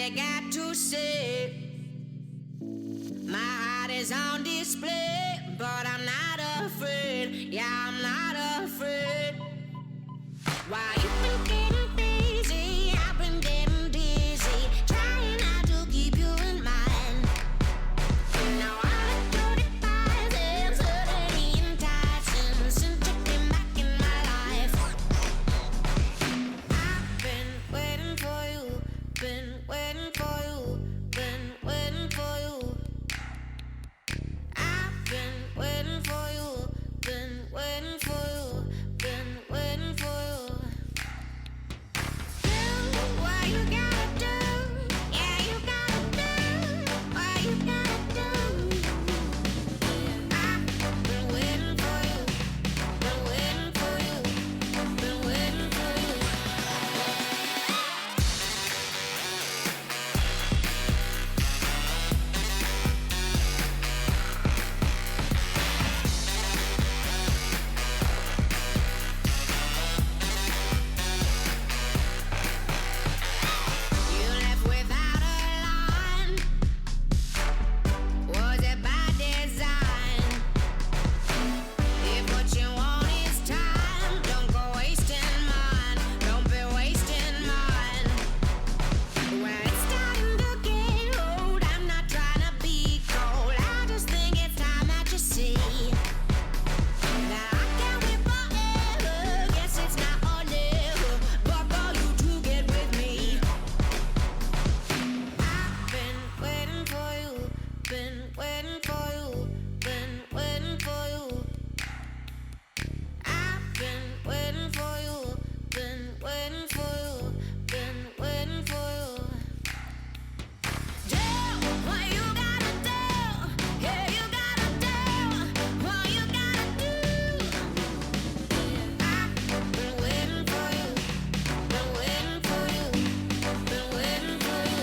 you got to say. My heart is on display, but I'm not afraid. Yeah, I'm not afraid. Why you been getting busy? I've been getting dizzy, trying not to keep you in mind. Now all the dirty thighs and suddenly enticing since you came back in my life. I've been waiting for you, been waiting for you, been waiting for you. I've been waiting for you, been waiting for you, been waiting for you. Do what you gotta do, yeah, you gotta do what you gotta do. I've been waiting for you, been waiting for you, been waiting for you. You left without a line. Was it by design? If what you want is time, don't go wasting mine. Don't be wasting mine. When it's starting to get old, I'm not trying to be cold. I just think it's time that you see that I can't wait forever. Guess it's now or never, but for you to get with me. I've been waiting for you, been waiting for you, been waiting for you. I've been waiting for you, been waiting for you, been waiting for you. Do what you gotta do, yeah, you gotta do what you gotta do. I've been waiting for you, been waiting for you, been waiting for you.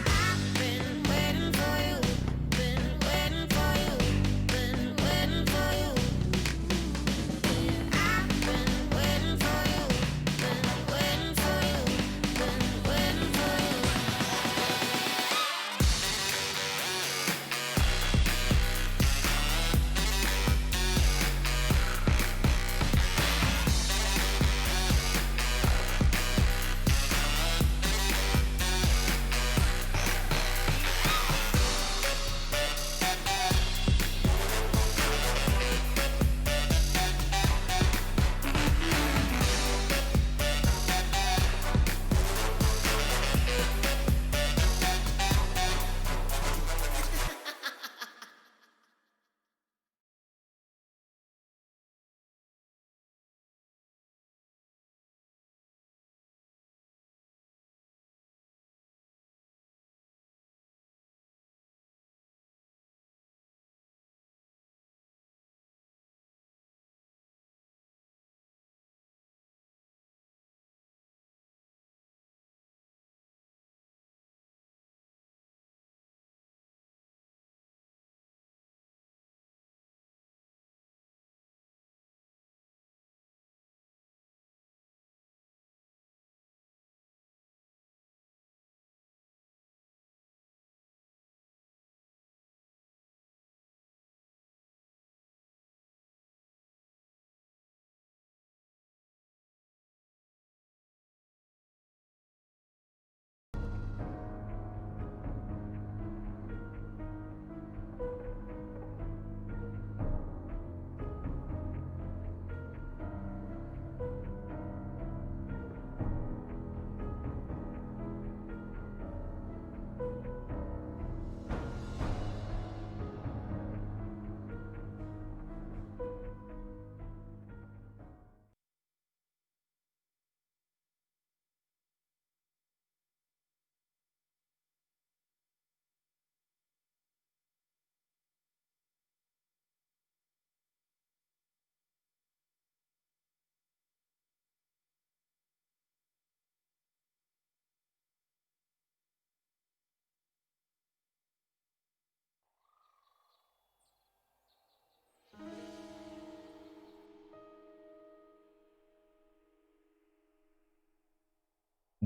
I've been waiting for you, been waiting for you, been waiting for you. I've been waiting for you, been waiting for you, been waiting for you.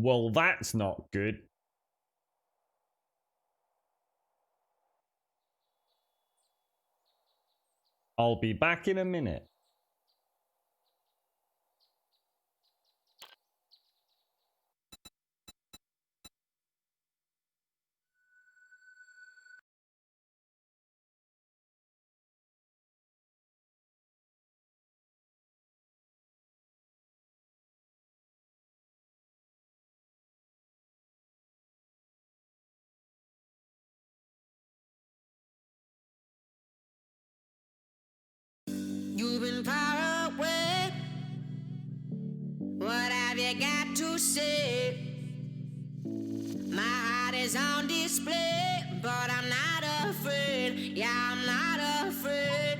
Well, that's not good. I'll be back in a minute. You've been far away. What have you got to say? My heart is on display, but I'm not afraid. Yeah, I'm not afraid.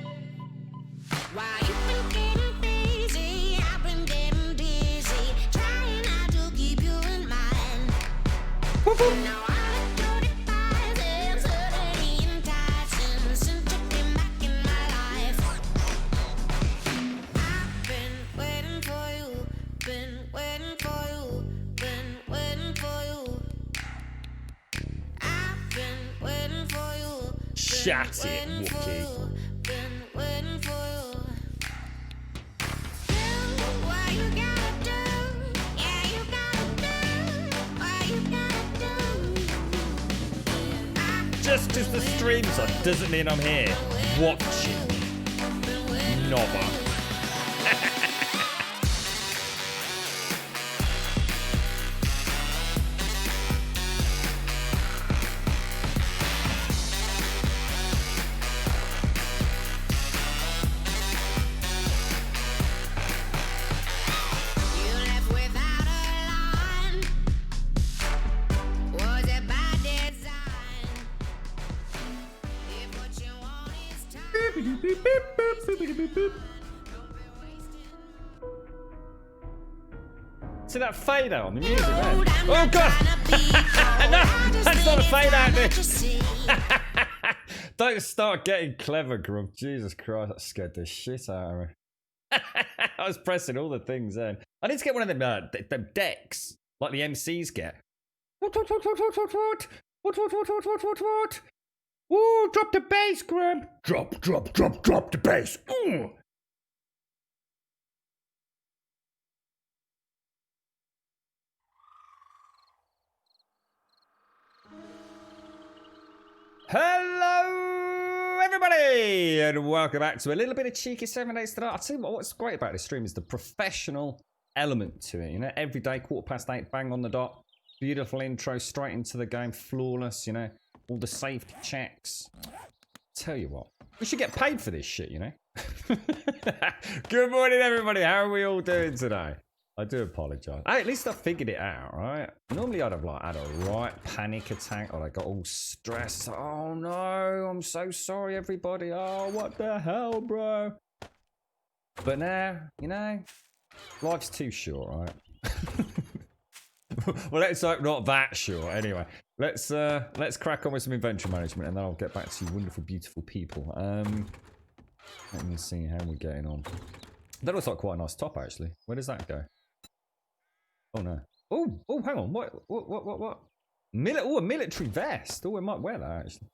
Why you been getting busy? I've been getting dizzy, trying not to keep you in mind. Now I look 35 and suddenly enticing since you came back in my life. I've been waiting for you, been waiting for you, been waiting for you. I've been waiting for you. Shut it, Wookie. Been waiting for you. Do what you gotta do. Yeah, you gotta do what you gotta do. Just as the stream's on doesn't mean I'm here watching. Nobber. You left without a line. Was it by design? If what you want is time, don't be wasting. See that fade out on the music, man? Road, I'm Oh not god! tryna be cold. No, I just that's not a think fade it's out, time bitch. that you see. Don't start getting clever, Grump. Jesus Christ, that scared the shit out of me. I was pressing all the things then. I need to get one of them decks, like the MCs get. What? Ooh, drop the bass, Grump. Drop the bass. Ooh. Hello, everybody, and welcome back to a little bit of cheeky 7 days tonight. I'll tell you what's great about this stream is the professional element to it. You know, every day, 8:15, bang on the dot. Beautiful intro, straight into the game, flawless. You know, all the safety checks. Tell you what, we should get paid for this shit. You know. Good morning, everybody. How are we all doing today? I do apologise. Hey, at least I figured it out, right? Normally I'd have like had a right panic attack or I got all stressed. Oh no, I'm so sorry everybody. Oh, what the hell, bro? But now, you know, life's too short, right? Well, let's hope not that short. Anyway, let's crack on with some inventory management and then I'll get back to you wonderful, beautiful people. Let me see how we're getting on. That looks like quite a nice top actually. Where does that go? Oh no. Oh, hang on. What? A military vest. Oh, I might wear that actually.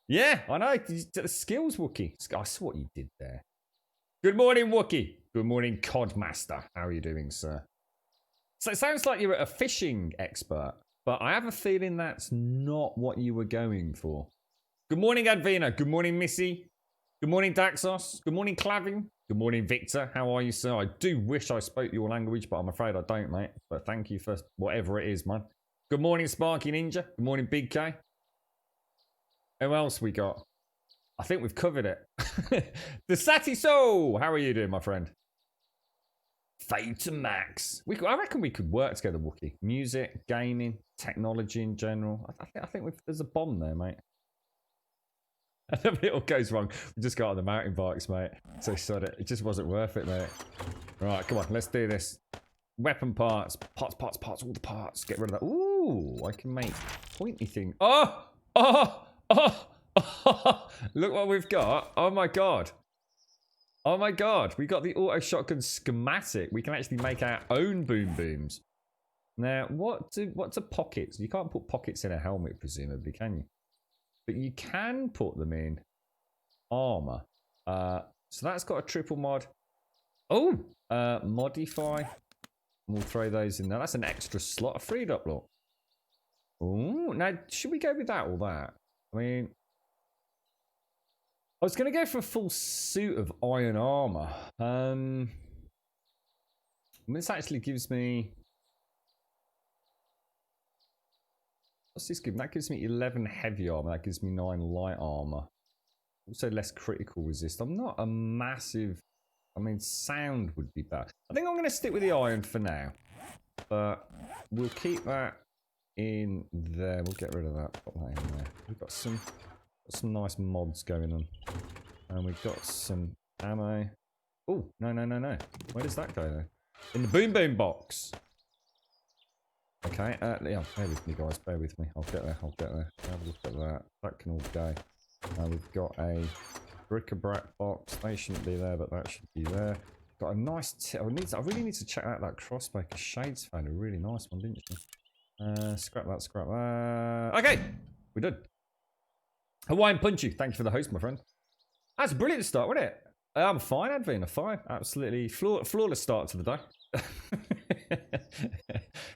Yeah, I know. The skills, Wookie. I saw what you did there. Good morning, Wookie. Good morning, Codmaster. How are you doing, sir? So it sounds like you're a fishing expert, but I have a feeling that's not what you were going for. Good morning, Advina. Good morning, Missy. Good morning, Daxos. Good morning, Clavin. Good morning, Victor. How are you, sir? I do wish I spoke your language, but I'm afraid I don't, mate. But thank you for whatever it is, man. Good morning, Sparky Ninja. Good morning, Big K. Who else we got? I think we've covered it. The Sati Soul. How are you doing, my friend? Fade to Max. I reckon we could work together, Wookie. Music, gaming, technology in general. I think there's a bomb there, mate. If it all goes wrong, we just got on the mountain bikes, mate. So sod it. It just wasn't worth it, mate. Right, come on, let's do this. Weapon parts, parts, all the parts. Get rid of that. Ooh, I can make pointy thing. Oh! Look what we've got. Oh my god. Oh my god. We got the auto shotgun schematic. We can actually make our own boom booms. Now, what do pockets? You can't put pockets in a helmet, presumably, can you? But you can put them in armor. So that's got a triple mod. Oh, modify. We'll throw those in there. That's an extra slot. I freed up, look. Oh, now should we go with that or that? I mean, I was going to go for a full suit of iron armor. This actually gives me. What's this give? That gives me 11 heavy armor. That gives me 9 light armor. Also less critical resist. I'm not a massive. I mean, sound would be better. I think I'm going to stick with the iron for now. But we'll keep that in there. We'll get rid of that. Put that in there. We've got some nice mods going on. And we've got some ammo. Oh, no. Where does that go, though? In the boom boom box. Okay, yeah, bear with me, guys. Bear with me. I'll get there. Have a look at that. That can all go. We've got a bric-a-brac box. They shouldn't be there, but that should be there. Got a nice I really need to check out that crossbow, because Shades found a really nice one, didn't you? Scrap that. Okay, we're done. Hawaiian Punchy, thank you for the host, my friend. That's a brilliant start, wasn't it? I'm fine, Advina, fine. Absolutely flawless start to the day.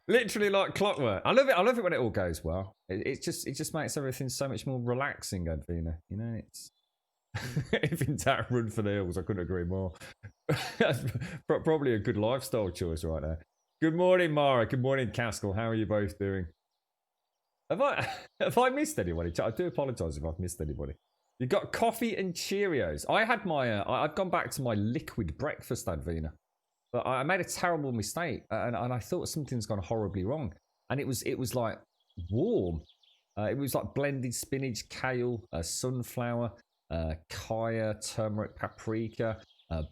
Literally like clockwork. I love it when it all goes well. It just makes everything so much more relaxing, Advina. You know, it's if in doubt, run for the hills. I couldn't agree more. Probably a good lifestyle choice right there. Good morning, Mara. Good morning, Caskell. How are you both doing? Have I missed anybody? I do apologise if I've missed anybody. You got coffee and Cheerios. I had my. I've gone back to my liquid breakfast, Advina, but I made a terrible mistake, and I thought something's gone horribly wrong. And it was like warm. It was like blended spinach, kale, sunflower, kaya, turmeric, paprika,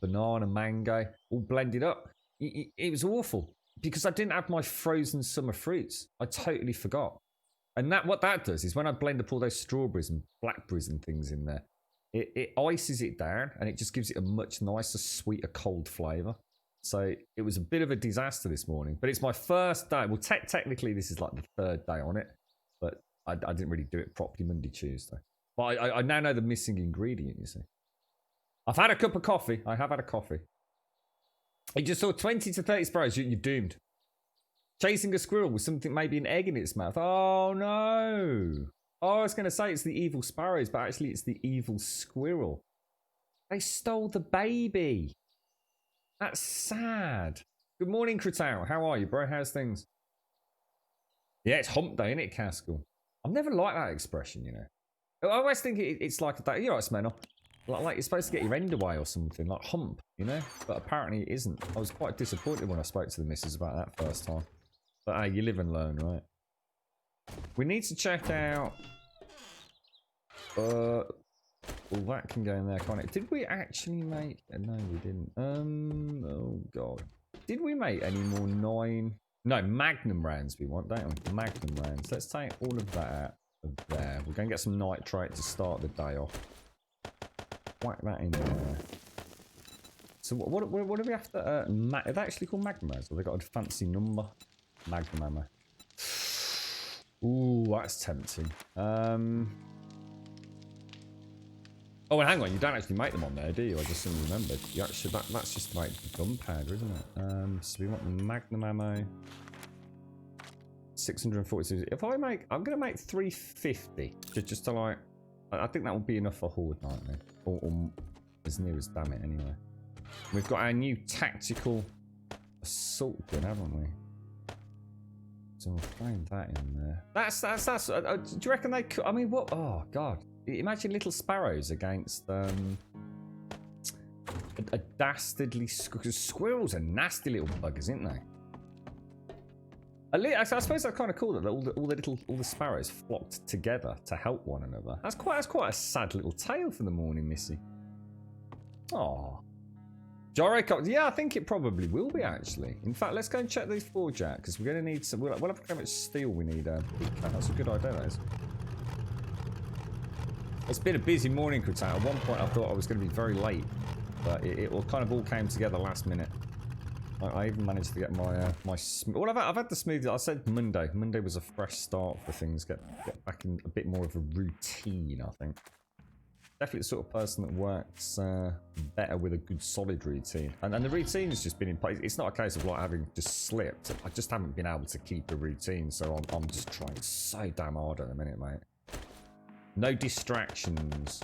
banana, mango, all blended up. It was awful because I didn't have my frozen summer fruits. I totally forgot. And what that does is when I blend up all those strawberries and blackberries and things in there, it ices it down and it just gives it a much nicer, sweeter, cold flavour. So it was a bit of a disaster this morning, but it's my first day. Well, technically this is like the third day on it, but I didn't really do it properly Monday, Tuesday. But I now know the missing ingredient, you see. I've had a cup of coffee. I have had a coffee. I just saw 20 to 30 sparrows. You're doomed. Chasing a squirrel with something, maybe an egg in its mouth. Oh, no. Oh, I was going to say it's the evil sparrows, but actually it's the evil squirrel. They stole the baby. That's sad. Good morning, Kratau. How are you, bro? How's things? Yeah, it's hump day, isn't it, Caskell? I've never liked that expression, you know. I always think it's like that. You're right, Smenor. Like you're supposed to get your end away or something, like hump, you know? But apparently it isn't. I was quite disappointed when I spoke to the missus about that first time. But hey, you live and learn, right? We need to check out... well, that can go in there, can't it? Did we actually make... No, we didn't. Oh, God. Did we make any more 9... No, Magnum rounds we want, don't we? Magnum rounds. Let's take all of that out of there. We're going to get some nitrate to start the day off. Whack that in there. So what do we have to... are they actually called Magnum rounds? Or they got a fancy number? Magnum ammo. Ooh, that's tempting. Oh, and hang on, you don't actually make them on there, do you? I just suddenly remembered. You actually, that's just like gunpowder, isn't it? So we want the Magnum ammo. 642. If I make, I'm going to make 350. Just to like, I think that will be enough for Horde Nightmare. Or as near as damn it, anyway. We've got our new tactical assault gun, haven't we? So we'll find that in there. That's do you reckon they could, I mean, what? Oh, God. Imagine little sparrows against a dastardly because squirrels are nasty little buggers, aren't they? I suppose that's kind of cool that all the sparrows flocked together to help one another. That's quite a sad little tale for the morning, Missy. Oh, Gyrocops. Yeah, I think it probably will be actually. In fact, let's go and check these forge out because we're going to need some. We'll have how much steel we need. That's a good idea. That is. It's been a busy morning, Kratau. At one point, I thought I was going to be very late, but it all kind of all came together last minute. I even managed to get my well, I've had the smoothie. I said Monday. Monday was a fresh start for things. Get back in a bit more of a routine, I think. Definitely the sort of person that works better with a good solid routine. And the routine has just been in place. It's not a case of like having just slipped. I just haven't been able to keep a routine. So I'm just trying so damn hard at the minute, mate. No distractions.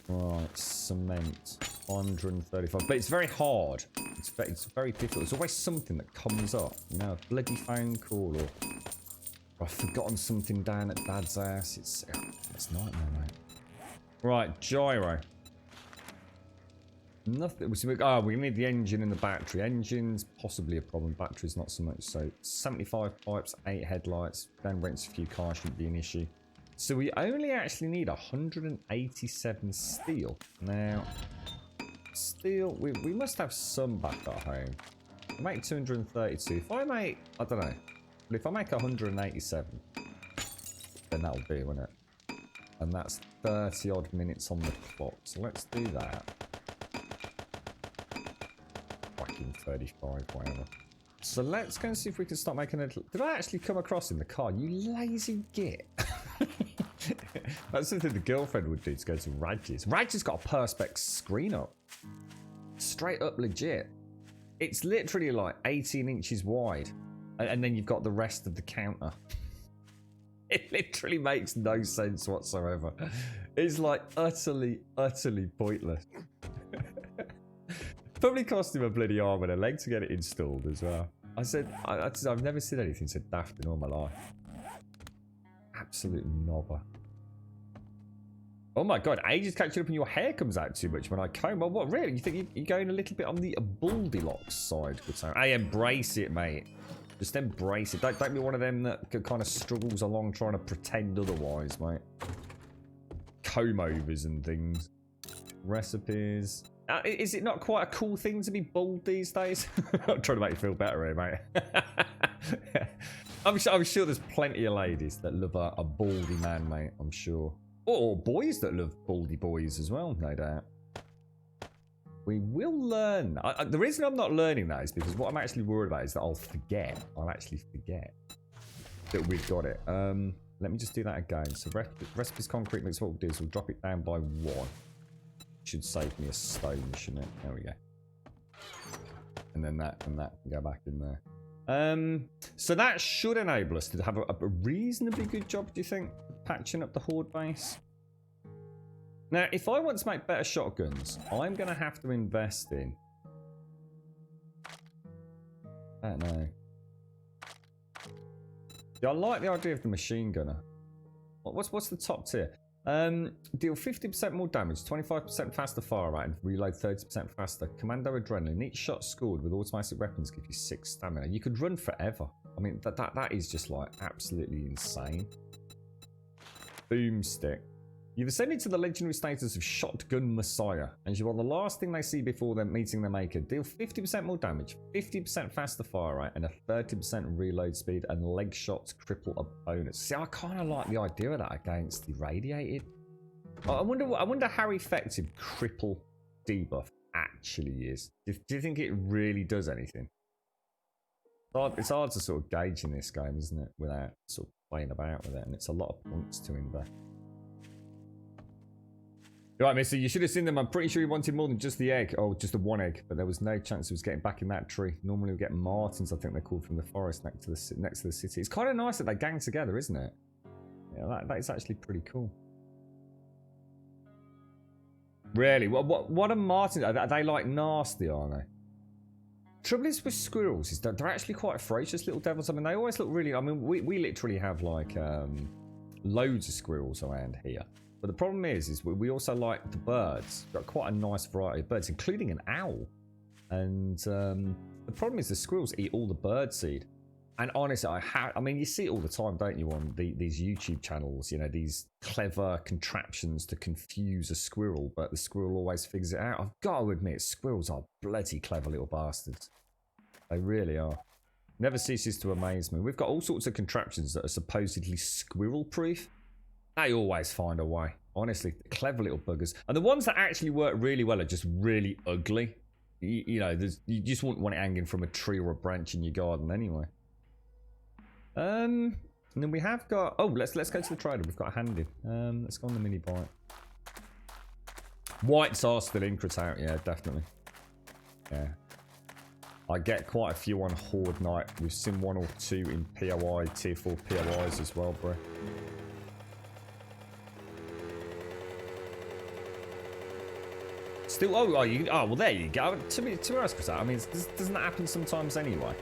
Right, cement. 135. But it's very hard. It's very difficult. There's always something that comes up. You know, a bloody phone call or I've forgotten something down at Dad's ass. It's nightmare, mate. Right, gyro. Nothing. Oh, we need the engine and the battery. Engine's possibly a problem. Battery's not so much. So 75 pipes, 8 headlights. Then rents a few cars, shouldn't be an issue. So we only actually need 187 steel. Now, steel, we must have some back at home. I make 232. If I make, I don't know. But if I make 187, then that'll do, won't it? And that's 30 odd minutes on the clock. So let's do that. Fucking 35, whatever. So let's go and see if we can start making a... Did I actually come across in the car? You lazy git. That's something the girlfriend would do to go to Radge's. Radge's got a Perspex screen up. Straight up legit. It's literally like 18 inches wide. And then you've got the rest of the counter. It literally makes no sense whatsoever. It's like utterly, utterly pointless. Probably cost him a bloody arm and a leg to get it installed as well. I said, I've never seen anything so daft in all my life. Absolute knobber. Oh my god, ages catching up and your hair comes out too much when I comb. Well, what, really? You think you're going a little bit on the Goldilocks side? I embrace it, mate. Just embrace it. Don't be one of them that kind of struggles along trying to pretend otherwise, mate. Comb overs and things. Recipes. Is it not quite a cool thing to be bald these days? I'm trying to make you feel better here, mate. I'm sure there's plenty of ladies that love a baldy man, mate. I'm sure. Or boys that love baldy boys as well, no doubt. We will learn. The reason I'm not learning that is because what I'm actually worried about is that I'll forget. I'll actually forget that we've got it. Let me just do that again. So recipes concrete mix. What we'll do is we'll drop it down by 1. Should save me a stone, shouldn't it? There we go. And then that can go back in there. So that should enable us to have a reasonably good job, do you think? Patching up the horde base. Now, if I want to make better shotguns, I'm going to have to invest in... I don't know. Yeah, I like the idea of the machine gunner. What's the top tier? Deal 50% more damage, 25% faster fire rate, and reload 30% faster. Commando Adrenaline. Each shot scored with automatic weapons give you 6 stamina. You could run forever. I mean, that is just like absolutely insane. Boomstick. You've ascended to the legendary status of Shotgun Messiah, and you are the last thing they see before them meeting their maker. Deal 50% more damage, 50% faster fire rate, and a 30% reload speed, and leg shots cripple opponents. See, I kind of like the idea of that against the radiated. I wonder how effective cripple debuff actually is. Do you think it really does anything? It's hard to sort of gauge in this game, isn't it, without sort of playing about with it, and it's a lot of points to invest. Right, mister, you should have seen them. I'm pretty sure he wanted more than just the egg. Oh, just the 1 egg. But there was no chance he was getting back in that tree. Normally we get martins, I think they're called, from the forest next to the city. It's kind of nice that they gang together, isn't it? Yeah, that is actually pretty cool. Really? What are martins? Are they like nasty, are they? Trouble is with squirrels is that they're actually quite ferocious little devils. I mean, they always look really... I mean, we literally have like loads of squirrels around here. But the problem is we also like the birds. We've got quite a nice variety of birds, including an owl. And the problem is the squirrels eat all the bird seed. And honestly, I mean, you see it all the time, don't you, on these YouTube channels, you know, these clever contraptions to confuse a squirrel, but the squirrel always figures it out. I've got to admit, squirrels are bloody clever little bastards. They really are. Never ceases to amaze me. We've got all sorts of contraptions that are supposedly squirrel-proof. They always find a way. Honestly, clever little buggers. And the ones that actually work really well are just really ugly. you know, you just wouldn't want it hanging from a tree or a branch in your garden anyway. And then we have got... Oh, let's go to the trader. We've got a handy. Let's go on the mini bike. Whites are still in out, yeah, definitely. Yeah. I get quite a few on Horde Night. We've seen 1 or 2 in POI, tier 4 POIs as well, bro. Still, oh, well, there you go. To be honest, Chris, I mean, doesn't that happen sometimes anyway?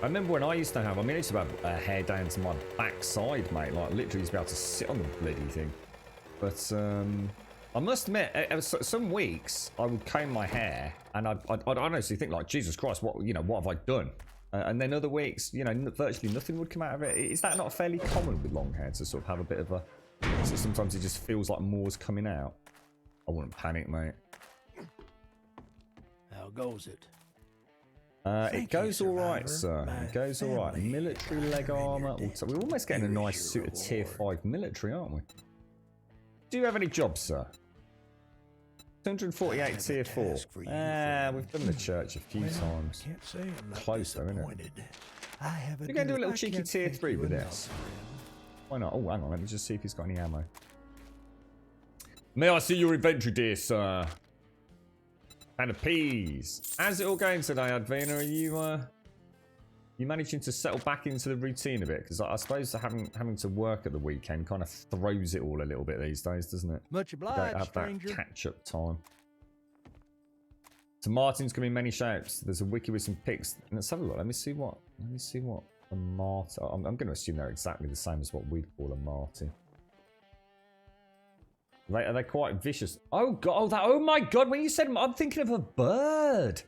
I remember when I used to have, I used to have hair down to my backside, mate. Like, literally used to be able to sit on the bloody thing. But, I must admit, some weeks I would comb my hair, and I'd honestly think, like, Jesus Christ, what have I done? And then other weeks, you know, virtually nothing would come out of it. Is that not fairly common with long hair to sort of have a bit of a... So sometimes it just feels like more's coming out. I wouldn't panic, mate. How goes it? It goes all right, sir. It goes all right. Military leg armor. We're almost getting a nice suit of tier 5 military, aren't we? Do you have any jobs, sir? 248 tier 4. We've done the church a few times. Close though, isn't it? We're going to do a little cheeky tier 3 with this. Why not? Oh, hang on. Let me just see if he's got any ammo. May I see your inventory, dear sir? And a peas. How's it all going today, Advena? Are you managing to settle back into the routine a bit? Because I suppose having to work at the weekend kind of throws it all a little bit these days, doesn't it? Much obliged, have stranger. That catch-up time. So Martin's coming in many shapes. There's a wiki with some pics. Let's have a look. Let me see what a Martin. I'm going to assume they're exactly the same as what we'd call a Martin. Are they quite vicious? Oh god! Oh my god! When you said I'm thinking of a bird.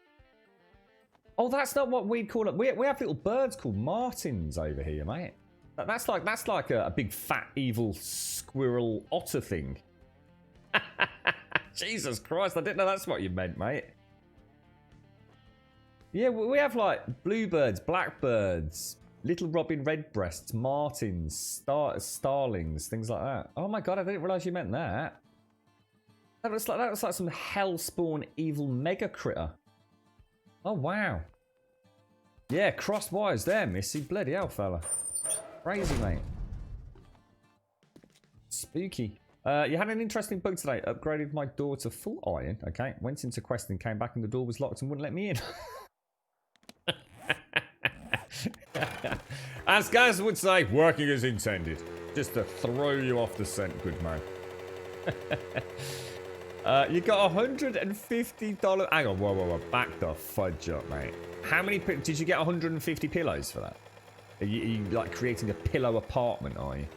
Oh, that's not what we'd call it. We have little birds called martins over here, mate. That's like a big fat evil squirrel otter thing. Jesus Christ! I didn't know that's what you meant, mate. Yeah, we have like bluebirds, blackbirds, little robin redbreasts, martins, starlings, things like that. Oh my god! I didn't realise you meant that. That looks like some hellspawn evil mega critter. Oh, wow. Yeah, crossed wires there, Missy. Bloody hell, fella. Crazy, mate. Spooky. You had an interesting bug today. Upgraded my door to full iron. Okay. Went into quest and came back and the door was locked and wouldn't let me in. As guys would say, working as intended. Just to throw you off the scent, good man. You got $150. Hang on, whoa. Back the fudge up, mate. How many... Did you get 150 pillows for that? Are you like creating a pillow apartment, are you?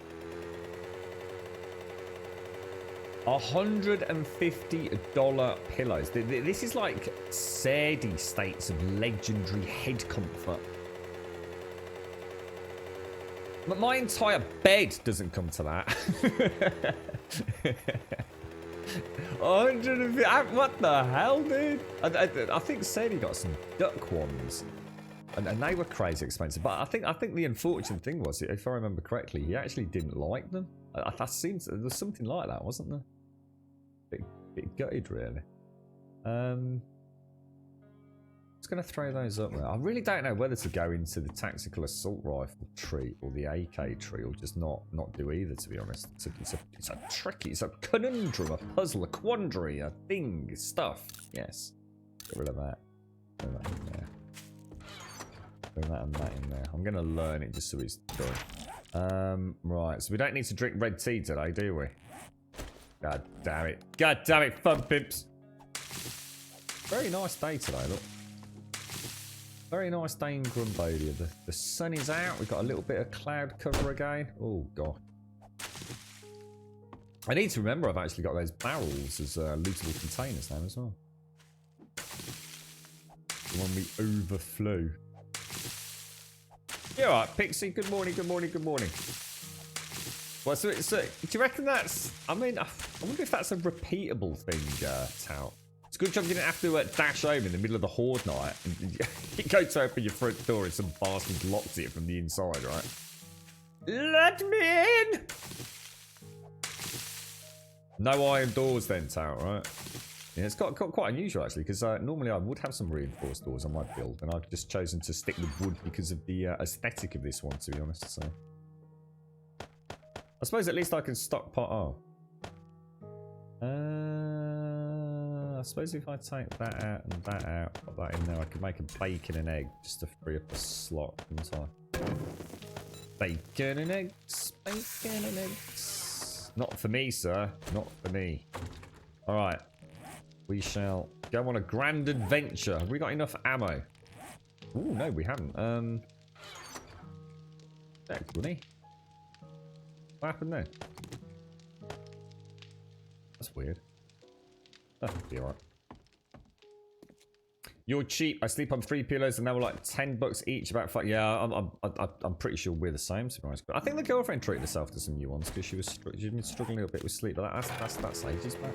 $150 pillows. This is like Sadie states of legendary head comfort. But my entire bed doesn't come to that. 150. What the hell, dude? I think Sadie got some duck ones, and they were crazy expensive. But I think the unfortunate thing was, if I remember correctly, he actually didn't like them. That seems there was something like that, wasn't there? Bit gutted, really. Just going to throw those up there. I really don't know whether to go into the tactical assault rifle tree or the AK tree, or just not do either, to be honest. It's a tricky, it's a conundrum, a puzzle, a quandary, a thing, stuff. Yes. Get rid of that. Throw that in there. Throw that and that in there. I'm going to learn it just so it's done. Right, so we don't need to drink red tea today, do we? God damn it. God damn it, fun pimps. Very nice day today, look. Very nice day in Grumbodia. The sun is out. We've got a little bit of cloud cover again. Oh, God. I need to remember I've actually got those barrels as lootable containers now as well. When we overflow. You alright, Pixie? Good morning, good morning, good morning. Well, so do you reckon that's... I mean, I wonder if that's a repeatable thing, Tout. It's a good job you didn't have to dash home in the middle of the Horde night and you go to open your front door and some bastard locks it from the inside, right? Let me in! No iron doors then, Tout, right? Yeah, it's got quite unusual actually, because normally I would have some reinforced doors on my build, and I've just chosen to stick with wood because of the aesthetic of this one, to be honest. So I suppose at least I can stockpile. I suppose if I take that out and that out, put that in there, I could make a bacon and egg just to free up a slot, couldn't I? Bacon and eggs, bacon and eggs. Not for me, sir. Not for me. All right. We shall go on a grand adventure. Have we got enough ammo? Ooh, no, we haven't. That's funny. What happened there? That's weird. That'll be alright. You're cheap. I sleep on 3 pillows and they were like $10 each. About fuck. Yeah, I'm pretty sure we're the same. To be honest, but I think the girlfriend treated herself to some new ones because she's been struggling a little bit with sleep. But that's ages back.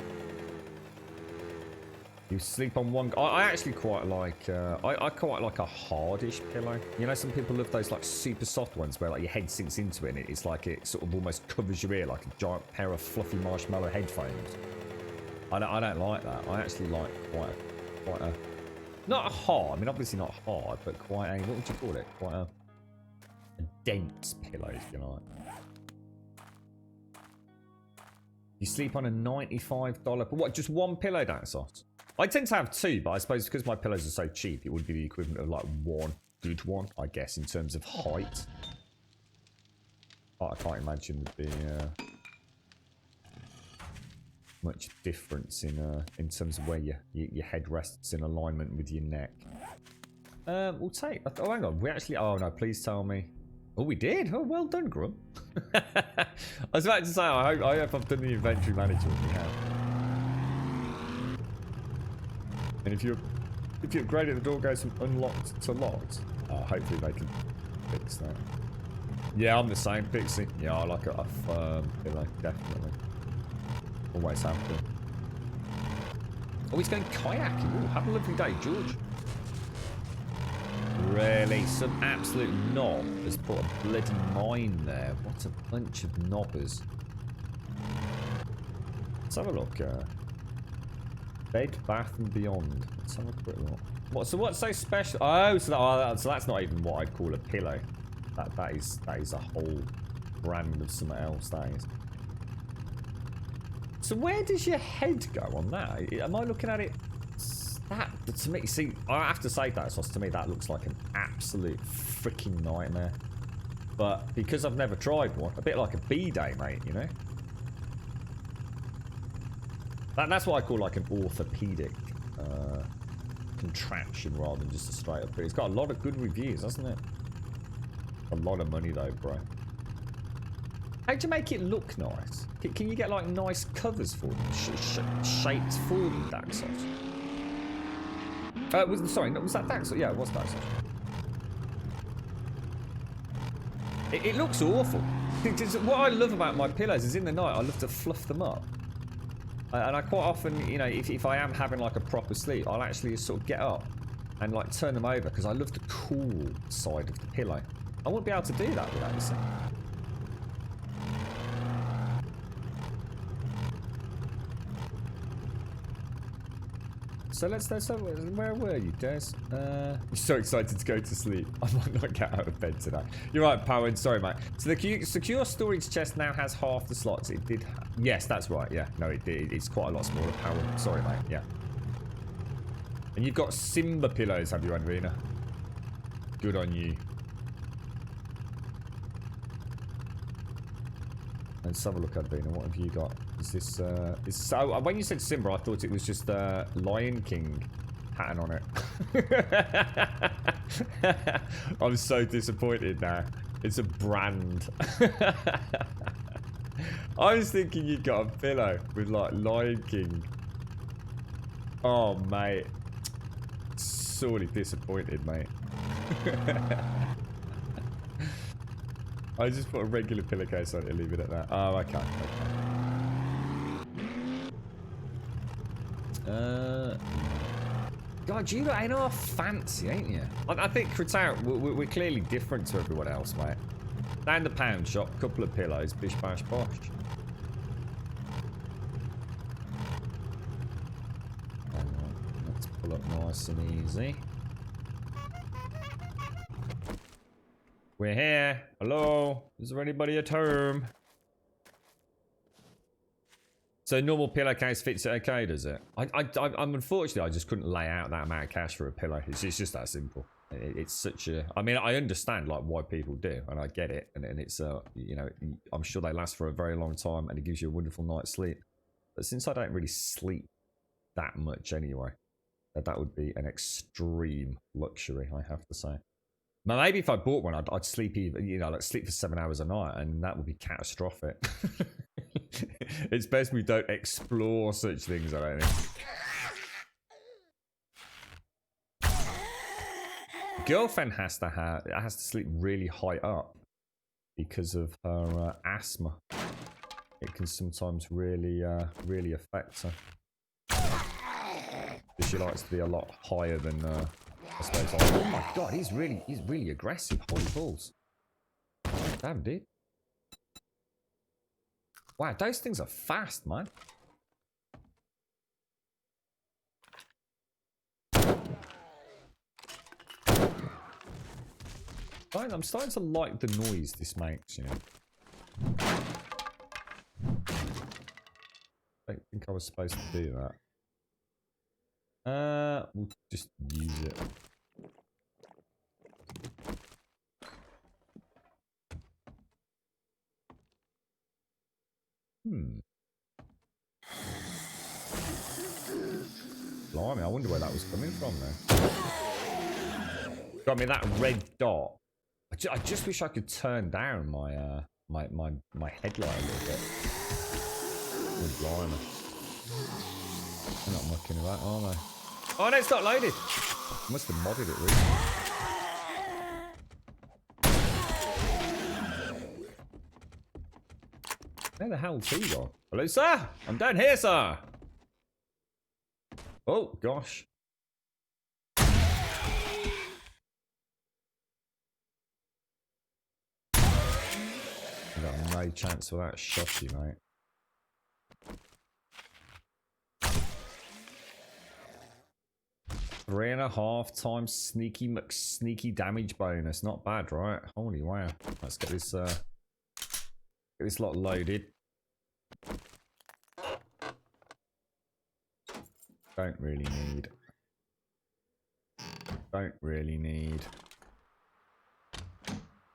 You sleep on one. I actually quite like. I quite like a hardish pillow. You know, some people love those like super soft ones where like your head sinks into it and it's like it sort of almost covers your ear like a giant pair of fluffy marshmallow headphones. I don't like that. I actually like quite a not a hard. I mean, obviously not hard, but quite a, what would you call it? Quite a dense pillow, if you like. You sleep on a $95. But what? Just one pillow, Daxos? I tend to have 2, but I suppose because my pillows are so cheap, it would be the equivalent of like one good one, I guess, in terms of height. I can't imagine there'd be much difference in terms of where your head rests in alignment with your neck. We'll take. Oh, hang on. We actually. Oh no! Please tell me. Oh, we did. Oh, well done, Grum. I was about to say. I hope I've done the inventory management. We have. And if you upgrade it, the door goes from unlocked to locked. Hopefully they can fix that. Yeah, I'm the same, Pixie. Yeah, I like a firm pillow, definitely. Always have to. Oh, he's going kayaking. Ooh, have a lovely day, George. Really? Some absolute knob has put a bloody mine there. What a bunch of knobbers. Let's have a look. Bed, bath, and beyond. Let's have a quick look. What? So what's so special? Oh, so that's not even what I'd call a pillow. That is a whole brand of something else. That is. So where does your head go on that? Am I looking at it? That to me, see, I have to say that, so to me that looks like an absolute freaking nightmare. But because I've never tried one, a bit like a B-day, mate, you know. That's what I call like an orthopedic contraption rather than just a straight up. But it's got a lot of good reviews, hasn't it? A lot of money though, bro. How'd you make it look nice? Can you get like nice covers for them, shaped for them, Daxos? Sorry, was that Daxos? Yeah, it was Daxos. It looks awful. What I love about my pillows is in the night I love to fluff them up. And I quite often, you know, if I am having like a proper sleep, I'll actually sort of get up and like turn them over because I love the cool side of the pillow. I wouldn't be able to do that without this thing. So where were you, Des? You're so excited to go to sleep. I might not get out of bed today. You're right, Powen. Sorry, mate. So the secure storage chest now has half the slots. It did. Yes, that's right. Yeah, no, it did. It's quite a lot smaller, Powen. Sorry, mate. Yeah. And you've got Simba pillows, have you, Anvina? Good on you. Let's have a look, Advina. What have you got? Is this, so when you said Simba, I thought it was just Lion King pattern on it. I'm so disappointed now. It's a brand. I was thinking you got a pillow with like Lion King. Oh, mate. Sorely disappointed, mate. I just put a regular pillowcase on it and leave it at that. Oh, okay. God, you ain't all fancy, ain't you? I think Kratau, we're clearly different to everyone else, mate. Down the pound shop, couple of pillows, bish bash bosh. look nice and easy. We're here. Hello? Is there anybody at home? So normal pillowcase fits it okay, does it? I'm unfortunately, I just couldn't lay out that amount of cash for a pillow. It's just that simple. It's such a... I mean, I understand like why people do, and I get it. And it's, you know, I'm sure they last for a very long time, and it gives you a wonderful night's sleep. But since I don't really sleep that much anyway, that would be an extreme luxury, I have to say. Now, maybe if I bought one, I'd sleep even, you know, like sleep for 7 hours a night, and that would be catastrophic. It's best we don't explore such things, I don't think. Girlfriend has to sleep really high up because of her asthma. It can sometimes really affect her. She likes to be a lot higher than I suppose. Oh my god, he's really aggressive. Holy balls! Damn, dude. Wow, those things are fast, man. I'm starting to like the noise this makes, you know. I don't think I was supposed to do that. We'll just use it. Blimey, I wonder where that was coming from then. Got me that red dot. I just wish I could turn down my my headlight a little bit. Oh, blimey. They're not mucking about, are they? Oh no, it's not loaded. Must have modded it recently. Where the hell's he gone? Hello, sir. I'm down here, sir. Oh gosh. I've got no chance for that shotty, mate. Three and a half times sneaky McSneaky damage bonus. Not bad, right? Holy wow. Let's get this lot loaded. Don't really need. Don't really need.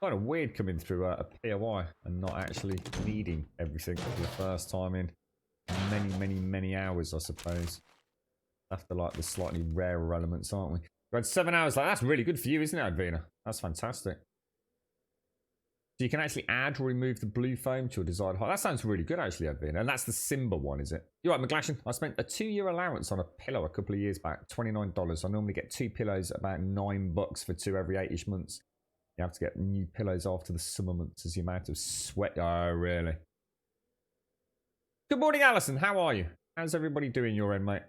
Kind of weird coming through a POI and not actually needing everything for the first time in many hours, I suppose. After like the slightly rarer elements, aren't we? We had 7 hours. Like, that's really good for you, isn't it, Advina? That's fantastic. So you can actually add or remove the blue foam to your desired height. That sounds really good, actually, Advina. And that's the Simba one, is it? You're right, McGlashan. I spent a 2-year allowance on a pillow a couple of years back, $29. I normally get 2 pillows at about $9 for 2 every 8-ish months. You have to get new pillows after the summer months as the amount of sweat. Oh, really? Good morning, Alison. How are you? How's everybody doing your end, mate?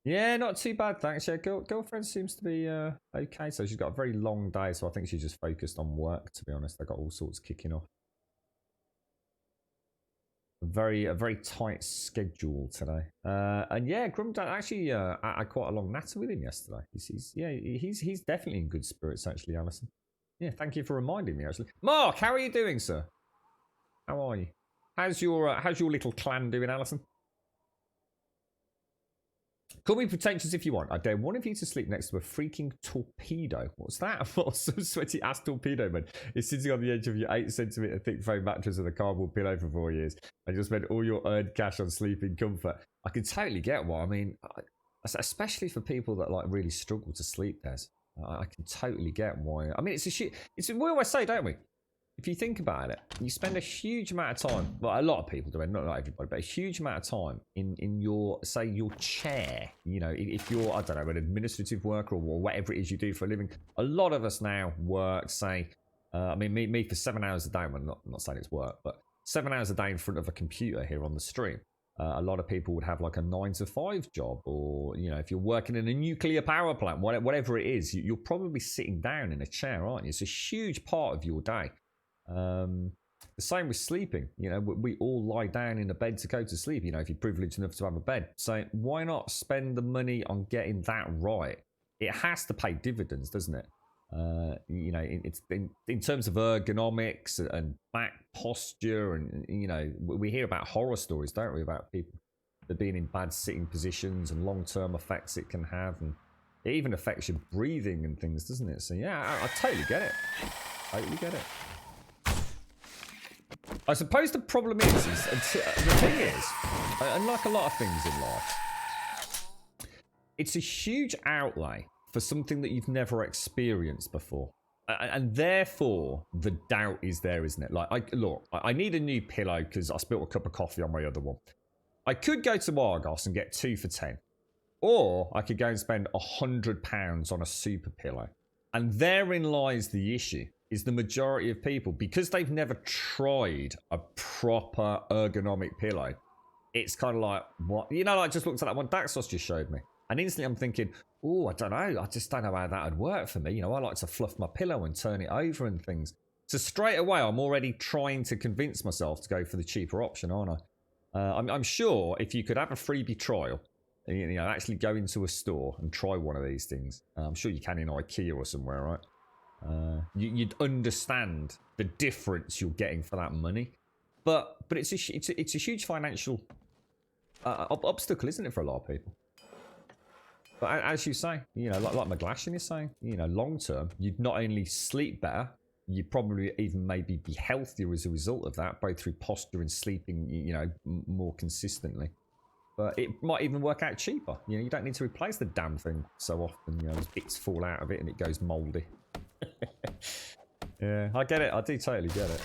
Yeah, not too bad, thanks. Yeah, girlfriend seems to be okay. So she's got a very long day, so I think she's just focused on work, to be honest. They've got all sorts kicking off. A very tight schedule today. And yeah, Grum actually I had quite a long natter with him yesterday. He's definitely in good spirits, actually, Alison. Yeah, thank you for reminding me, actually. Mark, how are you doing, sir? How are you? How's your little clan doing, Alison? Call me pretentious if you want. I dare one of you to sleep next to a freaking torpedo. What's that? What's some sweaty ass torpedo, man? It's sitting on the edge of your 8-centimeter thick foam mattress with a cardboard pillow for 4 years. And you'll spend all your earned cash on sleeping comfort. I can totally get why. I mean, especially for people that like really struggle to sleep, Des. I can totally get why. I mean, it's a shit. We always say, don't we? If you think about it, you spend a huge amount of time, well, a lot of people do, not everybody, but a huge amount of time in your, say, your chair. You know, if you're, I don't know, an administrative worker or whatever it is you do for a living. A lot of us now work, say, I mean, me for 7 hours a day, well, not saying it's work, but 7 hours a day in front of a computer here on the stream. A lot of people would have like a 9-to-5 job, or, you know, if you're working in a nuclear power plant, whatever it is, you're probably sitting down in a chair, aren't you? It's a huge part of your day. The same with sleeping. You know, we all lie down in a bed to go to sleep, you know, if you're privileged enough to have a bed. So why not spend the money on getting that right? It has to pay dividends, doesn't it? You know, it's in terms of ergonomics and back posture, and you know, we hear about horror stories, don't we, about people that being in bad sitting positions and long-term effects it can have, and it even affects your breathing and things, doesn't it? So yeah, I totally get it. Totally get it. I suppose the problem is the thing is, unlike a lot of things in life, it's a huge outlay for something that you've never experienced before. And therefore, the doubt is there, isn't it? Like, look, I need a new pillow because I spilled a cup of coffee on my other one. I could go to Argos and get 2 for 10. Or I could go and spend £100 on a super pillow. And therein lies the issue, is the majority of people, because they've never tried a proper ergonomic pillow, it's kind of like, what? You know, I just looked at that one Daxos just showed me. And instantly I'm thinking, oh, I don't know. I just don't know how that would work for me. You know, I like to fluff my pillow and turn it over and things. So straight away, I'm already trying to convince myself to go for the cheaper option, aren't I? I'm sure if you could have a freebie trial, you know, actually go into a store and try one of these things. I'm sure you can in IKEA or somewhere, right? You'd understand the difference you're getting for that money. But it's a huge financial obstacle, isn't it, for a lot of people? But as you say, you know, like McGlashan is saying, you know, long term, you'd not only sleep better, you'd probably even maybe be healthier as a result of that, both through posture and sleeping, you know, more consistently. But it might even work out cheaper. You know, you don't need to replace the damn thing so often. You know, bits fall out of it and it goes mouldy. Yeah, I get it. I do totally get it.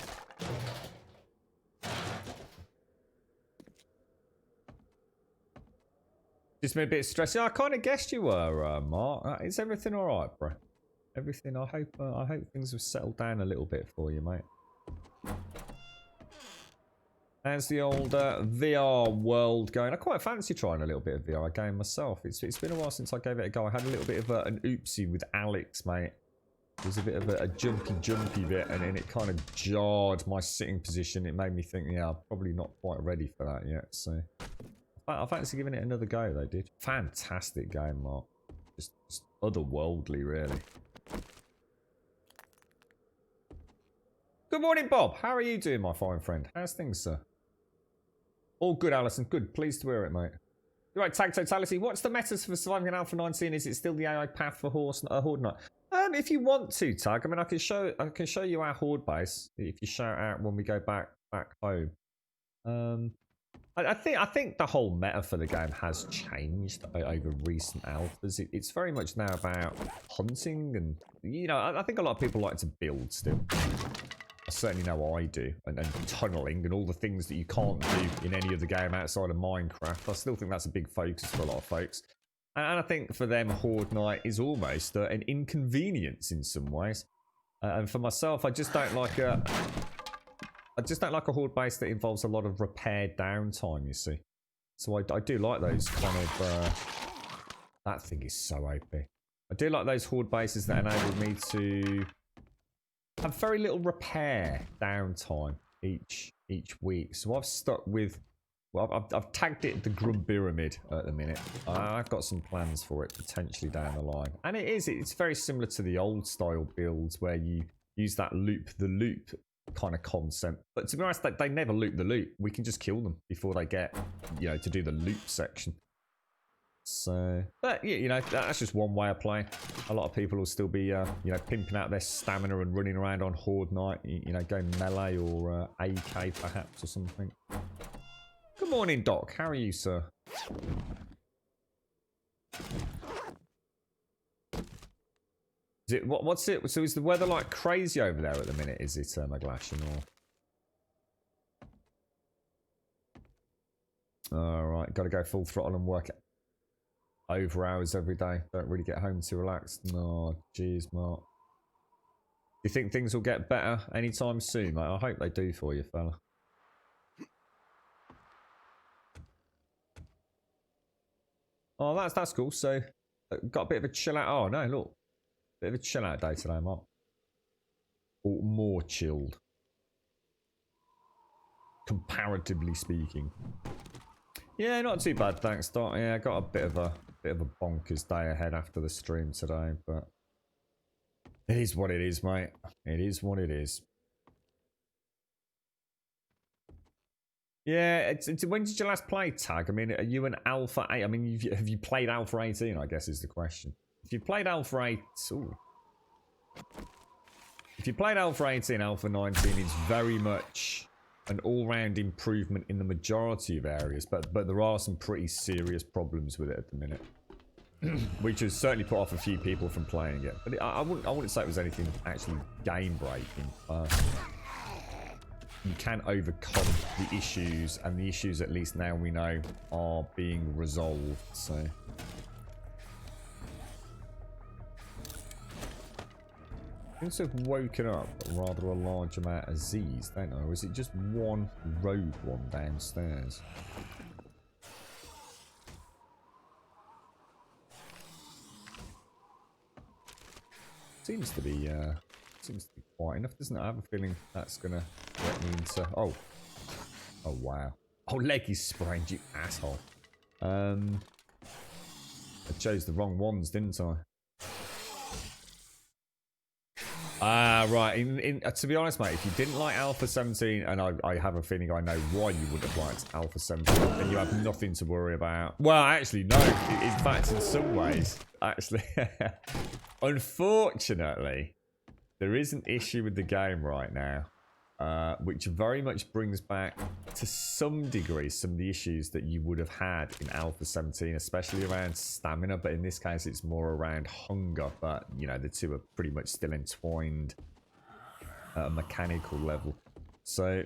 Just been a bit stressed. Yeah, I kind of guessed you were, Mark. Is everything all right, bro? Everything. I hope things have settled down a little bit for you, mate. How's the old VR world going? I quite fancy trying a little bit of VR game myself. It's been a while since I gave it a go. I had a little bit of an oopsie with Alex, mate. It was a bit of a jumpy bit, and then it kind of jarred my sitting position. It made me think, yeah, I'm probably not quite ready for that yet. So I fancy giving it another go, though, dude. Fantastic game, Mark. Just otherworldly, really. Good morning, Bob. How are you doing, my fine friend? How's things, sir? All good, Alison. Good. Pleased to hear it, mate. You're right, Tag Totality. What's the metas for surviving in Alpha 19? Is it still the AI path for Horde Knight? If you want to, Tag. I mean, I can show you our Horde base if you shout out when we go back home. I think the whole meta for the game has changed over recent alphas. It's very much now about hunting, and you know, I think a lot of people like to build still. I certainly know I do, and tunneling and all the things that you can't do in any other game outside of Minecraft. I still think that's a big focus for a lot of folks. And I think for them, Horde Knight is almost an inconvenience in some ways. And for myself, I just don't like a Horde base that involves a lot of repair downtime, you see. So I do like those kind of... that thing is so OP. I do like those Horde bases that enable me to have very little repair downtime each week. So I've stuck with... well, I've tagged it the Grumpyramid at the minute. I've got some plans for it potentially down the line. And it's very similar to the old style builds where you use that loop the loop kind of concept. But to be honest, they never loop the loop. We can just kill them before they get, you know, to do the loop section. So, but yeah, you know, that's just one way of playing. A lot of people will still be, you know, pimping out their stamina and running around on Horde Knight, you know, going melee or AK perhaps or something. Good morning, Doc. How are you, sir? Is it what's it? So is the weather like crazy over there at the minute? Is it McGlashan or? All right, got to go full throttle and work over hours every day. Don't really get home too relaxed. No, jeez, Mark. Do you think things will get better anytime soon, mate? I hope they do for you, fella. Oh, that's cool. So, got a bit of a chill out. Oh no, look, bit of a chill out day today, Mark. Or more chilled. comparatively speaking. Yeah, not too bad, thanks, Dot. Yeah, I got a bit of a bonkers day ahead after the stream today, but it is what it is, mate. It is what it is. Yeah, when did you last play Tag? I mean, are you an Alpha 8? I mean, have you played Alpha 18, I guess is the question. If you played Alpha 8... Ooh. If you played Alpha 18, Alpha 19 is very much an all-round improvement in the majority of areas, but there are some pretty serious problems with it at the minute. Which has certainly put off a few people from playing it. But I wouldn't say it was anything actually game-breaking. You can overcome the issues, and the issues, at least now we know, are being resolved, so... Seems to have woken up rather a large amount of Z's, don't I? Or is it just one rogue one downstairs? Seems to be quiet enough, doesn't it? I have a feeling that's gonna get me into... Oh wow. Oh, leg is sprained, you asshole. I chose the wrong ones, didn't I? Ah, right. To be honest, mate, if you didn't like Alpha 17, and I have a feeling I know why you would have liked Alpha 17, then you have nothing to worry about. Well, actually, no. In fact, in some ways, actually, unfortunately, there is an issue with the game right now, which very much brings back, to some degree, some of the issues that you would have had in Alpha 17, especially around stamina, but in this case it's more around hunger, but, you know, the two are pretty much still entwined at a mechanical level. So,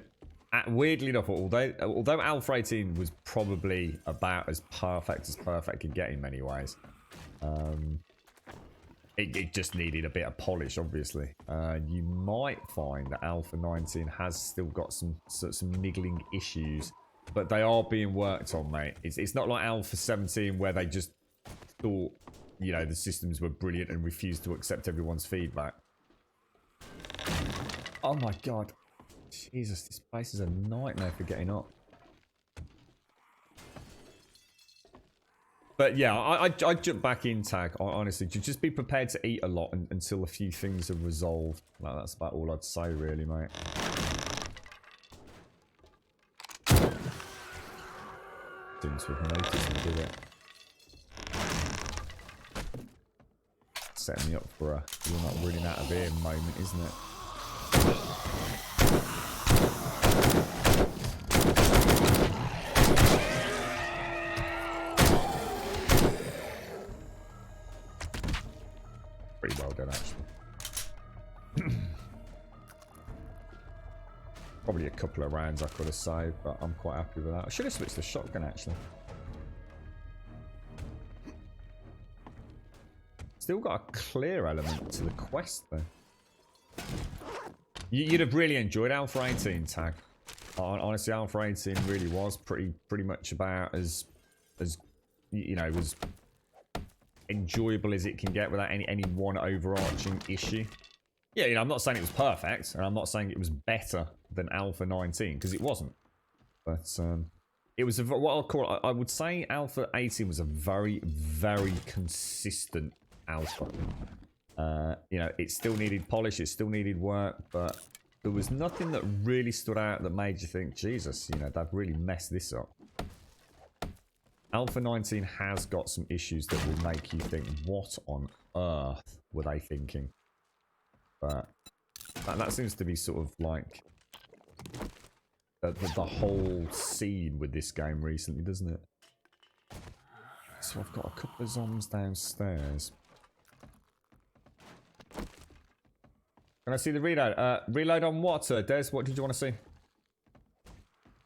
weirdly enough, although Alpha 18 was probably about as perfect could get in many ways, it just needed a bit of polish, obviously. You might find that Alpha 19 has still got some niggling issues, but they are being worked on, mate. It's not like Alpha 17 where they just thought, you know, the systems were brilliant and refused to accept everyone's feedback. Oh my god. Jesus, this place is a nightmare for getting up. But yeah, I jump back in Tag, honestly. Just be prepared to eat a lot until a few things are resolved. Like, that's about all I'd say, really, mate. Seems to have noticed me, did it? Setting me up for a "you're not running out of here" moment, isn't it? Pretty well done, actually. Probably a couple of rounds I could have saved, but I'm quite happy with that. I should have switched the shotgun, actually. Still got a clear element to the quest, though. You'd have really enjoyed Alpha 18, Tag. Honestly, Alpha 18 really was pretty much about as you know, as enjoyable as it can get without any one overarching issue. Yeah, you know, I'm not saying it was perfect, and I'm not saying it was better than Alpha 19, because it wasn't. But it was what I'll call. I would say Alpha 18 was a very, very consistent alpha. You know, it still needed polish, it still needed work, but there was nothing that really stood out that made you think, Jesus, you know, they've really messed this up. Alpha 19 has got some issues that will make you think, what on earth were they thinking? But that seems to be sort of like the whole scene with this game recently, doesn't it? So I've got a couple of zombies downstairs. Can I see the reload? Reload on what, Des? What did you want to see?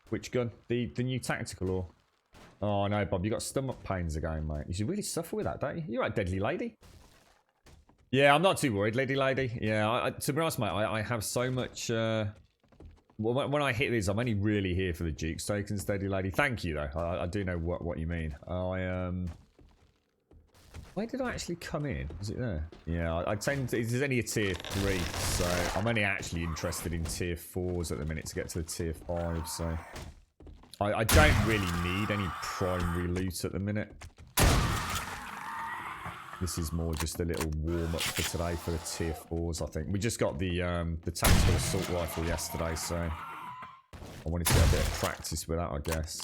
Which gun? The new tactical, or? Oh no, Bob, you got stomach pains again, mate. You should really suffer with that, don't you? You're right, Deadly Lady. Yeah, I'm not too worried, Lady Lady. Yeah, to be honest, mate, I have so much... Well, when I hit these, I'm only really here for the Jukes tokens, Deadly Lady. Thank you, though. I do know what you mean. Where did I actually come in? Is it there? Yeah, I tend to... There's only a tier 3, so I'm only actually interested in tier 4s at the minute to get to the tier 5, so... I don't really need any primary loot at the minute. This is more just a little warm-up for today for the tier 4s, I think. We just got the tactical assault rifle yesterday, so... I wanted to get a bit of practice with that, I guess.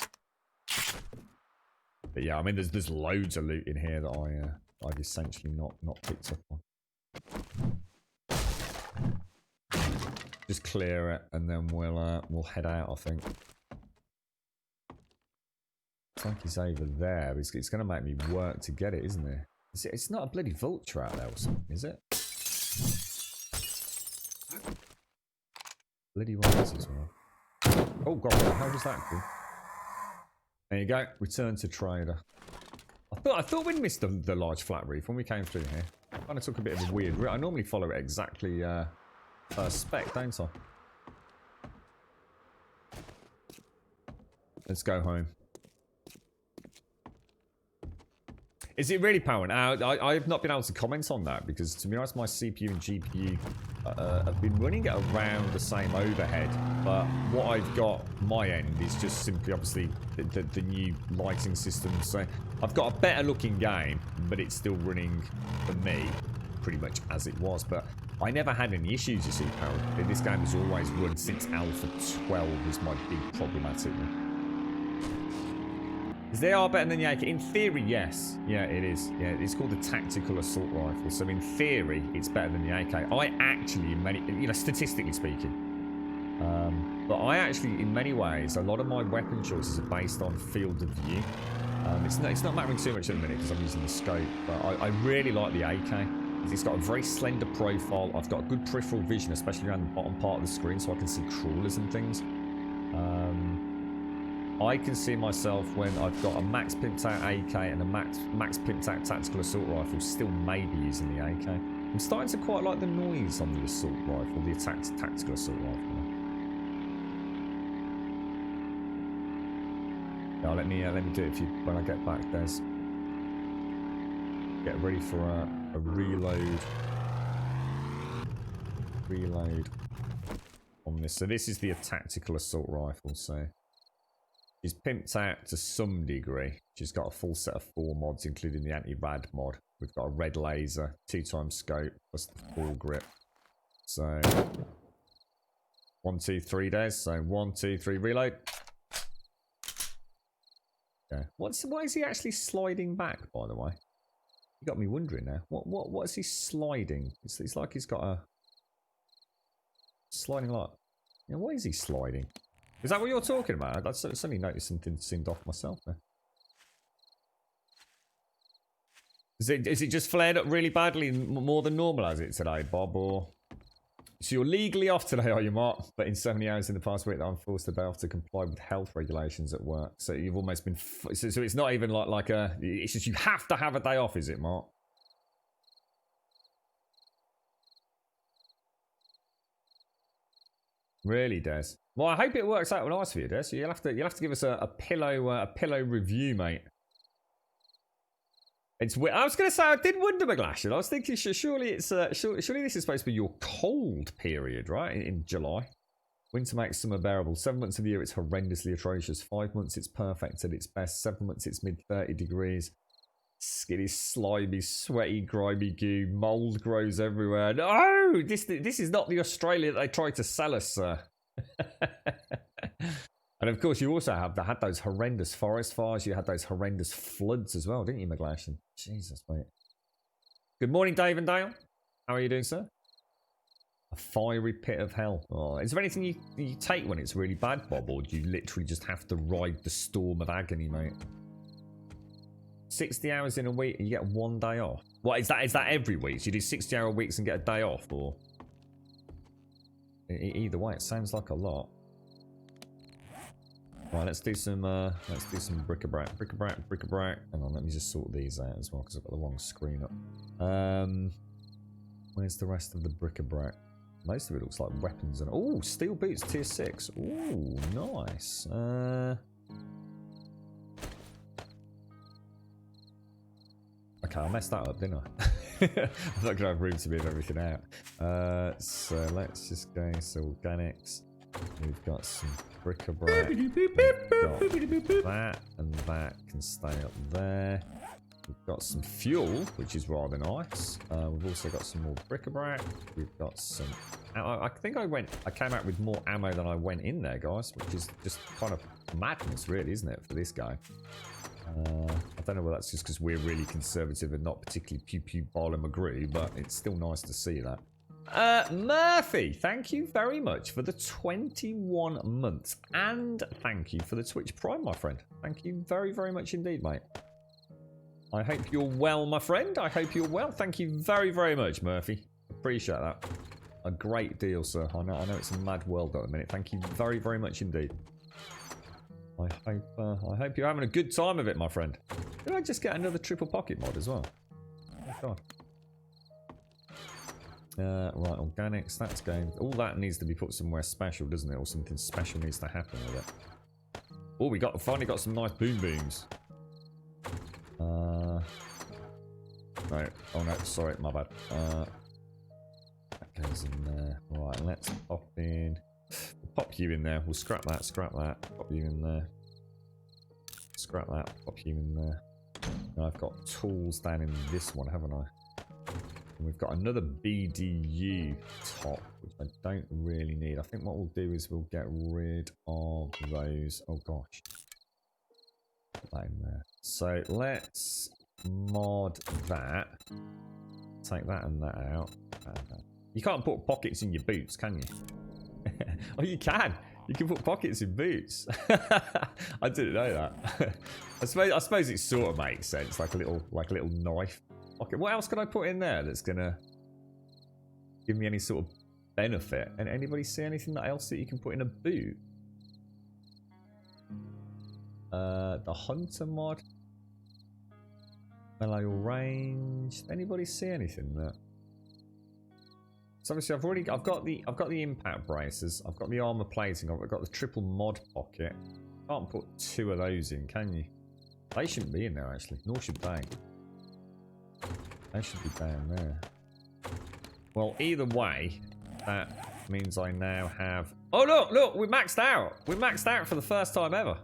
But yeah, I mean, there's loads of loot in here that I've essentially not picked up on. Just clear it, and then we'll head out, I think. It's like he's over there. It's going to make me work to get it, isn't it? It's not a bloody vulture out there or something, is it? Bloody one is as well. Oh god, what the hell was that do? There you go. Return to trader. I thought we'd missed the large flat reef when we came through here. Kind of took a bit of a weird route. I normally follow it exactly spec, don't I? Let's go home. Is it really powering out? I've not been able to comment on that because, to be honest, my CPU and GPU have been running at around the same overhead. But what I've got my end is just simply, obviously, the new lighting system. So I've got a better looking game, but it's still running for me pretty much as it was. But I never had any issues, you see, Power. This game has always run since Alpha 12 was my big problematic one. Is they are better than the AK? In theory, yes. Yeah, it is. Yeah, it's called the Tactical Assault Rifle. So in theory, it's better than the AK. I actually, in many, statistically speaking, but I actually, in many ways, a lot of my weapon choices are based on field of view. It's not mattering too much at the minute because I'm using the scope, but I really like the AK. It's got a very slender profile. I've got good peripheral vision, especially around the bottom part of the screen, so I can see crawlers and things. I can see myself when I've got a max pimped out AK and a max pimped out tactical assault rifle still maybe using the AK. I'm starting to quite like the noise on the assault rifle, the tactical assault rifle. Yeah, let me do it when I get back, Des. Get ready for a reload. Reload on this. So this is the tactical assault rifle, so she's pimped out to some degree. She's got a full set of 4 mods, including the anti-rad mod. We've got a red laser, 2x scope, plus the full grip. So 1, 2, 3 days. So 1, 2, 3, reload. Yeah. What is he actually sliding back, by the way? You got me wondering now. What is he sliding? It's like he's got a sliding like. You know, what is he sliding? Is that what you're talking about? I suddenly noticed something seemed off myself there. Is it just flared up really badly, more than normal as it today, Bob? Or so you're legally off today, are you, Mark? But in 70 hours in the past week, that I'm forced to day off to comply with health regulations at work. So you've almost been. So it's not even like a. It's just you have to have a day off, is it, Mark? Really, Des? Well, I hope it works out nice for you, Des. You'll have to give us a pillow review, mate. It's. I was going to say I did wonder, McGlashan. I was thinking surely it's surely this is supposed to be your cold period, right? In July, winter makes summer bearable. 7 months of the year it's horrendously atrocious. 5 months it's perfect at its best. 7 months it's mid 30 degrees. Skinny, slimy, sweaty, grimy goo. Mold grows everywhere. No, this is not the Australia that they tried to sell us, sir. And of course, you also had those horrendous forest fires. You had those horrendous floods as well, didn't you, McGlashan? Jesus, mate. Good morning, Dave and Dale. How are you doing, sir? A fiery pit of hell. Oh, is there anything you take when it's really bad, Bob, or do you literally just have to ride the storm of agony, mate? 60 hours in a week and you get 1 day off. What is that? Is that every week? So you do 60-hour weeks and get a day off, or either way, it sounds like a lot. Right, let's do some bric-a-brac. Hang on, let me just sort these out as well because I've got the wrong screen up. Where's the rest of the bric-a-brac? Most of it looks like weapons and oh, steel boots tier 6. Ooh, nice. I Okay, I messed that up, didn't I? I'm not going to have room to move everything out. So let's just go to organics. We've got some bric-a-brac. We've got that, and that can stay up there. We've got some fuel, which is rather nice. We've also got some more bric-a-brac. We've got some... I think I came out with more ammo than I went in there, guys, which is just kind of madness, really, isn't it, for this guy? I don't know whether that's just because we're really conservative and not particularly pew-pew Barlow McGrew, but it's still nice to see that. Murphy, thank you very much for the 21 months. And thank you for the Twitch Prime, my friend. Thank you very, very much indeed, mate. I hope you're well, my friend. I hope you're well. Thank you very, very much, Murphy. Appreciate that. A great deal, sir. I know it's a mad world at the minute. Thank you very, very much indeed. I hope you're having a good time of it, my friend. Did I just get another triple pocket mod as well? Oh, God. Right, organics, that's going... All that needs to be put somewhere special, doesn't it? Or something special needs to happen with it. Oh, we finally got some nice boom booms. No. Oh, no, sorry, my bad. That goes in there. Right, let's pop in... Pop you in there. We'll scrap that, Pop you in there. Scrap that, pop you in there. And I've got tools down in this one, haven't I? And we've got another BDU top, which I don't really need. I think what we'll do is we'll get rid of those. Oh, gosh. Put that in there. So let's mod that. Take that and that out. You can't put pockets in your boots, can you? Oh, you can. You can put pockets in boots. I didn't know that. I suppose it sort of makes sense, like a little knife. Okay, what else can I put in there that's gonna give me any sort of benefit? And anybody see anything else that you can put in a boot? The hunter mod, melee range. Anybody see anything there? So obviously I've got the impact braces, I've got the armor plating, I've got the triple mod pocket. Can't put two of those in, can you? They shouldn't be in there actually, nor should they. They should be down there. Well, either way, that means I now have... Oh look, we're maxed out. We're maxed out for the first time ever.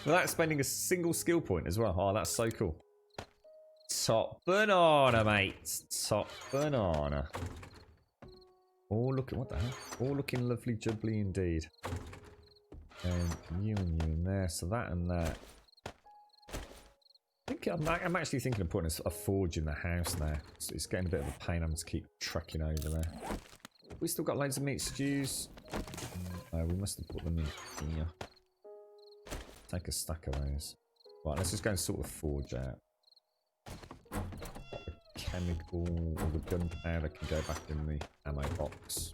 Without spending a single skill point as well. Oh, that's so cool. Top banana, mate. Top banana. Oh, look at what the hell? Oh, looking lovely jubbly indeed. And you in there. So that and that. I think I'm actually thinking of putting a forge in the house now. It's getting a bit of a pain. I'm just keep trekking over there. We still got loads of meat stews. We must have put them in here. Take a stack of those. Right, let's just go and sort the forge out. Chemical, or the gunpowder can go back in the ammo box.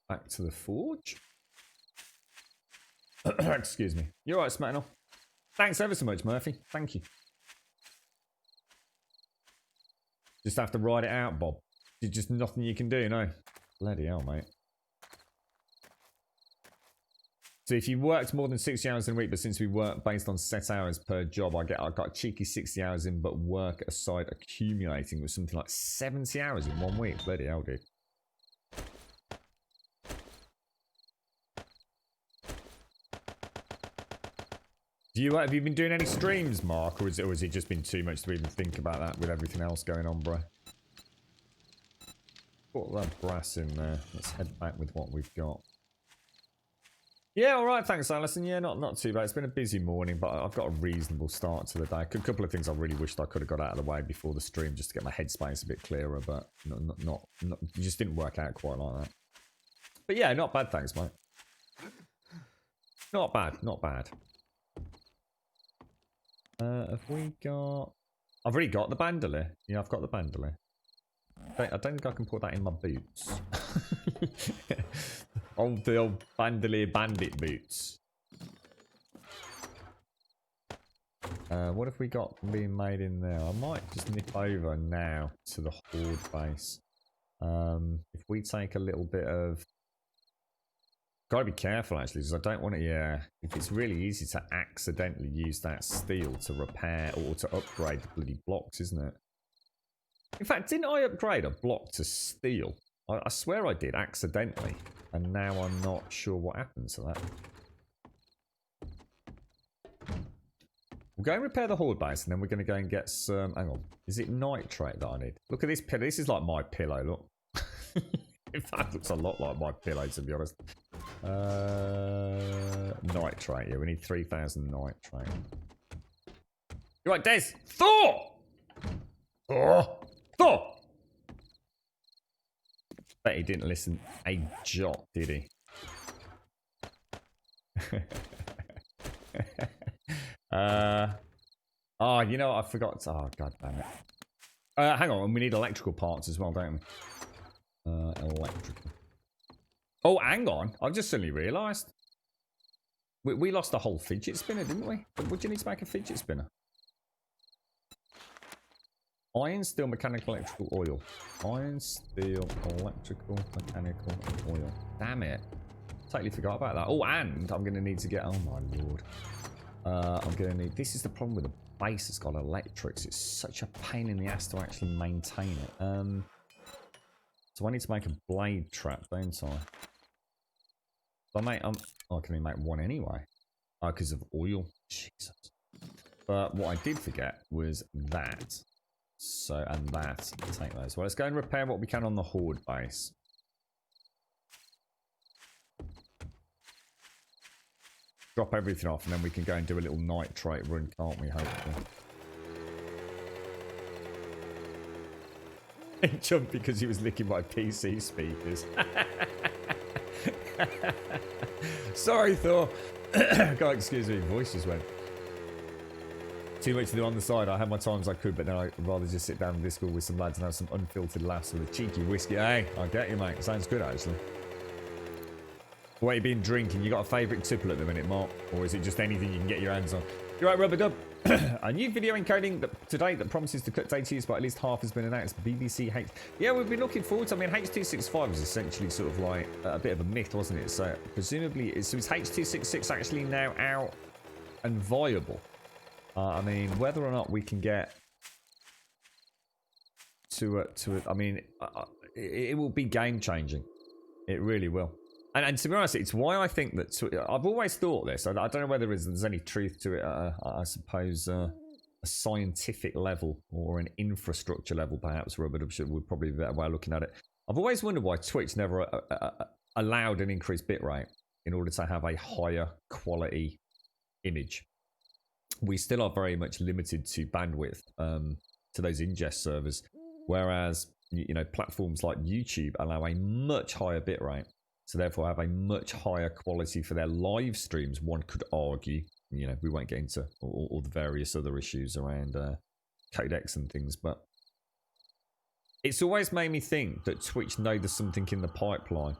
Back to the forge. Excuse me. You're right, Smacknell. Thanks ever so much, Murphy. Thank you. Just have to ride it out, Bob. There's just nothing you can do, no. Bloody hell, mate. So if you worked more than 60 hours in a week, but since we work based on set hours per job, I got a cheeky 60 hours in, but work aside accumulating with something like 70 hours in 1 week. Bloody hell, dude. Have you been doing any streams, Mark, or has it just been too much to even think about that with everything else going on, bro? Put that brass in there. Let's head back with what we've got. Yeah, all right, thanks, Alison. Yeah, not too bad. It's been a busy morning, but I've got a reasonable start to the day. A couple of things I really wished I could have got out of the way before the stream, just to get my headspace a bit clearer, but not it just didn't work out quite like that. But yeah, not bad, thanks, mate. Not bad, not bad. Have we got... I've already got the bandolier. Yeah, I've got the bandolier. I don't think I can put that in my boots. The old bandolier bandit boots. What have we got being made in there? I might just nip over now to the Horde base. If we take a little bit of... Gotta be careful actually, because I don't want to. Yeah, if it's really easy to accidentally use that steel to repair or to upgrade the bloody blocks, isn't it? In fact, didn't I upgrade a block to steel? I swear I did accidentally, and now I'm not sure what happened to that. We'll go and repair the horde base, and then we're going to go and get some. Hang on, is it nitrate that I need? Look at this pillow. This is like my pillow. Look. In fact, it looks a lot like my pillow, to be honest. Nitrate. Yeah, we need 3,000 nitrate. You're right, Des. Thor! Thor! Thor! Bet he didn't listen a jot, did he? Oh, you know what? I forgot. Oh, god damn it. Hang on. We need electrical parts as well, don't we? Electrical. Oh, hang on. I just suddenly realised. We lost a whole fidget spinner, didn't we? What do you need to make a fidget spinner? Iron, steel, mechanical, electrical, oil. Iron, steel, electrical, mechanical, oil. Damn it. Totally forgot about that. Oh, and I'm going to need to get... Oh, my lord. I'm going to need... This is the problem with the base that's got electrics. It's such a pain in the ass to actually maintain it. So I need to make a blade trap, don't I? So I make... oh, I can only make one anyway. Oh, because of oil. Jesus. But what I did forget was that. So, and that. Take those. Well, let's go and repair what we can on the horde base. Drop everything off, and then we can go and do a little nitrate run, can't we, hopefully? He jumped because he was licking my PC speakers. Sorry, Thor. God, excuse me, voice just went. Too much to do on the side. I had my times I could, but now I'd rather just sit down in Discord with some lads and have some unfiltered laughs with a cheeky whiskey. Hey, I get you, mate. Sounds good, actually. What have you been drinking? You got a favourite tipple at the minute, Mark? Or is it just anything you can get your hands on? You're right, Rubber Dub. A new video encoding today that promises to cut data use by at least half has been announced. BBC H. Yeah, we've been looking forward to. I mean, H.265 was essentially sort of like a bit of a myth, wasn't it? So presumably, is H.266 actually now out and viable? I mean, whether or not we can get to it, I mean, it will be game changing. It really will. And to be honest, it's why I think that I've always thought this. I don't know whether there's any truth to it. I suppose a scientific level or an infrastructure level, perhaps. Robert would probably be a better way of looking at it. I've always wondered why Twitch never allowed an increased bitrate in order to have a higher quality image. We still are very much limited to bandwidth to those ingest servers, whereas platforms like YouTube allow a much higher bitrate. So therefore have a much higher quality for their live streams, one could argue. We won't get into all the various other issues around codecs and things, but it's always made me think that Twitch know there's something in the pipeline,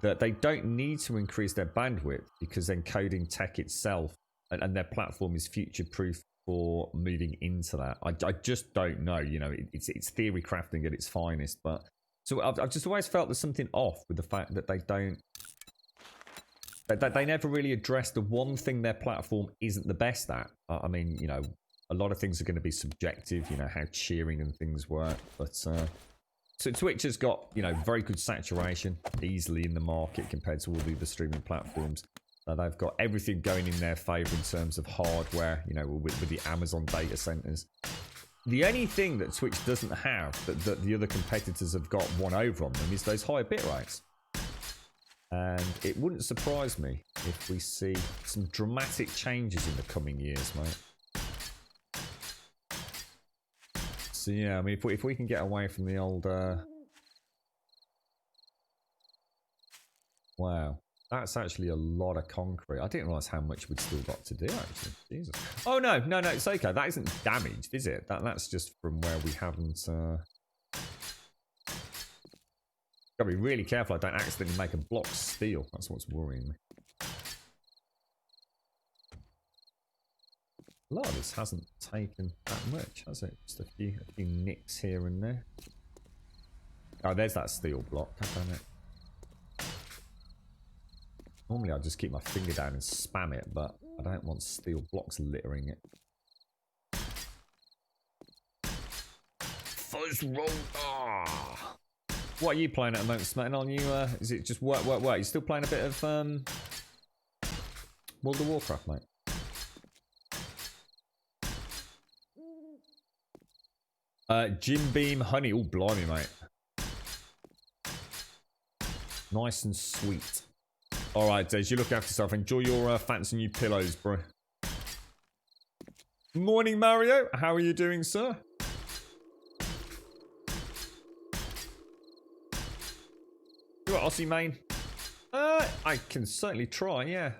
that they don't need to increase their bandwidth because encoding tech itself and their platform is future-proof for moving into that. I just don't know. It's theory crafting at its finest, but... So I've just always felt there's something off with the fact that they don't... They never really address the one thing their platform isn't the best at. I mean, a lot of things are going to be subjective, how cheering and things work. But so Twitch has got, very good saturation, easily in the market compared to all the other streaming platforms. They've got everything going in their favour in terms of hardware, with the Amazon data centres. The only thing that Twitch doesn't have that the other competitors have got one over on them is those higher bit rates. And it wouldn't surprise me if we see some dramatic changes in the coming years, mate. So yeah, I mean, if we can get away from the old... Wow. That's actually a lot of concrete. I didn't realise how much we'd still got to do, actually. Jesus. Oh, no, it's okay. That isn't damaged, is it? That's just from where we haven't... Gotta be really careful I don't accidentally make a block steel. That's what's worrying me. A lot of this hasn't taken that much, has it? Just a few nicks here and there. Oh, there's that steel block. God damn it. Normally I just keep my finger down and spam it, but I don't want steel blocks littering it. First roll. Ah. What are you playing at the moment, Smetton? On you? Is it just work? You still playing a bit of World of Warcraft, mate? Jim Beam Honey. Oh, blimey, mate. Nice and sweet. Alright, Des, you look after yourself. Enjoy your fancy new pillows, bro. Morning, Mario. How are you doing, sir? You got Aussie main? I can certainly try, yeah.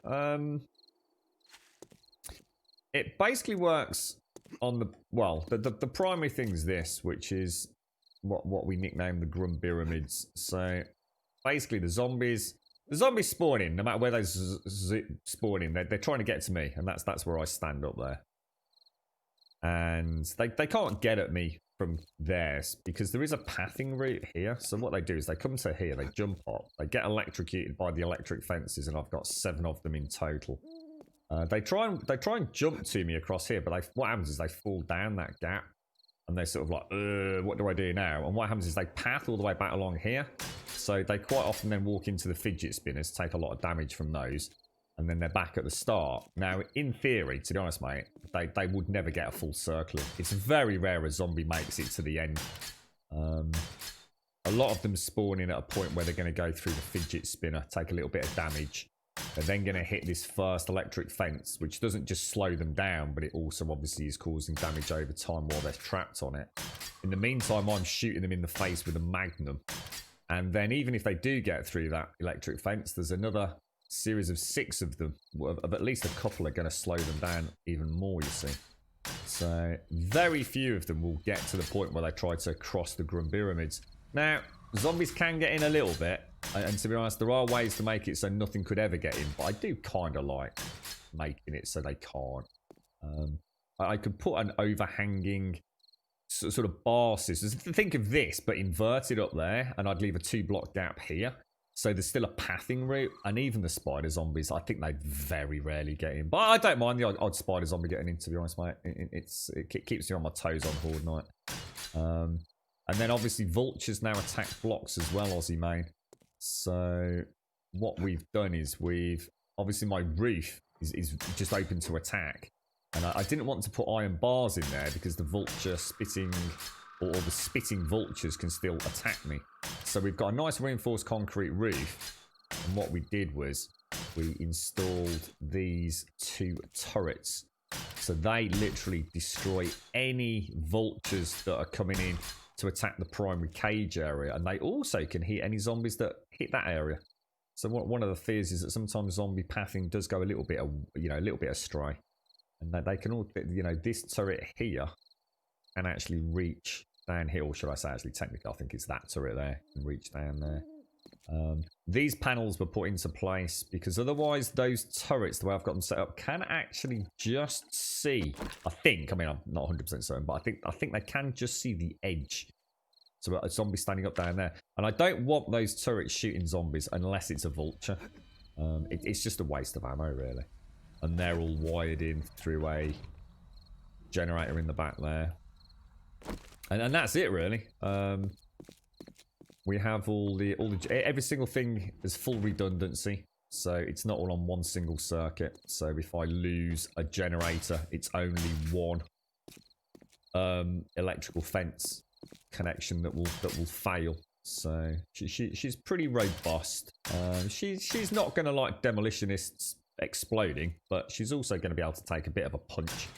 It basically works on the... Well, the primary thing is this, which is what we nickname the Grumbyramids. So, basically, the zombies spawn in, no matter where they spawn in, they're trying to get to me, and that's where I stand up there. And they can't get at me from theirs, because there is a pathing route here. So what they do is they come to here, they jump up, they get electrocuted by the electric fences, and I've got 7 of them in total. They try and jump to me across here, but what happens is they fall down that gap, and they're sort of like, what do I do now? And what happens is they path all the way back along here. So they quite often then walk into the fidget spinners, take a lot of damage from those, and then they're back at the start. Now, in theory, to be honest, mate, they would never get a full circle. It's very rare a zombie makes it to the end. A lot of them spawn in at a point where they're going to go through the fidget spinner, take a little bit of damage. They're then going to hit this first electric fence, which doesn't just slow them down, but it also obviously is causing damage over time while they're trapped on it. In the meantime, I'm shooting them in the face with a magnum. And then even if they do get through that electric fence, there's another series of 6 of them. Of at least a couple are going to slow them down even more, you see. So very few of them will get to the point where they try to cross the Grumbyramids. Now, zombies can get in a little bit. And to be honest, there are ways to make it so nothing could ever get in. But I do kind of like making it so they can't. I could put an overhanging sort of bar system. Think of this, but inverted up there. And I'd leave a 2-block gap here. So there's still a pathing route. And even the spider zombies, I think they very rarely get in. But I don't mind the odd spider zombie getting in, to be honest, mate. It keeps me on my toes on Horde Night. And then obviously vultures now attack blocks as well, Aussie main. So what we've done is obviously my roof is just open to attack. And I didn't want to put iron bars in there because the vulture spitting, or the spitting vultures can still attack me. So we've got a nice reinforced concrete roof. And what we did was we installed these 2 turrets. So they literally destroy any vultures that are coming in to attack the primary cage area, and they also can hit any zombies that hit that area. So one of the fears is that sometimes zombie pathing does go a little bit astray, and that they can all, this turret here can actually reach down here, or should I say, actually technically I think it's that turret there can reach down there. These panels were put into place because otherwise those turrets, the way I've got them set up, can actually just see, I mean I'm not 100% certain, but I think they can just see the edge. So a zombie standing up down there. And I don't want those turrets shooting zombies unless it's a vulture. It's just a waste of ammo, really. And they're all wired in through a generator in the back there. And that's it, really. We have every single thing is full redundancy, so it's not all on one single circuit. So if I lose a generator, it's only one electrical fence connection that will fail. So she's pretty robust. She's not going to like demolitionists exploding, but she's also going to be able to take a bit of a punch.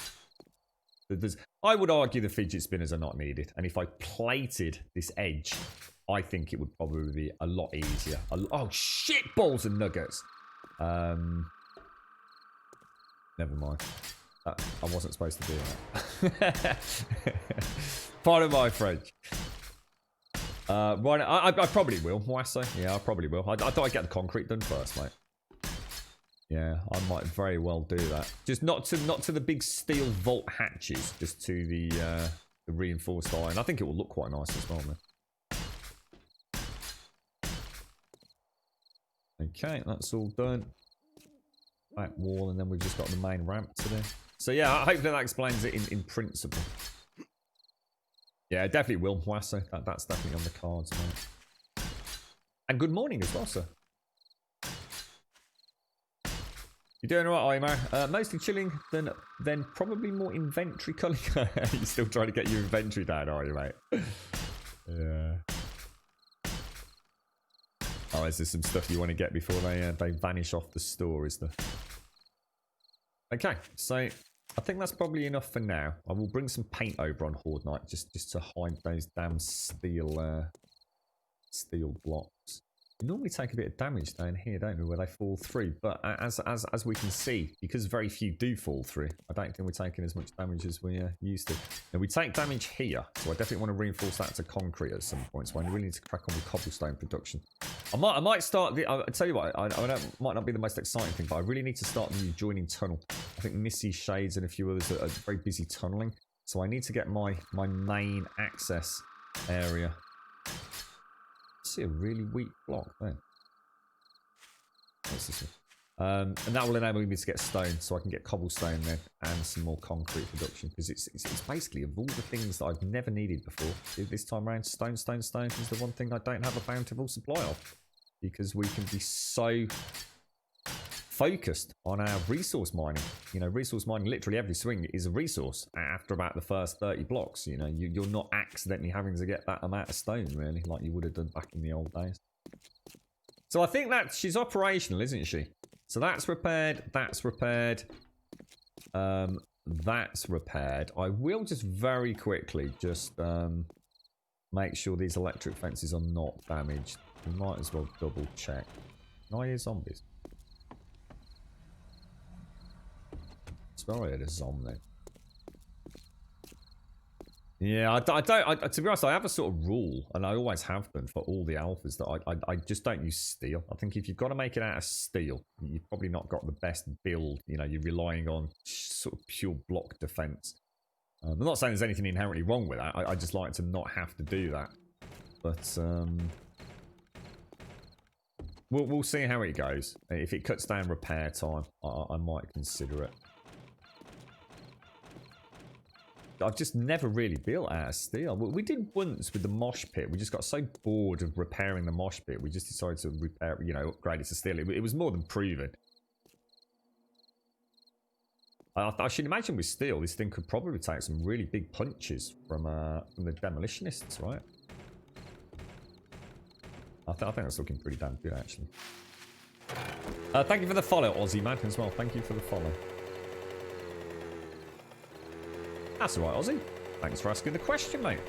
I would argue the fidget spinners are not needed, and if I plated this edge, I think it would probably be a lot easier. Oh, shit balls and nuggets. Never mind. I wasn't supposed to do that. Pardon my French. Right, I probably will. Why so? Yeah, I probably will. I thought I'd get the concrete done first, mate. Yeah, I might very well do that. Just not to the big steel vault hatches, just to the reinforced iron. I think it will look quite nice as well, man. Okay, that's all done. back wall, and then we've just got the main ramp to do. So yeah, hopefully that explains it in principle. Yeah, definitely will, Wasso. That's definitely on the cards, mate. And good morning as well, sir. You doing alright, Imar? Mostly chilling, then probably more inventory culling. You're still trying to get your inventory down, are you, mate? Yeah. Oh, is there some stuff you want to get before they vanish off the store, is there? Okay, so I think that's probably enough for now. I will bring some paint over on Horde Night just to hide those damn steel blocks. We normally take a bit of damage down here, don't we, where they fall through. But as we can see, because very few do fall through, I don't think we're taking as much damage as we used to. Now, we take damage here, so I definitely want to reinforce that to concrete at some point. So I really need to crack on with cobblestone production. I might start. I'll tell you what. I know it might not be the most exciting thing, but I really need to start the adjoining tunnel. I think Missy Shades and a few others are very busy tunneling, so I need to get my main access area. See a really weak block there. What's this one? And that will enable me to get stone, so I can get cobblestone then and some more concrete production, because it's basically, of all the things that I've never needed before, this time around, stone is the one thing I don't have a bountiful supply of, because we can be so focused on our resource mining. You know, resource mining, literally every swing is a resource after about the first 30 blocks. You know, you're not accidentally having to get that amount of stone, really, like you would have done back in the old days. So I think that she's operational, isn't she? So that's repaired, that's repaired, that's repaired. I will just very quickly just make sure these electric fences are not damaged. We might as well double check. Can I hear zombies? Sorry, there's a zombie. Yeah, to be honest, I have a sort of rule, and I always have done for all the alphas, that I just don't use steel. I think if you've got to make it out of steel, you've probably not got the best build. You know, you're relying on sort of pure block defense. I'm not saying there's anything inherently wrong with that. I just like to not have to do that. But we'll see how it goes. If it cuts down repair time, I might consider it. I've just never really built out of steel. We did once with the mosh pit. We just got so bored of repairing the mosh pit. We just decided to repair, you know, upgrade it to steel. It was more than proven. I should imagine with steel, this thing could probably take some really big punches from the demolitionists, right? I think that's looking pretty damn good, actually. Thank you for the follow, Aussie man, as well. Thank you for the follow. That's alright, Aussie. Thanks for asking the question, mate.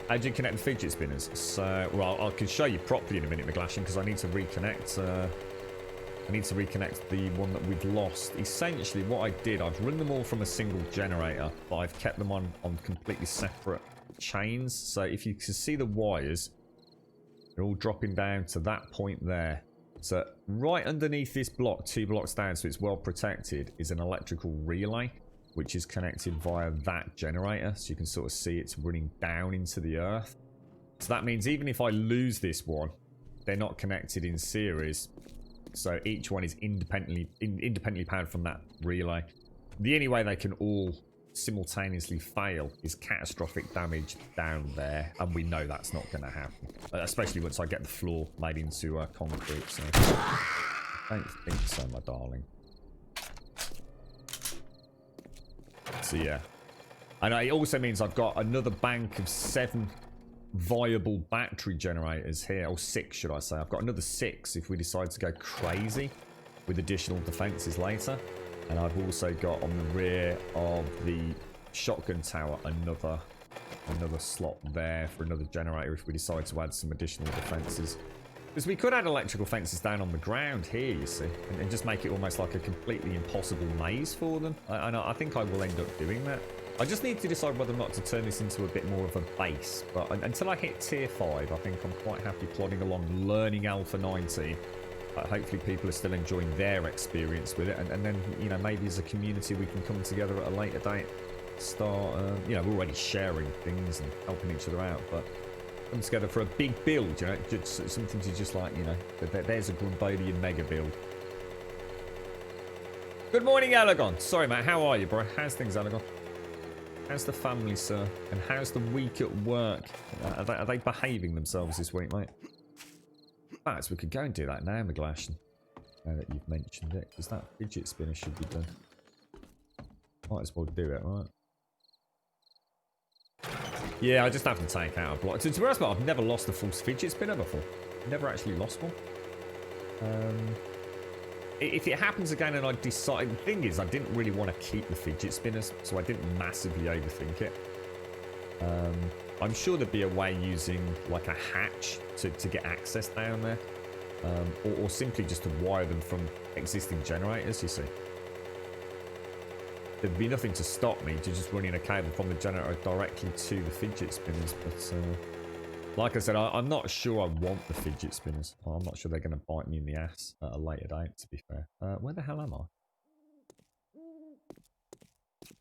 How do you connect the fidget spinners? So, well, I can show you properly in a minute, McGlashan, because I need to reconnect. I need to reconnect the one that we've lost. Essentially, what I did, I've run them all from a single generator, but I've kept them on completely separate chains. So if you can see the wires, they're all dropping down to that point there. So right underneath this block, 2 blocks down, so it's well protected, is an electrical relay, which is connected via that generator. So you can sort of see it's running down into the earth. So that means even if I lose this one, they're not connected in series. So each one is independently powered from that relay. The only way they can all simultaneously fail is catastrophic damage down there. And we know that's not going to happen. Especially once I get the floor made into concrete. So I don't think so, my darling. So yeah, and it also means I've got another bank of 7 viable battery generators here, or 6 should I say. I've got another 6 if we decide to go crazy with additional defenses later. And I've also got on the rear of the shotgun tower another slot there for another generator if we decide to add some additional defenses. Because we could add electrical fences down on the ground here, you see, and just make it almost like a completely impossible maze for them. I think I will end up doing that. I just need to decide whether or not to turn this into a bit more of a base. But until I hit tier 5, I think I'm quite happy plodding along, learning Alpha 19. Hopefully people are still enjoying their experience with it. And then, you know, maybe as a community we can come together at a later date. Start, you know, we're already sharing things and helping each other out, but come together for a big build, you know, just something to just like, you know, there's a Grumbodian mega build. Good morning, Elegon. Sorry, mate. How are you, bro? How's things, Elegon? How's the family, sir? And how's the week at work? Are they behaving themselves this week, mate? Perhaps we could go and do that now, McGlashan. Now that you've mentioned it, because that fidget spinner should be done. Might as well do it, right? Yeah, I just have to take out a block. To be honest, I've never lost a full fidget spinner before. Never actually lost one. If it happens again and I decide... The thing is, I didn't really want to keep the fidget spinners, so I didn't massively overthink it. I'm sure there'd be a way using like a hatch to get access down there. Or simply just to wire them from existing generators, you see. There'd be nothing to stop me to just running a cable from the generator directly to the fidget spinners, but like I said, I'm not sure I want the fidget spinners. I'm not sure they're going to bite me in the ass at a later date, to be fair. Where the hell am I?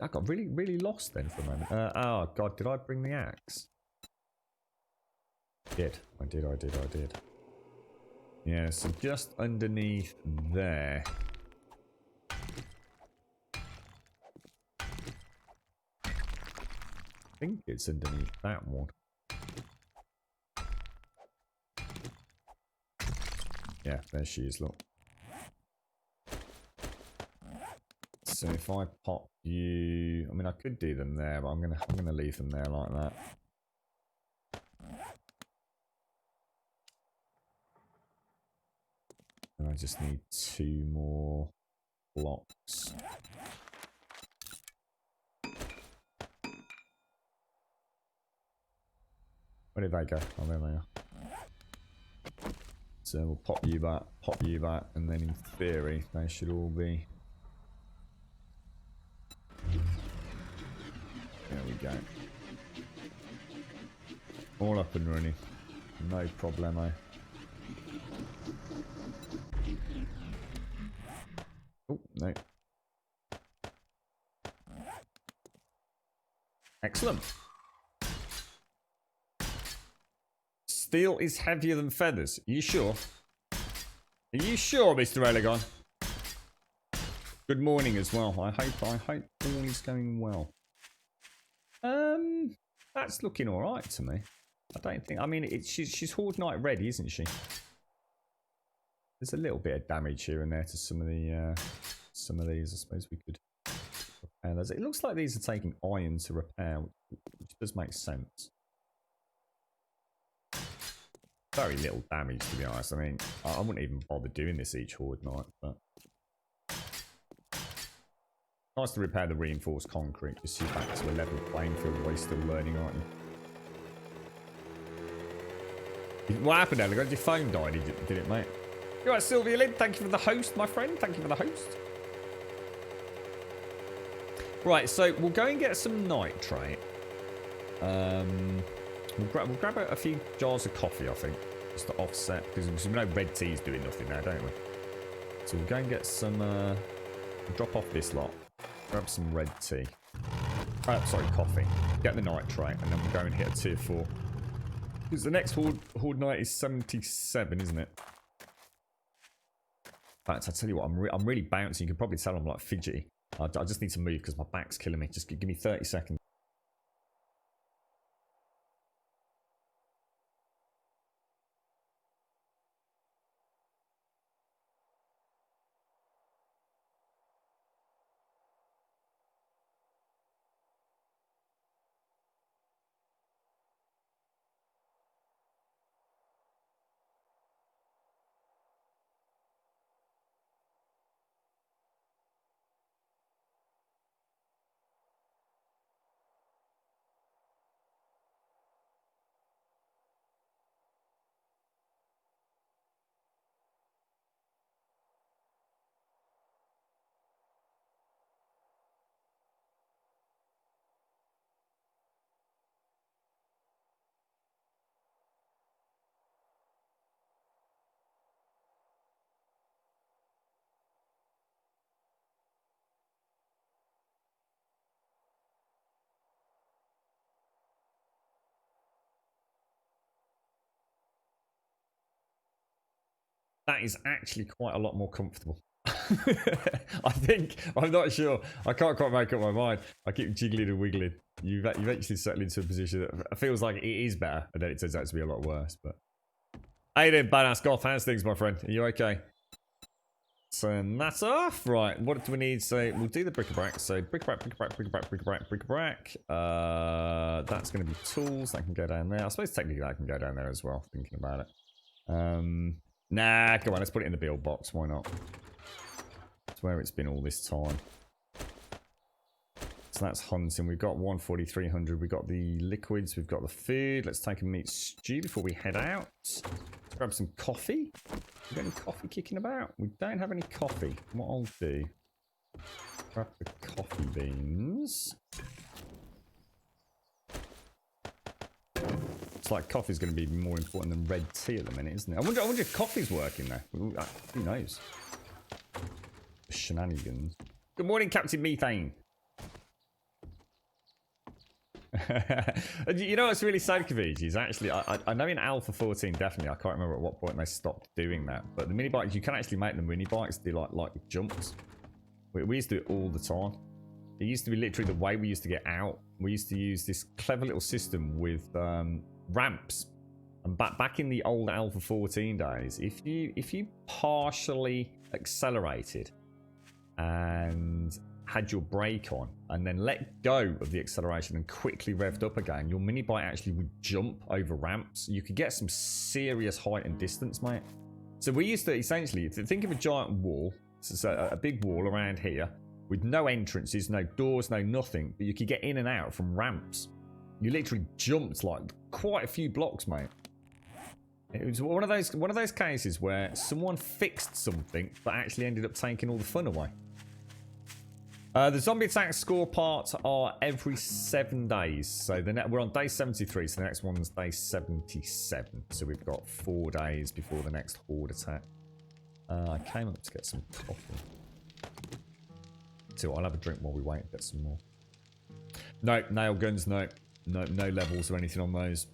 I got really, really lost then for a moment. Oh, God, did I bring the axe? I did. Yeah, so just underneath there. I think it's underneath that one. Yeah, there she is, look. So if I pop you... I mean, I could do them there, but I'm gonna leave them there like that. And I just need 2 more blocks. Where did they go? Oh, there they are. So we'll pop you that, and then in theory, they should all be... There we go. All up and running. No problemo. Oh, no. Excellent. Steel is heavier than feathers. Are you sure? Are you sure, Mr. Elegon? Good morning as well. I hope all is going well. That's looking all right to me. I don't think. I mean, she's Horde Knight ready, isn't she? There's a little bit of damage here and there to some of these. I suppose we could repair those. It looks like these are taking iron to repair, which does make sense. Very little damage, to be honest. I mean, I wouldn't even bother doing this each Horde Night, but nice to repair the reinforced concrete. Just see back to a level playing field while you're still learning, aren't you? What happened, Elegon? Your phone died, did it, mate? You alright, Sylvia Lynn? Thank you for the host, my friend. Thank you for the host. Right, so we'll go and get some nitrate. We'll grab a few jars of coffee, I think, just to offset, because we know red tea's doing nothing now, don't we? So we'll go and get some, drop off this lot, grab some red tea. Sorry, coffee. Get the nitrate, and then we'll go and hit a tier 4. Because the next Horde Night is 77, isn't it? In fact, I tell you what, I'm really bouncing. You can probably tell I'm like fidgety. I just need to move because my back's killing me. Just give me 30 seconds. That is actually quite a lot more comfortable. I think, I'm not sure. I can't quite make up my mind. I keep jiggling and wiggling. You eventually settle into a position that feels like it is better, and then it turns out to be a lot worse. But hey there, badass goth. How's things, my friend? Are you okay? Turn that off. Right, what do we need? So we'll do the bric-a-brac. So bric-a-brac, bric-a-brac, bric-a-brac, bric-a-brac, bric-a-brac. That's going to be tools. That can go down there. I suppose technically that can go down there as well, thinking about it. Nah, come on, let's put it in the build box. Why not? It's where it's been all this time. So that's hunting. We've got 14300. We've got the liquids. We've got the food. Let's take a meat stew before we head out. Let's grab some coffee. We got any coffee kicking about? We don't have any coffee. What I'll do, grab the coffee beans. It's like coffee's going to be more important than red tea at the minute, isn't it? I wonder if coffee's working there. Who knows? Shenanigans. Good morning, Captain Methane. You know what's really sad, Kaviji, is actually, I know in Alpha 14 definitely, I can't remember at what point they stopped doing that, but the mini bikes, you can actually make the mini bikes do like jumps. We used to do it all the time. It used to be literally the way we used to get out. We used to use this clever little system with ramps. And back in the old Alpha 14 days, if you partially accelerated and had your brake on and then let go of the acceleration and quickly revved up again, your mini bike actually would jump over ramps. You could get some serious height and distance, mate. So we used to essentially think of a giant wall, so a big wall around here with no entrances, no doors, no nothing, but you could get in and out from ramps. You literally jumped like quite a few blocks, mate. It was one of those cases where someone fixed something but actually ended up taking all the fun away. The zombie attack score parts are every 7 days. So we're on day 73, so the next one's day 77. So we've got 4 days before the next horde attack. I came up to get some coffee. So I'll have a drink while we wait and get some more. No, nail guns, no levels or anything on those.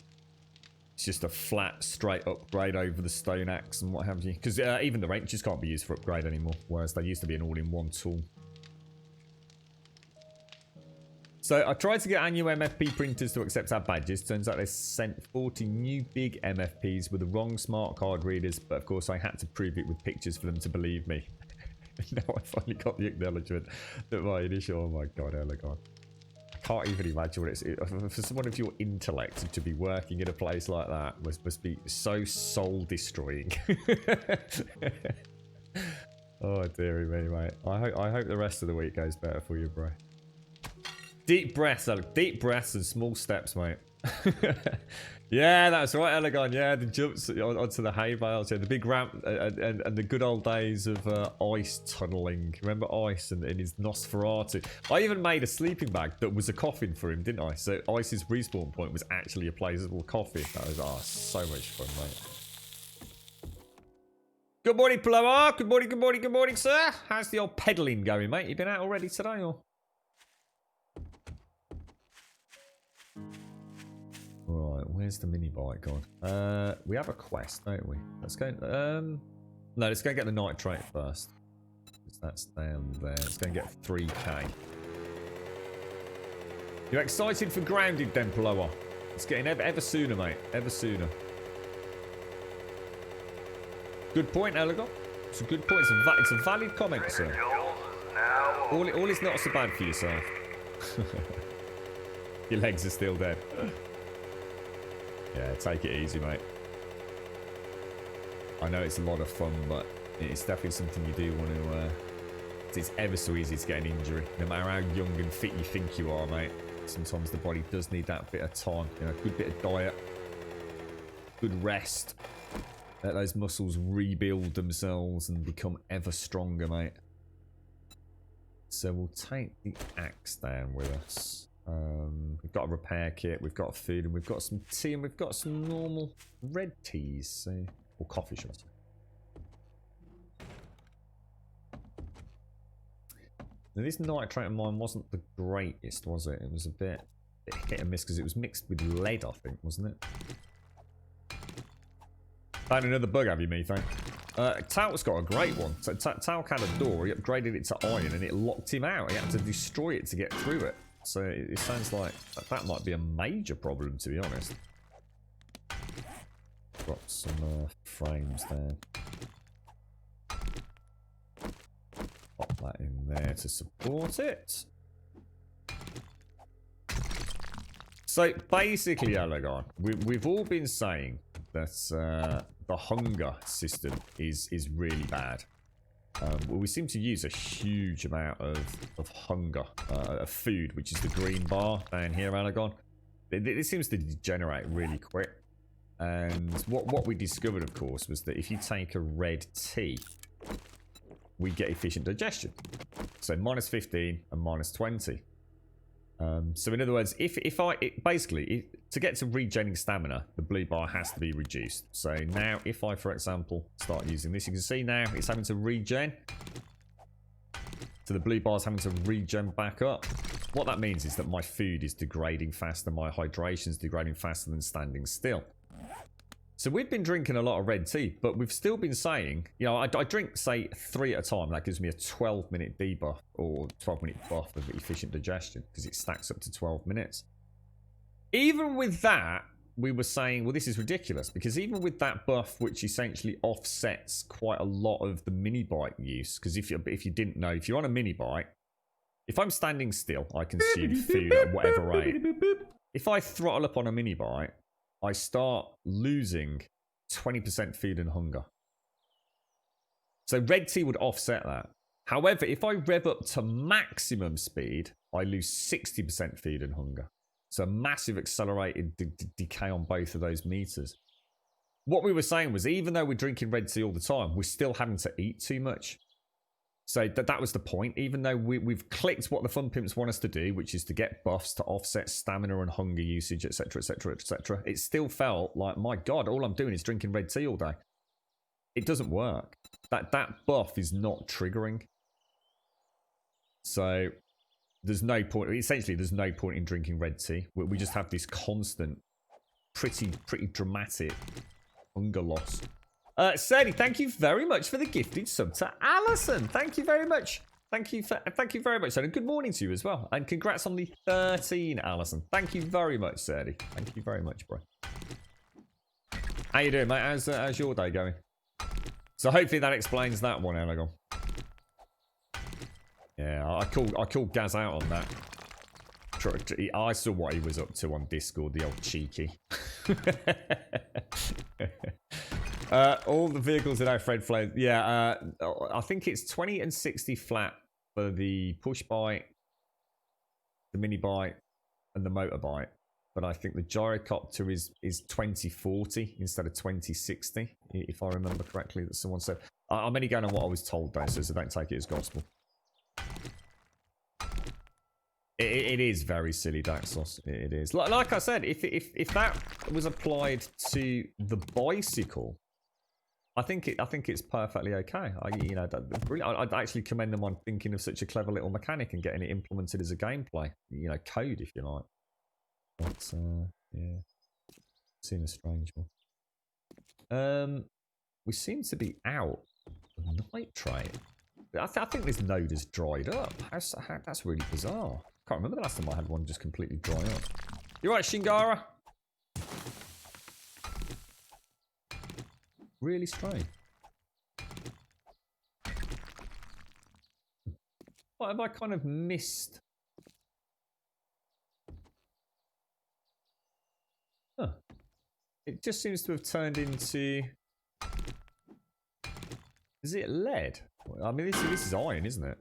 It's just a flat, straight upgrade over the stone axe and what have you. Because even the wrenches can't be used for upgrade anymore, whereas they used to be an all-in-one tool. So I tried to get our new MFP printers to accept our badges. Turns out they sent 40 new big MFPs with the wrong smart card readers, but of course I had to prove it with pictures for them to believe me. Now I finally got the acknowledgement that my initial, oh my god, Ellegon. I can't even imagine what it's, for someone of your intellect to be working in a place like that must be so soul destroying. Oh dearie me, mate. I hope the rest of the week goes better for you, bro. Deep breaths, Alec. Deep breaths and small steps, mate. Yeah, that's right, Ellegon. Yeah, the jumps onto the hay bales. Yeah, the big ramp and the good old days of ice tunneling. Remember Ice and his Nosferatu? I even made a sleeping bag that was a coffin for him, didn't I? So Ice's respawn point was actually a placeable coffin. That was so much fun, mate. Good morning, Paloma. Good morning, sir. How's the old peddling going, mate? You been out already today, or? Right, where's the mini bike gone? We have a quest, don't we? Let's go. No, let's go get the nitrate first. That's down there. Let's go and get 3k. You excited for grounded, then, Paloa? It's getting ever sooner, mate. Ever sooner. Good point, Ellegon. It's a good point. It's a valid comment, sir. All is not so bad for yourself. Your legs are still dead. Yeah, take it easy, mate. I know it's a lot of fun, but it's definitely something you do want to... it's ever so easy to get an injury. No matter how young and fit you think you are, mate. Sometimes the body does need that bit of time. You know, a good bit of diet. Good rest. Let those muscles rebuild themselves and become ever stronger, mate. So we'll take the axe down with us. We've got a repair kit, we've got food, and we've got some tea, and we've got some normal red teas, so, or coffee, should I say. Now, this nitrate of mine wasn't the greatest, was it? It was a bit hit and miss because it was mixed with lead, I think, wasn't it? Found another bug, have you, Methane? Talc's got a great one. So Talc had a door, he upgraded it to iron and it locked him out. He had to destroy it to get through it. So it sounds like that might be a major problem, to be honest. Got some frames there. Pop that in there to support it. So basically, Alagon, we've all been saying that the hunger system is really bad. Well, we seem to use a huge amount of hunger, of food, which is the green bar down here, Alagon. It seems to degenerate really quick. And what we discovered, of course, was that if you take a red tea, we get efficient digestion. So minus 15 and minus 20. So in other words, to get to regening stamina, the blue bar has to be reduced. So now if I, for example, start using this, you can see now it's having to regen. So the blue bar's having to regen back up. What that means is that my food is degrading faster, my hydration is degrading faster than standing still. So we've been drinking a lot of red tea, but we've still been saying, you know, I drink, say, 3 at a time. That gives me a 12-minute debuff or 12-minute buff of efficient digestion because it stacks up to 12 minutes. Even with that, we were saying, well, this is ridiculous because even with that buff, which essentially offsets quite a lot of the mini bike use, because if you didn't know, if you're on a mini bike, if I'm standing still, I consume food at whatever rate. If I throttle up on a mini bike, I start losing 20% food and hunger. So red tea would offset that. However, if I rev up to maximum speed, I lose 60% food and hunger. So massive accelerated decay on both of those meters. What we were saying was, even though we're drinking red tea all the time, we're still having to eat too much. So that was the point. Even though we've clicked what the Fun Pimps want us to do, which is to get buffs to offset stamina and hunger usage, etc., etc., etc., it still felt like, my God, all I'm doing is drinking red tea all day. It doesn't work. That buff is not triggering. So there's no point. Essentially, there's no point in drinking red tea. We just have this constant, pretty dramatic hunger loss. Sadie, thank you very much for the gifted sub to Alison. Thank you very much. Thank you very much, Sadie. Good morning to you as well. And congrats on the 13, Alison. Thank you very much, Sadie. Thank you very much, bro. How you doing, mate? How's your day going? So hopefully that explains that one, Alagon. Yeah, I called Gaz out on that. I saw what he was up to on Discord, the old cheeky. All the vehicles are now Fred Flame. Yeah, I think it's 20 and 60 flat for the push bike, the mini bike, and the motorbike. But I think the gyrocopter is 2040 instead of 2060, if I remember correctly. That someone said. I'm only going on what I was told though, so don't take it as gospel. It is very silly, Daxos. It is. Like I said, if that was applied to the bicycle, I think it's perfectly okay. I'd actually commend them on thinking of such a clever little mechanic and getting it implemented as a gameplay, code if you like. But yeah, seen a strange one. We seem to be out of nitrate. I think this node has dried up. That's really bizarre. Can't remember the last time I had one just completely dry up. You right, Shingara? Really strange. What have I kind of missed? Huh. It just seems to have turned into... Is it lead? I mean, this is iron, isn't it?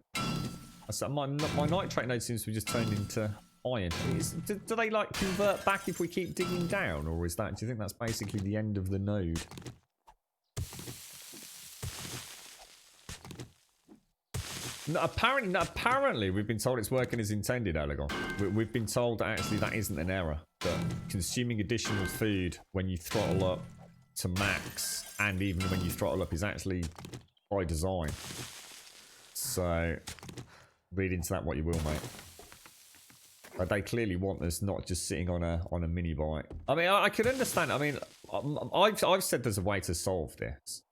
My nitrate node seems to have just turned into iron. Do they like convert back if we keep digging down, or is that? Do you think that's basically the end of the node? No, apparently, we've been told it's working as intended, Alagon. We've been told that actually that isn't an error. That consuming additional food when you throttle up to max, and even when you throttle up, is actually by design. So, read into that what you will, mate. But they clearly want us not just sitting on a mini bike. I mean, I could understand. I mean, I've said there's a way to solve this.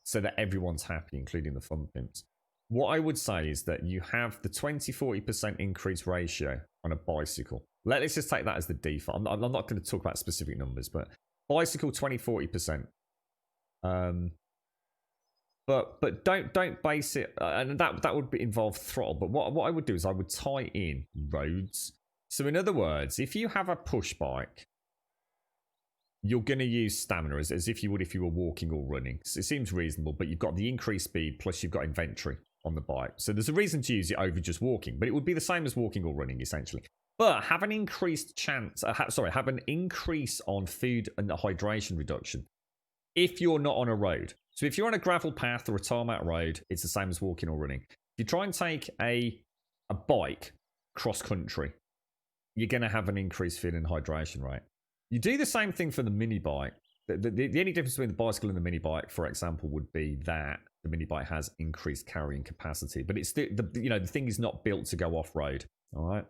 so that everyone's happy, including the fun pimps. What I would say is that you have the 20-40% increase ratio on a bicycle. Let's just take that as the default. I'm not going to talk about specific numbers, but bicycle 20-40%. But don't base it, and that would involve throttle. But what I would do is I would tie in roads. So in other words, if you have a push bike, you're going to use stamina as if you would if you were walking or running. So it seems reasonable, but you've got the increased speed plus you've got inventory on the bike. So there's a reason to use it over just walking, but it would be the same as walking or running essentially. But have an increased chance, have an increase on food and hydration reduction if you're not on a road. So if you're on a gravel path or a tarmac road, it's the same as walking or running. If you try and take a bike cross country, you're going to have an increased food and hydration rate. You do the same thing for the mini bike. The only difference between the bicycle and the mini bike, for example, would be that the mini bike has increased carrying capacity, but it's the thing is not built to go off road. All right.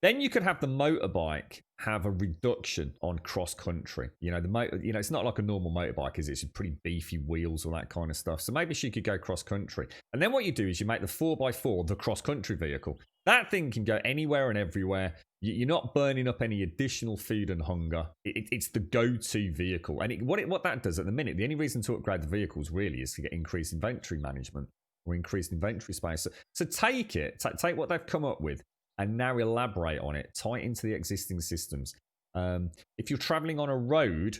Then you could have the motorbike have a reduction on cross country. It's not like a normal motorbike, is it? It's pretty beefy wheels, all that kind of stuff. So maybe she could go cross country. And then what you do is you make the 4x4 the cross country vehicle. That thing can go anywhere and everywhere. You're not burning up any additional food and hunger. It's the go-to vehicle. And what that does at the minute, the only reason to upgrade the vehicles really is to get increased inventory management or increased inventory space. So take take what they've come up with and now elaborate on it, tie it into the existing systems. If you're traveling on a road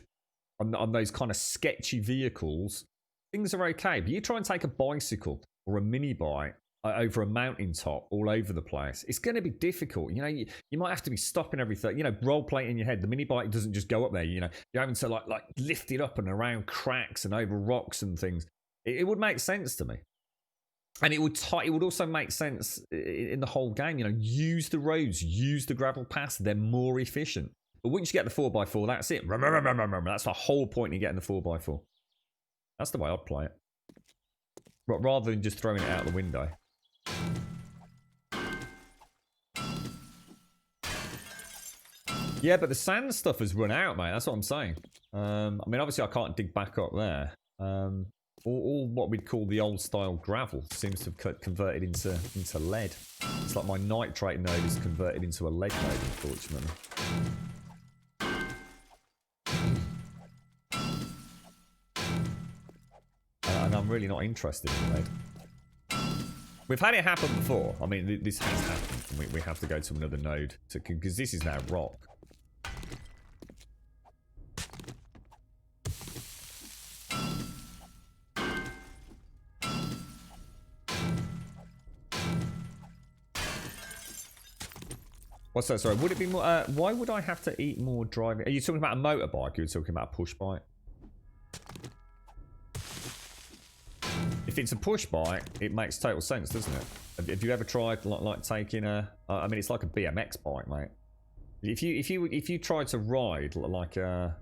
on those kind of sketchy vehicles, things are okay. But you try and take a bicycle or a mini bike over a mountaintop all over the place, it's going to be difficult. You might have to be stopping everything. Role playing in your head. The mini bike doesn't just go up there. You're having to like lift it up and around cracks and over rocks and things. It would make sense to me, and it would also make sense in the whole game. Use the roads, use the gravel paths. They're more efficient. But once you get the 4x4, that's it. That's the whole point in getting the 4x4. That's the way I'd play it, rather than just throwing it out the window. Yeah, but the sand stuff has run out, mate. That's what I'm saying. Obviously I can't dig back up there. All what we'd call the old style gravel seems to have converted into lead. It's like my nitrate node is converted into a lead node, unfortunately. And I'm really not interested in lead. We've had it happen before. This has happened. And we have to go to another node because this is now rock. What's that? Sorry, would it be more? Why would I have to eat more driving? Are you talking about a motorbike? Or are you talking about a push bike? If it's a push bike, it makes total sense, doesn't it? Have you ever tried like taking it's like a BMX bike, mate. If you try to ride like a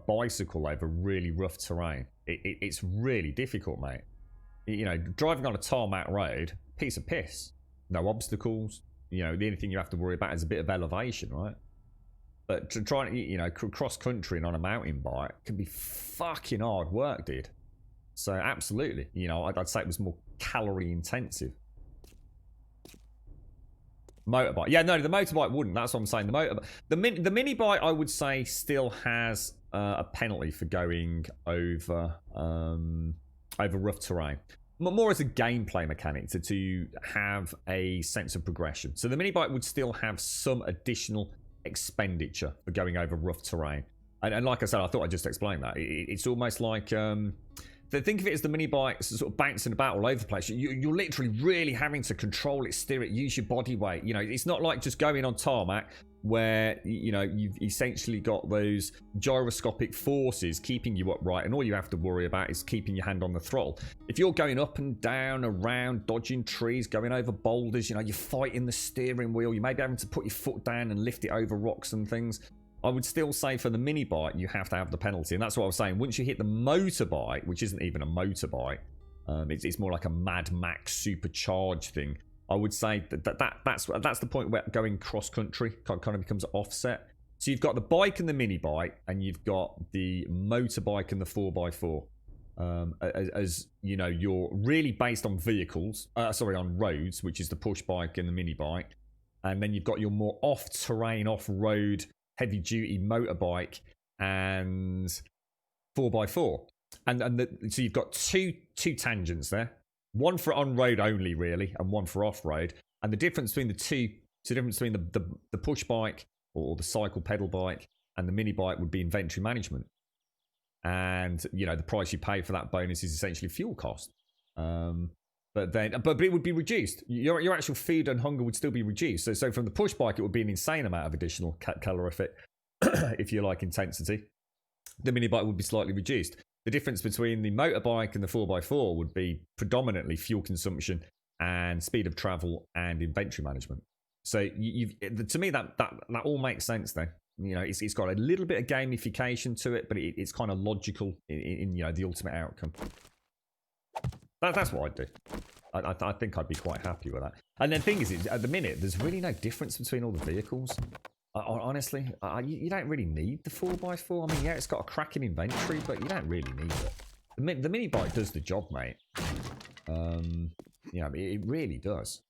bicycle over really rough terrain, it's really difficult, mate. Driving on a tarmac road, piece of piss, no obstacles. The only thing you have to worry about is a bit of elevation, right? But to try cross country and on a mountain bike can be fucking hard work, dude. So absolutely, I'd say it was more calorie intensive. Motorbike, yeah, no, the motorbike wouldn't. That's what I'm saying. The mini bike, I would say, still has a penalty for going over rough terrain. More as a gameplay mechanic to have a sense of progression. So the mini bike would still have some additional expenditure for going over rough terrain. And like I said, I thought I'd just explain that. It's almost like think of it as the mini bike sort of bouncing about all over the place. You're literally really having to control it, steer it, use your body weight. It's not like just going on tarmac where you've essentially got those gyroscopic forces keeping you upright, and all you have to worry about is keeping your hand on the throttle. If you're going up and down, around, dodging trees, going over boulders, you're fighting the steering wheel. You may be having to put your foot down and lift it over rocks and things. I would still say for the mini bike, you have to have the penalty. And that's what I was saying. Once you hit the motorbike, which isn't even a motorbike, it's more like a Mad Max supercharged thing. I would say that's the point where going cross country kind of becomes offset. So you've got the bike and the mini bike, and you've got the motorbike and the 4x4. as you know, you're really based on vehicles, on roads, which is the push bike and the mini bike, and then you've got your more off-terrain, off-road, heavy-duty motorbike and 4x4, so you've got two tangents there, one for on-road only, really, and one for off-road, and the difference between the two, so the difference between the push bike or the cycle pedal bike and the mini bike would be inventory management. And you know, the price you pay for that bonus is essentially fuel cost. But it would be reduced. Your actual food and hunger would still be reduced. So from the push bike, it would be an insane amount of additional calorific, if you like, intensity. The mini bike would be slightly reduced. The difference between the motorbike and the 4x4 would be predominantly fuel consumption and speed of travel and inventory management. So to me, that all makes sense then. You know, it's got a little bit of gamification to it, but it's kind of logical in you know, the ultimate outcome. That's what I'd do. I think I'd be quite happy with that. And the thing is, at the minute, there's really no difference between all the vehicles. Honestly, you don't really need the 4x4. I mean, yeah, it's got a cracking inventory, but you don't really need it. The mini bike does the job, mate. You know, it really does.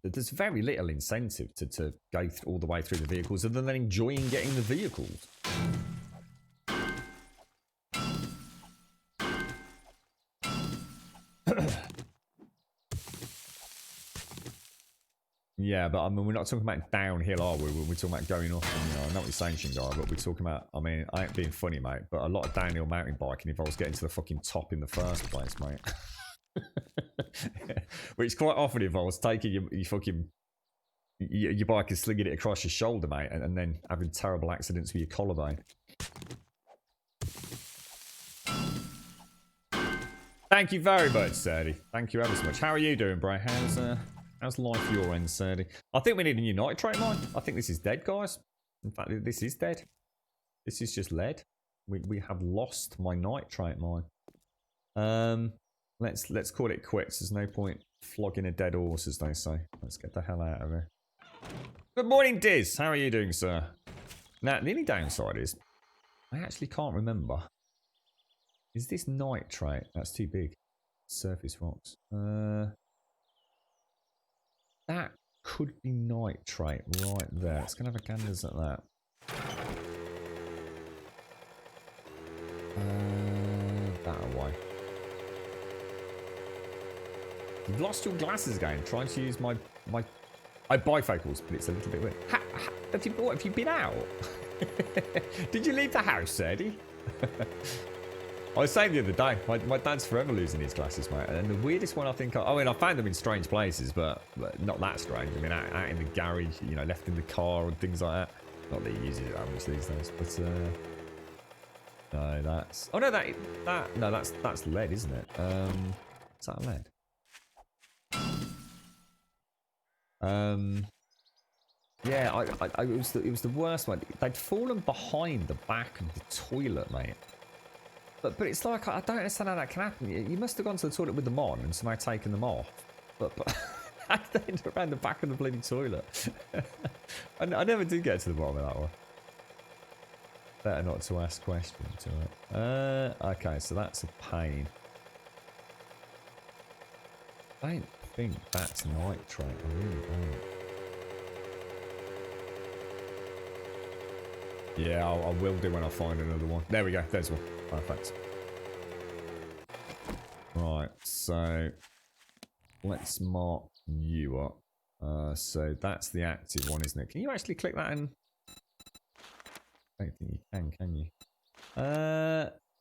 There's very little incentive to go all the way through the vehicles other than enjoying getting the vehicles. Yeah, but I mean, we're not talking about downhill, are we? We're talking about going up. And, you know, I know what you're saying, Shingar, but we're talking about, I mean, I ain't being funny, mate, but a lot of downhill mountain biking involves getting to the fucking top in the first place, mate. Which quite often involves taking your bike and slinging it across your shoulder, mate, and then having terrible accidents with your collarbone. Thank you very much, Serdy. Thank you ever so much. How are you doing, bro? How's life your end, Serdy? I think we need a new nitrate mine. I think this is dead, guys. In fact, this is dead. This is just lead. We have lost my nitrate mine. Let's call it quits. There's no point flogging a dead horse, as they say. Let's get the hell out of here. Good morning, Diz. How are you doing, sir? Now, the only downside is I actually can't remember. Is this nitrate? That's too big. Surface rocks. That could be nitrate right there. Let's go and have a ganders at that. That away. You've lost your glasses again. Trying to use my bifocals, but it's a little bit weird. Have you been out? Did you leave the house, Eddie? I was saying the other day, my dad's forever losing his glasses, mate. And the weirdest one I think, I mean, I found them in strange places, but not that strange. I mean, out in the garage, you know, left in the car and things like that. Not that he uses it that much these days, but no, that's. Oh no, that's lead, isn't it? Is that lead? Yeah, it was the worst one. They'd fallen behind the back of the toilet, mate. But it's like, I don't understand how that can happen. You must have gone to the toilet with them on and somehow taken them off. But how did they end up around the back of the bloody toilet? I never did get to the bottom of that one. Better not to ask questions to it. Okay, so that's a pain. I don't think that's nitrate. I really don't. Yeah, I will do when I find another one. There we go. There's one. Perfect. Right, so let's mark you up. So that's the active one, isn't it? Can you actually click that in? I don't think you can you?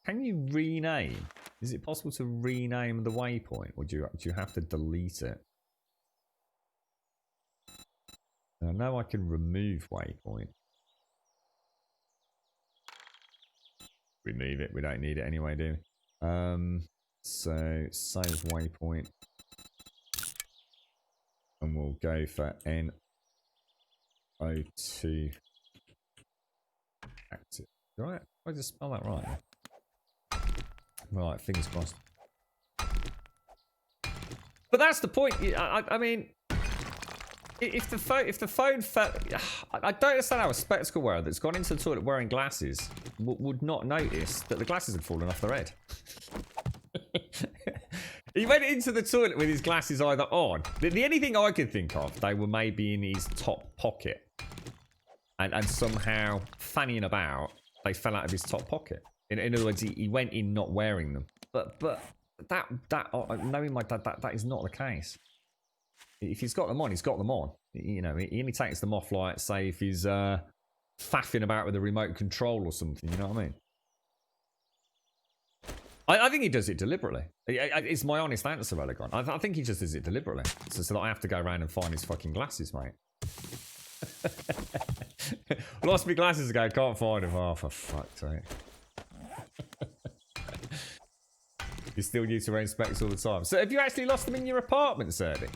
Can you rename? Is it possible to rename the waypoint, or do you have to delete it? I know I can remove waypoint. Remove it. We don't need it anyway, do we? So save waypoint, and we'll go for NO2 active. Right? I just spell that right. Right, fingers crossed. But that's the point. I mean, if the phone fell, I don't understand how a spectacle wearer that's gone into the toilet wearing glasses would not notice that the glasses had fallen off their head. He went into the toilet with his glasses either on. The only thing I could think of, they were maybe in his top pocket. And somehow, fannying about, they fell out of his top pocket. In other words, he went in not wearing them. But that knowing my dad, that is not the case. If he's got them on, he's got them on. You know, he only takes them off, like, say, if he's faffing about with a remote control or something, you know what I mean? I think he does it deliberately. It's my honest answer, Elegon. I think he just does it deliberately. So that I have to go around and find his fucking glasses, mate. Lost my glasses again, can't find them. Oh, for fuck's sake. You still use your own specs all the time. So have you actually lost them in your apartment, Serdy?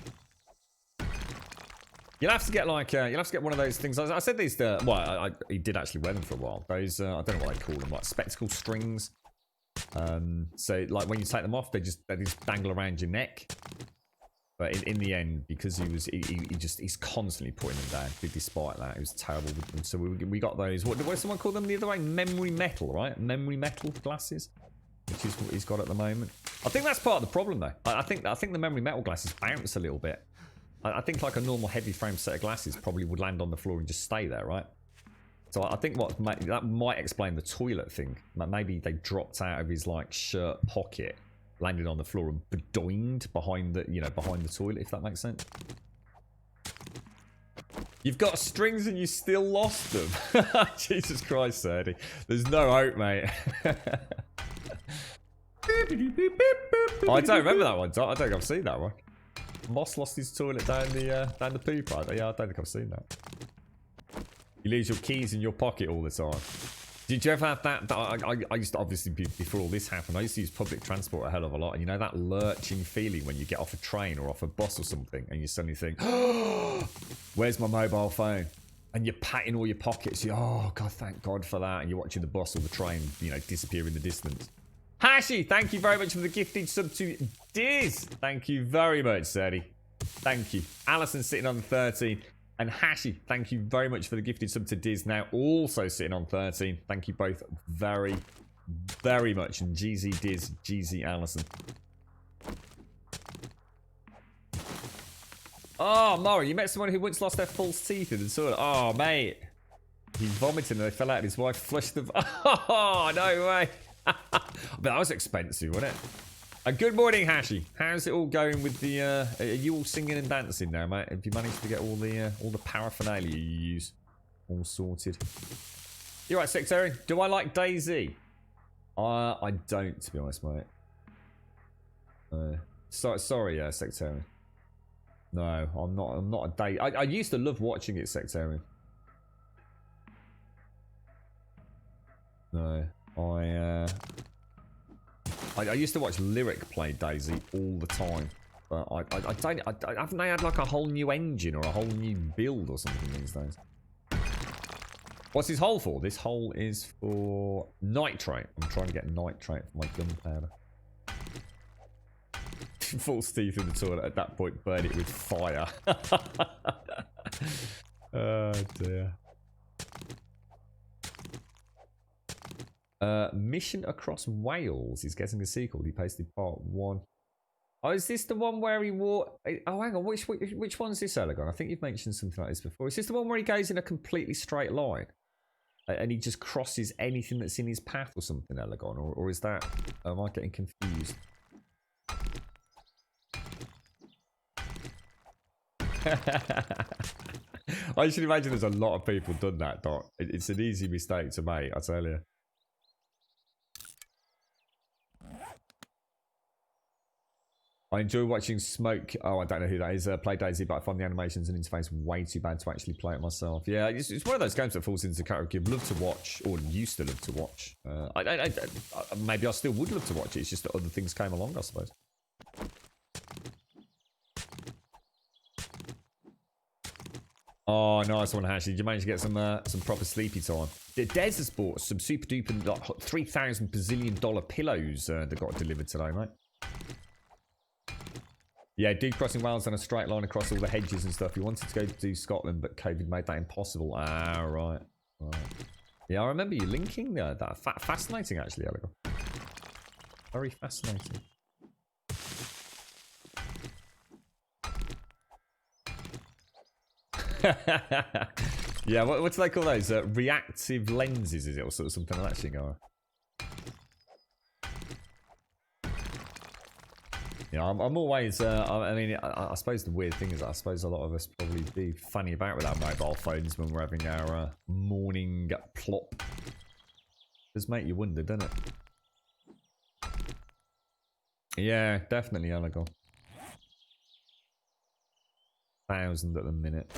You'll have to get like, you'll have to get one of those things. I said these, he did actually wear them for a while. Those, I don't know what they call them, like spectacle strings. So like when you take them off, they just dangle around your neck. But in the end, because he's constantly putting them down. Despite that, it was terrible with them. So we got those. What did someone call them the other way? Memory metal, right? Memory metal glasses, which is what he's got at the moment. I think that's part of the problem, though. I think the memory metal glasses bounce a little bit. I think like a normal heavy frame set of glasses probably would land on the floor and just stay there, right? So I think that might explain the toilet thing. Maybe they dropped out of his like shirt pocket, landed on the floor and bedoined behind the toilet, if that makes sense. You've got strings and you still lost them. Jesus Christ, Serdy. There's no hope, mate. I don't remember that one. I don't think I've seen that one. Moss lost his toilet down the poo pipe. Yeah, I don't think I've seen that. You lose your keys in your pocket all the time. Did you ever have that? I used to, obviously, before all this happened, I used to use public transport a hell of a lot. And you know that lurching feeling when you get off a train or off a bus or something and you suddenly think, oh, where's my mobile phone? And you're patting all your pockets. Oh, God, thank God for that. And you're watching the bus or the train, disappear in the distance. Hashi, thank you very much for the gifted sub to Diz. Thank you very much, Serdy. Thank you. Alison sitting on 13. And Hashi, thank you very much for the gifted sub to Diz. Now also sitting on 13. Thank you both very, very much. And GZ Diz, GZ Alison. Oh, Maury, you met someone who once lost their false teeth in the toilet. Oh, mate. He vomited and they fell out and his wife flushed them. Oh, no way. But that was expensive, wasn't it? Good morning, Hashi. How's it all going with the? Are you all singing and dancing now, mate? Have you managed to get all the paraphernalia you use all sorted? You're right, Secretary. Do I like DayZ? I don't, to be honest, mate. Sorry, Secretary. No, I'm not. I'm not a day. I used to love watching it, Secretary. No. I used to watch Lyric play DayZ all the time, but I haven't they had like a whole new engine or a whole new build or something these days? What's this hole for? This hole is for nitrate. I'm trying to get nitrate for my gunpowder. False teeth in the toilet at that point, burn it with fire. Oh dear. Mission Across Wales is getting a sequel. He posted part 1. Oh, is this the one where he wore... Oh, hang on. Which one's this, Elegon? I think you've mentioned something like this before. Is this the one where he goes in a completely straight line? And he just crosses anything that's in his path or something, Elegon? Or is that... Am I getting confused? I should imagine there's a lot of people done that, Doc. It's an easy mistake to make, I tell you. I enjoy watching Smoke. Oh, I don't know who that is. Play DayZ, but I find the animations and interface way too bad to actually play it myself. Yeah, it's one of those games that falls into the category of love to watch, or used to love to watch. Maybe I still would love to watch it. It's just that other things came along, I suppose. Oh, nice one, Hash. Did you manage to get some proper sleepy time? Des has bought some super duper like, $3,000 bazillion pillows that got delivered today, mate. Yeah, dude crossing Wales on a straight line across all the hedges and stuff. He wanted to go to Scotland, but COVID made that impossible. Ah, right. Yeah, I remember you linking that. Fascinating, actually, Alec. Very fascinating. Yeah, what do they call those? Reactive lenses, is it? Or sort of something like that shit going on? Yeah, I'm always, I mean, I suppose the weird thing is I suppose a lot of us probably be funny about with our mobile phones when we're having our morning plop. Does make you wonder, doesn't it? Yeah, definitely illegal. 1,000 at the minute.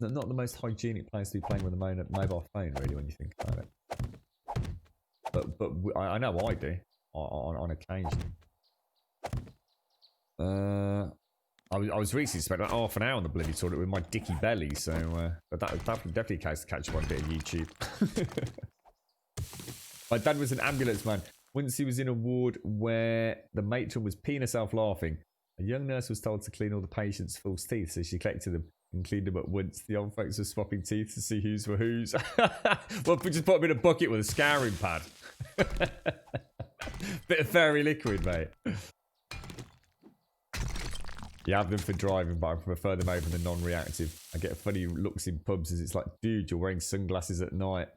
Not the most hygienic place to be playing with a mobile phone, really, when you think about it. But I know I do on occasion. I was recently spent about half an hour on the bloody toilet with my dicky belly, so but that definitely a case to catch up on a bit of YouTube. My dad was an ambulance man. Once he was in a ward where the matron was peeing herself laughing. A young nurse was told to clean all the patients' false teeth, so she collected them and cleaned them at once. The old folks were swapping teeth to see whose were whose. Well, we just put them in a bucket with a scouring pad. Bit of fairy liquid, mate. You have them for driving, but I prefer them over the non-reactive. I get funny looks in pubs as it's like, dude, you're wearing sunglasses at night.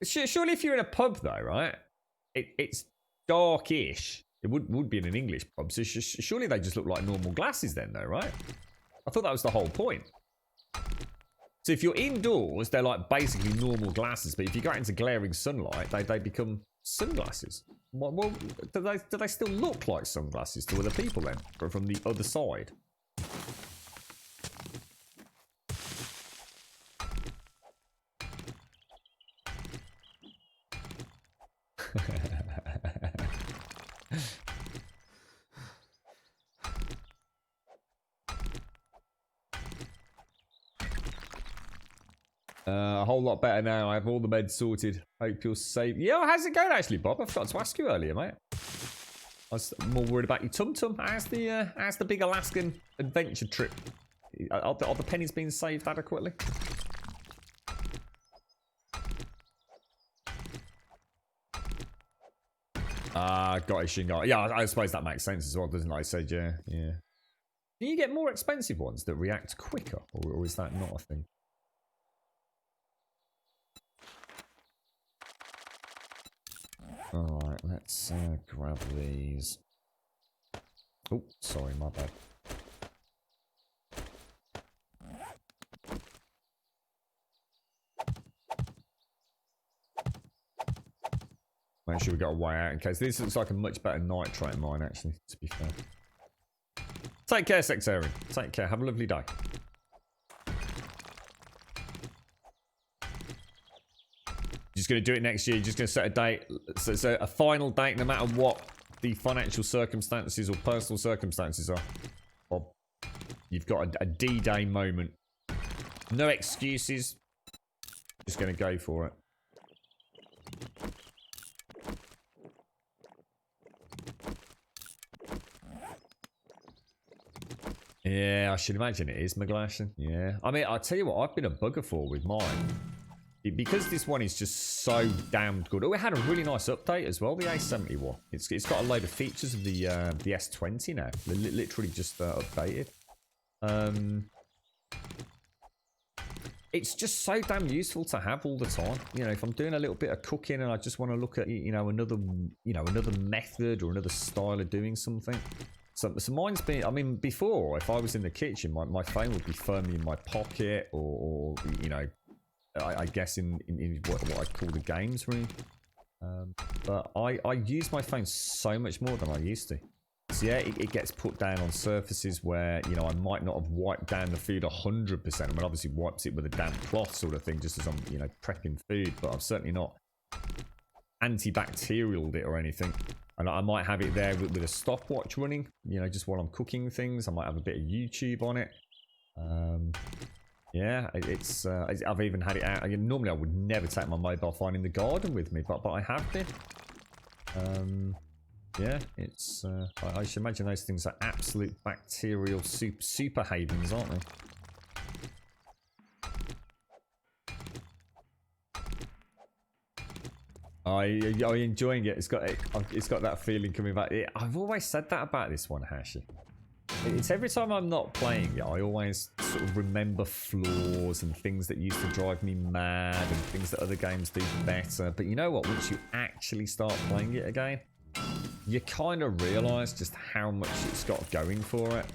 Surely if you're in a pub, though, right? It's dark-ish. It would be in an English pub, so surely they just look like normal glasses then, though, right? I thought that was the whole point. So if you're indoors, they're like basically normal glasses, but if you go out into glaring sunlight, they become sunglasses. Well, do they still look like sunglasses to other people then, from the other side? A whole lot better now. I have all the meds sorted. Hope you're safe. Yeah, how's it going actually, Bob? I forgot to ask you earlier, mate. I was more worried about your tum-tum. How's the big Alaskan adventure trip? Are the pennies being saved adequately? Got it, Shingo. Yeah, I suppose that makes sense as well, doesn't it? I said, yeah. Do you get more expensive ones that react quicker, or is that not a thing? Alright, let's grab these. Oh, sorry, my bad. Make sure we got a way out in case. This looks like a much better nitrate mine, actually, to be fair. Take care, Sectarian. Take care. Have a lovely day. Just going to do it next year. Just going to set a date. So a final date, no matter what the financial circumstances or personal circumstances are. Bob, you've got a D-Day moment. No excuses. Just going to go for it. Yeah, I should imagine it is, McGlashan. Yeah. I mean, I'll tell you what, I've been a bugger for with mine. Because this one is just so damned good. Oh, it had a really nice update as well, the A71. It's got a load of features of the S20 now. Literally just updated. It's just so damn useful to have all the time. You know, if I'm doing a little bit of cooking and I just want to look at, another method or another style of doing something. So mine's been, I mean, before, if I was in the kitchen, my phone would be firmly in my pocket or I guess in what I'd call the games room. But I use my phone so much more than I used to. So yeah, it gets put down on surfaces where, I might not have wiped down the food 100%. I mean, obviously wipes it with a damp cloth sort of thing, just as I'm, prepping food. But I've certainly not antibacterialed it or anything. And I might have it there with a stopwatch running, just while I'm cooking things. I might have a bit of YouTube on it. Yeah, it's I've even had it out. Normally I would never take my mobile phone in the garden with me, but I have been. Yeah, it's I should imagine those things are absolute bacterial super havens, aren't they? I'm enjoying it. It's got that feeling coming back. I've always said that about this one, Hashi. It's every time I'm not playing it, I always sort of remember flaws and things that used to drive me mad and things that other games do better. But you know what? Once you actually start playing it again, you kind of realise just how much it's got going for it.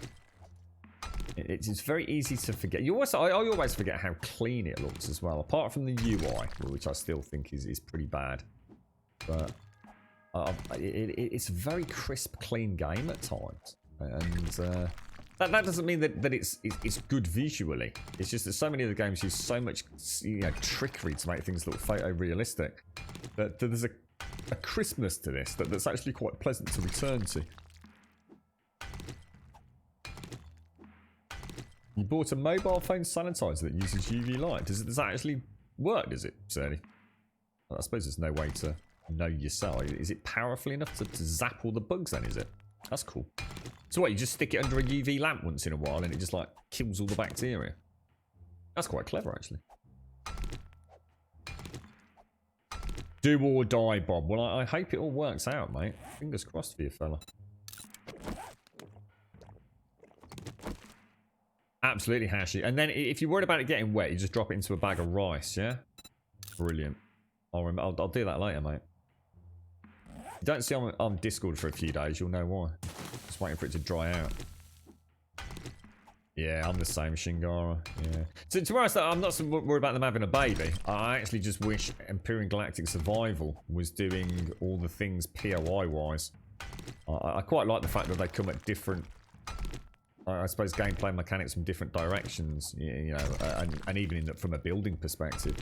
It's very easy to forget. I always forget how clean it looks as well, apart from the UI, which I still think is pretty bad. But it's a very crisp, clean game at times. And that doesn't mean that it's good visually. It's just that so many of the games use so much trickery to make things look photorealistic that there's a crispness to this that's actually quite pleasant to return to. You bought a mobile phone sanitizer that uses UV light. Does that actually work, does it, Serdy? Well, I suppose there's no way to know yourself. Is it powerful enough to zap all the bugs then, is it? That's cool. So what, you just stick it under a UV lamp once in a while and it just like kills all the bacteria? That's quite clever, actually. Do or die, Bob. Well, I hope it all works out, mate. Fingers crossed for you, fella. Absolutely, Hashi. And then if you're worried about it getting wet, you just drop it into a bag of rice, yeah? Brilliant. I'll do that later, mate. If you don't see on Discord for a few days, you'll know why. Just waiting for it to dry out. Yeah, I'm the same, Shingara. Yeah. So to be honest, I'm not so worried about them having a baby. I actually just wish Empyrean Galactic Survival was doing all the things POI-wise. I quite like the fact that they come at different, I suppose, gameplay mechanics from different directions, you know, and even from a building perspective.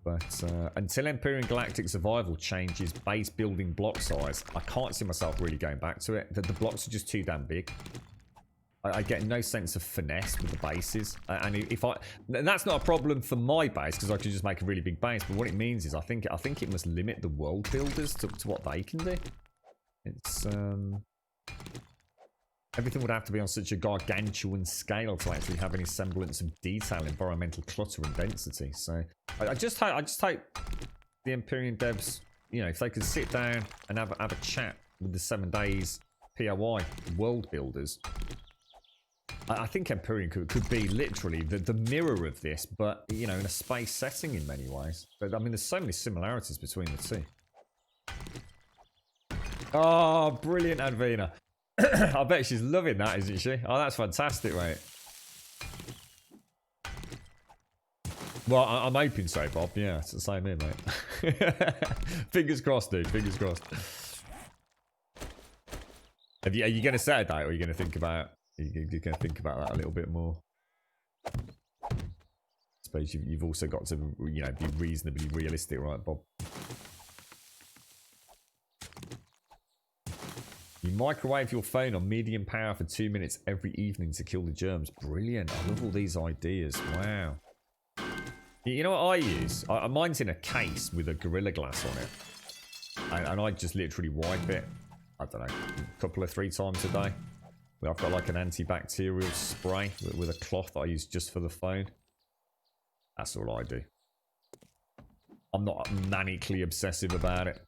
But until Empyrean Galactic Survival changes base building block size, I can't see myself really going back to it. The blocks are just too damn big. I get no sense of finesse with the bases, and that's not a problem for my base because I can just make a really big base. But what it means is I think it must limit the world builders to what they can do. It's everything would have to be on such a gargantuan scale to actually have any semblance of detail, environmental clutter, and density. So I just hope the Empyrean devs, you know, if they could sit down and have a chat with the 7 Days POI world builders. I think Empyrean could be literally the mirror of this, but, you know, in a space setting in many ways. But I mean, there's so many similarities between the two. Oh, brilliant, Advina. I bet she's loving that, isn't she? Oh, that's fantastic, mate. Well, I'm hoping so, Bob. Yeah, it's the same here, mate. Fingers crossed, dude. Fingers crossed. Are you going to set a date, or are you going to think about... You're going to think about that a little bit more. I suppose you've also got to, you know, be reasonably realistic, right, Bob? You microwave your phone on medium power for 2 minutes every evening to kill the germs. Brilliant. I love all these ideas. Wow. You know what I use? Mine's in a case with a Gorilla Glass on it. And I just literally wipe it, I don't know, a couple of 3 times a day. I've got like an antibacterial spray with a cloth that I use just for the phone. That's all I do. I'm not manically obsessive about it.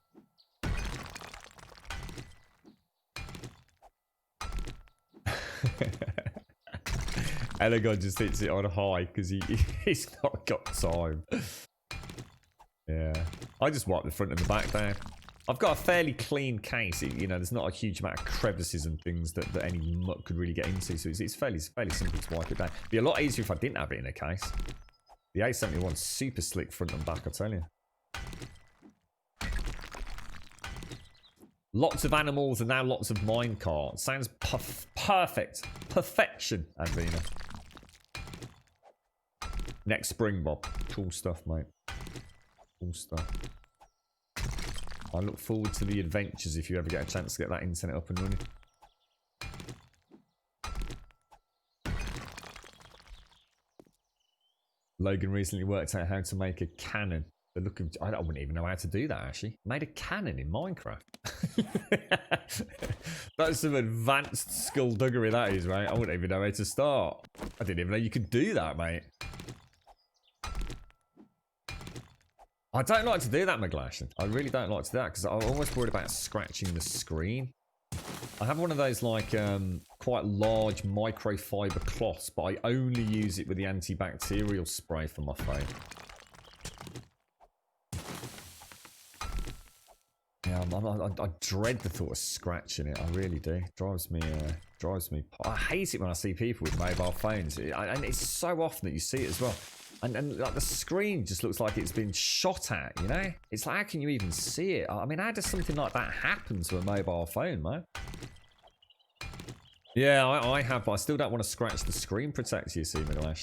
Elegon just hits it on high because he's not got time. Yeah. I just wipe the front and the back down. I've got a fairly clean case. You know, there's not a huge amount of crevices and things that any muck could really get into. So it's fairly simple to wipe it down. It'd be a lot easier if I didn't have it in a case. The A71's super slick front and back, I tell you. Lots of animals and now lots of minecarts. Sounds perfect. Perfection, Advina. Next spring, Bob. Cool stuff, mate. Cool stuff. I look forward to the adventures if you ever get a chance to get that internet up and running. Logan recently worked out how to make a cannon. I wouldn't even know how to do that, actually. Made a cannon in Minecraft. That's some advanced skullduggery, that is, mate. I wouldn't even know where to start. I didn't even know you could do that, mate. I don't like to do that, McGlashan. I really don't like to do that because I'm always worried about scratching the screen. I have one of those like quite large microfiber cloths, but I only use it with the antibacterial spray for my phone. Yeah, I dread the thought of scratching it. I really do. Drives me. I hate it when I see people with mobile phones, and it's so often that you see it as well. And like the screen just looks like it's been shot at. You know, it's like, how can you even see it? I mean, how does something like that happen to a mobile phone, man? Yeah, I have, but I still don't want to scratch the screen protector, you see, Miguel.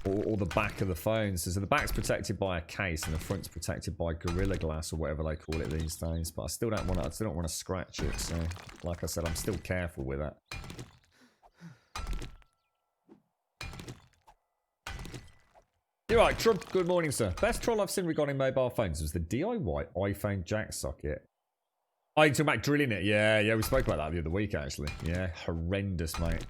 Or the back of the phone. So the back's protected by a case and the front's protected by Gorilla Glass or whatever they call it these days. But I still don't want to scratch it. So, like I said, I'm still careful with that. You're right, Trump. Good morning, sir. Best troll I've seen regarding mobile phones was the DIY iPhone jack socket. Oh, you're talking about drilling it? Yeah, we spoke about that the other week, actually. Yeah, horrendous, mate.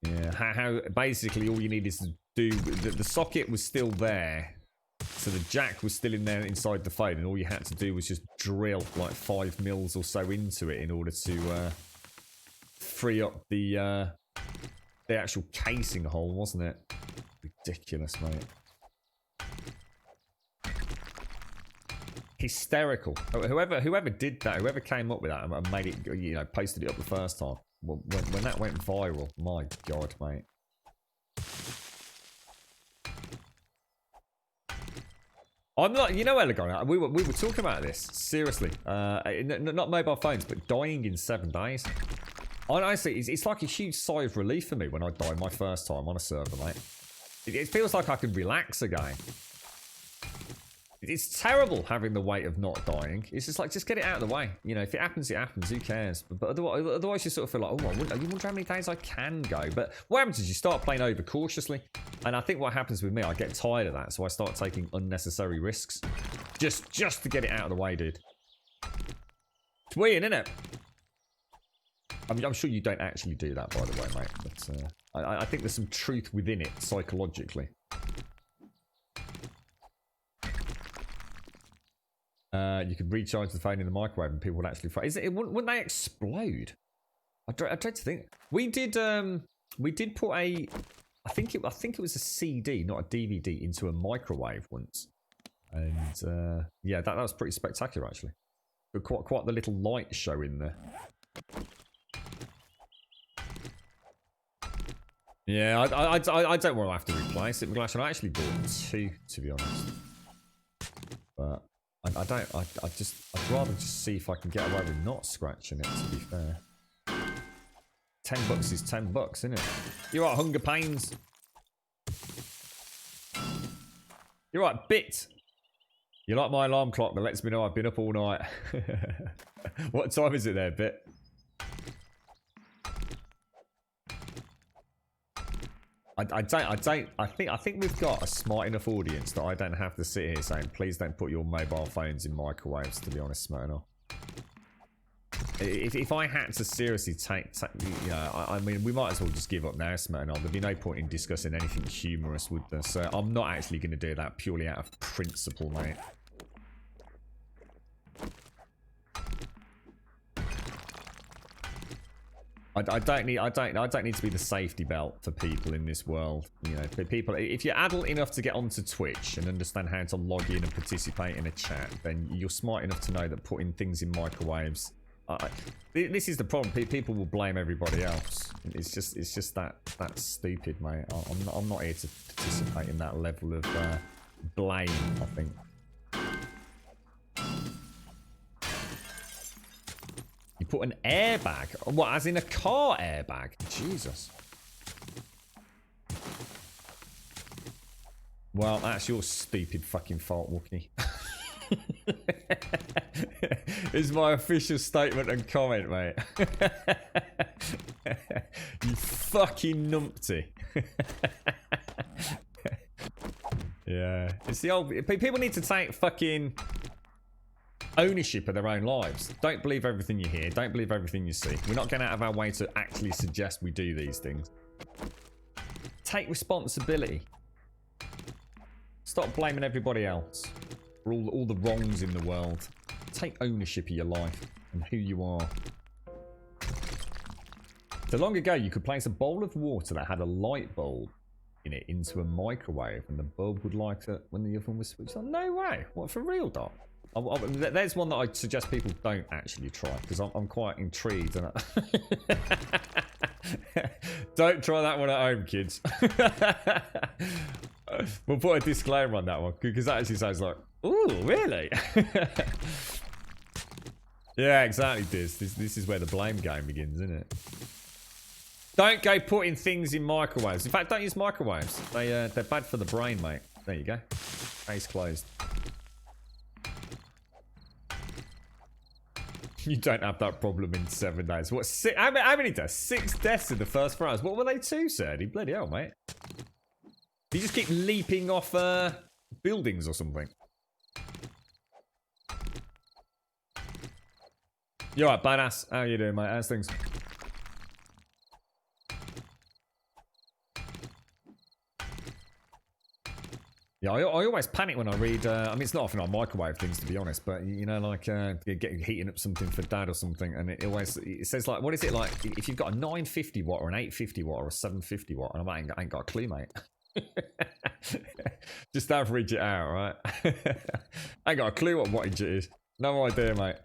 Yeah, how basically all you need is to do, the socket was still there, so the jack was still in there inside the phone, and all you had to do was just drill like 5 mils or so into it in order to free up the actual casing hole, wasn't it? Ridiculous, mate. Hysterical. Whoever did that, whoever came up with that and made it, you know, posted it up the first time. When that went viral, my God, mate. I'm not, you know, Elegon, we were talking about this, seriously. Not mobile phones, but dying in 7 days. Honestly, it's like a huge sigh of relief for me when I die my first time on a server, mate. It feels like I can relax again. It's terrible having the weight of not dying. It's just like, just get it out of the way. You know, if it happens, it happens. Who cares? But otherwise you sort of feel like, oh, I wonder how many days I can go. But what happens is you start playing over cautiously. And I think what happens with me, I get tired of that. So I start taking unnecessary risks. Just to get it out of the way, dude. It's weird, isn't it? I'm sure you don't actually do that, by the way, mate. But I think there's some truth within it, psychologically. You could recharge the phone in the microwave and people would actually wouldn't they explode? I dread to think. We did put a I think it was a CD, not a DVD, into a microwave once. And yeah, that was pretty spectacular actually. But quite the little light show in there. Yeah, I don't want to have to replace it. I actually bought 2, to be honest. But I'd rather just see if I can get away with not scratching it, to be fair. $10 is $10, isn't it? You're right, Hunger Pains. You're right, Bit. You like my alarm clock that lets me know I've been up all night. What time is it there, Bit? I think we've got a smart enough audience that I don't have to sit here saying, please don't put your mobile phones in microwaves, to be honest, Smirnoff. If I had to seriously take you know, I mean, we might as well just give up now, Smirnoff. There'd be no point in discussing anything humorous with this. So I'm not actually going to do that purely out of principle, mate. I don't need to be the safety belt for people in this world. You know, for people, if you're adult enough to get onto Twitch and understand how to log in and participate in a chat, then you're smart enough to know that putting things in microwaves. This is the problem. People will blame everybody else. It's just that stupid, mate. I'm not here to participate in that level of blame, I think. You put an airbag? What, as in a car airbag? Jesus. Well, that's your stupid fucking fault, Wookie. It's my official statement and comment, mate. You fucking numpty. Yeah. It's the old... People need to take fucking... ownership of their own lives. Don't believe everything you hear. Don't believe everything you see. We're not going out of our way to actually suggest we do these things. Take responsibility. Stop blaming everybody else for all the wrongs in the world. Take ownership of your life and who you are. So long ago, you could place a bowl of water that had a light bulb in it into a microwave, and the bulb would light up when the oven was switched on. No way. What, for real, Doc? There's one that I suggest people don't actually try, because I'm quite intrigued. And don't try that one at home, kids. We'll put a disclaimer on that one, because that actually sounds like, ooh, really? Yeah, exactly, Diz. This is where the blame game begins, isn't it? Don't go putting things in microwaves. In fact, don't use microwaves. They're bad for the brain, mate. There you go. Case closed. You don't have that problem in 7 days. What? How many deaths? 6 deaths in the first 4 hours. What were they 2, Serdy? Bloody hell, mate. You just keep leaping off buildings or something. You alright, badass? How you doing, mate? How's things? Yeah, I always panic when I read. I mean, it's not often I microwave things, to be honest, but you know, like heating up something for dad or something, and it says like, what is it like if you've got a 950 watt or an 850 watt or a 750 watt? And I ain't got a clue, mate. Just average it out, right? I ain't got a clue what wattage it is. No idea, mate.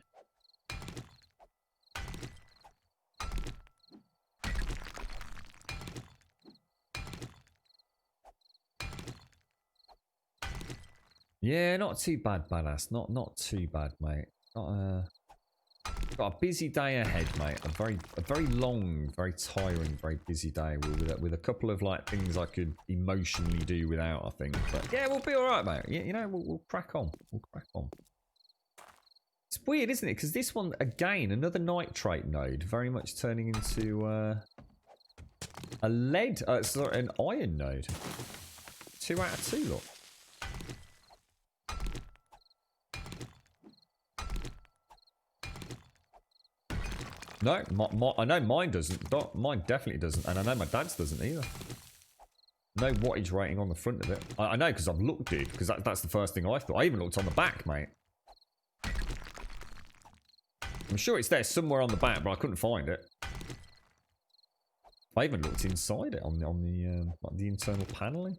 Yeah, not too bad, badass. Not too bad, mate. Got a busy day ahead, mate. A very long, very tiring, very busy day with a couple of like things I could emotionally do without, I think. But yeah, we'll be all right, mate. You know, we'll crack on. We'll crack on. It's weird, isn't it? Because this one, again, another nitrate node, very much turning into a lead, sorry, an iron node. 2 out of 2, look. No, I know mine doesn't. Mine definitely doesn't, and I know my dad's doesn't either. No wattage rating on the front of it. I know because I've looked, dude. Because that's the first thing I thought. I even looked on the back, mate. I'm sure it's there somewhere on the back, but I couldn't find it. I even looked inside it on the internal paneling.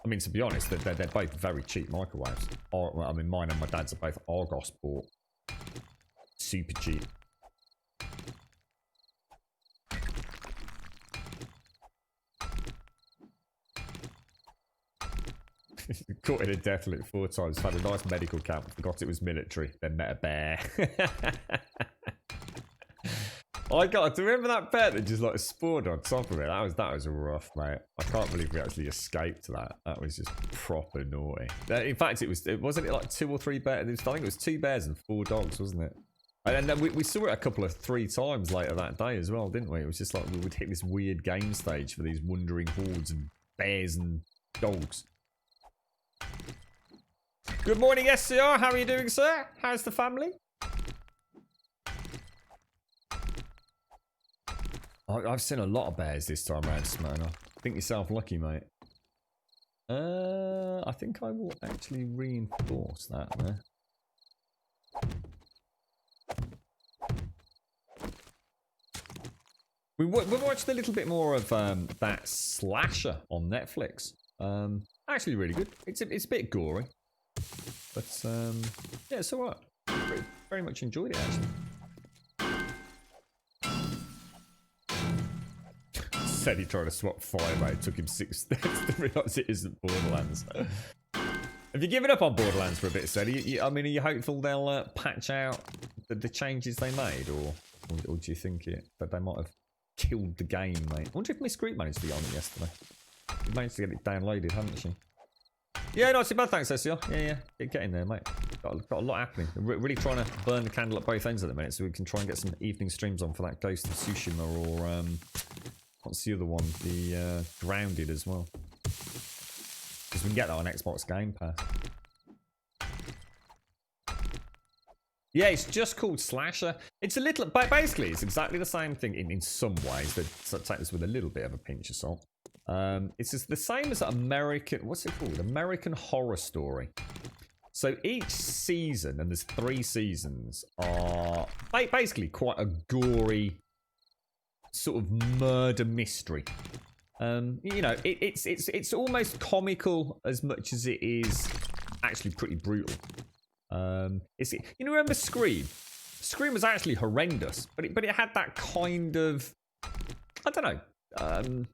I mean, to be honest, they're both very cheap microwaves. I mean, mine and my dad's are both Argos bought. Super cheap. Caught in a death loop 4 times. Had a nice medical camp. Forgot it was military. Then met a bear. Do you remember that bear that just like spawned on top of it? That was rough, mate. I can't believe we actually escaped that. That was just proper naughty. In fact, wasn't it like 2 or 3 bears? I think it was 2 bears and 4 dogs, wasn't it? And then we saw it a 3 times later that day as well, didn't we? It was just like we would hit this weird game stage for these wandering hordes and bears and dogs. Good morning, SCR. How are you doing, sir? How's the family? I've seen a lot of bears this time around, Smyrna. Think yourself lucky, mate. I think I will actually reinforce that there. We watched a little bit more of that Slasher on Netflix. Actually, really good. It's a bit gory, but yeah, it's alright. Very much enjoyed it actually. Said he tried to swap fire, mate. It took him 6 steps to realise it isn't Borderlands. Have you given up on Borderlands for a bit, Said? I mean, are you hopeful they'll patch out the changes they made, or do you think that they might have killed the game, mate? I wonder if Miss Group managed to get on it yesterday. She managed to get it downloaded, hadn't she? Yeah, not too bad, thanks, SCR. Yeah. Get in there, mate. Got a lot happening. We're really trying to burn the candle at both ends at the minute, so we can try and get some evening streams on for that Ghost of Tsushima, or what's the other one? The Grounded as well. Because we can get that on Xbox Game Pass. Yeah, it's just called Slasher. It's a little, basically, it's exactly the same thing in some ways. But take this with a little bit of a pinch of salt. It's just the same as American, what's it called? American Horror Story. So each season, and there's 3 seasons, are basically quite a gory sort of murder mystery. You know, it's almost comical as much as it is actually pretty brutal. You know, remember Scream? Scream was actually horrendous, but it had that kind of, I don't know. I'm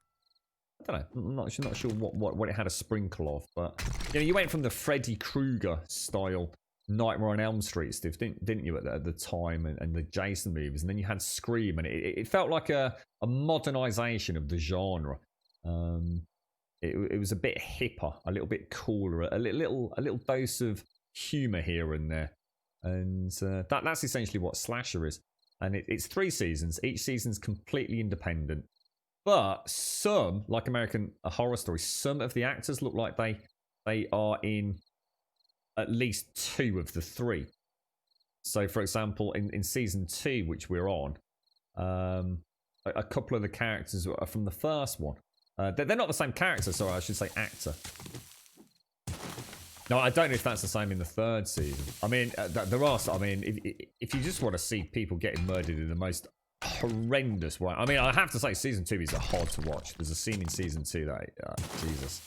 not sure what it had a sprinkle of, but you know, you went from the Freddy Krueger style Nightmare on Elm Street stuff, didn't you, at the time, and the Jason movies, and then you had Scream, and it felt like a modernization of the genre. It was a bit hipper, a little bit cooler, a little dose of humor here and there, and that's essentially what slasher is. And it's 3 seasons. Each season's completely independent, but some, like American Horror Story, some of the actors look like they are in at least 2 of the 3. So, for example, in season 2, which we're on, a couple of the characters are from the first one. They're not the same character, sorry, I should say actor. No, I don't know if that's the same in the 3rd season. I mean, there are. I mean, if you just want to see people getting murdered in the most horrendous way, I mean, I have to say, season 2 is hard to watch. There's a scene in season 2 that, Jesus.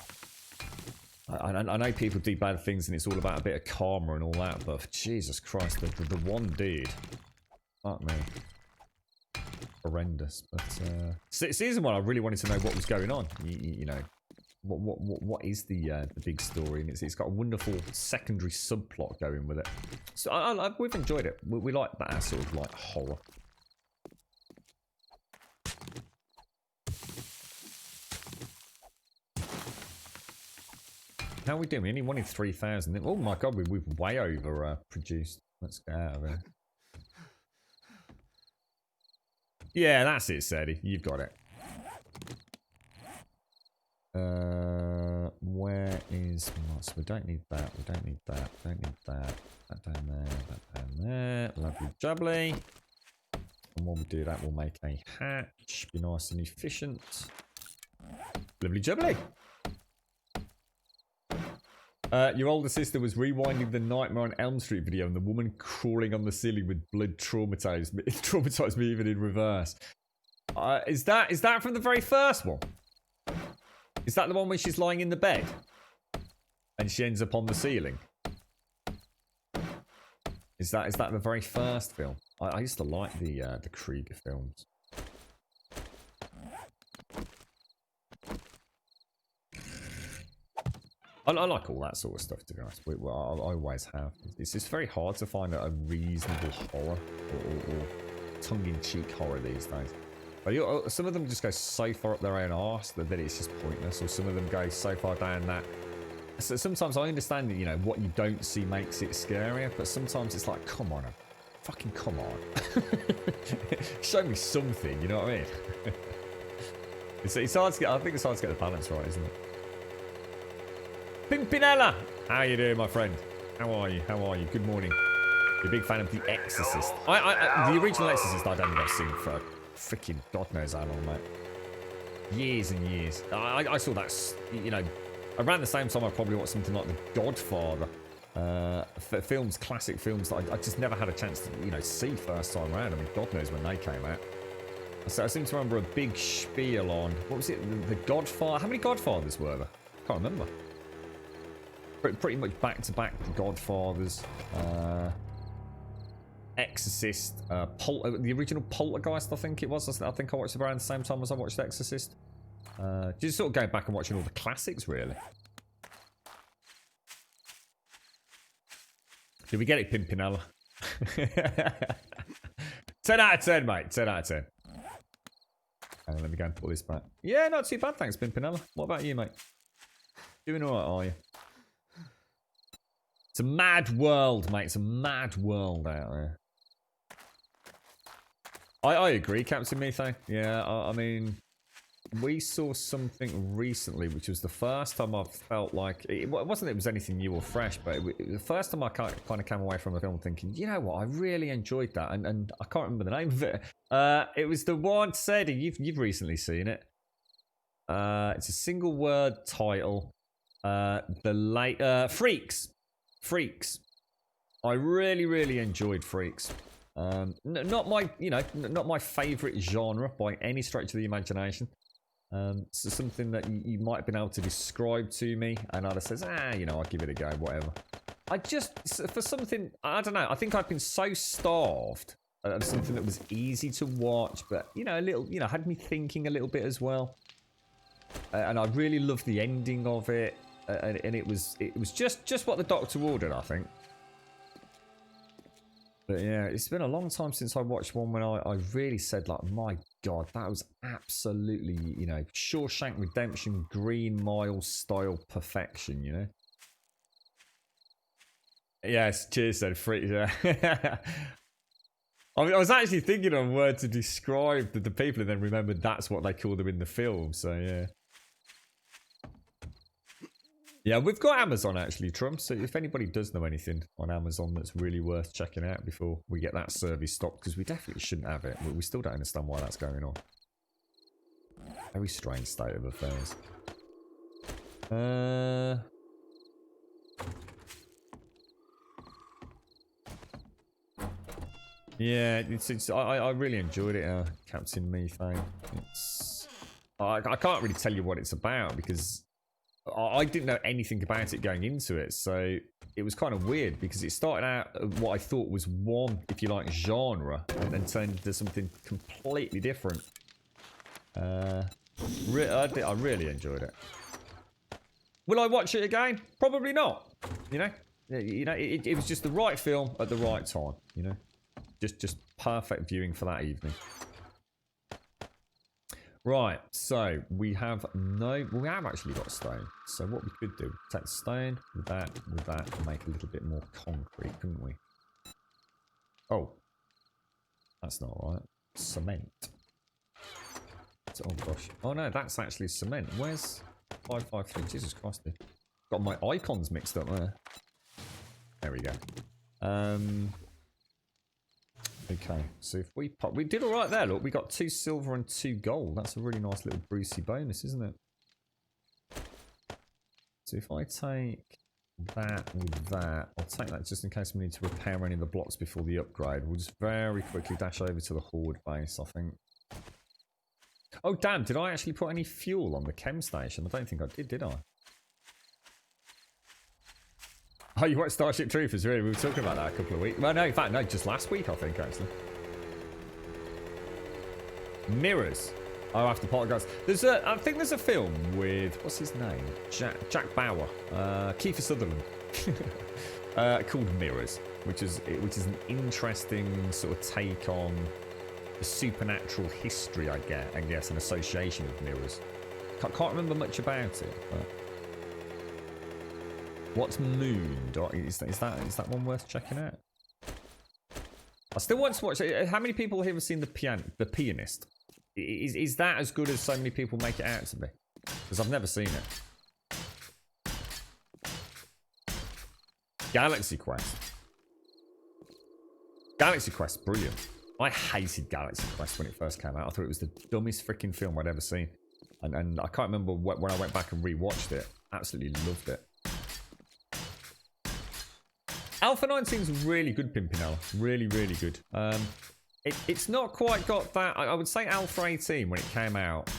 I know people do bad things and it's all about a bit of karma and all that, but Jesus Christ, the one dude, fuck me, horrendous. But season 1, I really wanted to know what was going on. You know, what is the big story, and it's got a wonderful secondary subplot going with it. So we've enjoyed it. We like that sort of like horror. How are we doing? We only wanted 3,000. Oh my god, we've way over produced. Let's get out of here. Yeah, that's it, Sadie. You've got it. Where is... So we don't need that. We don't need that. We don't need that. That down there. That down there. Lovely jubbly. And when we do that, we'll make a hatch. Be nice and efficient. Lovely jubbly. Your older sister was rewinding the Nightmare on Elm Street video, and the woman crawling on the ceiling with blood traumatized me. It traumatized me even in reverse. Is that from the very first one? Is that the one when she's lying in the bed and she ends up on the ceiling? Is that the very first film? I used to like the Krieger films. I like all that sort of stuff, to be honest. I always have. It's just very hard to find a reasonable horror or tongue-in-cheek horror these days. But some of them just go so far up their own arse that it's just pointless, or some of them go so far down that... So sometimes I understand that, you know, what you don't see makes it scarier, but sometimes it's like, come on, fucking come on. Show me something, you know what I mean? It's hard to get... I think it's hard to get the balance right, isn't it? Pimpinella! How you doing, my friend? How are you? How are you? Good morning. You're a big fan of The Exorcist. The original Exorcist I don't think I've seen for freaking God knows how long, mate. Years and years. I saw that, you know, around the same time I probably watched something like The Godfather. Films, classic films that I just never had a chance to, you know, see first time around. I mean, God knows when they came out. So I seem to remember a big spiel on, what was it, The Godfather? How many Godfathers were there? Can't remember. Pretty much back-to-back The Godfathers, Exorcist, the original Poltergeist, I think it was. I think I watched it around the same time as I watched Exorcist. Just sort of going back and watching all the classics, really. Did we get it, Pimpinella? 10 out of 10, mate. 10 out of 10. Let me go and pull this back. Yeah, not too bad, thanks, Pimpinella. What about you, mate? Doing alright, are you? It's a mad world, mate. It's a mad world out there. I agree, Captain Methane. Yeah, I mean, we saw something recently, which was the first time I felt like... It wasn't that it was anything new or fresh, but the first time I kind of came away from a film thinking, you know what, I really enjoyed that. And I can't remember the name of it. It was the one, Sadie, you've recently seen it. It's a single word title. Freaks. Freaks. I really, really enjoyed Freaks. Not my, not my favourite genre by any stretch of the imagination. So something that you might have been able to describe to me, and I'd have said, I'll give it a go, whatever. For something, I don't know, I think I've been so starved of something that was easy to watch, but, a little, had me thinking a little bit as well. And I really loved the ending of it, and it was just what the Doctor ordered, I think. But yeah, it's been a long time since I watched one when I really said, like, my God, that was absolutely, Shawshank Redemption, Green Mile style perfection, Yes, cheers, said Fritz. Yeah. I was actually thinking on a word to describe the people, and then remembered that's what they call them in the film, so yeah. Yeah, we've got Amazon actually, Trump, so if anybody does know anything on Amazon that's really worth checking out before we get that service stopped, because we definitely shouldn't have it. We still don't understand why that's going on. Very strange state of affairs. Yeah, I really enjoyed it, Captain Methane. I can't really tell you what it's about because I didn't know anything about it going into it, so it was kind of weird because it started out what I thought was one, if you like, genre, and then turned into something completely different. I really enjoyed it. Will I watch it again? Probably not. It was just the right film at the right time. Just perfect viewing for that evening. Right, so we have actually got stone. So what we could do, take stone with that, and make a little bit more concrete, couldn't we? Oh, that's not right. Cement. Oh gosh. Oh no, that's actually cement. Where's 553? Jesus Christ, dude. Got my icons mixed up there. There we go. Okay, so if we pop, we did all right there. Look, we got 2 silver and 2 gold. That's a really nice little Brucey bonus, isn't it? So if I take that with that, I'll take that just in case we need to repair any of the blocks before the upgrade. We'll just very quickly dash over to the Horde base, I think. Oh damn, did I actually put any fuel on the chem station? I don't think I did I? Oh, you watched Starship Troopers, really? We were talking about that a couple of weeks. Well, no, in fact, no, just last week, I think, actually. Mirrors. Oh, after podcast. I think there's a film with, what's his name? Jack Bauer. Kiefer Sutherland. Called Mirrors, which is an interesting sort of take on the supernatural history, I guess, an association with mirrors. Can't remember much about it, but... What's Moon? Is that one worth checking out? I still want to watch it. How many people here have seen The Pianist? Is that as good as so many people make it out to be? Because I've never seen it. Galaxy Quest. Galaxy Quest, brilliant. I hated Galaxy Quest when it first came out. I thought it was the dumbest freaking film I'd ever seen. And I can't remember when I went back and rewatched it. Absolutely loved it. Alpha 19's really good, Pimpinella. Really, really good. It's not quite got that. I would say Alpha 18 when it came out.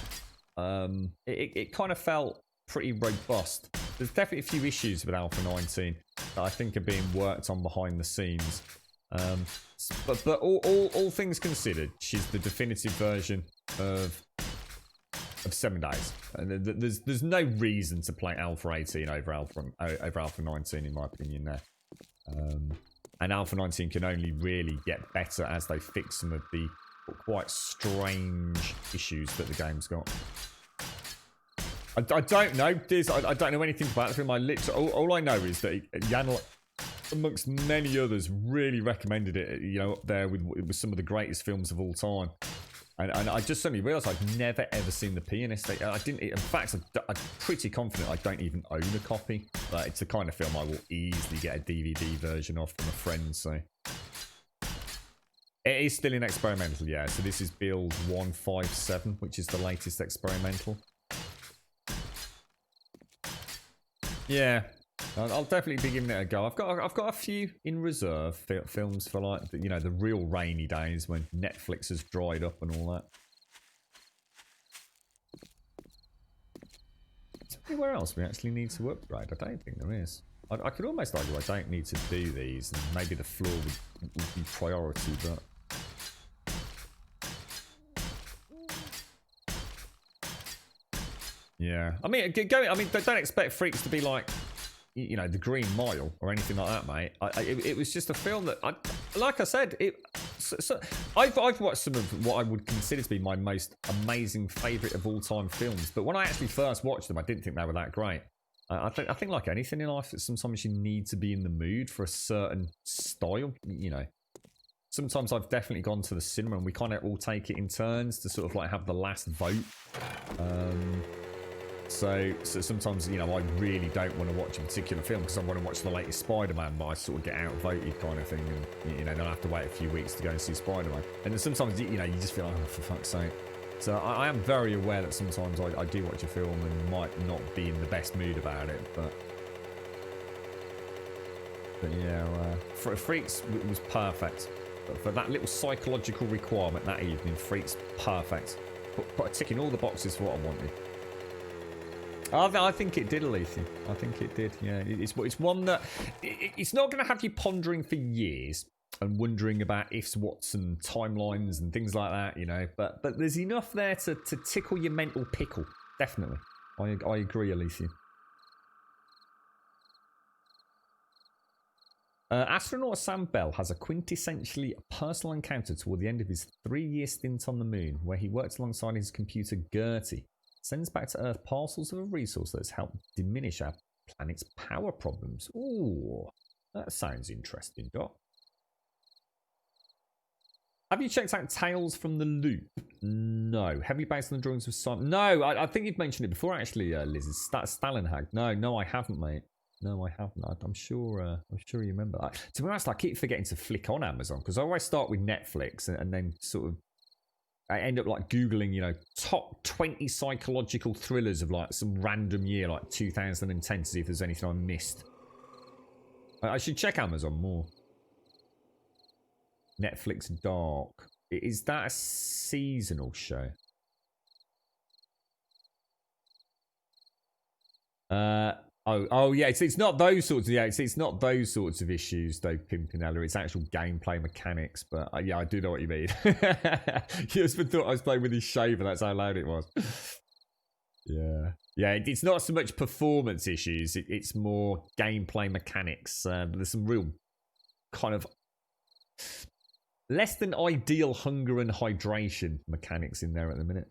It kind of felt pretty robust. There's definitely a few issues with Alpha 19 that I think are being worked on behind the scenes. But all things considered, she's the definitive version of 7 Days. And there's no reason to play Alpha 18 over Alpha 19 in my opinion there. And Alpha 19 can only really get better as they fix some of the quite strange issues that the game's got. I don't know, Diz. I don't know anything about the film. All I know is that Jan, amongst many others, really recommended it. Up there with some of the greatest films of all time. And I just suddenly realised I'd never ever seen The Pianist. I didn't. In fact, I'm pretty confident I don't even own a copy. But it's the kind of film I will easily get a DVD version of from a friend. So it is still in experimental, yeah. So this is build 157, which is the latest experimental. Yeah, I'll definitely be giving it a go. I've got a few in reserve films for like the real rainy days when Netflix has dried up and all that. Is there anywhere else we actually need to upgrade? I don't think there is. I could almost argue I don't need to do these, and maybe the floor would be priority, but. Yeah, I mean, don't expect Freaks to be like, the Green Mile or anything like that, mate. It was just a film that, like I said, I've watched some of what I would consider to be my most amazing favourite of all time films, but when I actually first watched them, I didn't think they were that great. I think like anything in life, sometimes you need to be in the mood for a certain style, Sometimes I've definitely gone to the cinema and we kind of all take it in turns to sort of like have the last vote. So sometimes, I really don't want to watch a particular film because I want to watch the latest Spider-Man, but I sort of get outvoted kind of thing, and then I have to wait a few weeks to go and see Spider-Man. And then sometimes, you just feel, oh, for fuck's sake. So I am very aware that sometimes I do watch a film and might not be in the best mood about it, but yeah, Freaks was perfect. But for that little psychological requirement that evening, Freaks perfect. Put a tick in all the boxes for what I wanted. I think it did, Alethea. I think it did, yeah. It's one that... It's not going to have you pondering for years and wondering about ifs, whats, and timelines and things like that, But there's enough there to tickle your mental pickle. Definitely. I agree, Alethea. Astronaut Sam Bell has a quintessentially personal encounter toward the end of his 3-year stint on the moon, where he worked alongside his computer Gertie. Sends back to Earth parcels of a resource that has helped diminish our planet's power problems. Ooh, that sounds interesting, Doc. Have you checked out Tales from the Loop? No. Have you based on the drawings of Simon? No, I think you've mentioned it before, actually, Liz. It's Stalinhag. No, I haven't, mate. No, I haven't. I'm sure you remember that. To be honest, I keep forgetting to flick on Amazon because I always start with Netflix and then sort of I end up like Googling, top 20 psychological thrillers of like some random year, like 2010, to see if there's anything I missed. I should check Amazon more. Netflix Dark. Is that a seasonal show? Oh yeah, it's not those sorts of it's not those sorts of issues though, Pimpinella. It's actual gameplay mechanics. But yeah, I do know what you mean. You just thought I was playing with his shaver. That's how loud it was. Yeah, it's not so much performance issues. It's more gameplay mechanics. There's some real kind of less than ideal hunger and hydration mechanics in there at the minute.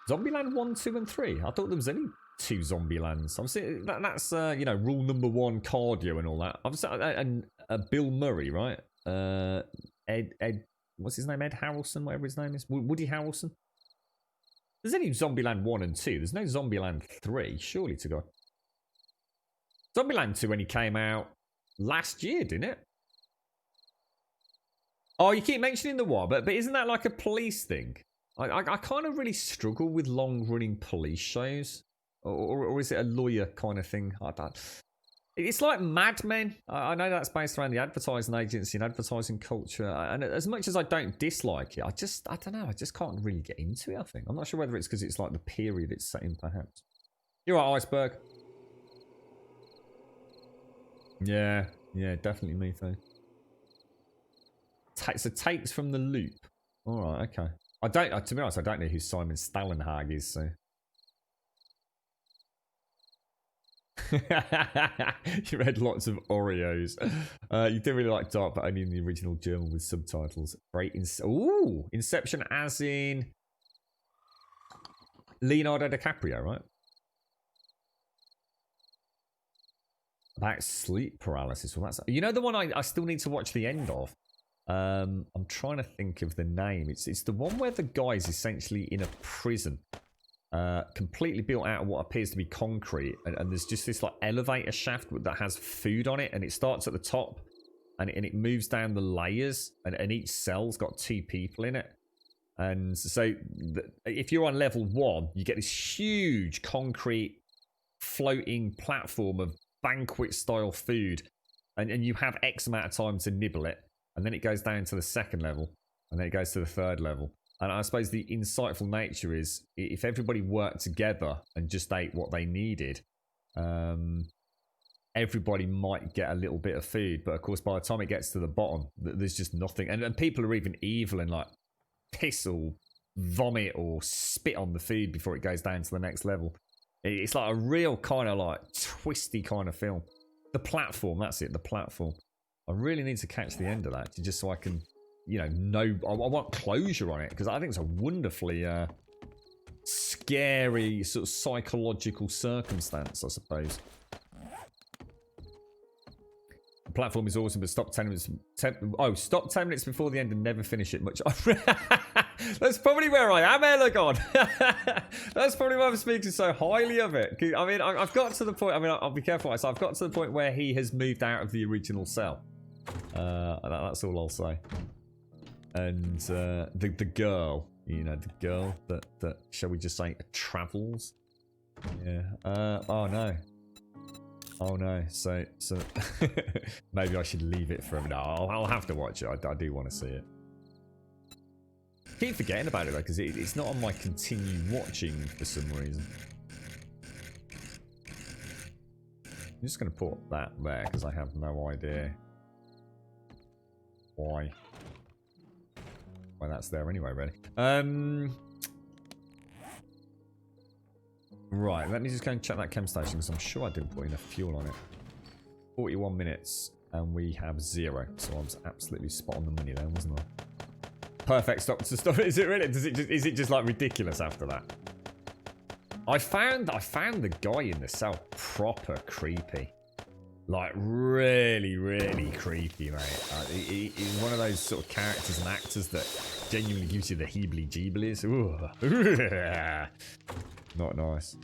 Zombieland 1, 2, and 3. I thought there was only 2 Zombielands. I'm saying that's rule number 1, cardio and all that. I've said and Bill Murray, right? Ed, what's his name? Ed Harrelson, whatever his name is. Woody Harrelson. There's only Zombieland 1 and 2. There's no Zombieland 3, surely to God. Zombieland 2 when he came out last year, didn't it? Oh, you keep mentioning the war, but isn't that like a police thing? I kind of really struggle with long-running police shows. Or is it a lawyer kind of thing? It's like Mad Men. I know that's based around the advertising agency and advertising culture. And as much as I don't dislike it, I don't know. I just can't really get into it, I think. I'm not sure whether it's because it's like the period it's set in, perhaps. You're right, Iceberg. Yeah, definitely me, too. So takes from the Loop. All right, okay. To be honest, I don't know who Simon Stalenhag is, so. You read lots of Oreos. You did really like Dark, but only in the original German with subtitles. Great. Inception as in Leonardo DiCaprio, right? About sleep paralysis. Well, that's the one I still need to watch the end of. I'm trying to think of the name. It's the one where the guy's essentially in a prison, completely built out of what appears to be concrete, and there's just this like elevator shaft that has food on it, and it starts at the top, and it moves down the layers, and each cell's got 2 people in it. And so if you're on level 1, you get this huge concrete floating platform of banquet style food, and you have X amount of time to nibble it, and then it goes down to the second level, and then it goes to the third level. And I suppose the insightful nature is if everybody worked together and just ate what they needed, everybody might get a little bit of food. But of course, by the time it gets to the bottom, there's just nothing. And people are even evil and like piss or vomit or spit on the food before it goes down to the next level. It's like a real kind of like twisty kind of film. The platform, that's it, the platform. I really need to catch the end of that just so I can, you know I want closure on it, because I think it's a wonderfully scary sort of psychological circumstance, I suppose. The platform is awesome, but stop 10 minutes. Stop 10 minutes before the end and never finish it much. That's probably where I am, Elagon. That's probably why I'm speaking so highly of it. I mean, I've got to the point. I mean, I'll be careful. So I've got to the point where he has moved out of the original cell. That's all I'll say. And the girl, you know, the girl that shall we just say travels? Yeah. Oh no. Oh no. So maybe I should leave it for a minute. I'll have to watch it. I do want to see it. Keep forgetting about it though, because it's not on my continue watching for some reason. I'm just going to put that there because I have no idea why that's there anyway, really. Right, let me just go and check that chem station because I'm sure I didn't put enough fuel on it. 41 minutes and we have 0, so I was absolutely spot on the money there, wasn't I? Perfect stop to stop. Is it really? Is it just like ridiculous after that? I found the guy in the cell proper creepy. Like really, really creepy, mate. He's one of those sort of characters and actors that genuinely gives you the heebly-jeeblies. Not nice.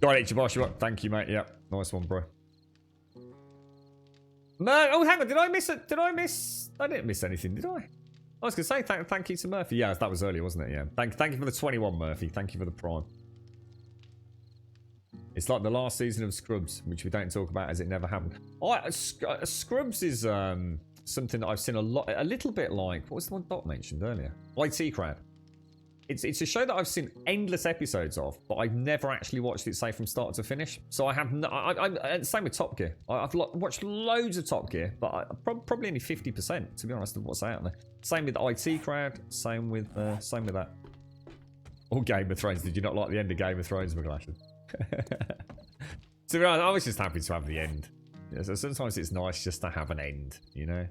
Got it, Joshua. Thank you, mate. Yep, nice one, bro. Man, oh, hang on. Did I miss it? I didn't miss anything, did I? I was going to say thank you to Murphy. Yeah, that was earlier, wasn't it? Yeah. Thank you for the 21, Murphy. Thank you for the prime. It's like the last season of Scrubs, which we don't talk about as it never happened. Scrubs is something that I've seen a little bit like. What was the one Doc mentioned earlier? IT Crowd. It's a show that I've seen endless episodes of, but I've never actually watched it, say, from start to finish. So I have no... same with Top Gear. I've watched loads of Top Gear, but probably only 50%, to be honest, of what's out there. Same with IT Crowd. Same with that. Or Game of Thrones. Did you not like the end of Game of Thrones, McGlashan? To be honest, I was just happy to have the end. Yeah, so sometimes it's nice just to have an end, you know?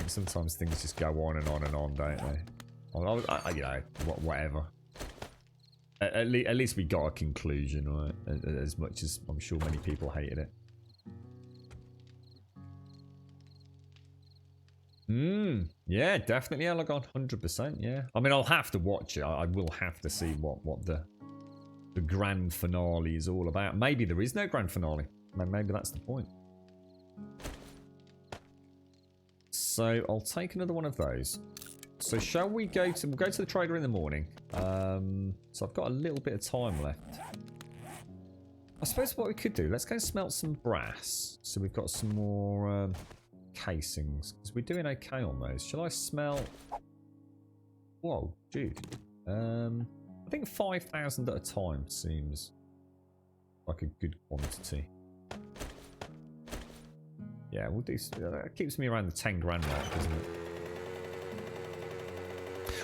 Sometimes things just go on and on and on, don't they? You know, whatever. At least we got a conclusion, right? As much as I'm sure many people hated it. Yeah, definitely Elagon, 100%, yeah. I mean, I'll have to watch it. I will have to see what the grand finale is all about. Maybe there is no grand finale. Maybe that's the point. So I'll take another one of those. So shall we we'll go to the trader in the morning. So I've got a little bit of time left. I suppose what we could do, let's go smelt some brass. So we've got some more casings. Because we're doing okay on those. Shall I smelt... Whoa, dude. I think 5,000 at a time seems like a good quantity. Yeah, we'll do... That keeps me around the 10 grand mark, doesn't it?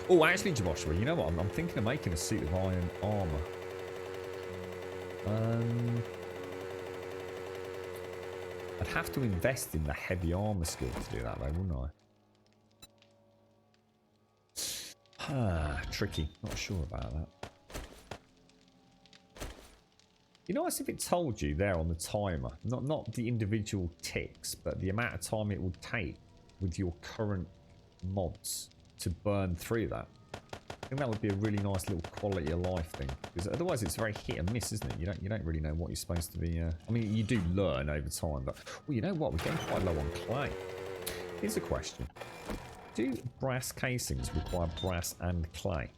Oh, actually, Joshua, you know what? I'm thinking of making a suit of iron armor. I'd have to invest in the heavy armor skill to do that, though, wouldn't I? Tricky. Not sure about that. You know, as if it told you there on the timer, not the individual ticks, but the amount of time it would take with your current mods to burn through that. I think that would be a really nice little quality of life thing, because otherwise it's very hit and miss, isn't it? You don't really know what you're supposed to be. I mean, you do learn over time, but well, you know what? We're getting quite low on clay. Here's a question: do brass casings require brass and clay?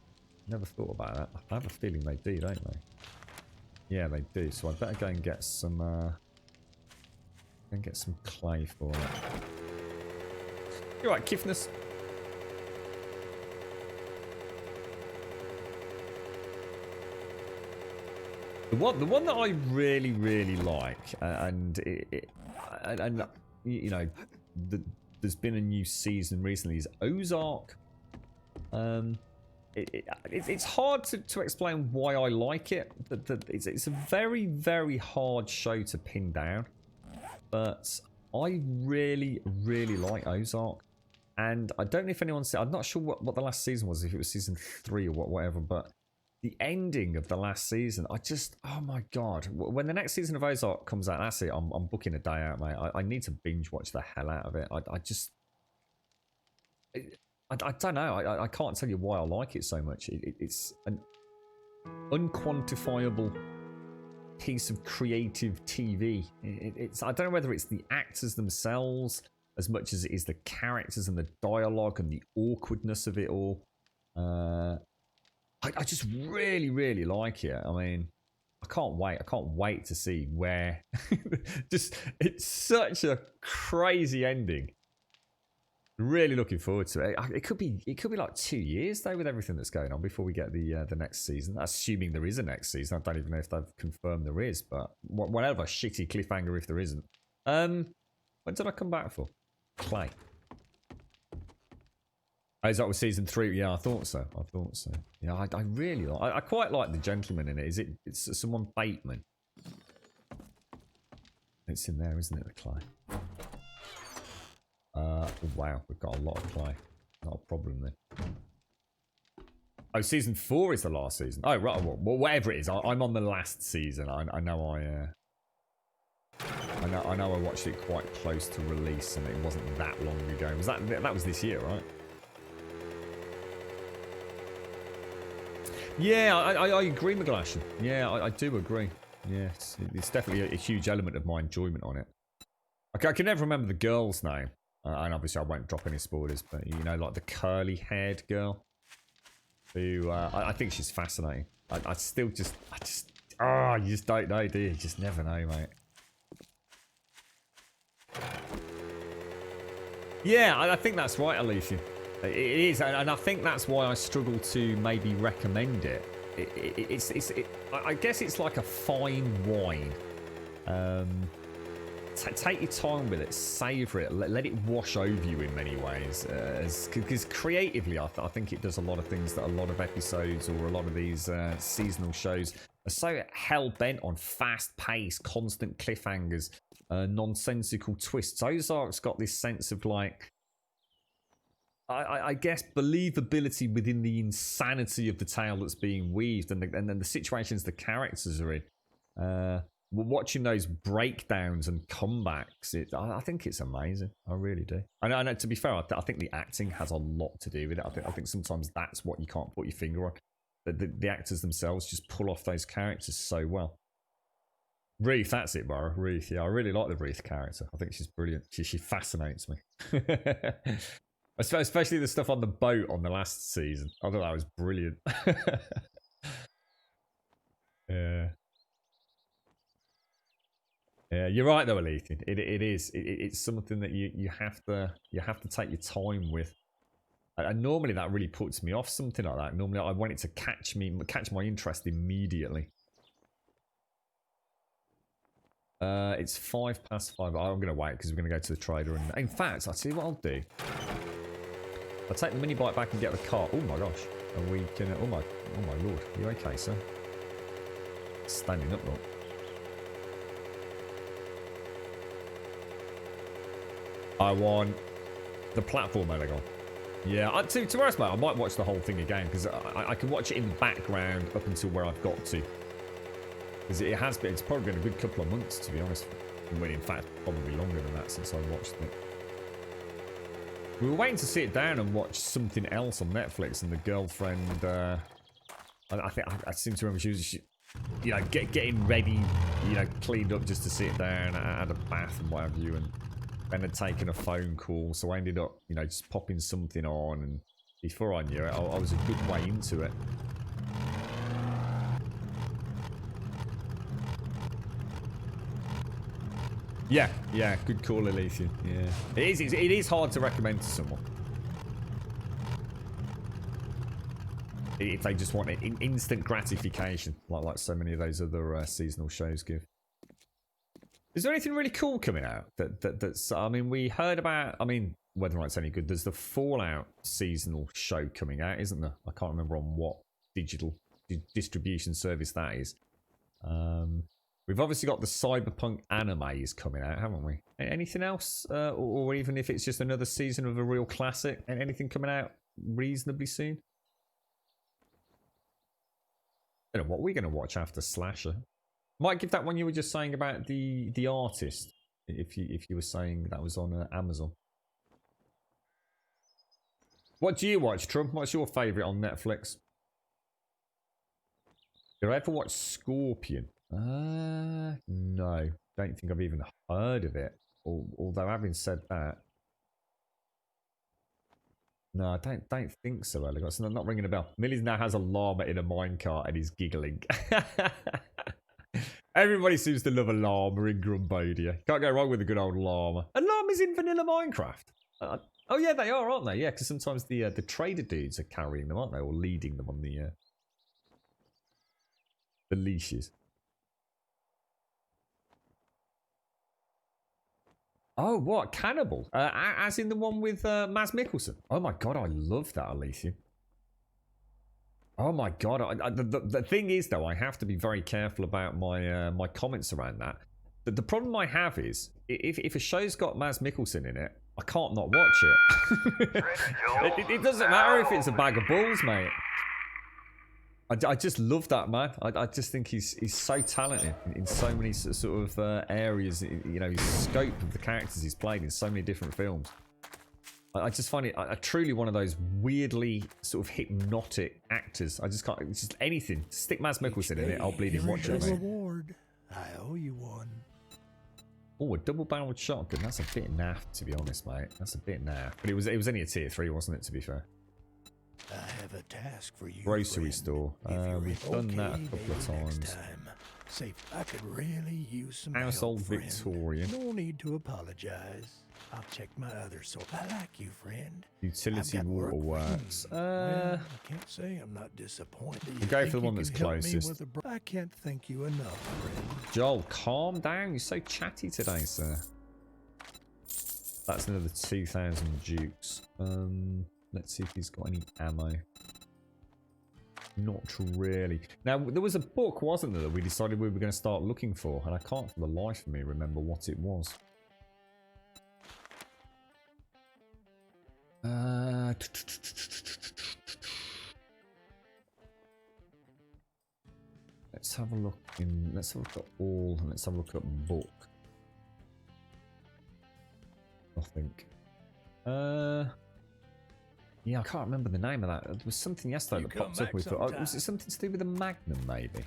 Never thought about that. I have a feeling they do, don't they? Yeah, they do. So I better go and get some clay for it. You're right, Kifness. The one that I really like, and you know, there's been a new season recently, is Ozark. It's hard to explain why I like it. It's a very hard show to pin down, but I really like Ozark. And I don't know if anyone's. I'm not sure what the last season was, if it was season 3 or whatever, but the ending of the last season, oh my god! When the next season of Ozark comes out, that's it. I'm booking a day out, mate. I need to binge watch the hell out of it. I don't know. I can't tell you why I like it so much. It's an unquantifiable piece of creative TV. I don't know whether it's the actors themselves as much as it is the characters and the dialogue and the awkwardness of it all. I just really like it. I mean, I can't wait. I can't wait to see where. It's such a crazy ending. Really looking forward to it. It could be like 2 years though, with everything that's going on before we get the next season. Assuming there is a next season. I don't even know if they've confirmed there is, but whatever shitty cliffhanger if there isn't. When did I come back for? Clay. Oh, is that with season 3? Yeah, I thought so. Yeah, I really like. I quite like the gentleman in it. It's someone Bateman? It's in there, isn't it? The clay. Oh, wow, we've got a lot of clay. Not a problem then. Oh, season 4 is the last season. Oh, right. Well, whatever it is, I'm on the last season. I know I watched it quite close to release, and it wasn't that long ago. That was this year, right? Yeah, I agree, McGlashan. Yeah, I do agree. Yeah, it's definitely a huge element of my enjoyment on it. I can never remember the girl's name, and obviously I won't drop any spoilers, but you know, like the curly-haired girl, who I think she's fascinating. You just don't know, do you? You just never know, mate. Yeah, I think that's right, Alicia. It is, and I think that's why I struggle to maybe recommend it. I guess it's like a fine wine. Take your time with it, savour it, let it wash over you in many ways. Because creatively, I think it does a lot of things that a lot of episodes or a lot of these seasonal shows are so hell-bent on fast-paced, constant cliffhangers, nonsensical twists. Ozark's got this sense of like, I guess, believability within the insanity of the tale that's being weaved and then the situations the characters are in. Watching those breakdowns and comebacks, I think it's amazing. I really do. I know, to be fair, I think the acting has a lot to do with it. I think sometimes that's what you can't put your finger on. The actors themselves just pull off those characters so well. Ruth, that's it, Barra. Ruth, yeah, I really like the Ruth character. I think she's brilliant. She fascinates me. Especially the stuff on the boat on the last season. I thought that was brilliant. Yeah. Yeah, you're right though, Alethian. It is. It's something that you have to take your time with. And normally that really puts me off, something like that. Normally I want it to catch my interest immediately. It's 5 past 5. I'm going to wait because we're going to go to the trader. And in fact, I'll see what I'll do. I'll take the mini bike back and get the car. Oh my gosh. And we can... Oh my lord. You okay, sir? Standing up, look. I want the platform Elegon. Yeah, to be honest, mate, I might watch the whole thing again because I can watch it in the background up until where I've got to. Because it's probably been a good couple of months, to be honest. Well, in fact, probably longer than that since I watched it. We were waiting to sit down and watch something else on Netflix, and the girlfriend, I seem to remember she was, you know, getting ready, you know, cleaned up just to sit down, had a bath and what have you, and then had taken a phone call, so I ended up, you know, just popping something on, and before I knew it, I was a good way into it. Yeah, good call, Elysium. Yeah, it is hard to recommend to someone if they just want instant gratification, like so many of those other seasonal shows give. Is there anything really cool coming out that's? I mean, we heard about. I mean, whether or not it's any good. There's the Fallout seasonal show coming out, isn't there? I can't remember on what digital distribution service that is. We've obviously got the Cyberpunk animes coming out, haven't we? Anything else? Or even if it's just another season of a real classic, anything coming out reasonably soon? I don't know what we're going to watch after Slasher. Might give that one you were just saying about the artist, if you were saying that was on Amazon. What do you watch, Trump? What's your favourite on Netflix? Did I ever watch Scorpion? No, don't think I've even heard of it. Although having said that, no, I don't think so. It's not ringing a bell. Millie's now has a llama in a minecart and he's giggling. Everybody seems to love a llama in Grumbodia. Can't go wrong with a good old llama. And llamas in vanilla Minecraft. Oh yeah, they are, aren't they? Yeah, because sometimes the trader dudes are carrying them, aren't they, or leading them on the leashes. Oh, what? Cannibal? As in the one with Mads Mikkelsen. Oh my god, I love that, Elysium. Oh my god. The thing is, though, I have to be very careful about my my comments around that. The problem I have is, if a show's got Mads Mikkelsen in it, I can't not watch it. It doesn't matter if it's a bag of balls, mate. I just love that man. I just think he's so talented in so many sort of areas. You know, his scope of the characters he's played in so many different films. I just find it truly one of those weirdly sort of hypnotic actors. I just can't. It's just anything. Stick Mads Mikkelsen in it, I'll bleed him watch it, mate. Reward. I owe you one. Oh, a double-barreled shotgun. That's a bit naff, to be honest, mate. That's a bit naff. But it was only a tier 3, wasn't it? To be fair. I have a task for you. Grocery friend. store. We've done that a couple of times. Say, I could really use some Household help, friend. Victorian. No need to apologize. I'll check my other source. I like you, friend. Utility I've got work for you. waterworks. Well, I can't say I'm not disappointed. You We'll go think for the one you that's can help me closest. with I can't thank you enough, friend. Joel, calm down. You're so chatty today, sir. That's another 2,000 dukes. Let's see if he's got any ammo. Not really. Now, there was a book, wasn't there, that we decided we were going to start looking for, and I can't for the life of me remember what it was. Let's have a look in. Let's have a look at all. Let's have a look at book. Nothing. Yeah, I can't remember the name of that. There was something yesterday that popped up. We thought, oh, was it something to do with the Magnum, maybe?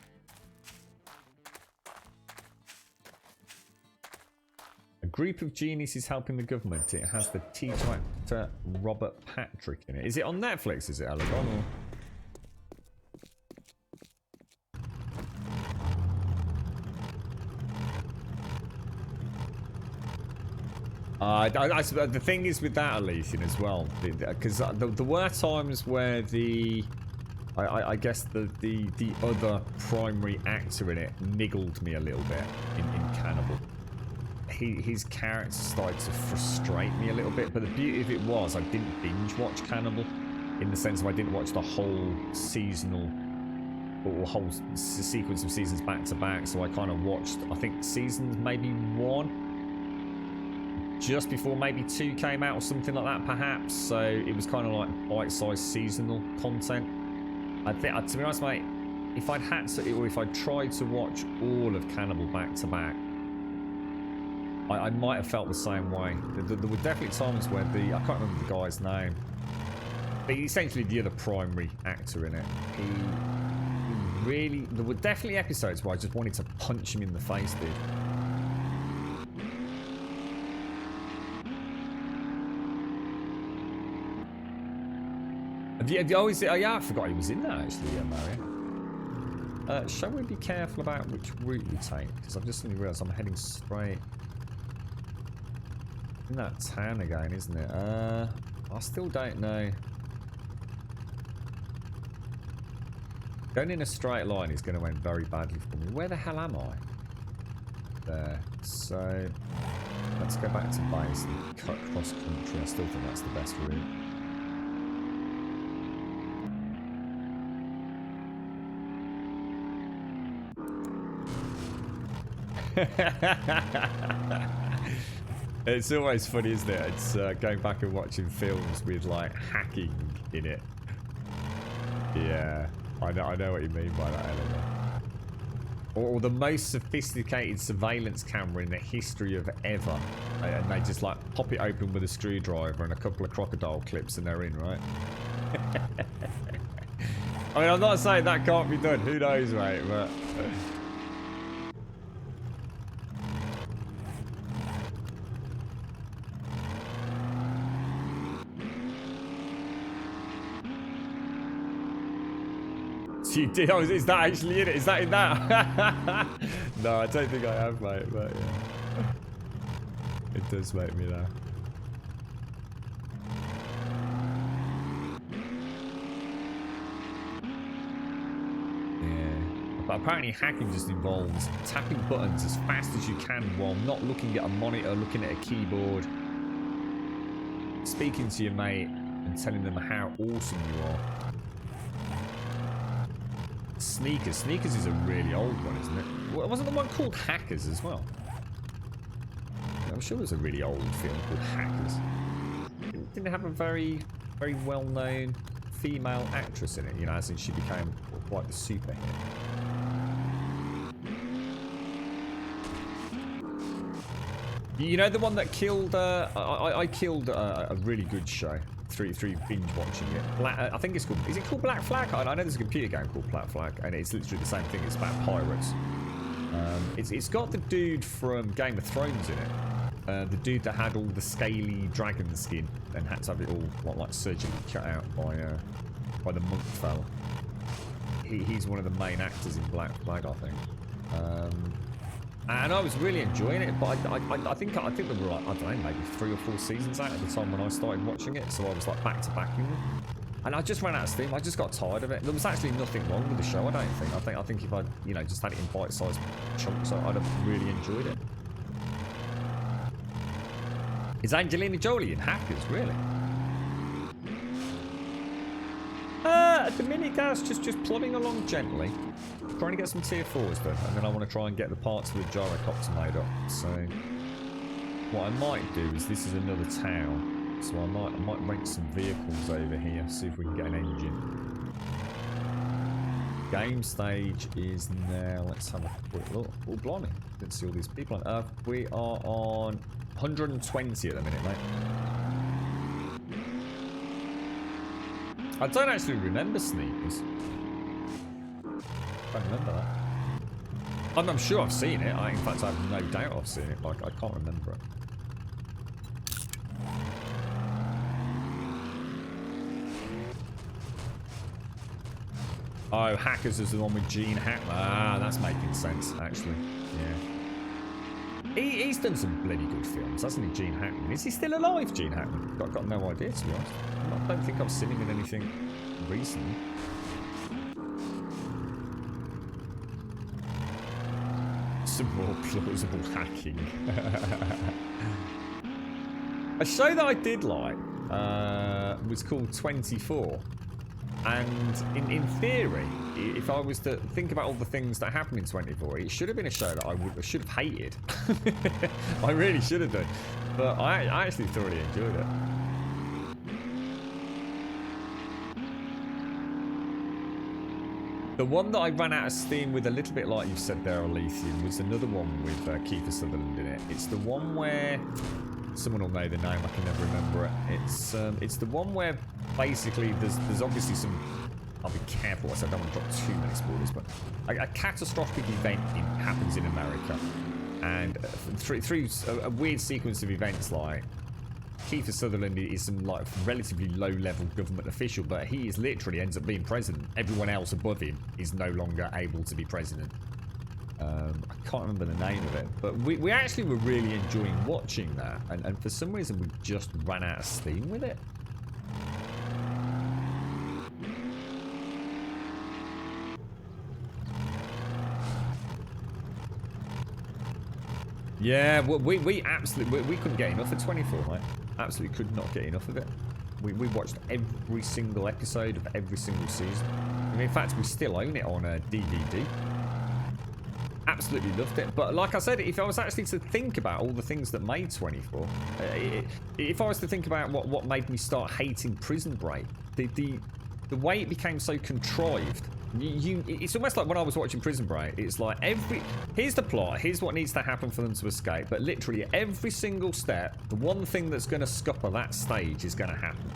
A group of geniuses helping the government. It has the T-type Robert Patrick in it. Is it on Netflix? Is it, Alagon? Or... the thing is with that, Elysian, as well, because there were times where I guess the other primary actor in it niggled me a little bit in Cannibal. His character started to frustrate me a little bit, but the beauty of it was I didn't binge watch Cannibal, in the sense of I didn't watch the whole seasonal or whole sequence of seasons back to back, so I kind of watched, I think, seasons maybe 1 just before maybe 2 came out or something like that, perhaps. So it was kind of like bite-sized seasonal content. I think, to be honest, mate, if I'd had to, or if I'd tried to watch all of Cannibal back to back, I might have felt the same way. There were definitely times where I can't remember the guy's name, but essentially the other primary actor in it, he really, there were definitely episodes where I just wanted to punch him in the face, dude. Have you always? Oh yeah, I forgot he was in that actually, Mario. Shall we be careful about which route we take? Because I've just suddenly realised I'm heading straight In that town again, isn't it? I still don't know. Going in a straight line is going to end very badly for me. Where the hell am I? There. So let's go back to base and cut cross country. I still think that's the best route. It's always funny, isn't it? It's going back and watching films with like hacking in it. Yeah, I know what you mean by that element. Or the most sophisticated surveillance camera in the history of ever, and they just like pop it open with a screwdriver and a couple of crocodile clips and they're in, right? I mean, I'm not saying that can't be done. Who knows, mate? But you did? Oh, is that actually in it? Is that in that? No, I don't think I have, mate, but yeah. It does make me laugh. Yeah. But apparently hacking just involves tapping buttons as fast as you can while not looking at a monitor, looking at a keyboard, speaking to your mate and telling them how awesome you are. Sneakers. Sneakers is a really old one, isn't it? Wasn't the one called Hackers as well? I'm sure there's a really old film called Hackers. Didn't it have a very, very well-known female actress in it? You know, as in she became quite the super hit. You know the one that killed? I killed a really good show. Through binge watching it. I think it's called. Is it called Black Flag? I know there's a computer game called Black Flag, and it's literally the same thing. It's about pirates. It's got the dude from Game of Thrones in it. The dude that had all the scaly dragon skin and had to have it all like surgically cut out by the monk fella. He's one of the main actors in Black Flag, I think. And I was really enjoying it, but I think there were like, I don't know, maybe 3 or 4 seasons out at the time when I started watching it, so I was like back to backing them. And I just ran out of steam. I just got tired of it. There was actually nothing wrong with the show, I don't think. I think if I, you know, just had it in bite-sized chunks, I'd have really enjoyed it. Is Angelina Jolie in Hackers, really? At the minute, guys, just plodding along gently. Trying to get some tier 4s done, and then I want to try and get the parts for the gyrocopter made up. So what I might do is, this is another town, so I might rent some vehicles over here, see if we can get an engine. Game stage is now, let's have a quick look. Oh, blimey, didn't see all these people on. We are on 120 at the minute, mate. I don't actually remember Sneakers. I don't remember that. I'm sure I've seen it. In fact, I have no doubt I've seen it. Like, I can't remember it. Oh, Hackers is the one with Gene Hackman. Ah, that's making sense, actually. Yeah. He's done some bloody good films, hasn't he, Gene Hackman? Is he still alive, Gene Hackman? I've got no idea, to be honest. I don't think I've seen him in anything recently. Some more plausible hacking. A show that I did like was called 24. And in theory, if I was to think about all the things that happen in 24, it should have been a show that I should have hated. I really should have done. But I actually thoroughly enjoyed it. The one that I ran out of steam with, a little bit like you said there, Elysium, was another one with Kiefer Sutherland in it. It's the one where someone will know the name. I can never remember it. It's the one where basically there's obviously some. I'll be careful. I said I don't want to drop too many spoilers, but a catastrophic event happens in America, and through a weird sequence of events, like Kiefer Sutherland is some like relatively low-level government official, but he is literally ends up being president. Everyone else above him is no longer able to be president. I can't remember the name of it, but we actually were really enjoying watching that, and for some reason we just ran out of steam with it. Yeah, we absolutely we couldn't get enough of 24, mate. Absolutely could not get enough of it. We watched every single episode of every single season. I mean, in fact, we still own it on a DVD. Absolutely loved it. But like I said, if I was actually to think about all the things that made 24, if I was to think about what made me start hating Prison Break, the way it became so contrived. It's almost like when I was watching Prison Break, it's like here's the plot, here's what needs to happen for them to escape, but literally every single step, the one thing that's going to scupper that stage is going to happen.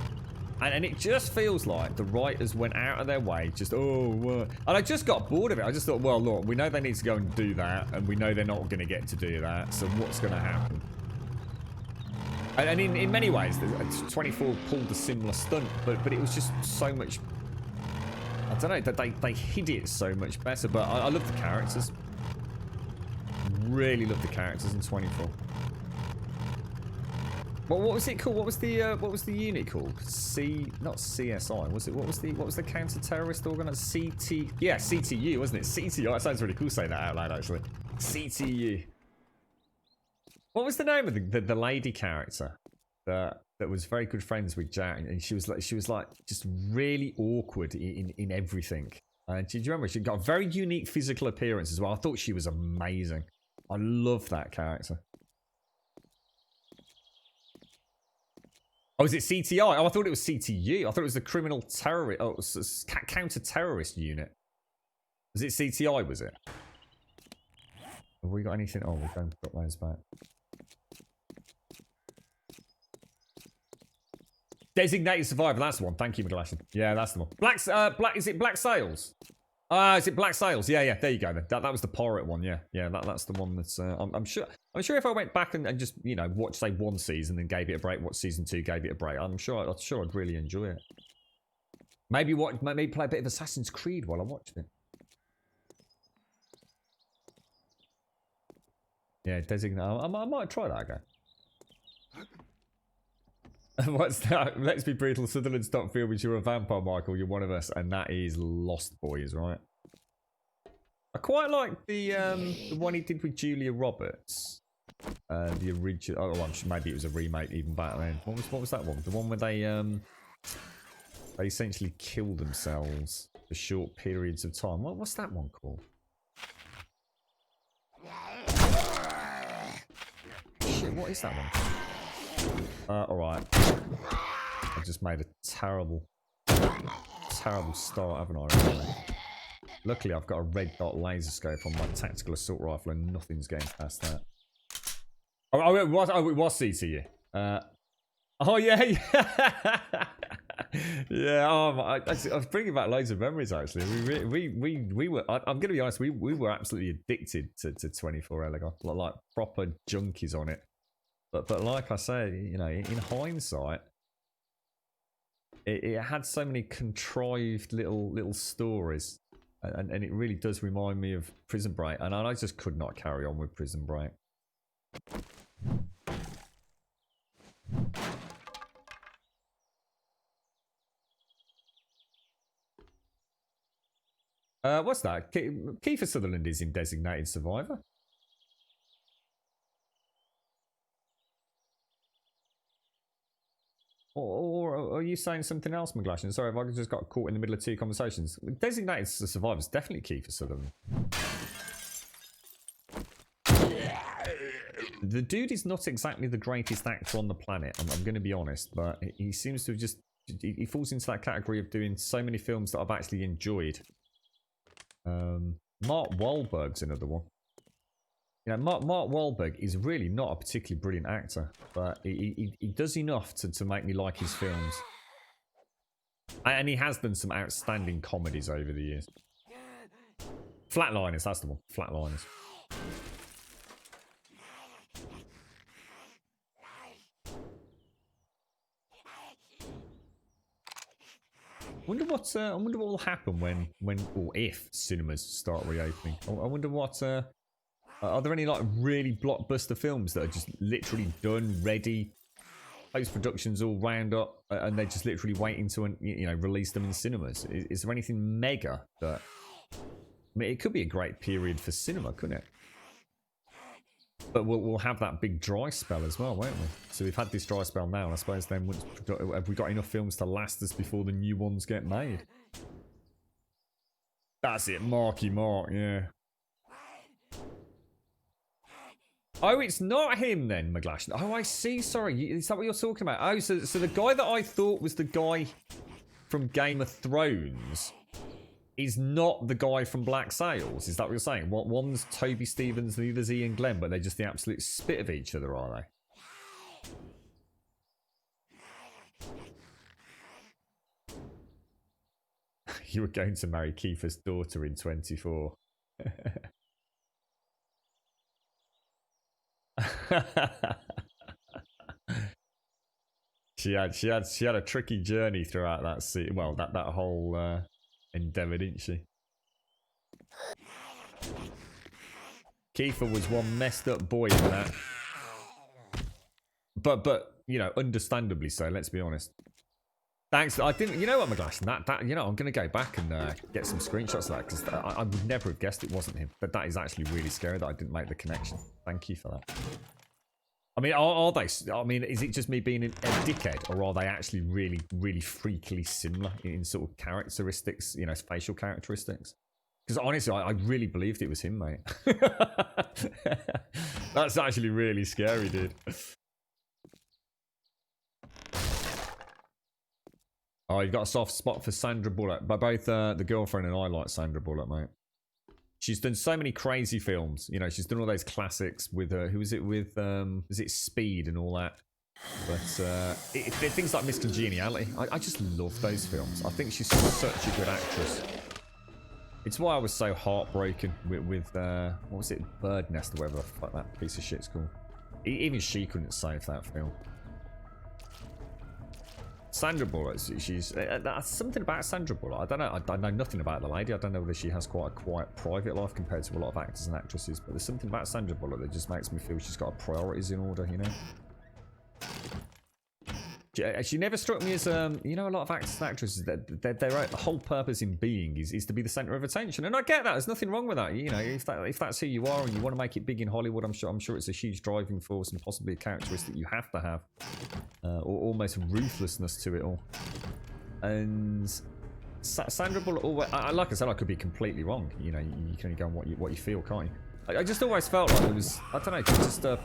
And it just feels like the writers went out of their way, and I just got bored of it. I just thought, well, look, we know they need to go and do that, and we know they're not going to get to do that, so what's going to happen? And in many ways, 24 pulled a similar stunt, but it was just so much... I don't know, that they hid it so much better, but I love the characters. Really love the characters in 24. Well, what was it called? What was the unit called? Not CSI, was it? What was the counter-terrorist organization? CTU, wasn't it? CTU. That sounds really cool saying that out loud, actually. CTU. What was the name of the lady character that was very good friends with Jack, and she was like just really awkward in everything. Do you remember? She got a very unique physical appearance as well. I thought she was amazing. I love that character. Oh, is it CTI? Oh, I thought it was CTU. I thought it was the criminal terrorist. Oh, it was counter-terrorist unit. Was it CTI? Was it? Have we got anything? Oh, we're going to put those back. Designated Survivor, that's the one. Thank you, McGlashan. Yeah, that's the one. Is it Black Sails? Is it Black Sails? Yeah, there you go then. That was the pirate one, yeah. That's the one that's I'm sure if I went back and just, you know, watched say one season and gave it a break, watch season 2, gave it a break, I'm sure I'd really enjoy it. Maybe play a bit of Assassin's Creed while I watched it. Yeah, designated. I might try that again. What's that? Let's be brutal. Sutherland stop feeling you're a vampire, Michael. You're one of us, and that is Lost Boys, right? I quite like the one he did with Julia Roberts. The original. Oh, well, maybe it was a remake even back then. What was that one? The one where they essentially kill themselves for short periods of time. What's that one called? Shit, what is that one? Alright. I just made a terrible start, haven't I? Really? Luckily, I've got a red dot laser scope on my tactical assault rifle and nothing's getting past that. Oh, it was CTU. Oh, yeah. Yeah, I was bringing back loads of memories, actually. We were, I'm going to be honest, we were absolutely addicted to 24 Elegon. Like proper junkies on it. But like I say, you know, in hindsight, it had so many contrived little stories, and it really does remind me of Prison Break, and I just could not carry on with Prison Break. What's that? Kiefer Sutherland is in Designated Survivor. Or are you saying something else, McGlashan? Sorry if I just got caught in the middle of two conversations. Designated Survivor is definitely Kiefer Sutherland. The dude is not exactly the greatest actor on the planet, I'm going to be honest, but he seems to have just... He falls into that category of doing so many films that I've actually enjoyed. Mark Wahlberg's another one. You know, Mark Wahlberg is really not a particularly brilliant actor, but he does enough to make me like his films. And he has done some outstanding comedies over the years. Flatliners, that's the one. Flatliners. wonder what will happen when or if cinemas start reopening. I wonder what are there any like really blockbuster films that are just literally done, ready, post-production's all wound up, and they're just literally waiting to release them in cinemas? Is there anything mega that? I mean, it could be a great period for cinema, couldn't it? But we'll have that big dry spell as well, won't we? So we've had this dry spell now, and I suppose then have we got enough films to last us before the new ones get made? That's it, Marky Mark, yeah. Oh, it's not him then, McGlash. Oh, I see. Sorry, is that what you're talking about? Oh, so the guy that I thought was the guy from Game of Thrones is not the guy from Black Sails. Is that what you're saying? One's Toby Stevens, the other's Ian Glenn, but they're just the absolute spit of each other, are they? You were going to marry Kiefer's daughter in 24. She had a tricky journey throughout that scene. Well, that whole endeavour, didn't she? Kiefer was one messed up boy in that, but you know, understandably so. Let's be honest. Thanks. I didn't. You know what, McGlash? That you know, I'm gonna go back and get some screenshots of that because I would never have guessed it wasn't him. But that is actually really scary that I didn't make the connection. Thank you for that. I mean, are they? I mean, is it just me being a dickhead, or are they actually really, really freakily similar in sort of characteristics? You know, facial characteristics. Because honestly, I really believed it was him, mate. That's actually really scary, dude. Oh, you've got a soft spot for Sandra Bullock. But both the girlfriend and I like Sandra Bullock, mate. She's done so many crazy films. You know, she's done all those classics with who was it with? Was it Speed and all that? But things like Miss Congeniality. I just love those films. I think she's such a good actress. It's why I was so heartbroken with what was it, Bird Nest or whatever the fuck that piece of shit's called. Even she couldn't save that film. Sandra Bullock, she's something about Sandra Bullock. I don't know. I know nothing about the lady. I don't know whether she has quite a quiet private life compared to a lot of actors and actresses. But there's something about Sandra Bullock that just makes me feel she's got her priorities in order. You know. She never struck me as you know, a lot of actors and actresses that their whole purpose in being is to be the center of attention, and I get that. There's nothing wrong with that. You know, if that's who you are and you want to make it big in Hollywood, I'm sure it's a huge driving force and possibly a characteristic you have to have, or almost ruthlessness to it all. And Sandra Bullock, like I said, I could be completely wrong. You know, you can only go on what you feel, can't you? I just always felt like there was, I don't know, just a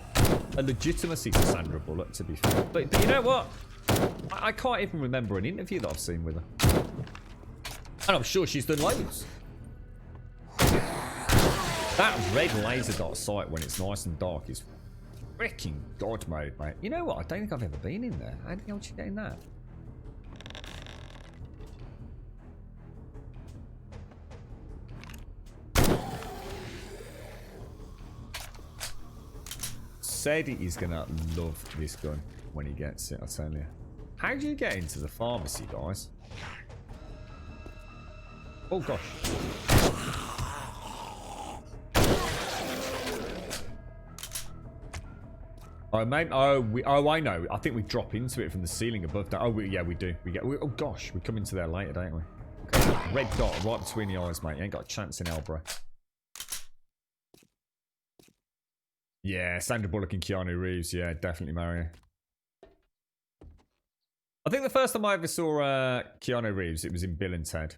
legitimacy to Sandra Bullock, to be fair. But you know what? I can't even remember an interview that I've seen with her. And I'm sure she's done loads. That red laser dot sight when it's nice and dark is freaking god mode, mate. You know what? I don't think I've ever been in there. How the hell did you get in that? Said he's gonna love this gun when he gets it, I tell you. How do you get into the pharmacy, guys? Oh gosh. Oh, mate. Oh, I know. I think we drop into it from the ceiling above that. Oh, yeah, we do. Oh gosh, we come into there later, don't we? Okay. Red dot right between the eyes, mate. You ain't got a chance in hell, bro. Yeah, Sandra Bullock and Keanu Reeves. Yeah, definitely marry her. I think the first time I ever saw Keanu Reeves, it was in Bill and Ted.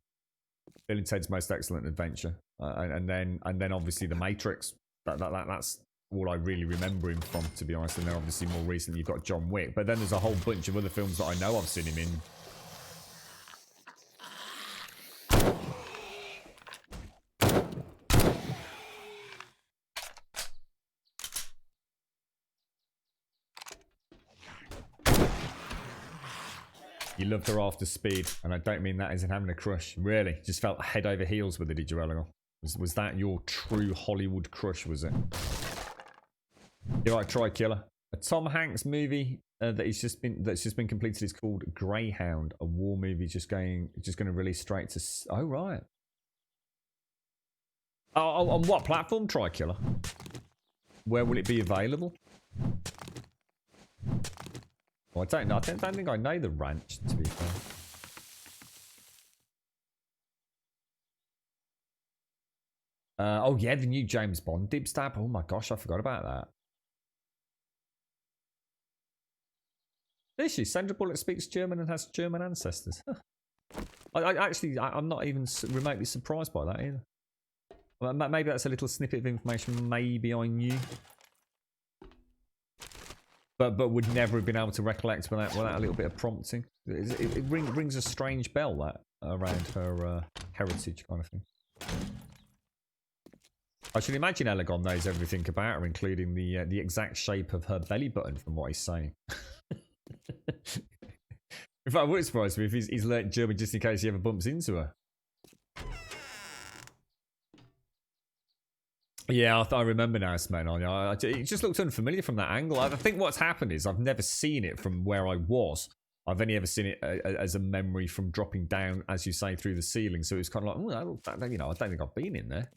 Bill and Ted's Most Excellent Adventure, and then obviously The Matrix. That's all I really remember him from, to be honest. And then obviously more recently you've got John Wick. But then there's a whole bunch of other films that I know I've seen him in. You loved her after Speed, and I don't mean that as in having a crush. Really, just felt head over heels with her, did you, Eleanor? Was that your true Hollywood crush, was it? You're right, Try Killer. A Tom Hanks movie that's just been completed is called Greyhound, a war movie just going to release straight to. Oh right. Oh, on what platform, Tricula? Where will it be available? Well, I don't know. I don't think I know the ranch, to be fair. Oh yeah, the new James Bond dibstab. Oh my gosh, I forgot about that. Is she? Sandra Bullock speaks German and has German ancestors. Huh. I'm not even remotely surprised by that either. Well, maybe that's a little snippet of information maybe I knew. But would never have been able to recollect without a little bit of prompting. It rings a strange bell that around her heritage kind of thing. I should imagine Elegon knows everything about her, including the exact shape of her belly button from what he's saying. In fact, it wouldn't surprise me if he's learnt German just in case he ever bumps into her. Yeah, I remember now, Smen. It just looks unfamiliar from that angle. I think what's happened is I've never seen it from where I was. I've only ever seen it as a memory from dropping down, as you say, through the ceiling. So it's kind of like, oh, I don't think I've been in there.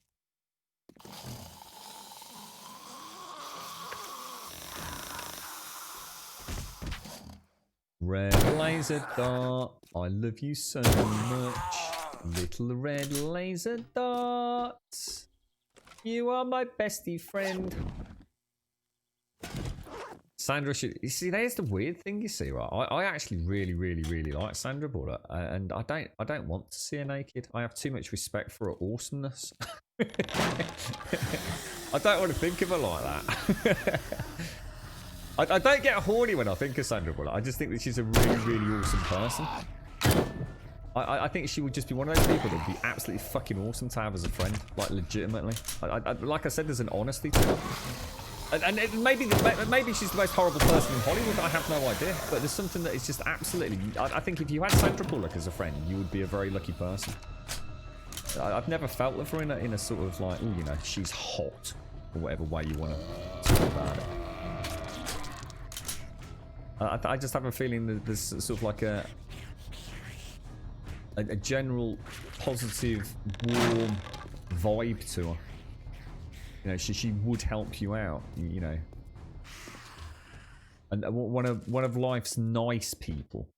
Red laser dot, I love you so much. Little red laser dot, you are my bestie friend. Sandra should, you see, there's the weird thing, you see, right? I actually really like Sandra Bullock, and I don't want to see her naked. I have too much respect for her awesomeness. I don't want to think of her like that. I don't get horny when I think of Sandra Bullock. I just think that she's a really awesome person. I think she would just be one of those people that would be absolutely fucking awesome to have as a friend, like legitimately. Like I said, there's an honesty to her. And maybe she's the most horrible person in Hollywood. I have no idea. But there's something that is just absolutely. I think if you had Sandra Bullock as a friend, you would be a very lucky person. I've never felt of her in a sort of like, oh, you know, she's hot, or whatever way you want to talk about it. I just have a feeling that there's sort of like a general positive, warm vibe to her. You know, she would help you out. You know, and one of life's nice people.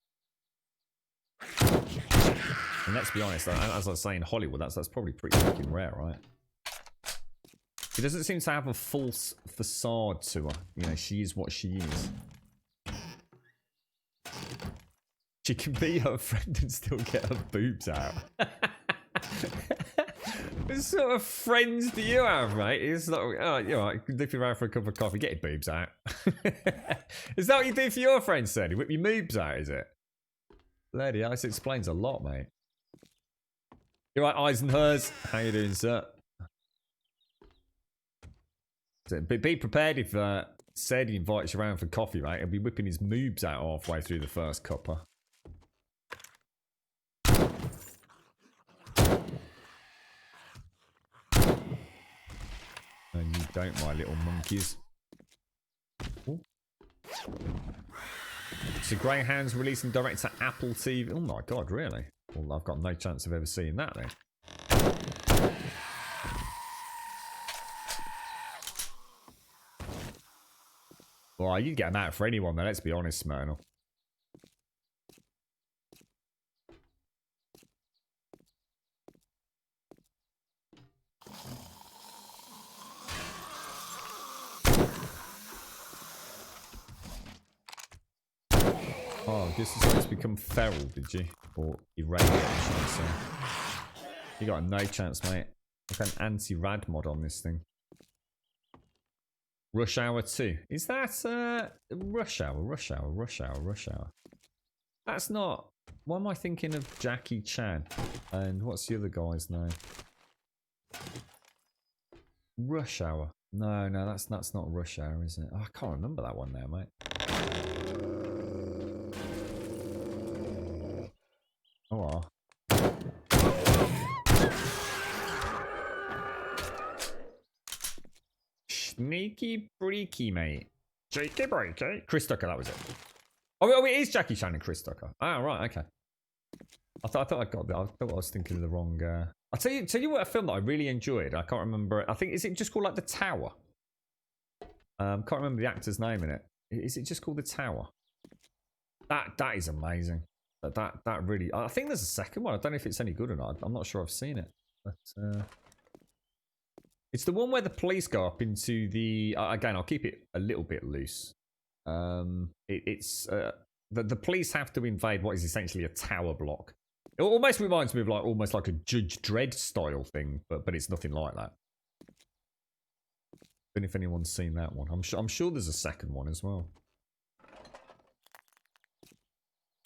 And let's be honest, as I was saying, Hollywood, that's probably pretty fucking rare, right? She doesn't seem to have a false facade to her. You know, she is what she is. She can be her friend and still get her boobs out. What sort of friends do you have, mate? It's like, oh, you're right, dip you around for a cup of coffee, get your boobs out. Is that what you do for your friends, Sadie? Whip your boobs out, is it? Bloody hell, this explains a lot, mate. You're right, Eisenhers. How you doing, sir? Be prepared if Sadie invites you around for coffee, mate. He'll be whipping his moobs out halfway through the first cuppa. No, you don't, my little monkeys. Ooh. So Greyhound's releasing direct to Apple TV. Oh my god, really? Well, I've got no chance of ever seeing that then. Well, you'd get them out for anyone though, let's be honest, Smyrnal. Oh, this is supposed to become feral, did you? Or irradiate, should I say. You got no chance, mate. I've got an anti-rad mod on this thing. Rush Hour 2. Is that Rush Hour? That's not. Why am I thinking of Jackie Chan? And what's the other guy's name? Rush Hour. No, that's not Rush Hour, is it? Oh, I can't remember that one now, mate. Oh well. Sneaky breaky, mate. Cheeky breaky. Chris Tucker, that was it. Oh, it is Jackie Chan and Chris Tucker. Ah, right, okay. I thought I got that. I thought I was thinking of the wrong. I'll tell you what, a film that I really enjoyed. I can't remember. I think is it just called like The Tower? Can't remember the actor's name in it. Is it just called The Tower? That is amazing. That really. I think there's a second one. I don't know if it's any good or not. I'm not sure I've seen it. But it's the one where the police go up into the. Again, I'll keep it a little bit loose. It's the police have to invade what is essentially a tower block. It almost reminds me of like almost like a Judge Dredd style thing, but it's nothing like that. Don't know if anyone's seen that one. I'm sure there's a second one as well.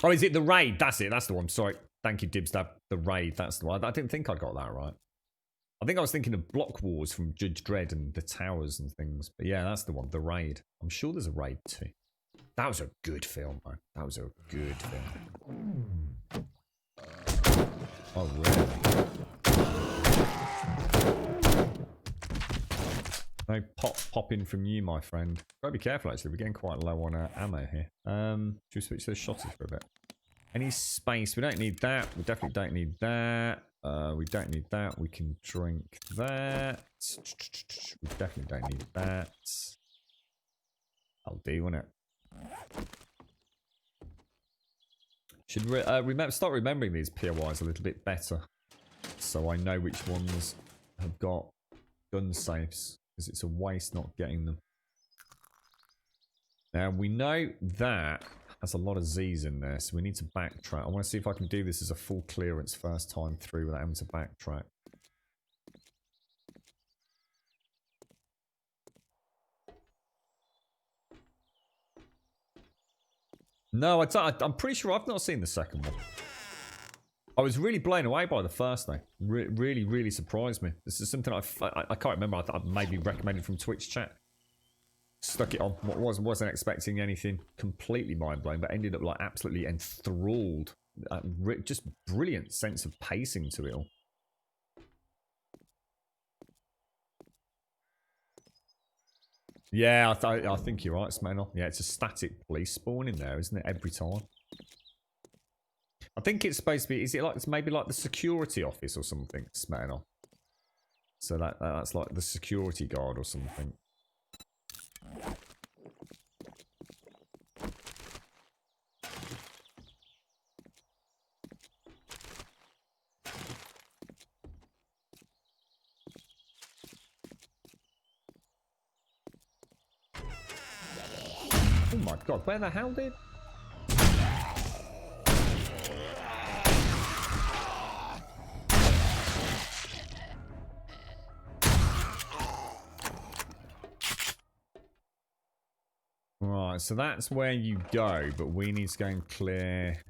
Oh, is it The Raid? That's it. That's the one. Sorry. Thank you, Dibsdab. The Raid. That's the one. I didn't think I got that right. I think I was thinking of Block Wars from Judge Dredd and the towers and things. But yeah, that's the one. The Raid. I'm sure there's a Raid too. That was a good film, man. That was a good film. Oh, really? No popping from you, my friend. Gotta be careful, actually. We're getting quite low on ammo here. Should we switch those shotters for a bit? Any space? We don't need that. We definitely don't need that. We don't need that. We can drink that. We definitely don't need that. I'll do, won't it? Should start remembering these POIs a little bit better, so I know which ones have got gun safes, because it's a waste not getting them. Now we know that has a lot of Z's in there, so we need to backtrack. I want to see if I can do this as a full clearance first time through without having to backtrack. No, I'm pretty sure I've not seen the second one. I was really blown away by the first though. Really, really surprised me. This is something I can't remember. I thought I maybe recommended from Twitch chat. Stuck it on. Wasn't expecting anything completely mind blowing, but ended up like absolutely enthralled. Just brilliant sense of pacing to it all. Yeah, I think you're right, Smenel. Yeah, it's a static police spawn in there, isn't it? Every time. I think it's supposed to be. Is it like it's maybe like the security office or something, Smenel? So that's like the security guard or something. Oh my god, where the hell did? Right, so that's where you go, but we need to go and clear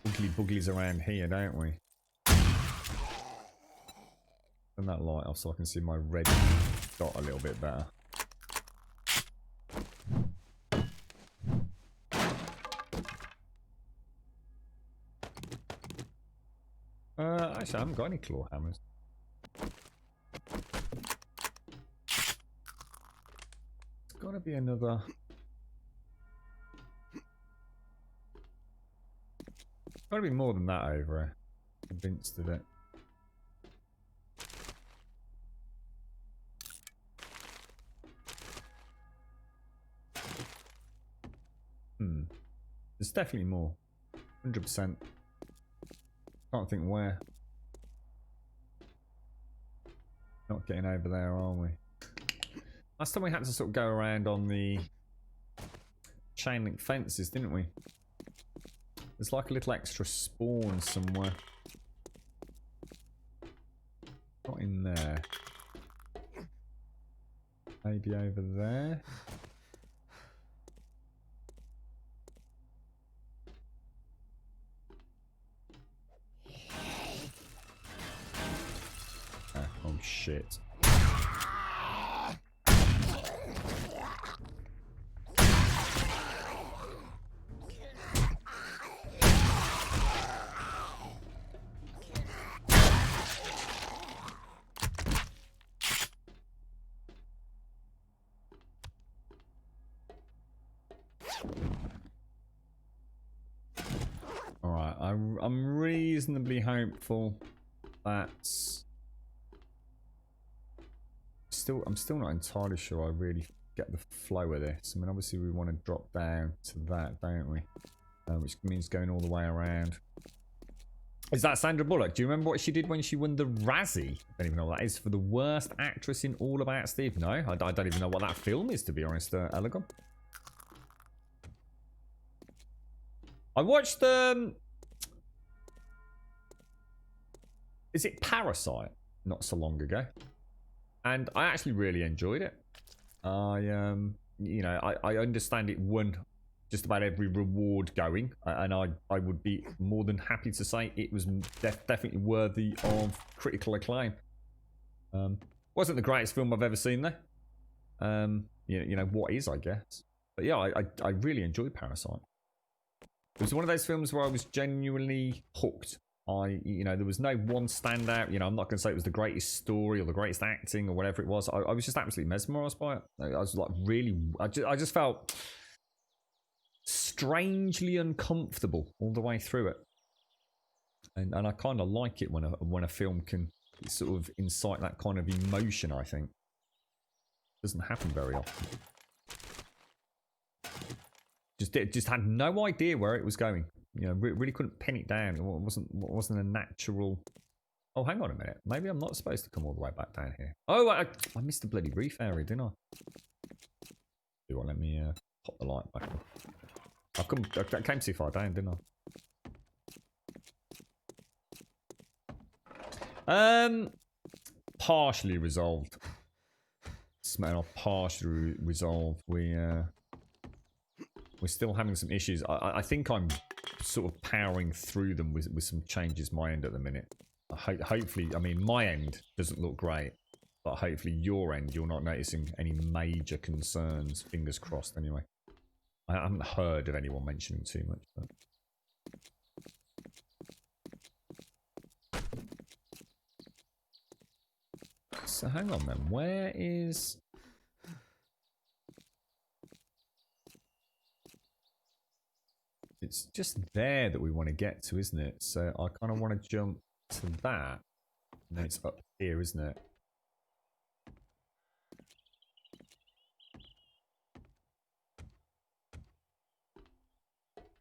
ugly bugglies around here, don't we? Turn that light off so I can see my red dot a little bit better. Actually, I haven't got any claw hammers. There's got to be another. Got to be more than that over here. Convinced of it. There's definitely more. 100%. Can't think where. Not getting over there, are we? Last time we had to sort of go around on the chain link fences, didn't we? There's like a little extra spawn somewhere. Not in there. Maybe over there. Oh shit. know. I'm reasonably hopeful that... I'm still not entirely sure I really get the flow of this. I mean, obviously we want to drop down to that, don't we? Which means going all the way around. Is that Sandra Bullock? Do you remember what she did when she won the Razzie? I don't even know what that is. For the worst actress in All About Steve. No, I don't even know what that film is, to be honest, Elegon. I watched, is it Parasite? Not so long ago. And I actually really enjoyed it. You know, I understand it won just about every reward going, and I would be more than happy to say it was definitely worthy of critical acclaim. Wasn't the greatest film I've ever seen though. You know what is, I guess. But yeah, I really enjoyed Parasite. It was one of those films where I was genuinely hooked. You know, there was no one standout. You know, I'm not going to say it was the greatest story or the greatest acting or whatever it was. I was just absolutely mesmerised by it. I was like really, I just felt strangely uncomfortable all the way through it. And I kind of like it when a film can sort of incite that kind of emotion, I think. Doesn't happen very often. Just had no idea where it was going. You know, really couldn't pin it down. It wasn't a natural... Oh, hang on a minute. Maybe I'm not supposed to come all the way back down here. Oh, I missed the bloody reef area, didn't I? Do you want let me pop the light back on? I came too far down, didn't I? Partially resolved. Smell partially resolved. We're still having some issues. I think I'm sort of powering through them with some changes my end at the minute. Hopefully, I mean, my end doesn't look great, but hopefully your end, you're not noticing any major concerns. Fingers crossed, anyway. I haven't heard of anyone mentioning too much, but... So hang on then, where is... It's just there that we want to get to, isn't it? So I kind of want to jump to that. And then it's up here, isn't it?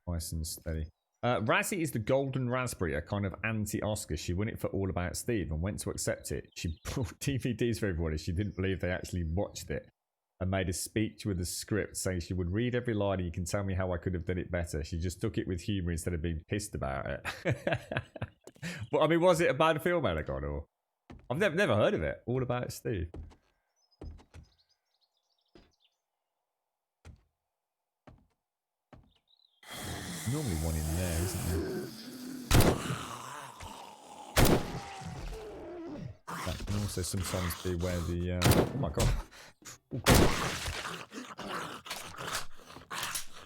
Nice and steady. Razzie is the golden raspberry, a kind of anti-Oscar. She won it for All About Steve and went to accept it. She brought DVDs for everybody. She didn't believe they actually watched it. And made a speech with a script saying she would read every line and you can tell me how I could have done it better. She just took it with humour instead of being pissed about it. But I mean, was it a bad film, Elegon? Or I've never heard of it. All About Steve. Normally one in there, isn't there? That can also sometimes be where the... oh my god.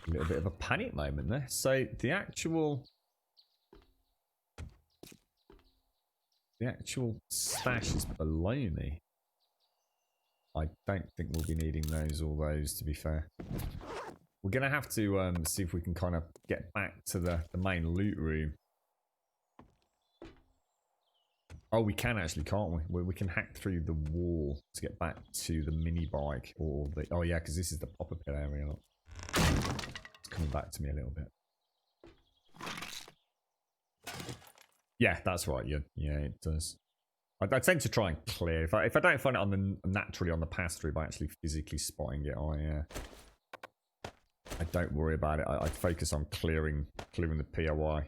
A little bit of a panic moment there. So the actual stash is below me. I don't think we'll be needing all those, to be fair. We're going to have to see if we can kind of get back to the main loot room. Oh, we can actually, can't we? We can hack through the wall to get back to the mini bike. Or the... Oh yeah, because this is the popper pit area. It's coming back to me a little bit. Yeah, that's right. Yeah, it does. I tend to try and clear. If I don't find it naturally on the pass through by actually physically spotting it, I don't worry about it. I focus on clearing the POI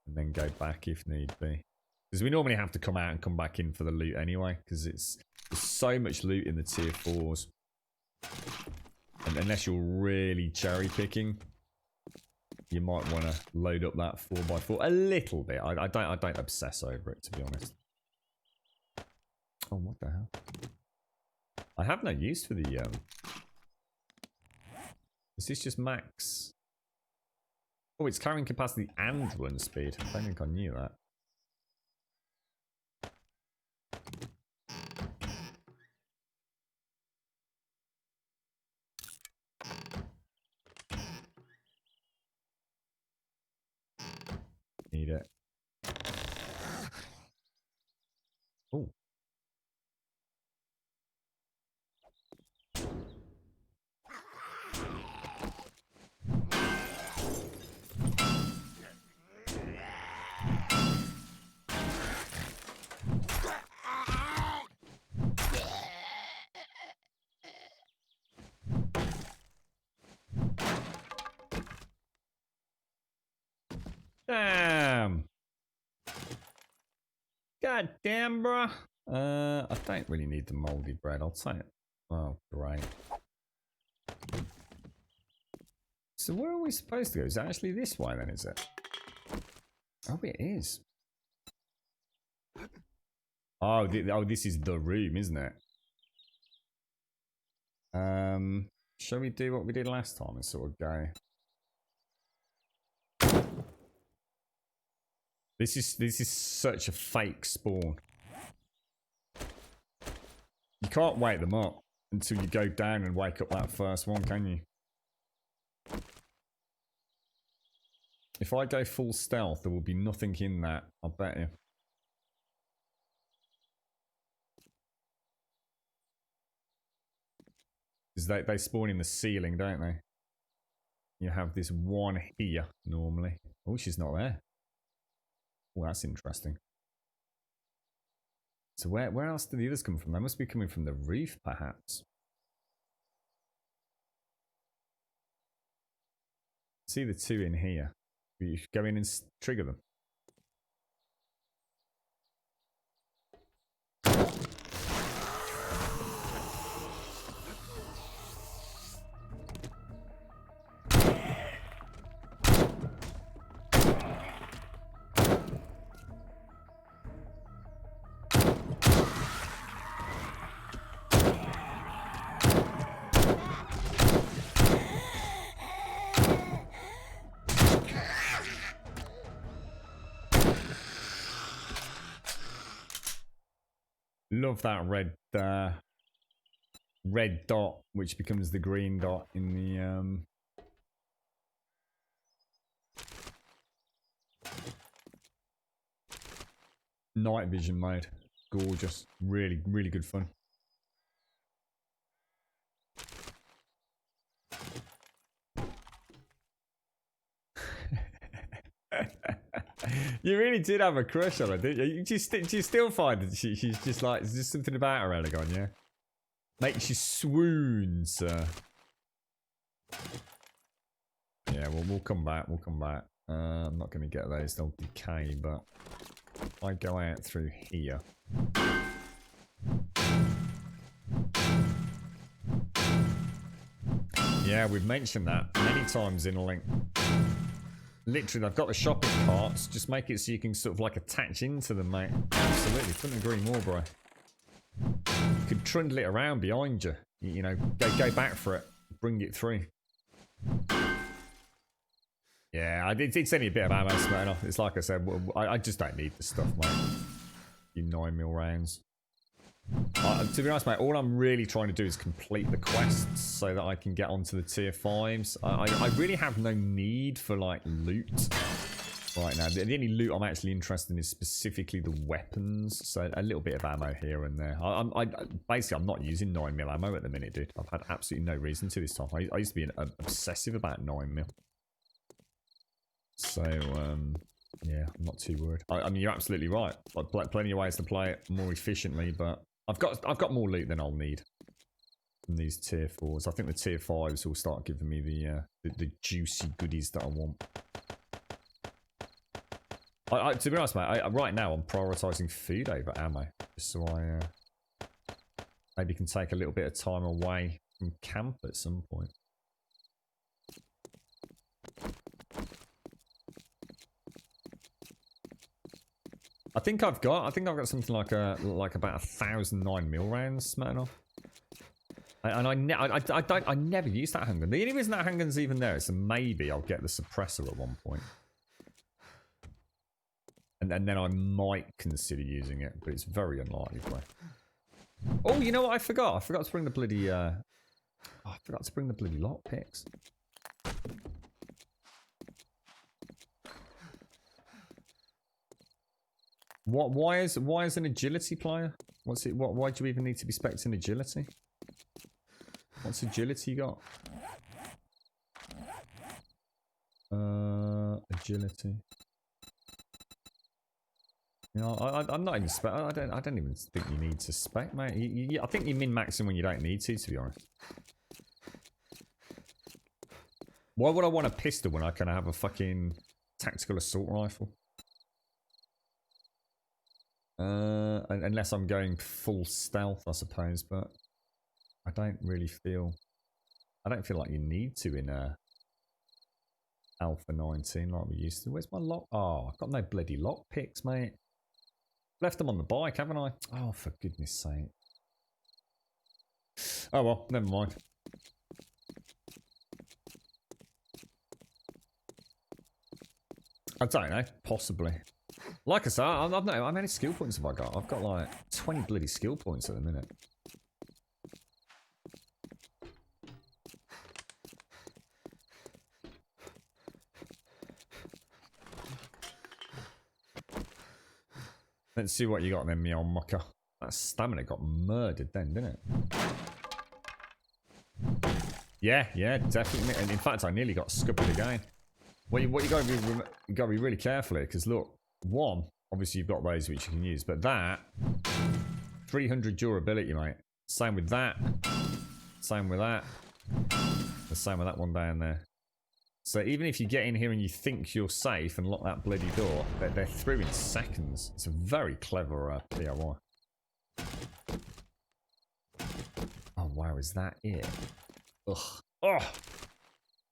and then go back if need be. Because we normally have to come out and come back in for the loot anyway, because there's so much loot in the tier 4s. And unless you're really cherry picking, you might want to load up that 4x4 a little bit. I don't obsess over it, to be honest. Oh, what the hell? I have no use for the Is this just max? Oh, it's carrying capacity and run speed. I don't think I knew that. Need it. Oh. Damn. God damn, bruh. I don't really need the moldy bread. I'll take it. Oh, great. So where are we supposed to go? Is it actually this way then, is it? Oh, it is. Oh, this is the room, isn't it? Shall we do what we did last time and sort of go? This is such a fake spawn. You can't wake them up until you go down and wake up that first one, can you? If I go full stealth, there will be nothing in that, I bet you. Because they spawn in the ceiling, don't they? You have this one here, normally. Oh, she's not there. Oh, that's interesting. So where else do the others come from? They must be coming from the roof, perhaps. See the two in here. You should go in and trigger them. Love that red dot, which becomes the green dot in the night vision mode. Gorgeous, really good fun. You really did have a crush on her, didn't you? Do you still find that she's just like, there's just something about her, Elegon, yeah? Makes you swoon, sir. Yeah, well, we'll come back, I'm not going to get those, they'll decay, but I go out through here. Yeah, we've mentioned that many times in a link. Literally, I've got the shopping carts. Just make it so you can sort of like attach into them, mate. Absolutely, couldn't agree more, bro. You could trundle it around behind you. You know, go back for it. Bring it through. Yeah, it's only a bit of ammo, Smirnoff. It's like I said, I just don't need the stuff, mate. You 9mm rounds. To be honest, mate, all I'm really trying to do is complete the quests so that I can get onto the tier 5s. I really have no need for, like, loot right now. The only loot I'm actually interested in is specifically the weapons. So a little bit of ammo here and there. Basically, I'm not using 9mm ammo at the minute, dude. I've had absolutely no reason to this time. I used to be obsessive about 9mm. So, yeah, I'm not too worried. I mean, you're absolutely right. Like, plenty of ways to play it more efficiently, but I've got more loot than I'll need from these tier 4s. I think the tier 5s will start giving me the juicy goodies that I want. To be honest, mate, right now I'm prioritising food over ammo, just so I maybe can take a little bit of time away from camp at some point. I think I've got something like about 1,000 9mm rounds, Smirnoff. And I never use that handgun. The only reason that handgun's even there is so maybe I'll get the suppressor at one point. And then I might consider using it, but it's very unlikely. Oh, you know what I forgot? I forgot to bring the bloody lockpicks. Why is an agility player? What's it? Why do you even need to be spec'ing agility? What's agility got? Agility. You know, I'm not even spec. I don't even think you need to spec, mate. I think you min maxing when you don't need to be honest. Why would I want a pistol when I can have a fucking tactical assault rifle? Unless I'm going full stealth, I suppose, but I don't feel like you need to in Alpha 19 like we used to. Where's my lock? Oh, I've got no bloody lock picks, mate. Left them on the bike, haven't I? Oh, for goodness sake. Oh well, never mind. I don't know, possibly. Like I said, I don't know, how many skill points have I got? I've got like 20 bloody skill points at the minute. Let's see what you got then, meow mucker. That stamina got murdered then, didn't it? Yeah, definitely. And in fact, I nearly got scuppered again. What you got to be really careful here, because look, one, obviously you've got those which you can use, but that 300 durability, mate. Same with that. Same with that. The same with that one down there. So even if you get in here and you think you're safe and lock that bloody door, they're through in seconds. It's a very clever POI. Oh wow, is that it? Ugh. Oh!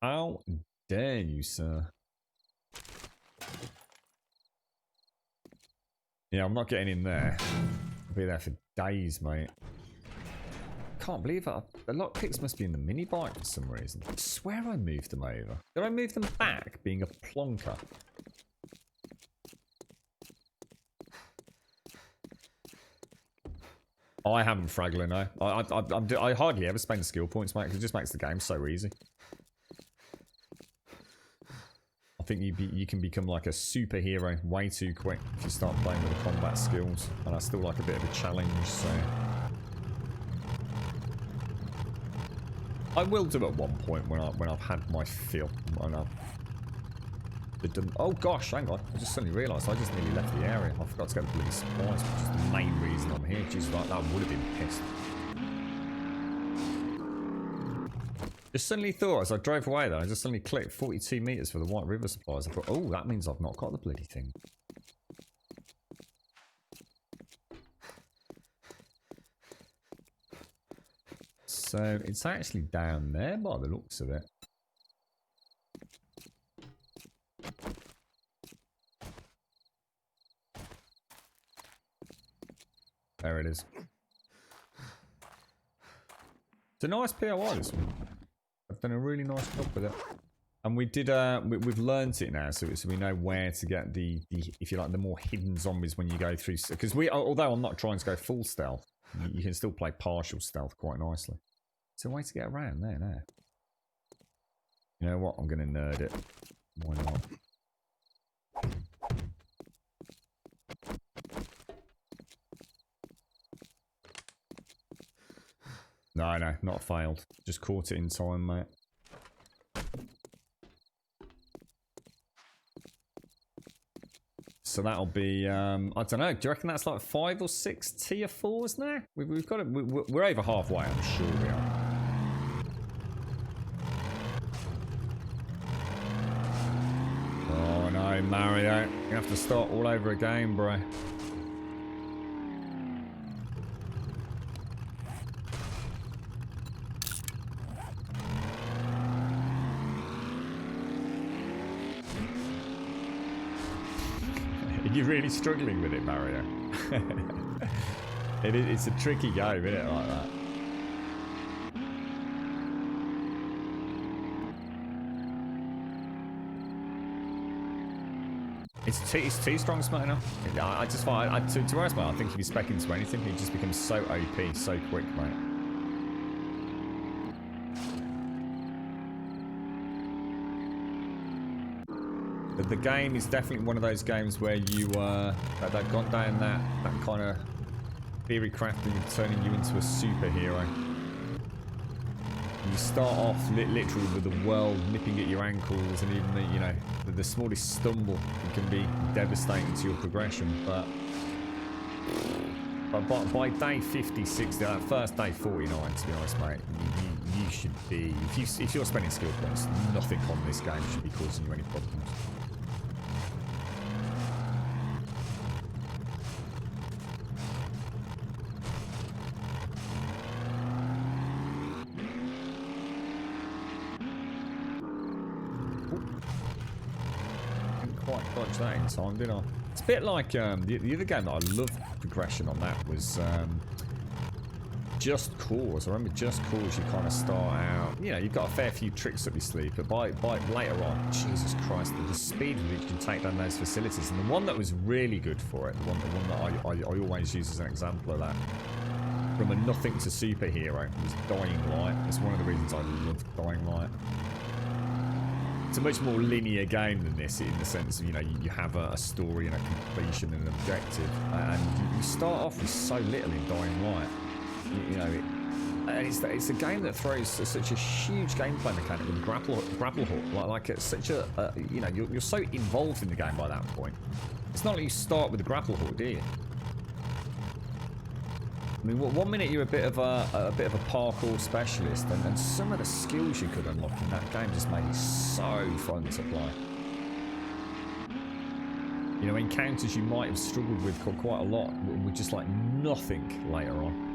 How dare you, sir? Yeah, I'm not getting in there. I'll be there for days, mate. Can't believe it. The lockpicks must be in the mini bike for some reason. I swear I moved them over. Did I move them back, being a plonker? I haven't, Fraggler, no. I hardly ever spend skill points, mate, because it just makes the game so easy. I think you can become like a superhero way too quick if you start playing with the combat skills. And I still like a bit of a challenge, so... I will do at one point when I've had my fill. Oh gosh, hang on. I just suddenly realised I just nearly left the area. I forgot to get the bloody supplies, which is the main reason I'm here. Jesus, that would have been pissed. Just suddenly thought, as I drove away there, I just suddenly clicked 42 metres for the White River supplies. I thought, oh, that means I've not got the bloody thing. So it's actually down there by the looks of it. There it is. It's a nice POI, this one. I've done a really nice job with it. And we did, we've learnt it now, so we know where to get the, if you like, the more hidden zombies when you go through. Because although I'm not trying to go full stealth, you can still play partial stealth quite nicely. It's a way to get around there now. You know what? I'm going to nerd it. Why not? No, not failed. Just caught it in time, mate. So that'll be, I don't know. Do you reckon that's like 5 or 6 tier 4s now? We've got it. We're over halfway. I'm sure we are. Oh no, Mario! You have to start all over again, bro. Are you really struggling with it, Mario? It's a tricky game, isn't it, like that? It's too strong, smart enough. I just find, to be honest, mate, I think if you spec into anything, it just becomes so OP, so quick, mate. the game is definitely one of those games where you they've gone down that kind of theory crafting of turning you into a superhero. You start off literally with the world nipping at your ankles, and even the smallest stumble can be devastating to your progression. But by day 50, 60, first day 49, to be honest, mate, you should be, if you're spending skill points, nothing on this game should be causing you any problems. Didn't quite dodge that in time, did I? It's a bit like the other game that I loved progression on that was Just Cause. I remember Just Cause, you kind of start out, you've got a fair few tricks up your sleeve, but by later on, Jesus Christ, the speed with which you can take down those facilities. And the one that was really good for it, the one that I always use as an example of that, from a nothing to superhero, was Dying Light. It's one of the reasons I love Dying Light. It's a much more linear game than this, in the sense of, you have a story and a completion and an objective, and you start off with so little in Dying Light. And it's a game that throws such a huge gameplay mechanic with grapple hook. Like it's such a you're so involved in the game by that point. It's not like you start with a grapple hook, do you? I mean, 1 minute you're a bit of a parkour specialist, and some of the skills you could unlock in that game just made it so fun to play. Encounters you might have struggled with quite a lot with just like nothing later on.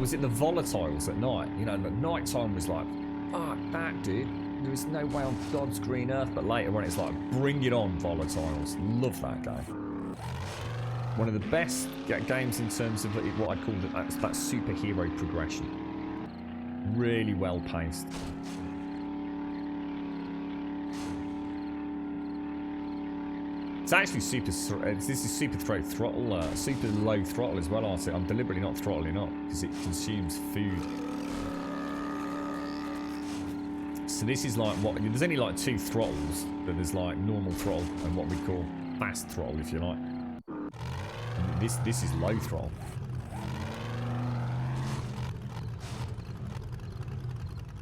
Was it the volatiles at night? The night time was like, fuck that, dude. There is no way on God's green earth. But later on, it's like, bring it on, volatiles. Love that game. One of the best games in terms of what I'd call that superhero progression. Really well paced. It's actually this is super low throttle as well, aren't it? I'm deliberately not throttling up because it consumes food. So this is like there's only like 2 throttles, but there's like normal throttle and what we call fast throttle, if you like. And this is low throttle.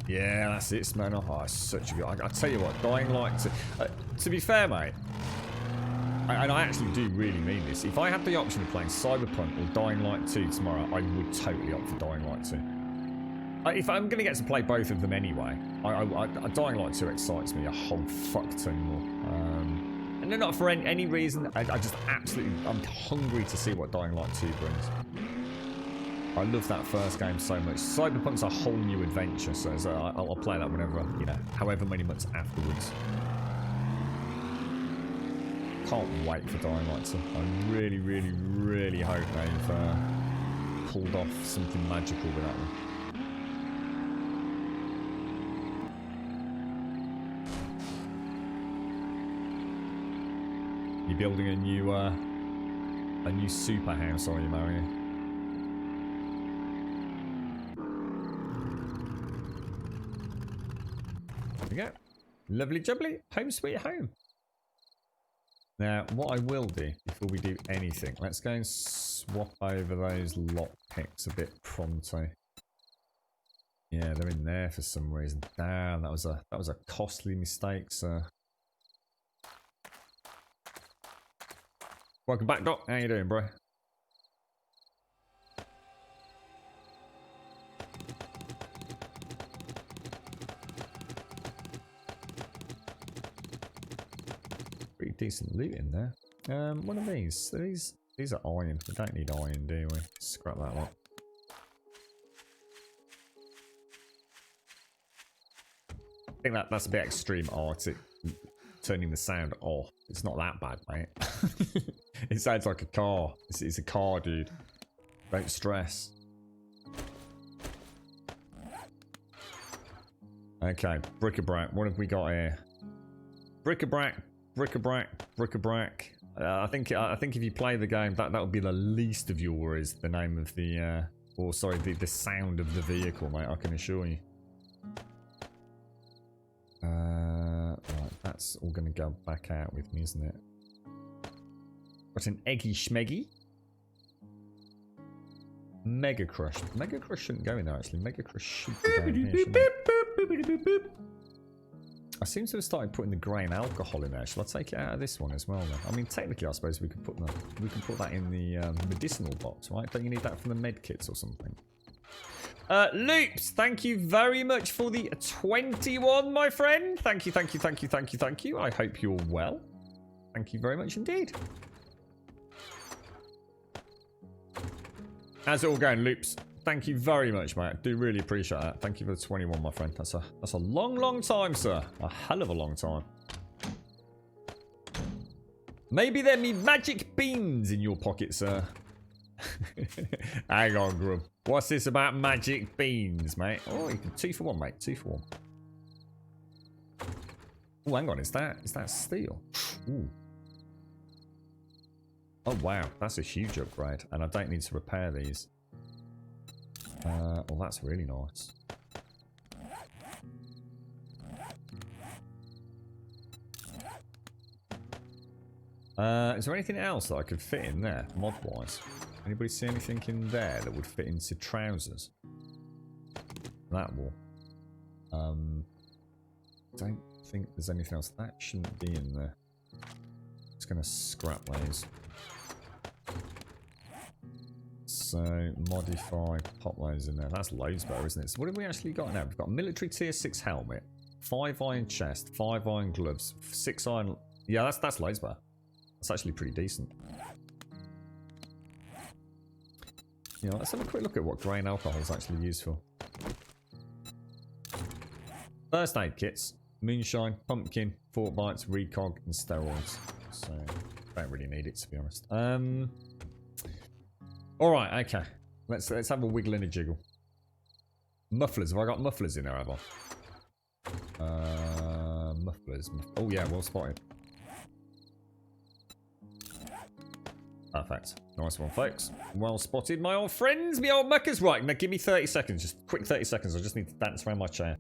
Yeah, that's it, man. Oh, it's such a good. I tell you what, Dying Light. To be fair, mate. And I actually do really mean this. If I had the option of playing Cyberpunk or Dying Light 2 tomorrow, I would totally opt for Dying Light 2. If I'm going to get to play both of them anyway, Dying Light 2 excites me a whole fuck ton more. And they're not for any reason. I just absolutely, I'm hungry to see what Dying Light 2 brings. I love that first game so much. Cyberpunk's a whole new adventure, so I'll play that whenever, however many months afterwards. Can't wait for Dying Light 2. I really, really, really hope they've pulled off something magical with that one. You're building a new super house, are you, Mario? There we go. Lovely jubbly. Home sweet home. Now, what I will do before we do anything, let's go and swap over those lockpicks a bit pronto. Yeah, they're in there for some reason. Damn, that was a costly mistake, sir. Welcome back, Doc. How you doing, bro? Pretty decent loot in there. One of these. These are iron. We don't need iron, do we? Scrap that lot. I think that's a bit extreme artic. Turning the sound off. It's not that bad, mate. It sounds like a car. It's a car, dude. Don't stress. Okay, bric-a-brac. What have we got here? Bric-a-brac, bric-a-brac, bric-a-brac. I think if you play the game, that would be the least of your worries. The name of the, or sorry, the sound of the vehicle, mate. I can assure you. Right, that's all going to go back out with me, isn't it? Got an Eggy Schmeggy. Mega Crush. Mega Crush shouldn't go in there, actually. Mega Crush should go down here, shouldn't it? I seem to have started putting the grain alcohol in there. Shall I take it out of this one as well, then? I mean, technically, I suppose we could put that in the medicinal box, right? Don't you need that for the med kits or something? Loops, thank you very much for the 21, my friend. Thank you, thank you, thank you, thank you, thank you. I hope you're well. Thank you very much indeed. How's it all going, Loops? Thank you very much, mate. I do really appreciate that. Thank you for the 21, my friend. That's a long, long time, sir. A hell of a long time. Maybe there be magic beans in your pocket, sir. Hang on, Grub. What's this about magic beans, mate? Oh, you can 2 for 1, mate. 2 for 1. Oh, hang on. Is that steel? Ooh. Oh, wow. That's a huge upgrade. And I don't need to repair these. Well, that's really nice. Is there anything else that I could fit in there, mod-wise? Anybody see anything in there that would fit into trousers? That will. Don't think there's anything else. That shouldn't be in there. Just gonna scrap those. So, modify, pop those in there. That's loads better, isn't it? So what have we actually got now? We've got a military tier 6 helmet, 5 iron chest, 5 iron gloves, 6 iron... Yeah, that's loads better. That's actually pretty decent. You know, let's have a quick look at what grain alcohol is actually used for. First aid kits, moonshine, pumpkin, fort bites, recog, and steroids. So, don't really need it, to be honest. Alright, okay. Let's have a wiggle and a jiggle. Mufflers. Have I got mufflers in there, have I? Mufflers. Oh yeah, well spotted. Perfect. Nice one, folks. Well spotted, my old friends, my old muckers. Right, now give me 30 seconds. Just quick 30 seconds. I just need to dance around my chair.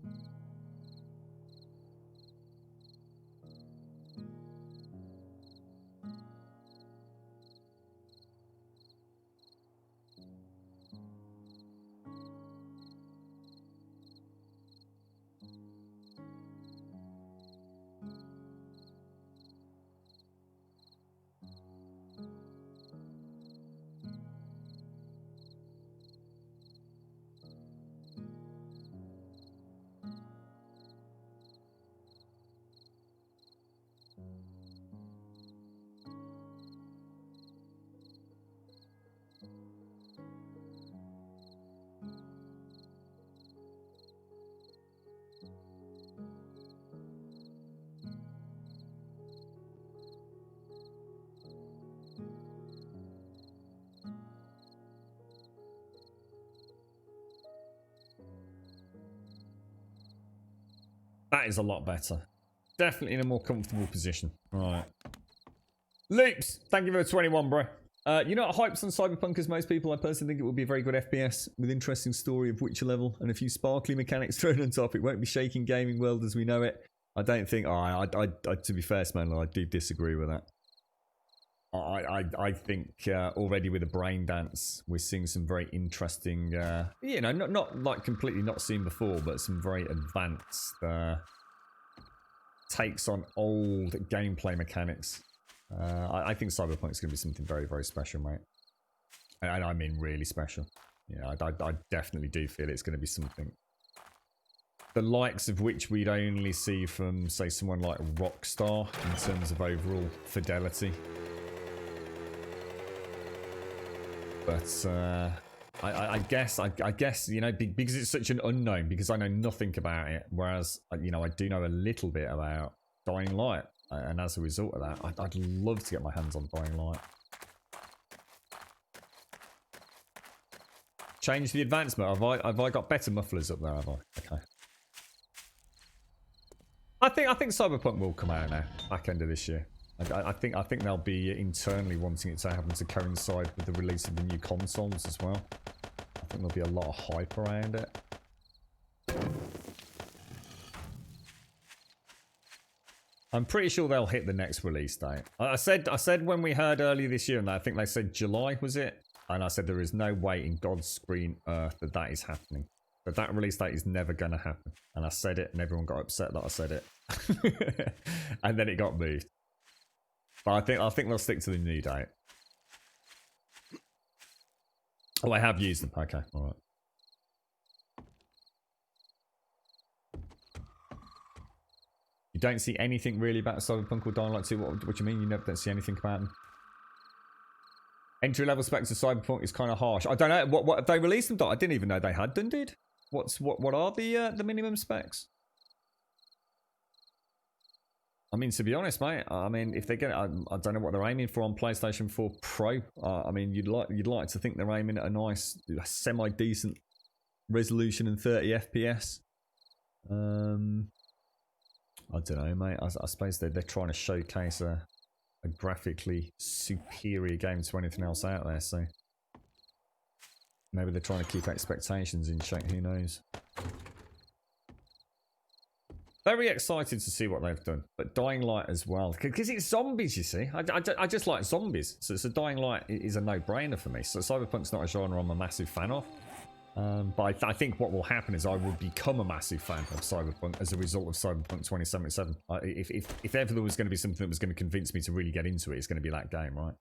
That is a lot better. Definitely in a more comfortable position. Right. Leaps, thank you for the 21, bro. You're not hyped on Cyberpunk as most people. I personally think it will be a very good FPS with interesting story of Witcher level and a few sparkly mechanics thrown on top. It won't be shaking gaming world as we know it. I don't think. To be fair, man, I do disagree with that. I think already with the brain dance, we're seeing some very interesting, you know, not like completely not seen before, but some very advanced takes on old gameplay mechanics. I think Cyberpunk is going to be something very, very special, mate. And I mean really special. Yeah, I definitely do feel it's going to be something. The likes of which we'd only see from, say, someone like Rockstar in terms of overall fidelity. But I guess, you know, because it's such an unknown, because I know nothing about it, whereas, you know, I do know a little bit about Dying Light, and as a result of that, I'd love to get my hands on Dying Light. Change the advancement. Have I got better mufflers up there? Have I? Okay. I think Cyberpunk will come out now, back end of this year. I think they'll be internally wanting it to happen to coincide with the release of the new consoles as well. I think there'll be a lot of hype around it. I'm pretty sure they'll hit the next release date. I said when we heard earlier this year, and I think they said July, was it? And I said there is no way in God's green earth that that is happening. But that release date is never going to happen. And I said it, and everyone got upset that I said it. And then it got moved. But I think they'll stick to the new date. Oh, I have used them. Okay, all right. You don't see anything really about Cyberpunk or Dying Light 2? What do you mean? You never don't see anything about them? Entry level specs of Cyberpunk is kind of harsh. I don't know. What have they released them? I didn't even know they had done, dude. What are the minimum specs? I mean, to be honest, mate. I mean, if they get, I don't know what they're aiming for on PlayStation 4 Pro. I mean, you'd like to think they're aiming at a nice, semi decent resolution and 30 FPS. I don't know, mate. I suppose they're trying to showcase a graphically superior game to anything else out there, so maybe they're trying to keep expectations in check, who knows. Very excited to see what they've done, but Dying Light as well, because it's zombies, you see. I just like zombies, so Dying Light is a no-brainer for me. So Cyberpunk's not a genre I'm a massive fan of. But I think what will happen is I will become a massive fan of Cyberpunk as a result of Cyberpunk 2077. If ever there was going to be something that was going to convince me to really get into it, it's going to be that game, right?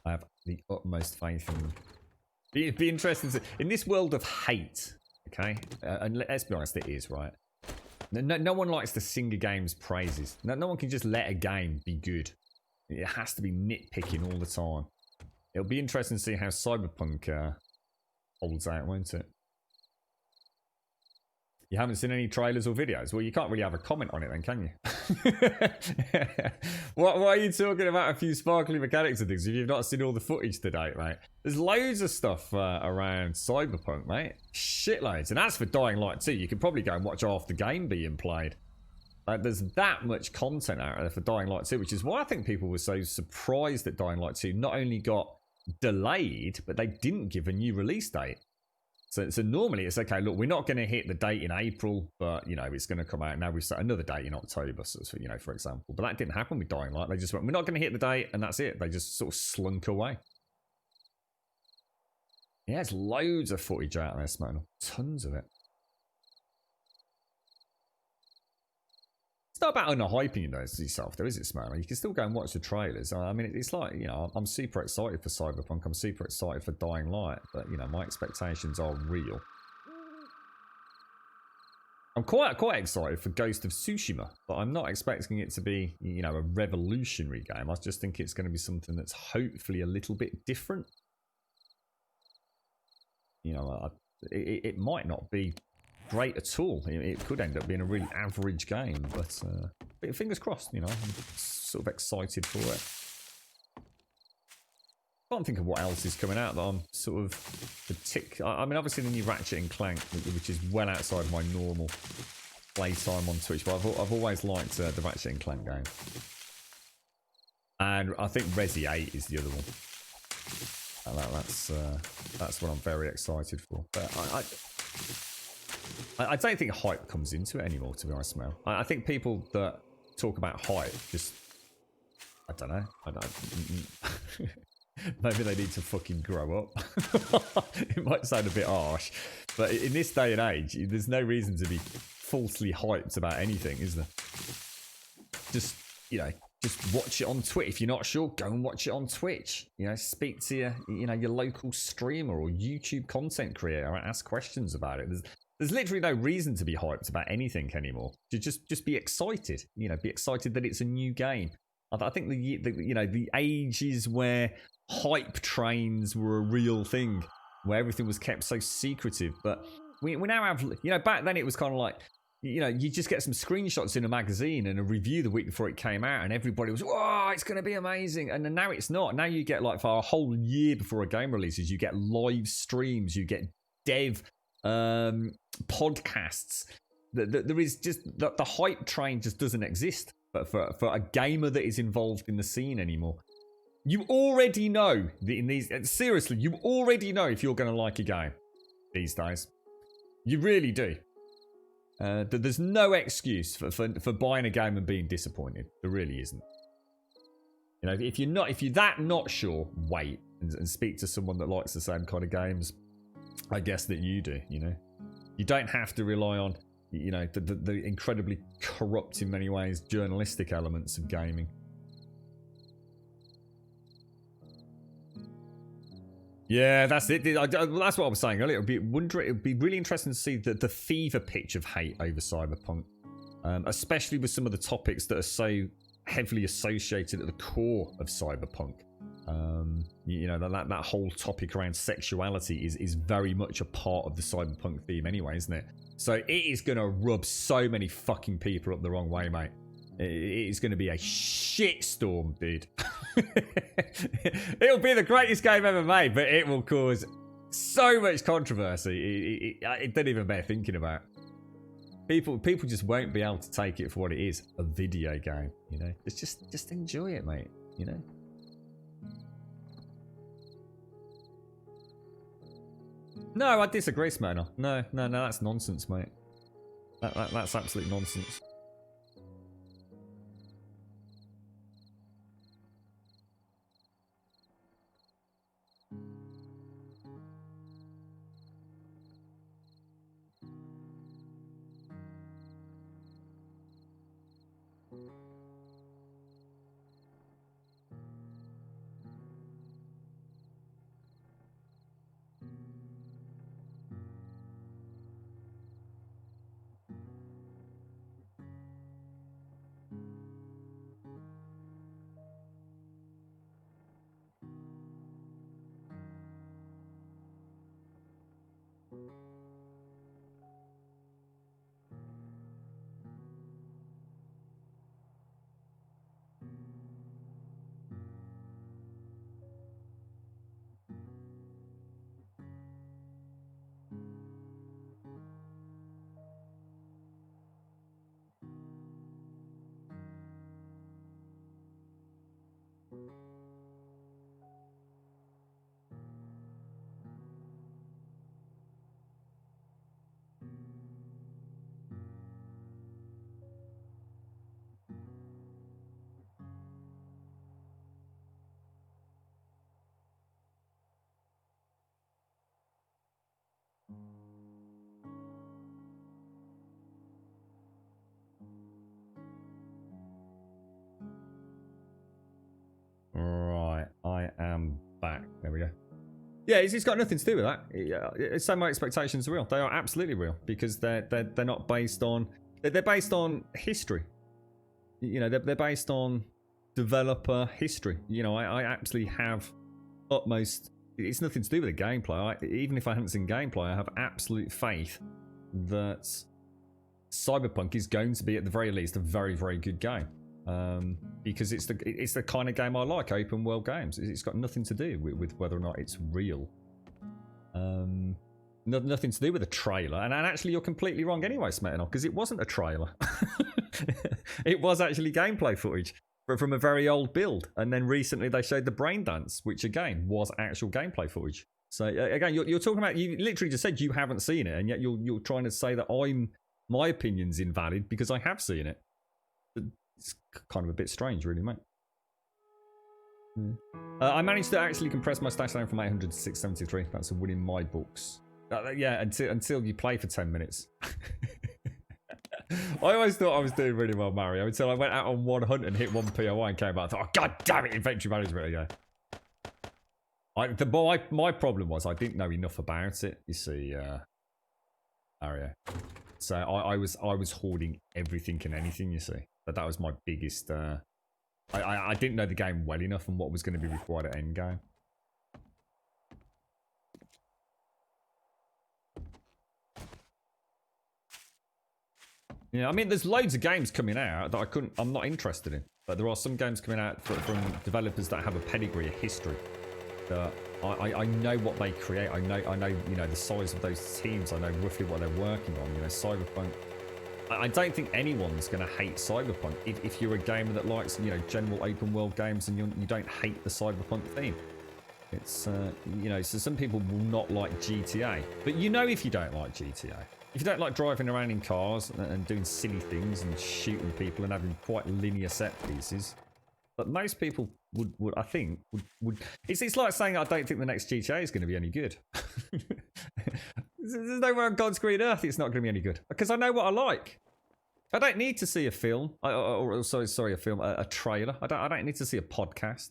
I have the utmost faith in them. It'd be interesting to, in this world of hate, okay? And let's be honest, it is, right? No one likes to sing a game's praises. No one can just let a game be good. It has to be nitpicking all the time. It'll be interesting to see how Cyberpunk holds out, won't it? You haven't seen any trailers or videos? Well, you can't really have a comment on it then, can you? Why are you talking about a few sparkly mechanics and things if you've not seen all the footage to date, mate? There's loads of stuff around Cyberpunk, mate. Shitloads. And as for Dying Light 2, you can probably go and watch half the game being played. There's that much content out there for Dying Light 2, which is why I think people were so surprised that Dying Light 2 not only got delayed, but they didn't give a new release date. So normally it's okay, look, we're not going to hit the date in April, but you know it's going to come out. Now we've set another date in October, so you know, for example. But that didn't happen with Dying Light. They just went, we're not going to hit the date, and that's it. They just sort of slunk away. Yeah, there's loads of footage out there, Smoke. Tons of it. It's not about underhyping yourself, though, is it, Smoke? You can still go and watch the trailers. I mean, it's like, you know, I'm super excited for Cyberpunk. I'm super excited for Dying Light, but you know, my expectations are real. I'm quite excited for Ghost of Tsushima, but I'm not expecting it to be, you know, a revolutionary game. I just think it's going to be something that's hopefully a little bit different. You know, it might not be great at all. It could end up being a really average game, but fingers crossed, you know, I'm sort of excited for it. I can't think of what else is coming out that I'm sort of I mean, obviously the new Ratchet and Clank, which is well outside my normal playtime on Twitch, but I've always liked the Ratchet and Clank game. And I think Resi 8 is the other one. And that's what I'm very excited for. But I don't think hype comes into it anymore, to be honest, Mel. I think people that talk about hype just, I don't know. Maybe they need to fucking grow up. It might sound a bit harsh, but in this day and age, there's no reason to be falsely hyped about anything, is there? Just, you know, just watch it on Twitch. If you're not sure, go and watch it on Twitch. You know, speak to your local streamer or YouTube content creator and ask questions about it. There's literally no reason to be hyped about anything anymore. Just be excited. You know, be excited that it's a new game. I think the ages where hype trains were a real thing, where everything was kept so secretive. But we now have, you know, back then it was kind of like, you know, you just get some screenshots in a magazine and a review the week before it came out, and everybody was, whoa, it's going to be amazing. And then now it's not. Now you get, like, for a whole year before a game releases, you get live streams, you get dev podcasts. There is just the hype train just doesn't exist. But for a gamer that is involved in the scene anymore, you already know in these, seriously, you already know if you're going to like a game these days. You really do. There's no excuse for buying a game and being disappointed. There really isn't. You know, if you're that not sure, wait and speak to someone that likes the same kind of games. I guess that you do. You know, you don't have to rely on, you know, the incredibly corrupt in many ways journalistic elements of gaming. Yeah, that's it. That's what I was saying earlier. It would be really interesting to see the fever pitch of hate over Cyberpunk, especially with some of the topics that are so heavily associated at the core of Cyberpunk. You know, that whole topic around sexuality is very much a part of the Cyberpunk theme anyway, isn't it? So it is going to rub so many fucking people up the wrong way, mate. It is going to be a shitstorm, dude. It'll be the greatest game ever made, but it will cause so much controversy. It doesn't even bear thinking about. People just won't be able to take it for what it is, a video game. You know, it's just enjoy it, mate. You know. No, I disagree, Smyrna. No, that's nonsense, mate. That's absolute nonsense. Right, I am back. There we go. Yeah, it's got nothing to do with that. So my expectations are real. They are absolutely real because they're not based on. They're based on history. You know, they're based on developer history. You know, I absolutely have utmost. It's nothing to do with the gameplay. Even if I haven't seen gameplay, I have absolute faith that Cyberpunk is going to be, at the very least, a very, very good game. Because it's the kind of game I like, open world games. It's got nothing to do with whether or not it's real. Nothing to do with a trailer. And actually, you're completely wrong anyway, Smetanov, because it wasn't a trailer. It was actually gameplay footage from a very old build. And then recently they showed the brain dance, which again was actual gameplay footage. So again, you're talking about, you literally just said you haven't seen it, and yet you're trying to say that my opinion's invalid because I have seen it. It's kind of a bit strange, really, mate. I managed to actually compress my stash down from 800 to 673. That's a win in my books. Yeah, until you play for 10 minutes. I always thought I was doing really well, Mario, until I went out on one hunt and hit one POI and came back. I thought, oh, god damn it, inventory management again. My problem was I didn't know enough about it, you see, Mario. So I was hoarding everything and anything, you see. But that was my biggest... I didn't know the game well enough and what was going to be required at endgame. Yeah, I mean, there's loads of games coming out that I'm not interested in. But there are some games coming out from developers that have a pedigree, a history. That I know what they create. I know, you know, the size of those teams. I know roughly what they're working on. You know, Cyberpunk. I don't think anyone's going to hate Cyberpunk if you're a gamer that likes, you know, general open world games and you don't hate the Cyberpunk theme. It's, you know, so some people will not like GTA. But you know if you don't like GTA. If you don't like driving around in cars and doing silly things and shooting people and having quite linear set pieces, but most people would I think, would it's like saying I don't think the next GTA is going to be any good. There's nowhere on God's green earth it's not going to be any good. Because I know what I like. I don't need to see a film, sorry, a film, a trailer. I don't need to see a podcast.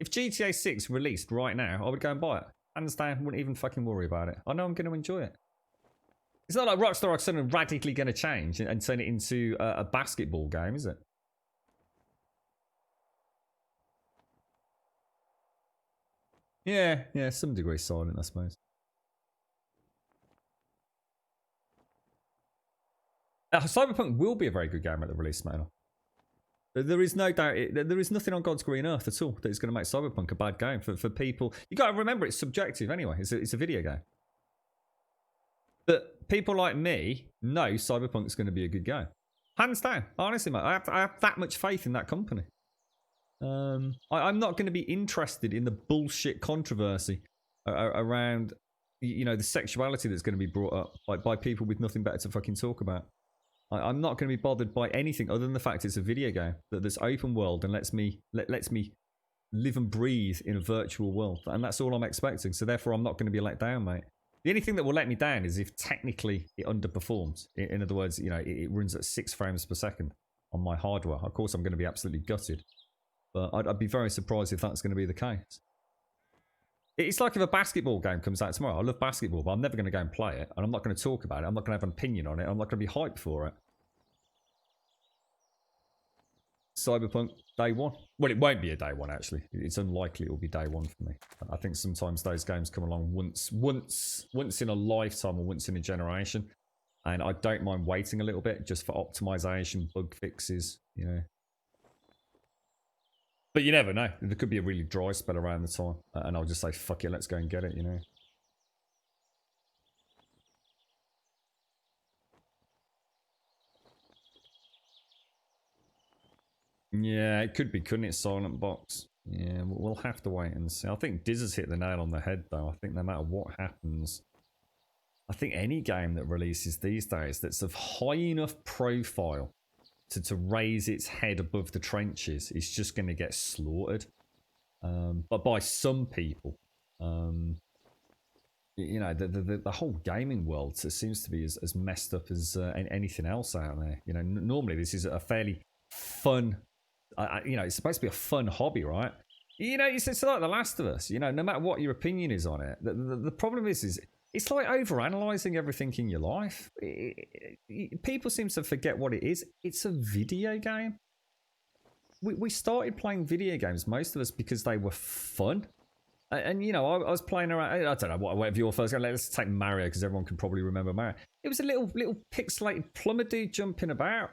If GTA 6 released right now, I would go and buy it. Understand? Wouldn't even fucking worry about it. I know I'm going to enjoy it. It's not like Rockstar are suddenly radically going to change and turn it into a basketball game, is it? Yeah, some degree silent, I suppose. Cyberpunk will be a very good game at the release, man. There is no doubt, there is nothing on God's green earth at all that is going to make Cyberpunk a bad game for people. You got to remember, it's subjective anyway. It's a video game. But people like me know Cyberpunk's going to be a good game. Hands down. Honestly, mate, I have that much faith in that company. I'm not going to be interested in the bullshit controversy around, you know, the sexuality that's going to be brought up by people with nothing better to fucking talk about. I'm not going to be bothered by anything other than the fact it's a video game that's open world and lets me live and breathe in a virtual world, and that's all I'm expecting. So therefore, I'm not going to be let down, mate. The only thing that will let me down is if technically it underperforms. In other words, you know, it runs at 6 frames per second on my hardware. Of course, I'm going to be absolutely gutted, but I'd be very surprised if that's going to be the case. It's like if a basketball game comes out tomorrow. I love basketball, but I'm never going to go and play it, and I'm not going to talk about it. I'm not going to have an opinion on it. I'm not going to be hyped for it. Cyberpunk, day one. Well, it won't be a day one, actually. It's unlikely it will be day one for me. I think sometimes those games come along once in a lifetime or once in a generation, and I don't mind waiting a little bit just for optimization, bug fixes, you know. But you never know. There could be a really dry spell around the time, and I'll just say, fuck it, let's go and get it, you know. Yeah, it could be, couldn't it, Silent Box? Yeah, we'll have to wait and see. I think Diz has hit the nail on the head, though. I think no matter what happens, I think any game that releases these days that's of high enough profile to raise its head above the trenches is just going to get slaughtered. But by some people. You know, the whole gaming world seems to be as messed up as anything else out there. You know, normally this is a fairly fun... you know, it's supposed to be a fun hobby, right? You know, it's like The Last of Us. You know, no matter what your opinion is on it, the problem is it's like overanalyzing everything in your life. People seem to forget what it is. It's a video game. We started playing video games, most of us, because they were fun. And you know, I was playing around. I don't know, whatever your first game. Let's take Mario, because everyone can probably remember Mario. It was a little pixelated plumber dude jumping about.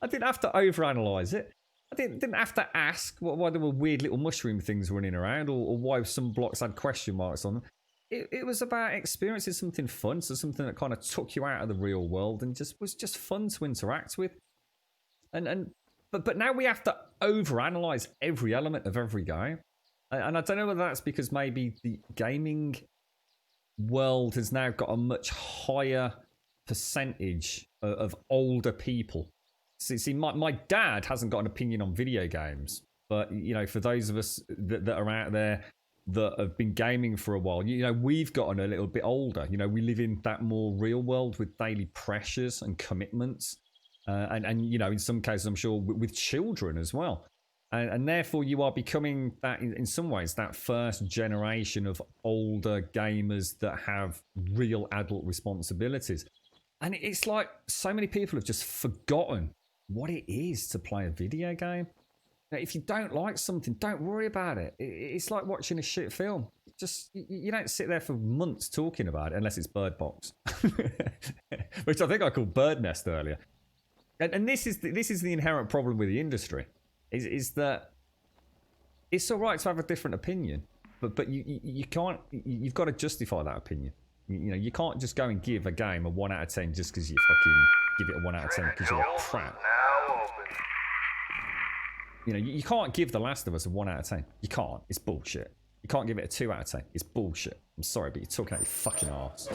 I didn't have to overanalyze it. I didn't have to ask why there were weird little mushroom things running around, or why some blocks had question marks on them. It was about experiencing something fun, so something that kind of took you out of the real world and was just fun to interact with. But now we have to overanalyze every element of every game, and I don't know whether that's because maybe the gaming world has now got a much higher percentage of older people. See, my dad hasn't got an opinion on video games, but you know, for those of us that are out there that have been gaming for a while, you know, we've gotten a little bit older. You know, we live in that more real world with daily pressures and commitments, and you know, in some cases, I'm sure with children as well, and therefore you are becoming that in some ways that first generation of older gamers that have real adult responsibilities, and it's like so many people have just forgotten what it is to play a video game. Now, if you don't like something, don't worry about it. It's like watching a shit film. Just you don't sit there for months talking about it unless it's Bird Box, which I think I called Bird Nest earlier. And this is the inherent problem with the industry, is that it's all right to have a different opinion, but you can't. You've got to justify that opinion. You know, you can't just go and give a game a 1 out of 10 just because you fucking give it a 1 out of 10 because you're a crap. You know, you can't give The Last of Us a 1 out of 10. You can't. It's bullshit. You can't give it a 2 out of 10. It's bullshit. I'm sorry, but you're talking out your fucking arse.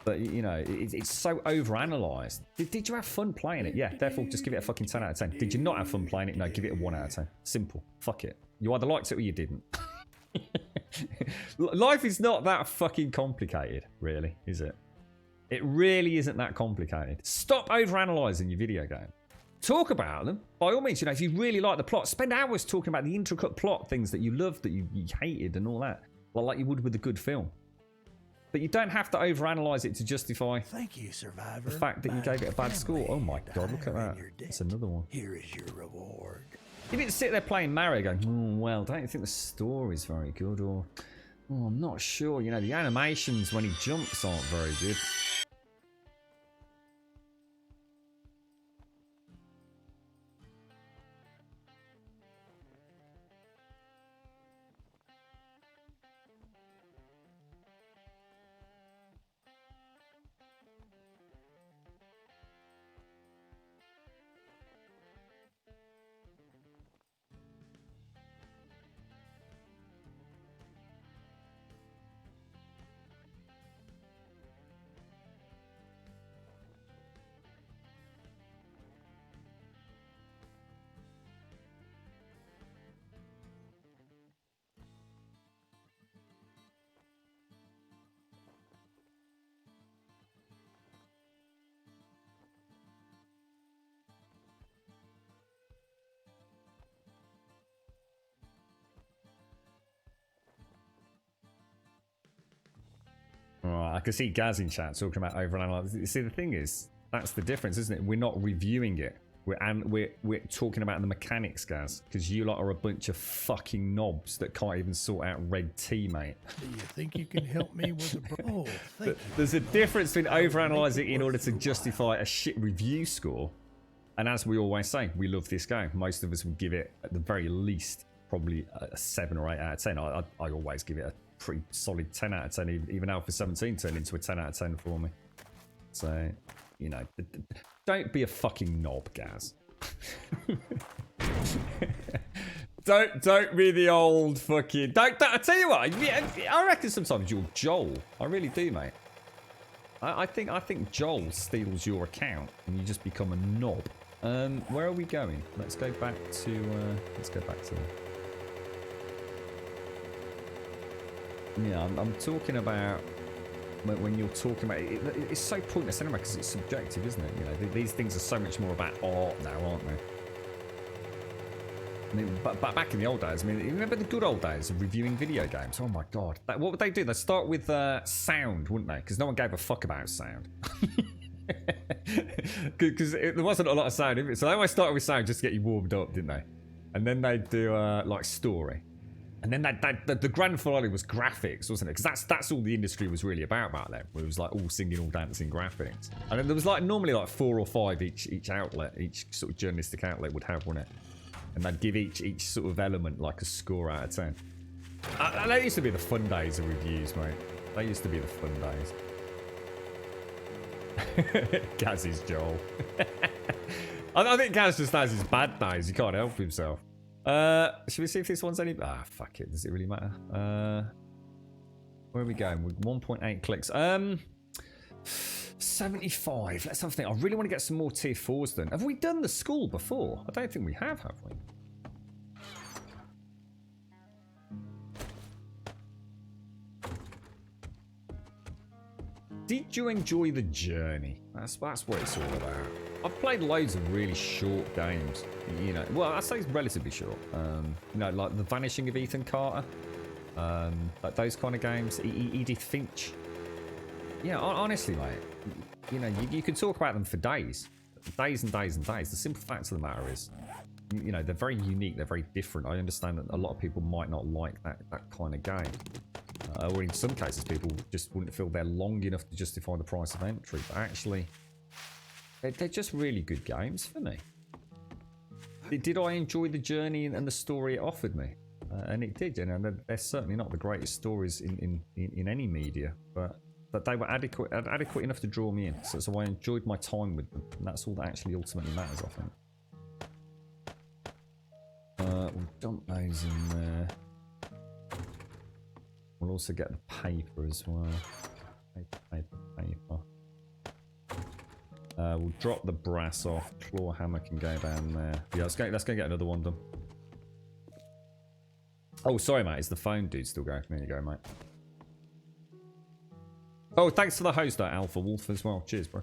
But, you know, it's so overanalyzed. Did you have fun playing it? Yeah, therefore just give it a fucking 10 out of 10. Did you not have fun playing it? No, give it a 1 out of 10. Simple. Fuck it. You either liked it or you didn't. Life is not that fucking complicated, really, is it? It really isn't that complicated. Stop overanalyzing your video game. Talk about them. By all means, you know, if you really like the plot, spend hours talking about the intricate plot things that you loved, that you hated and all that. Like you would with a good film. But you don't have to overanalyze it to justify Thank you, survivor. the fact that you gave it a bad score. Oh my god, look at that. That's another one. Here is your reward. You didn't sit there playing Mario going, oh, well, don't you think the story's very good? Or, oh, I'm not sure. You know, the animations when he jumps aren't very good. Right, I can see Gaz in chat talking about overanalyzing. See, the thing is, that's the difference, isn't it? We're not reviewing it. We're talking about the mechanics, Gaz, because you lot are a bunch of fucking knobs that can't even sort out red tea, mate. Do you think you can help me with a Oh, thank you. There's a difference between overanalyzing in order to justify a shit review score, and as we always say, we love this game. Most of us would give it, at the very least, probably a 7 or 8 out of 10. I always give it a pretty solid 10 out of 10. Even Alpha 17 turned into a 10 out of 10 for me. So, you know, don't be a fucking knob, Gaz. don't be the old fucking. Don't I tell you what, I reckon sometimes you're Joel. I really do, mate. I think Joel steals your account and you just become a knob. Where are we going? Let's go back to. Yeah, I'm talking about when you're talking about it, it's so pointless anyway because it's subjective, isn't it? You know, these things are so much more about art now, aren't they? I mean, but back in the old days, I mean, you remember the good old days of reviewing video games? Oh my god, what would they do? They'd start with sound, wouldn't they? Because no one gave a fuck about sound. Because there wasn't a lot of sound in it, so they always started with sound just to get you warmed up, didn't they? And then they'd do like story. And then the grand finale was graphics, wasn't it? Because that's all the industry was really about back then. It was like all singing, all dancing graphics. And then there was like normally like 4 or 5 each outlet, each sort of journalistic outlet would have, wouldn't it? And they'd give each sort of element like a score out of 10. That used to be the fun days of reviews, mate. They used to be the fun days. Gaz is Joel. I think Gaz just has his bad days. He can't help himself. Should we see if this one's any... Ah, fuck it. Does it really matter? Where are we going? With 1.8 clicks. 75. Let's have a think. I really want to get some more tier 4s then. Have we done the school before? I don't think we have we? Did you enjoy the journey? That's what it's all about. I've played loads of really short games. You know, well, I say it's relatively short. You know, like The Vanishing of Ethan Carter. Like those kind of games. Edith Finch. Yeah, honestly, mate. You know, you can talk about them for days. Days and days and days. The simple fact of the matter is, you know, they're very unique. They're very different. I understand that a lot of people might not like that kind of game. Or in some cases, people just wouldn't feel they're long enough to justify the price of entry. But actually, they're just really good games for me. Did I enjoy the journey and the story it offered me? And it did. You know, they're certainly not the greatest stories in any media, but they were adequate enough to draw me in. So I enjoyed my time with them, and that's all that actually ultimately matters, I think. We'll dump those in there. We'll also get the paper as well. Paper. We'll drop the brass off. Claw hammer can go down there. Yeah, let's go get another one done. Oh, sorry, mate. Is the phone dude still going? There you go, mate. Oh, thanks for the host, Alpha Wolf, as well. Cheers, bro.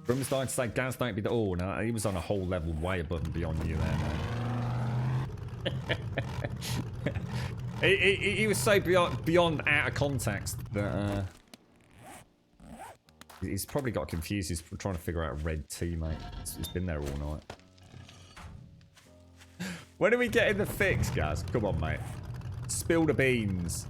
Drums died to say, Gaz, don't be the... Oh, no, he was on a whole level way above and beyond you there, mate. he was so beyond out of context that... he's probably got confused. He's trying to figure out red tea, mate. It's been there all night. When are we getting the fix, Gaz? Come on, mate. Spill the beans.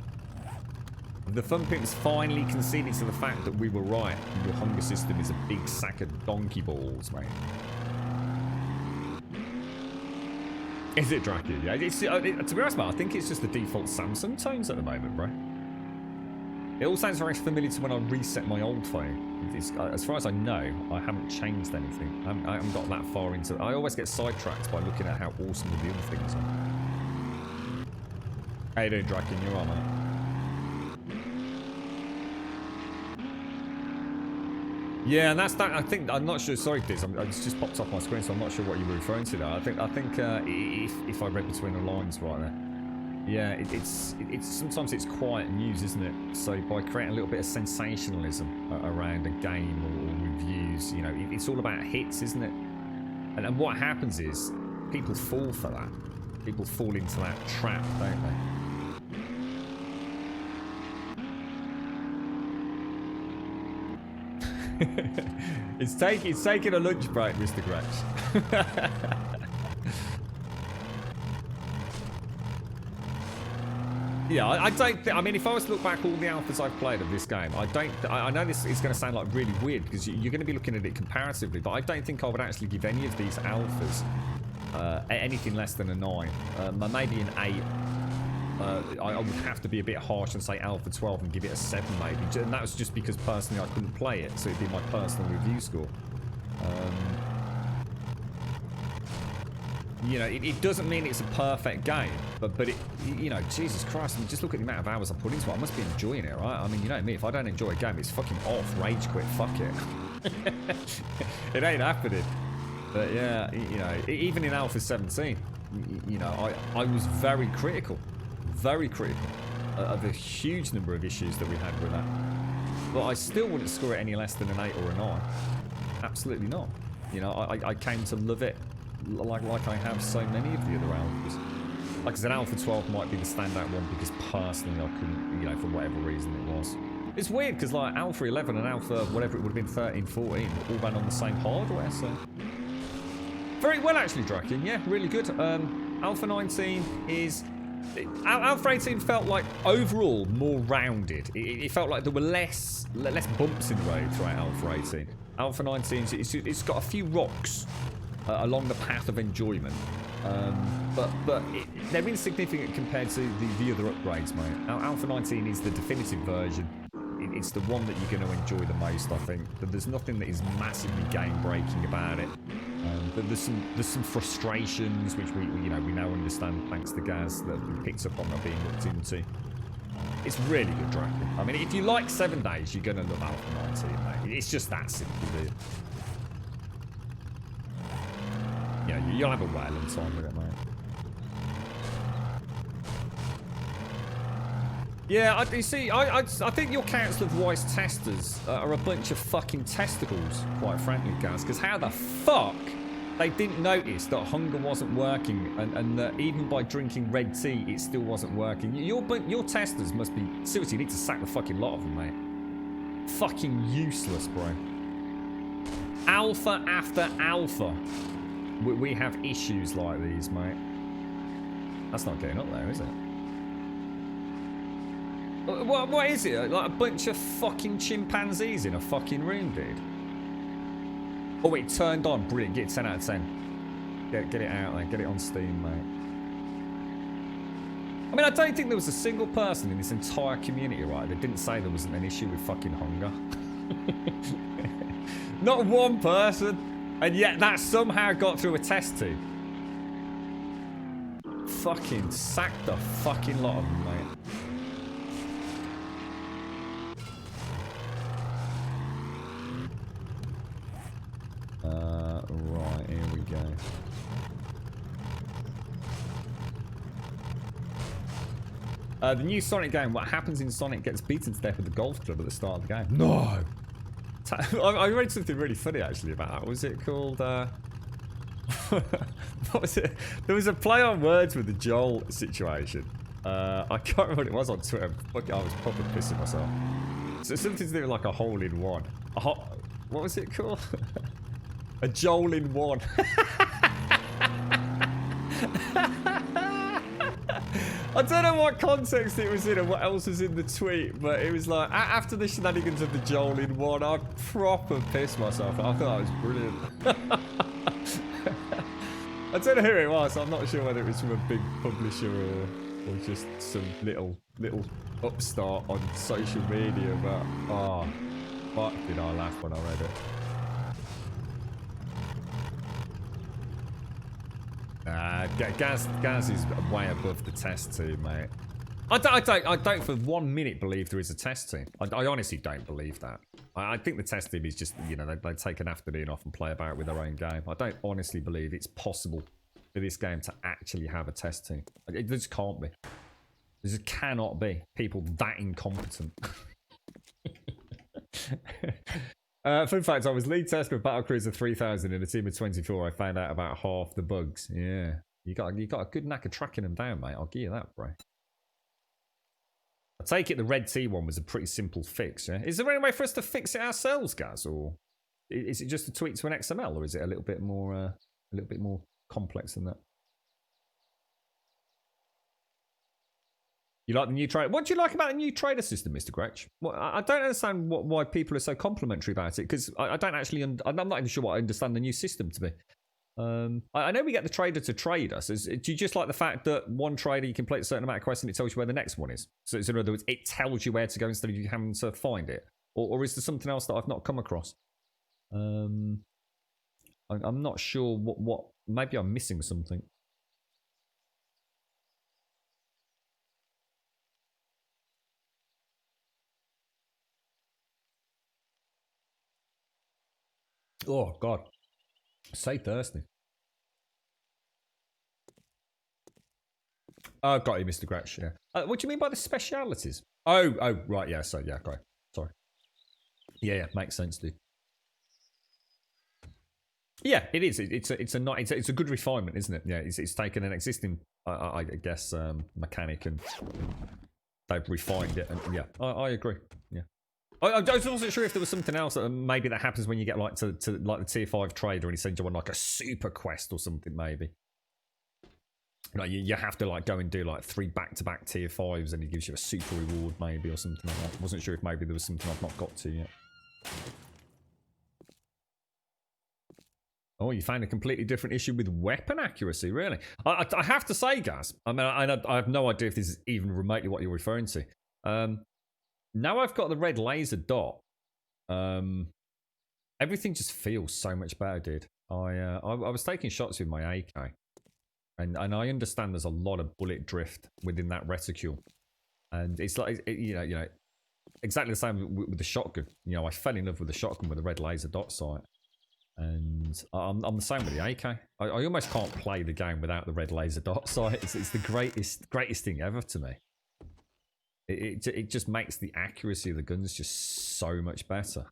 The Fun Pimps finally conceded to the fact that we were right. Your hunger system is a big sack of donkey balls, mate. Is it Dracula? Yeah, to be honest, mate, I think it's just the default Samsung tones at the moment, bro. It all sounds very familiar to when I reset my old phone. As far as I know, I haven't changed anything. I haven't got that far into it. I always get sidetracked by looking at how awesome the other things are. How you doing, Dracula? You're on, mate. Yeah, and that's that. I think I'm not sure. Sorry, Diz. It's just popped off my screen, so I'm not sure what you were referring to there. I think if I read between the lines right there, yeah, it's sometimes it's quiet news, isn't it? So by creating a little bit of sensationalism around a game or reviews, you know, it's all about hits, isn't it? And what happens is people fall for that. People fall into that trap, don't they? It's taking a lunch break, Mr. Gretch. Yeah, I don't think... I mean, if I was to look back all the alphas I've played of this game, I know this is going to sound like really weird because you're going to be looking at it comparatively, but I don't think I would actually give any of these alphas anything less than a 9. Maybe an 8. I would have to be a bit harsh and say Alpha 12 and give it a 7 maybe. And that was just because personally I couldn't play it, so it'd be my personal review score. You know, it doesn't mean it's a perfect game, but it, you know, Jesus Christ, I mean, just look at the amount of hours I put into it. I must be enjoying it, right? I mean, you know me, if I don't enjoy a game, it's fucking off, rage quit, fuck it. It ain't happening. But yeah, you know, even in Alpha 17, you know, I was very critical of a huge number of issues that we had with that. But I still wouldn't score it any less than an 8 or a 9. Absolutely not. You know, I came to love it like I have so many of the other alphas. Like I said, Alpha 12 might be the standout one because personally I couldn't, you know, for whatever reason it was. It's weird because like Alpha 11 and Alpha, whatever it would have been, 13, 14, all ran on the same hardware, so... Very well actually, Draken, yeah, really good. Alpha 19 is... Alpha 18 felt like overall more rounded. It felt like there were less bumps in the road throughout Alpha 18. Alpha 19, it's got a few rocks along the path of enjoyment, but they're insignificant compared to the other upgrades, mate. Alpha 19 is the definitive version. It's the one that you're going to enjoy the most, I think. But there's nothing that is massively game-breaking about it. But there's some frustrations which we now understand thanks to Gaz that we picked up on, that being looked into. It's really good, Dracula. I mean, if you like 7 Days, you're gonna love Alpha 19, mate. It's just that simple, dude. You know, you'll have a whale of time with it, mate. Yeah, you see, I think your Council of Wise Testers are a bunch of fucking testicles, quite frankly, guys. Because how the fuck they didn't notice that hunger wasn't working, and that even by drinking red tea, it still wasn't working. Your testers must be... Seriously, you need to sack the fucking lot of them, mate. Fucking useless, bro. Alpha after alpha. We have issues like these, mate. That's not getting up there, is it? What is it? Like a bunch of fucking chimpanzees in a fucking room, dude? Oh, it turned on. Brilliant. Get it 10 out of 10. Get it out there. Get it on Steam, mate. I mean, I don't think there was a single person in this entire community, right, that didn't say there wasn't an issue with fucking hunger. Not one person. And yet that somehow got through a test tube. Fucking sack the fucking lot of them, mate. The new Sonic game, what happens in Sonic gets beaten to death with the golf club at the start of the game. No! I read something really funny actually about that. Was it called, what was it? There was a play on words with the Joel situation. I can't remember what it was on Twitter. Fuck it, I was probably pissing myself. So something to do with like a hole in one. What was it called? A Joel in one. I don't know what context it was in and what else was in the tweet, but it was like, after the shenanigans of the Joel in one, I proper pissed myself. I thought that was brilliant. I don't know who it was. I'm not sure whether it was from a big publisher or just some little upstart on social media, but oh, fuck did I laugh when I read it. Gaz is way above the test team, mate. I don't for 1 minute believe there is a test team. I honestly don't believe that. I think the test team is just, you know, they take an afternoon off and play about with their own game. I don't honestly believe it's possible for this game to actually have a test team. It just can't be. There just cannot be people that incompetent. Fun fact, I was lead tester of Battlecruiser 3000 in a team of 24. I found out about half the bugs. Yeah. You got a good knack of tracking them down, mate. I'll give you that, bro. I take it the red T one was a pretty simple fix, yeah? Is there any way for us to fix it ourselves, guys? Or is it just a tweak to an XML? Or is it a little bit more complex than that? You like the new trader? What do you like about the new trader system, Mr. Gretch? Well, I don't understand why people are so complimentary about it, because I don't actually... I'm not even sure what I understand the new system to be. I know we get the trader to trade us. Do you just like the fact that one trader, you complete a certain amount of quests and it tells you where the next one is? So in other words, it tells you where to go instead of you having to find it? Or is there something else that I've not come across? I'm not sure what... Maybe I'm missing something. Oh, God. So thirsty. Oh, got you, Mr. Gretsch, yeah. What do you mean by the specialities? Oh, right, yeah, so, yeah, got it. Sorry. Yeah, makes sense, dude. Yeah, it is. It's a good refinement, isn't it? Yeah, it's taken an existing, I guess, mechanic and they've refined it. And yeah, I agree. Yeah. I was also sure if there was something else that maybe that happens when you get like to like the tier 5 trader and he sends you on like a super quest or something maybe. Like you have to like go and do like 3 back-to-back tier 5s and he gives you a super reward maybe or something like that. Wasn't sure if maybe there was something I've not got to yet. Oh, you found a completely different issue with weapon accuracy, really? I have to say, Gaz, I mean, I have no idea if this is even remotely what you're referring to. Now I've got the red laser dot. Everything just feels so much better, dude. I was taking shots with my AK, and I understand there's a lot of bullet drift within that reticule, and it's like you know exactly the same with the shotgun. You know, I fell in love with the shotgun with the red laser dot sight, and I'm the same with the AK. I almost can't play the game without the red laser dot sight. It's the greatest thing ever to me. It just makes the accuracy of the guns just so much better.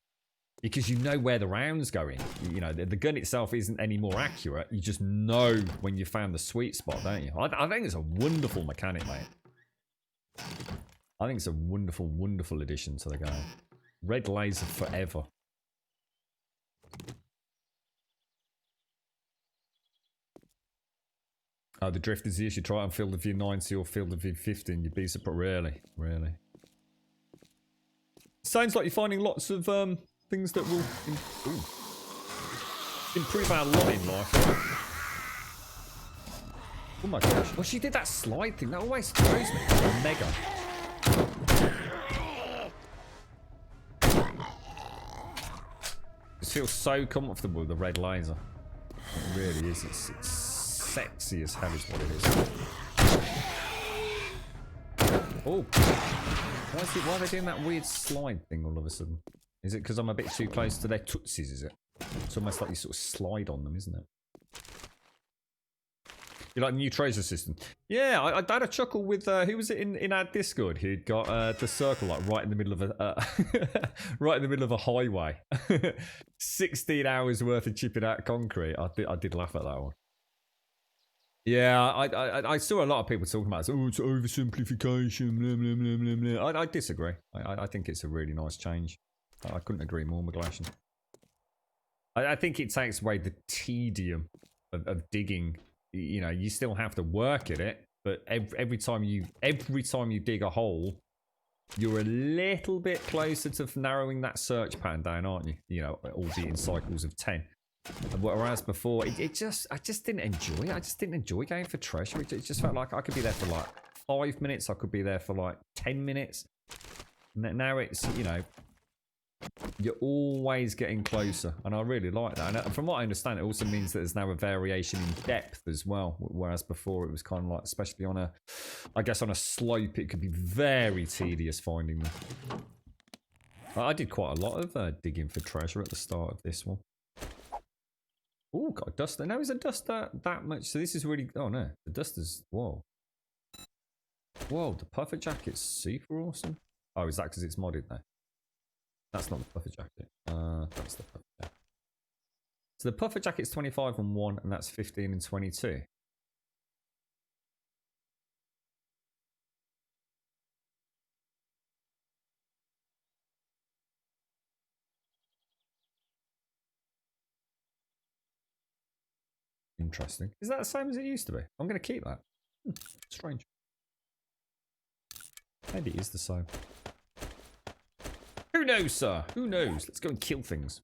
Because you know where the round's going. You know, the gun itself isn't any more accurate. You just know when you found the sweet spot, don't you? I think it's a wonderful mechanic, mate. I think it's a wonderful, wonderful addition to the game. Red laser forever. Oh, the drift is the issue. Try it on Field of View 90 or Field of View 50 and you'd be surprised. Really. Sounds like you're finding lots of things that will improve our lot in life. Oh my gosh. Well, she did that slide thing. That always throws me. Mega. It feels so comfortable with the red laser. It really is. It's sexy as hell is what it is. Oh. Why are they doing that weird slide thing all of a sudden? Is it because I'm a bit too close to their tootsies, is it? It's almost like you sort of slide on them, isn't it? You like the new treasure system? Yeah, I had a chuckle with who was it in our Discord who'd got the circle like right in the middle of a right in the middle of a highway. 16 hours worth of chipping out concrete. I did laugh at that one. Yeah, I saw a lot of people talking about this. Oh, it's oversimplification. Blah, blah, blah, blah, blah. I disagree. I think it's a really nice change. I couldn't agree more, McGlashan. I think it takes away the tedium of digging. You know, you still have to work at it, but every time you dig a hole, you're a little bit closer to narrowing that search pattern down, aren't you? You know, albeit in cycles of 10. Whereas before, I just didn't enjoy it. I just didn't enjoy going for treasure. It just felt like I could be there for like 5 minutes. I could be there for like 10 minutes. Now it's, you know, you're always getting closer, and I really like that. And from what I understand, it also means that there's now a variation in depth as well, whereas before it was kind of like, especially on a, I guess on a slope, it could be very tedious finding them. I did quite a lot of digging for treasure at the start of this one. Oh, got a duster. Now is a duster that much? So this is really, oh no, the duster's, whoa. Whoa, the puffer jacket's super awesome. Oh, is that because it's modded there? That's not the puffer jacket. That's the puffer jacket. So the puffer jacket's 25 and 1, and that's 15 and 22. Interesting. Is that the same as it used to be? I'm going to keep that. Strange. Maybe it is the same. Who knows, sir? Who knows? Let's go and kill things.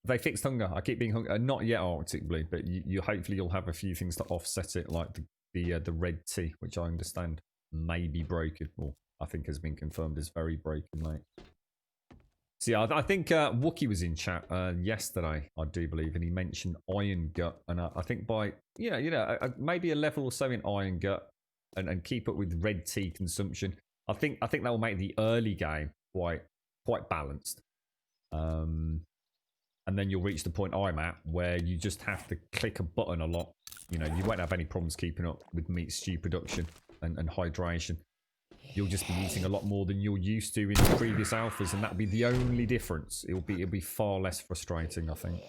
They fixed hunger. I keep being hungry. Not yet, Arctic Blue, but you hopefully you'll have a few things to offset it, like the red tea, which I understand may be broken, or I think has been confirmed as very broken, mate. So yeah, I think Wookie was in chat yesterday, I do believe, and he mentioned Iron Gut, and I think by maybe a level or so in Iron Gut, and keep up with red tea consumption. I think that will make the early game quite balanced. And then you'll reach the point I'm at where you just have to click a button a lot. You know, you won't have any problems keeping up with meat stew production and hydration. You'll just be eating a lot more than you're used to in the previous alphas, and that'll be the only difference. It'll be far less frustrating, I think.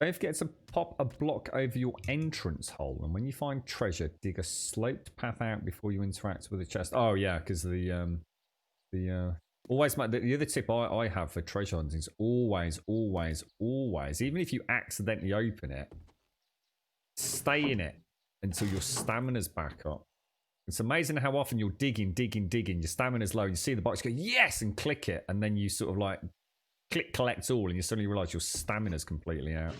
Don't forget to pop a block over your entrance hole, and when you find treasure, dig a sloped path out before you interact with the chest. Oh yeah, because the always the other tip I have for treasure hunting is always, even if you accidentally open it, stay in it until your stamina's back up. It's amazing how often you're digging, your stamina's low, and you see the box, go yes, and click it, and then you sort of like click collect all, and you suddenly realise your stamina's completely out.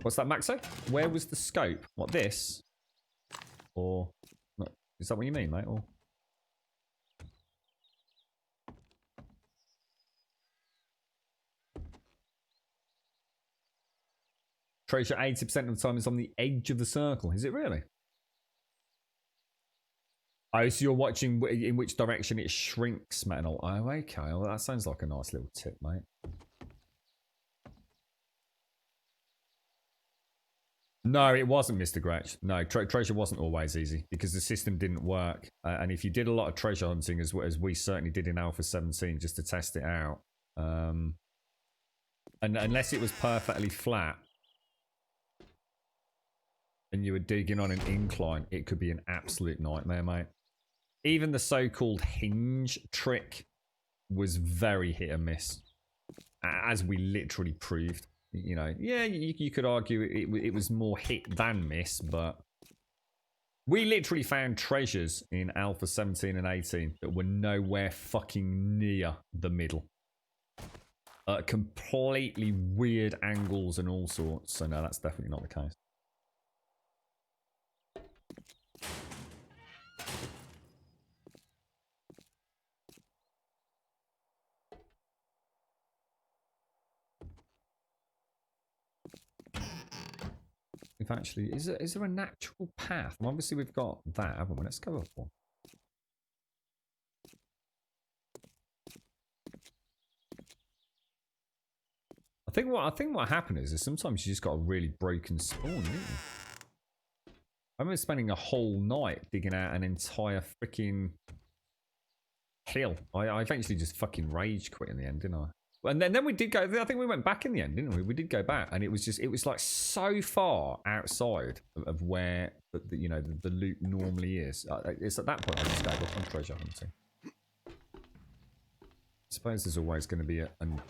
What's that, Maxo? Where was the scope? What, this? Or is that what you mean, mate? Or treasure 80% of the time is on the edge of the circle. Is it really? Oh, so you're watching in which direction it shrinks, metal. Oh, okay. Well, that sounds like a nice little tip, mate. No, it wasn't, Mr. Gretch. No, treasure wasn't always easy because the system didn't work. And if you did a lot of treasure hunting, as we certainly did in Alpha 17, just to test it out, and unless it was perfectly flat and you were digging on an incline, it could be an absolute nightmare, mate. Even the so-called hinge trick was very hit and miss, as we literally proved. You know, yeah, you could argue it was more hit than miss, but we literally found treasures in Alpha 17 and 18 that were nowhere fucking near the middle. Completely weird angles and all sorts, so no, that's definitely not the case. We've actually... Is there a natural path? Well, obviously, we've got that, haven't we? Let's go up one. I think what happened is sometimes you just got a really broken spawn, didn't you? I remember spending a whole night digging out an entire freaking hill. I eventually just fucking rage quit in the end, didn't I? And then we did go. I think we went back in the end, didn't we? We did go back, and it was like so far outside of where the loot normally is. It's at that point I just gave up on treasure hunting. I suppose there's always going to be an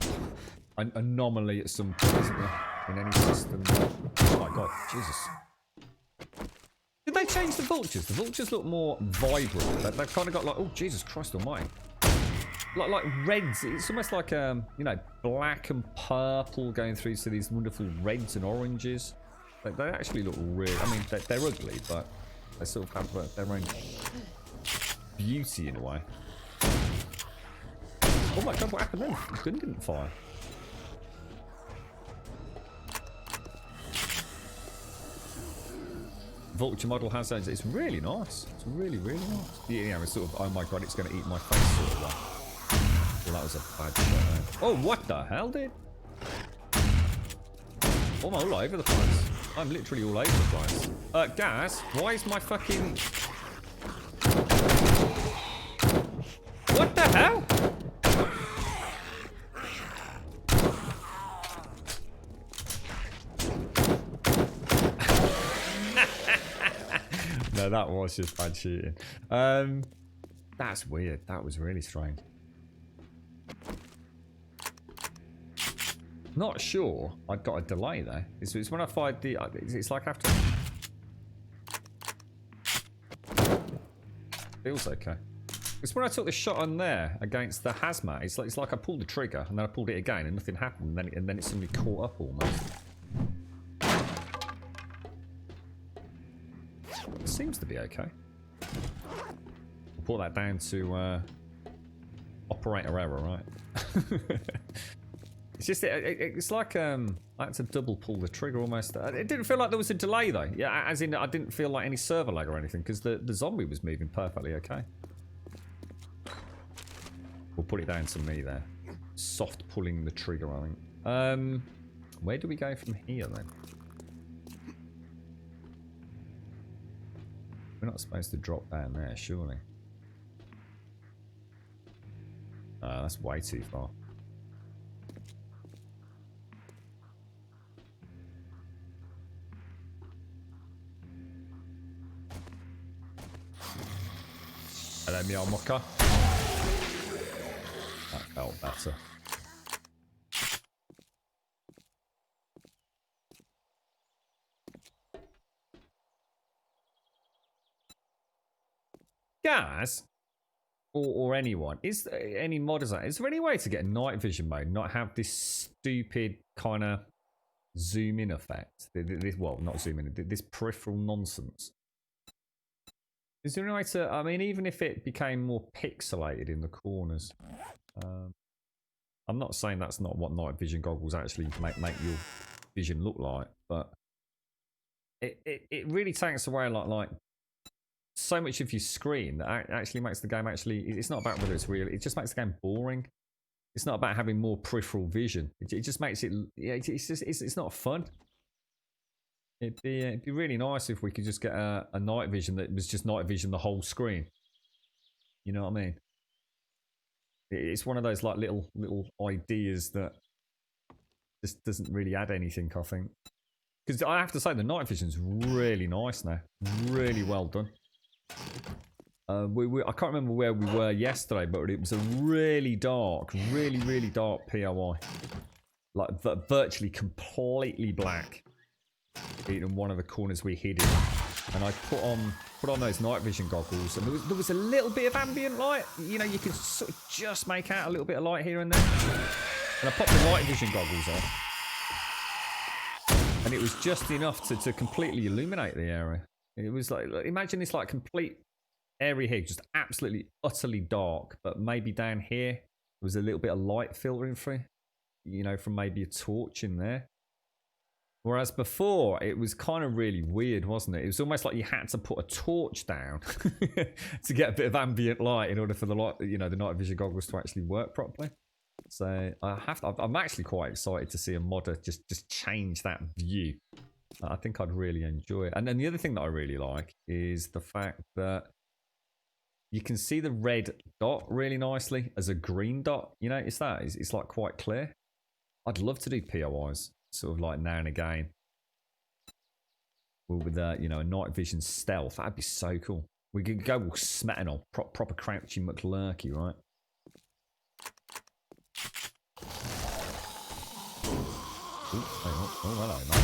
anomaly at some point, isn't there? In any system. Oh my god, Jesus. Did they change the vultures? The vultures look more vibrant. They've kind of got like, oh Jesus Christ almighty. Like reds. It's almost like, black and purple going through to these wonderful reds and oranges. They actually look really, I mean, they're ugly, but they sort of have their own beauty in a way. Oh my god, what happened then? The gun didn't fire. Vulture model has those. It's really nice. It's really, really nice. Yeah, it's sort of, oh my god, it's going to eat my face sort of one. Well, that was a bad shot. Oh, what the hell, dude? Oh, I'm all over the place. I'm literally all over the place. Gaz, why is my fucking... What the hell? No, that was just bad shooting. That's weird. That was really strange. Not sure. I've got a delay there. It's when I fired the... It's like after... Feels okay. It's when I took the shot on there against the hazmat. It's like I pulled the trigger and then I pulled it again and nothing happened. And then it suddenly caught up almost. It seems to be okay. We'll put that down to operator error, right? It's just it's like I had to double pull the trigger almost. It didn't feel like there was a delay though. Yeah, as in I didn't feel like any server lag or anything because the zombie was moving perfectly okay. We'll put it down to me there. Soft pulling the trigger, I think. Where do we go from here then? We're not supposed to drop down there, surely. That's way too far. Hello, me old mucker. That felt better. Guys, or anyone, is there any modders out? Is there any way to get night vision mode, not have this stupid kind of zoom in effect? Well, not zoom in, this peripheral nonsense. Is there any way to, I mean, even if it became more pixelated in the corners? I'm not saying that's not what night vision goggles actually make your vision look like, but it really takes away like so much of your screen that actually makes the game it's not about whether it's real, it just makes the game boring. It's not about having more peripheral vision. It just makes it, it's not fun. It'd be really nice if we could just get a night vision that was just night vision the whole screen. You know what I mean? It's one of those like little ideas that just doesn't really add anything, I think. Because I have to say the night vision's really nice now, really well done. I can't remember where we were yesterday, but it was a really dark POI, like virtually completely black. In one of the corners we hid in, and I put on those night vision goggles, and there was a little bit of ambient light. You know, you could sort of just make out a little bit of light here and there. And I popped the night vision goggles on, and it was just enough to completely illuminate the area. It was like, imagine this like complete area here, just absolutely utterly dark, but maybe down here there was a little bit of light filtering through, you know, from maybe a torch in there. Whereas before, it was kind of really weird, wasn't it? It was almost like you had to put a torch down to get a bit of ambient light in order for the light, the night vision goggles to actually work properly. So I'm actually quite excited to see a modder just change that view. I think I'd really enjoy it. And then the other thing that I really like is the fact that you can see the red dot really nicely as a green dot. You notice that? It's like quite clear. I'd love to do POIs. Sort of like now and again. With a night vision stealth. That'd be so cool. We could go all smatting on proper crouchy McLurky, right? Ooh, oh, hello, mate.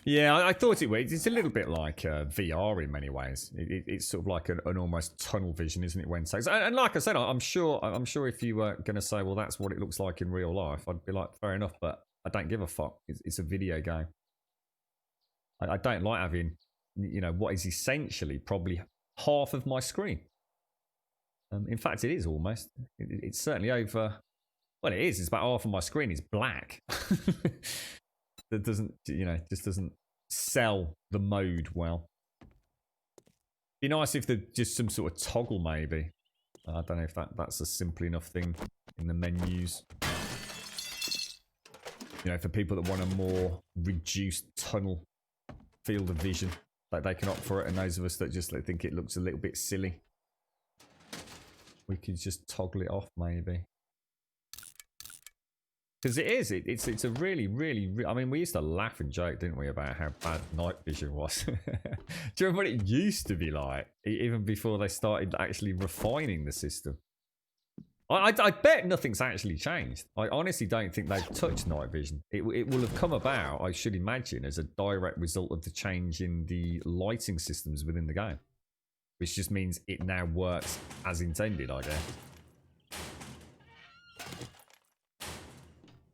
Yeah, I thought it was. It's a little bit like VR in many ways. It's sort of like an almost tunnel vision, isn't it? When so, and like I said, I'm sure if you were going to say, well, that's what it looks like in real life, I'd be like, fair enough, but I don't give a fuck. It's a video game. I don't like having, what is essentially probably half of my screen. In fact, it is almost. It's certainly over. Well, it is. It's about half of my screen is black. That doesn't, just doesn't sell the mode well. Be nice if there's just some sort of toggle, maybe. I don't know if that's a simple enough thing in the menus. For people that want a more reduced tunnel field of vision, like they can opt for it, and those of us that just think it looks a little bit silly, we could just toggle it off, maybe. Because it's a really, I mean, we used to laugh and joke, didn't we, about how bad night vision was. Do you remember what it used to be like, even before they started actually refining the system? I bet nothing's actually changed. I honestly don't think they've touched night vision. It will have come about, I should imagine, as a direct result of the change in the lighting systems within the game. Which just means it now works as intended, I guess.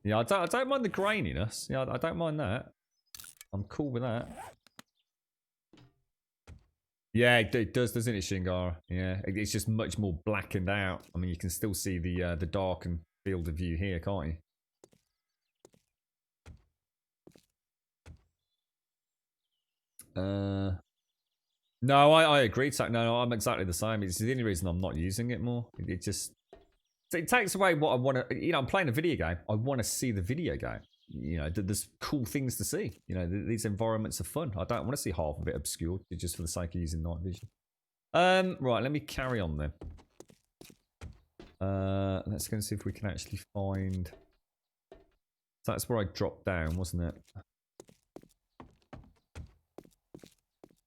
Yeah, I don't mind the graininess. Yeah, I don't mind that. I'm cool with that. Yeah, it does, doesn't it, Shingara? Yeah, it's just much more blackened out. I mean, you can still see the darkened field of view here, can't you? No, I agree. No, I'm exactly the same. It's the only reason I'm not using it more. It takes away what I want to. I'm playing a video game. I want to see the video game. There's cool things to see. These environments are fun. I don't want to see half of it obscured just for the sake of using night vision. Right, let me carry on then. Let's go and see if we can actually find. So that's where I dropped down, wasn't it?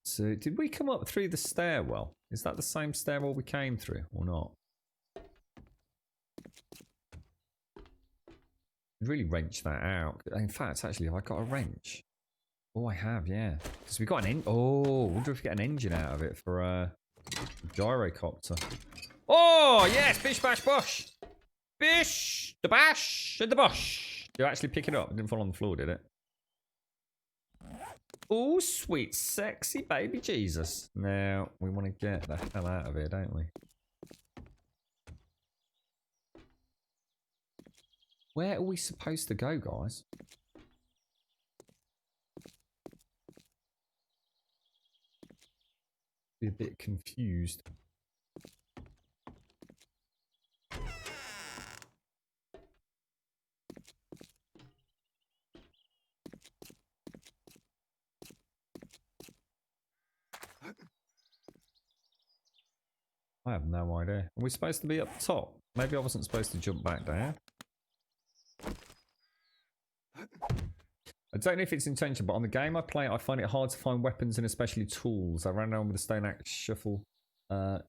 So did we come up through the stairwell? Is that the same stairwell we came through or not? Really wrench that out. In fact, actually, have I got a wrench? Oh, I have, yeah. Because we got an I wonder if we get an engine out of it for a gyrocopter. Oh, yes! Bish, bash, bosh! Bish! The bash and the bosh! Did you actually pick it up? It didn't fall on the floor, did it? Oh, sweet, sexy baby Jesus. Now, we want to get the hell out of here, don't we? Where are we supposed to go, guys? Be a bit confused. I have no idea. Are we supposed to be up top? Maybe I wasn't supposed to jump back down. I don't know if it's intentional, but on the game I play, I find it hard to find weapons and especially tools. I ran around with a stone axe shuffle for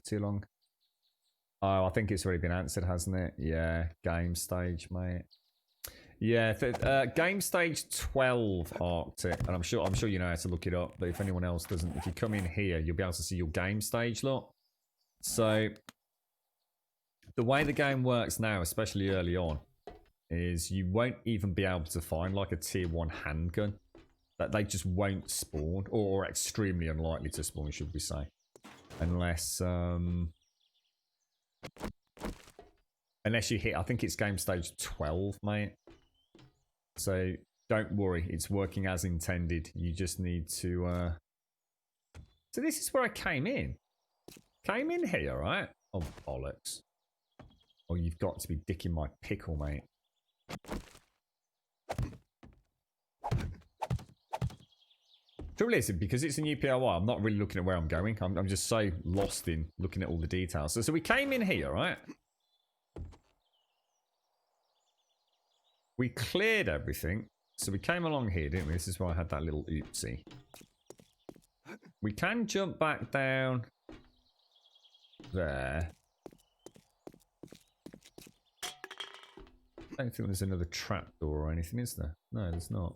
too long. Oh, I think it's already been answered, hasn't it? Yeah, game stage, mate. Yeah, game stage 12 Arctic, and I'm sure you know how to look it up. But if anyone else doesn't, if you come in here, you'll be able to see your game stage lot. So the way the game works now, especially early on, is you won't even be able to find like a tier 1 handgun That they just won't spawn, or extremely unlikely to spawn, should we say. Unless you hit, I think it's game stage 12, mate. So don't worry, it's working as intended. You just need to... So this is where I came in. Came in here, right? Oh, bollocks. Oh, you've got to be dicking my pickle, mate. Trouble is, because it's a new POI, I'm not really looking at where I'm going. I'm just so lost in looking at all the details. So we came in here, right? We cleared everything. So we came along here, didn't we? This is why I had that little oopsie. We can jump back down there. I don't think there's another trapdoor or anything, is there? No, there's not.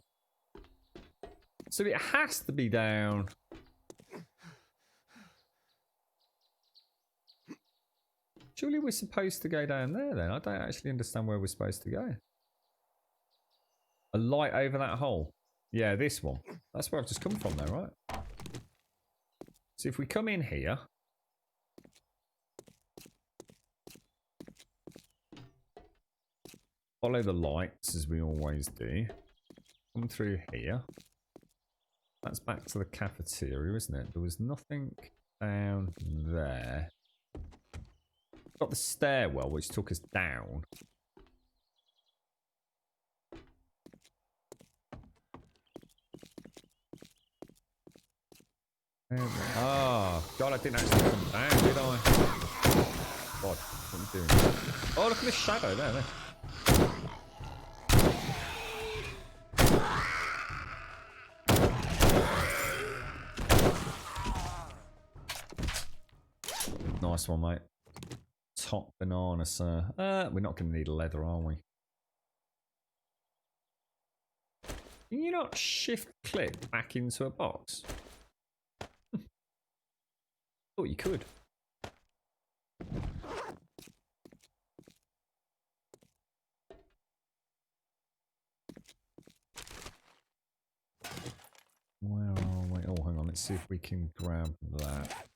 So it has to be down. Surely we're supposed to go down there then. I don't actually understand where we're supposed to go. A light over that hole. Yeah, this one. That's where I've just come from there, right? So if we come in here. Follow the lights as we always do. Come through here. That's back to the cafeteria, isn't it? There was nothing down there. Got the stairwell, which took us down. Oh, God, I didn't actually come down, did I? God, what are you doing? Oh, look at the shadow there. Nice one, mate. Top banana, sir. We're not going to need leather, are we? Can you not shift click back into a box? Thought you could. Where are we? Oh, hang on. Let's see if we can grab that.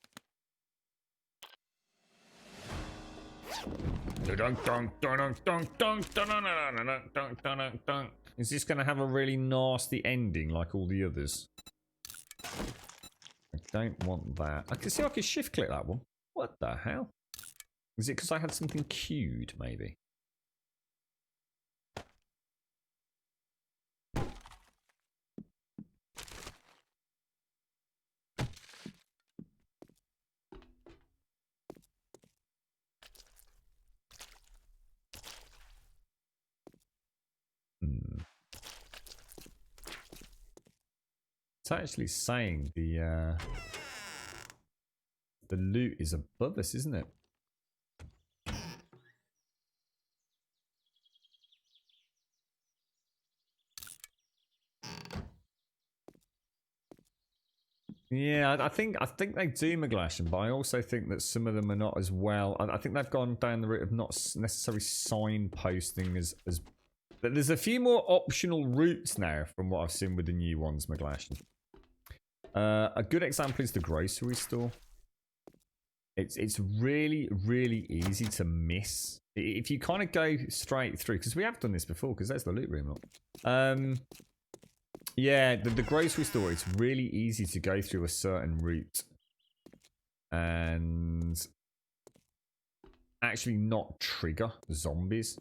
Is this going to have a really nasty ending like all the others? I don't want that. I can see I can shift click that one. What the hell? Is it because I had something queued, maybe? It's actually saying the loot is above us, isn't it? Yeah, I think they do Maglashan, but I also think that some of them are not as well. I think they've gone down the route of not necessarily signposting as. But there's a few more optional routes now from what I've seen with the new ones, Maglashan. A good example is the grocery store. It's really, really easy to miss. If you kind of go straight through, because we have done this before, because there's the loot room. Look. Yeah, the grocery store, it's really easy to go through a certain route. And actually not trigger zombies.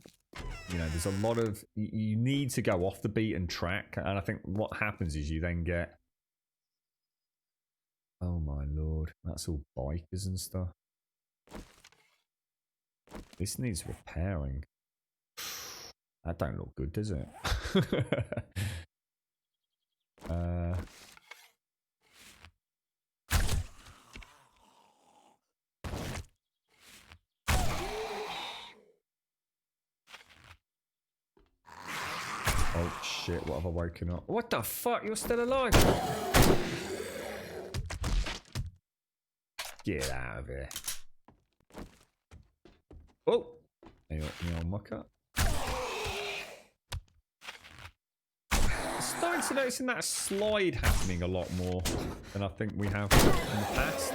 You know, there's a lot of... You need to go off the beaten track. And I think what happens is you then get... Oh my lord, that's all bikers and stuff. This needs repairing. That don't look good, does it? Oh shit, what have I woken up? What the fuck? You're still alive? Get out of here. Oh! You old mucker. starting to notice that slide happening a lot more than I think we have in the past.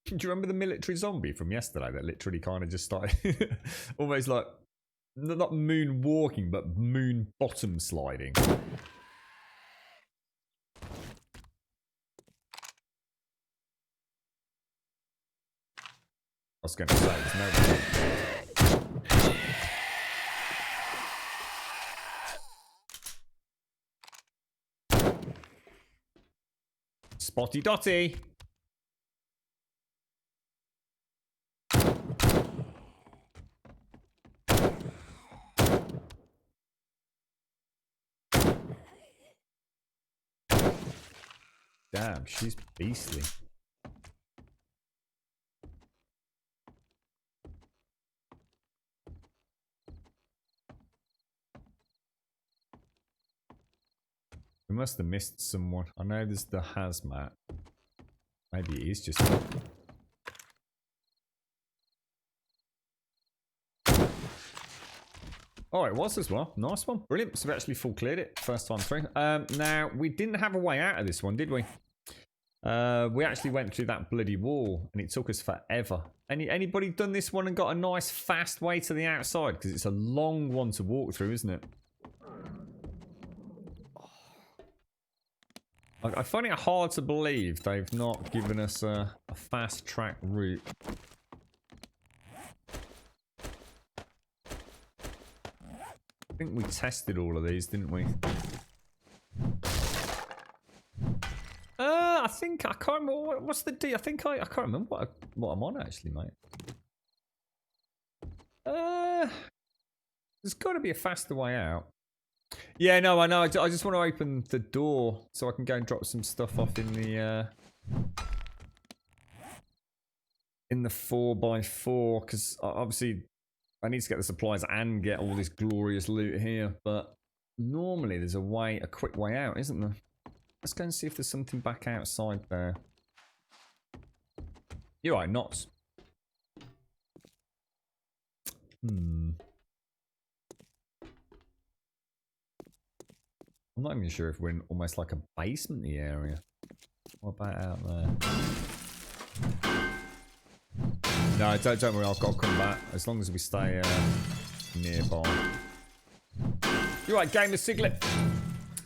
Do you remember the military zombie from yesterday that literally kind of just started almost like, not moon walking, but moon bottom sliding? I was going to say, there's no... Spotty Dotty. Damn, she's beastly. We must have missed someone. I know there's the hazmat. Maybe it is just... Oh, it was as well. Nice one. Brilliant. So we actually full cleared it. First time through. Now, we didn't have a way out of this one, did we? We actually went through that bloody wall and it took us forever. Anybody done this one and got a nice fast way to the outside? Because it's a long one to walk through, isn't it? I find it hard to believe they've not given us a fast track route. I think we tested all of these, didn't we? I think I can't remember what's the D. I think I can't remember what I'm on actually, mate. There's got to be a faster way out. Yeah, no, I know. I just want to open the door so I can go and drop some stuff off in the 4x4 because obviously I need to get the supplies and get all this glorious loot here. But normally there's a quick way out, isn't there? Let's go and see if there's something back outside there. You're right, knots. I'm not even sure if we're in almost like a basement-y area. What about out there? No, don't worry, I've got to come back. As long as we stay nearby. You're right, Gamer Siglet.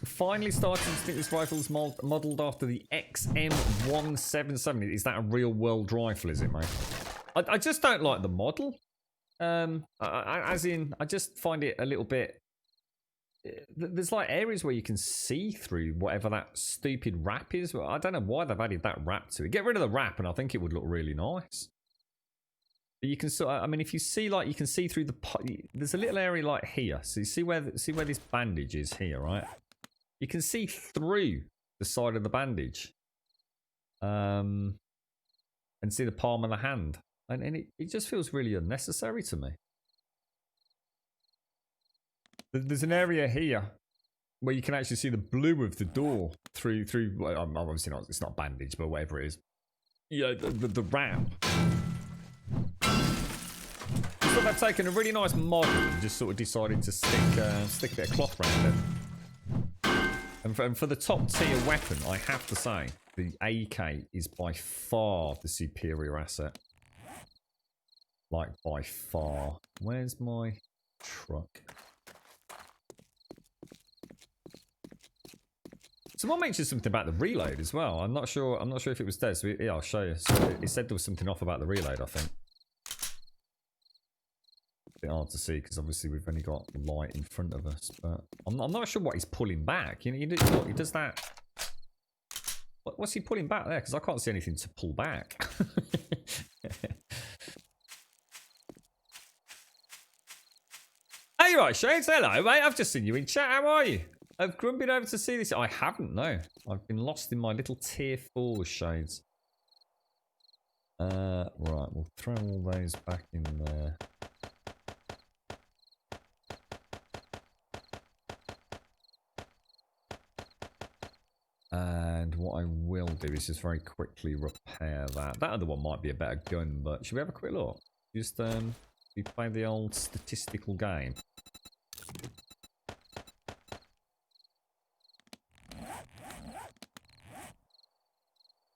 Finally started to think this rifle's modelled after the XM177. Is that a real-world rifle, is it, mate? I just don't like the model. As in, I just find it a little bit... There's like areas where you can see through whatever that stupid wrap is. I don't know why they've added that wrap to it. Get rid of the wrap and I think it would look really nice. But you can sort of, I mean, if you see like you can see through the, there's a little area like here. So you see where this bandage is here, right? You can see through the side of the bandage, and see the palm of the hand, and it just feels really unnecessary to me. There's an area here where you can actually see the blue of the door through. Well, obviously not. It's not bandage, but whatever it is. Yeah, the wrap. Just thought they've taken a really nice model and just sort of decided to stick a bit of cloth around it. And for the top tier weapon, I have to say the AK is by far the superior asset. Like by far. Where's my truck? Someone mentioned something about the reload as well. I'm not sure if it was there. So yeah, I'll show you. So it said there was something off about the reload, I think. A bit hard to see because obviously we've only got light in front of us. But I'm not sure what he's pulling back. You know, he does that. What's he pulling back there? Because I can't see anything to pull back. Hey, right, Shades. Hello, mate. I've just seen you in chat. How are you? I've been over to see this. I haven't, no. I've been lost in my little tier 4 Shades. Right, we'll throw all those back in there. And what I will do is just very quickly repair that. That other one might be a better gun, but should we have a quick look? Just we play the old statistical game.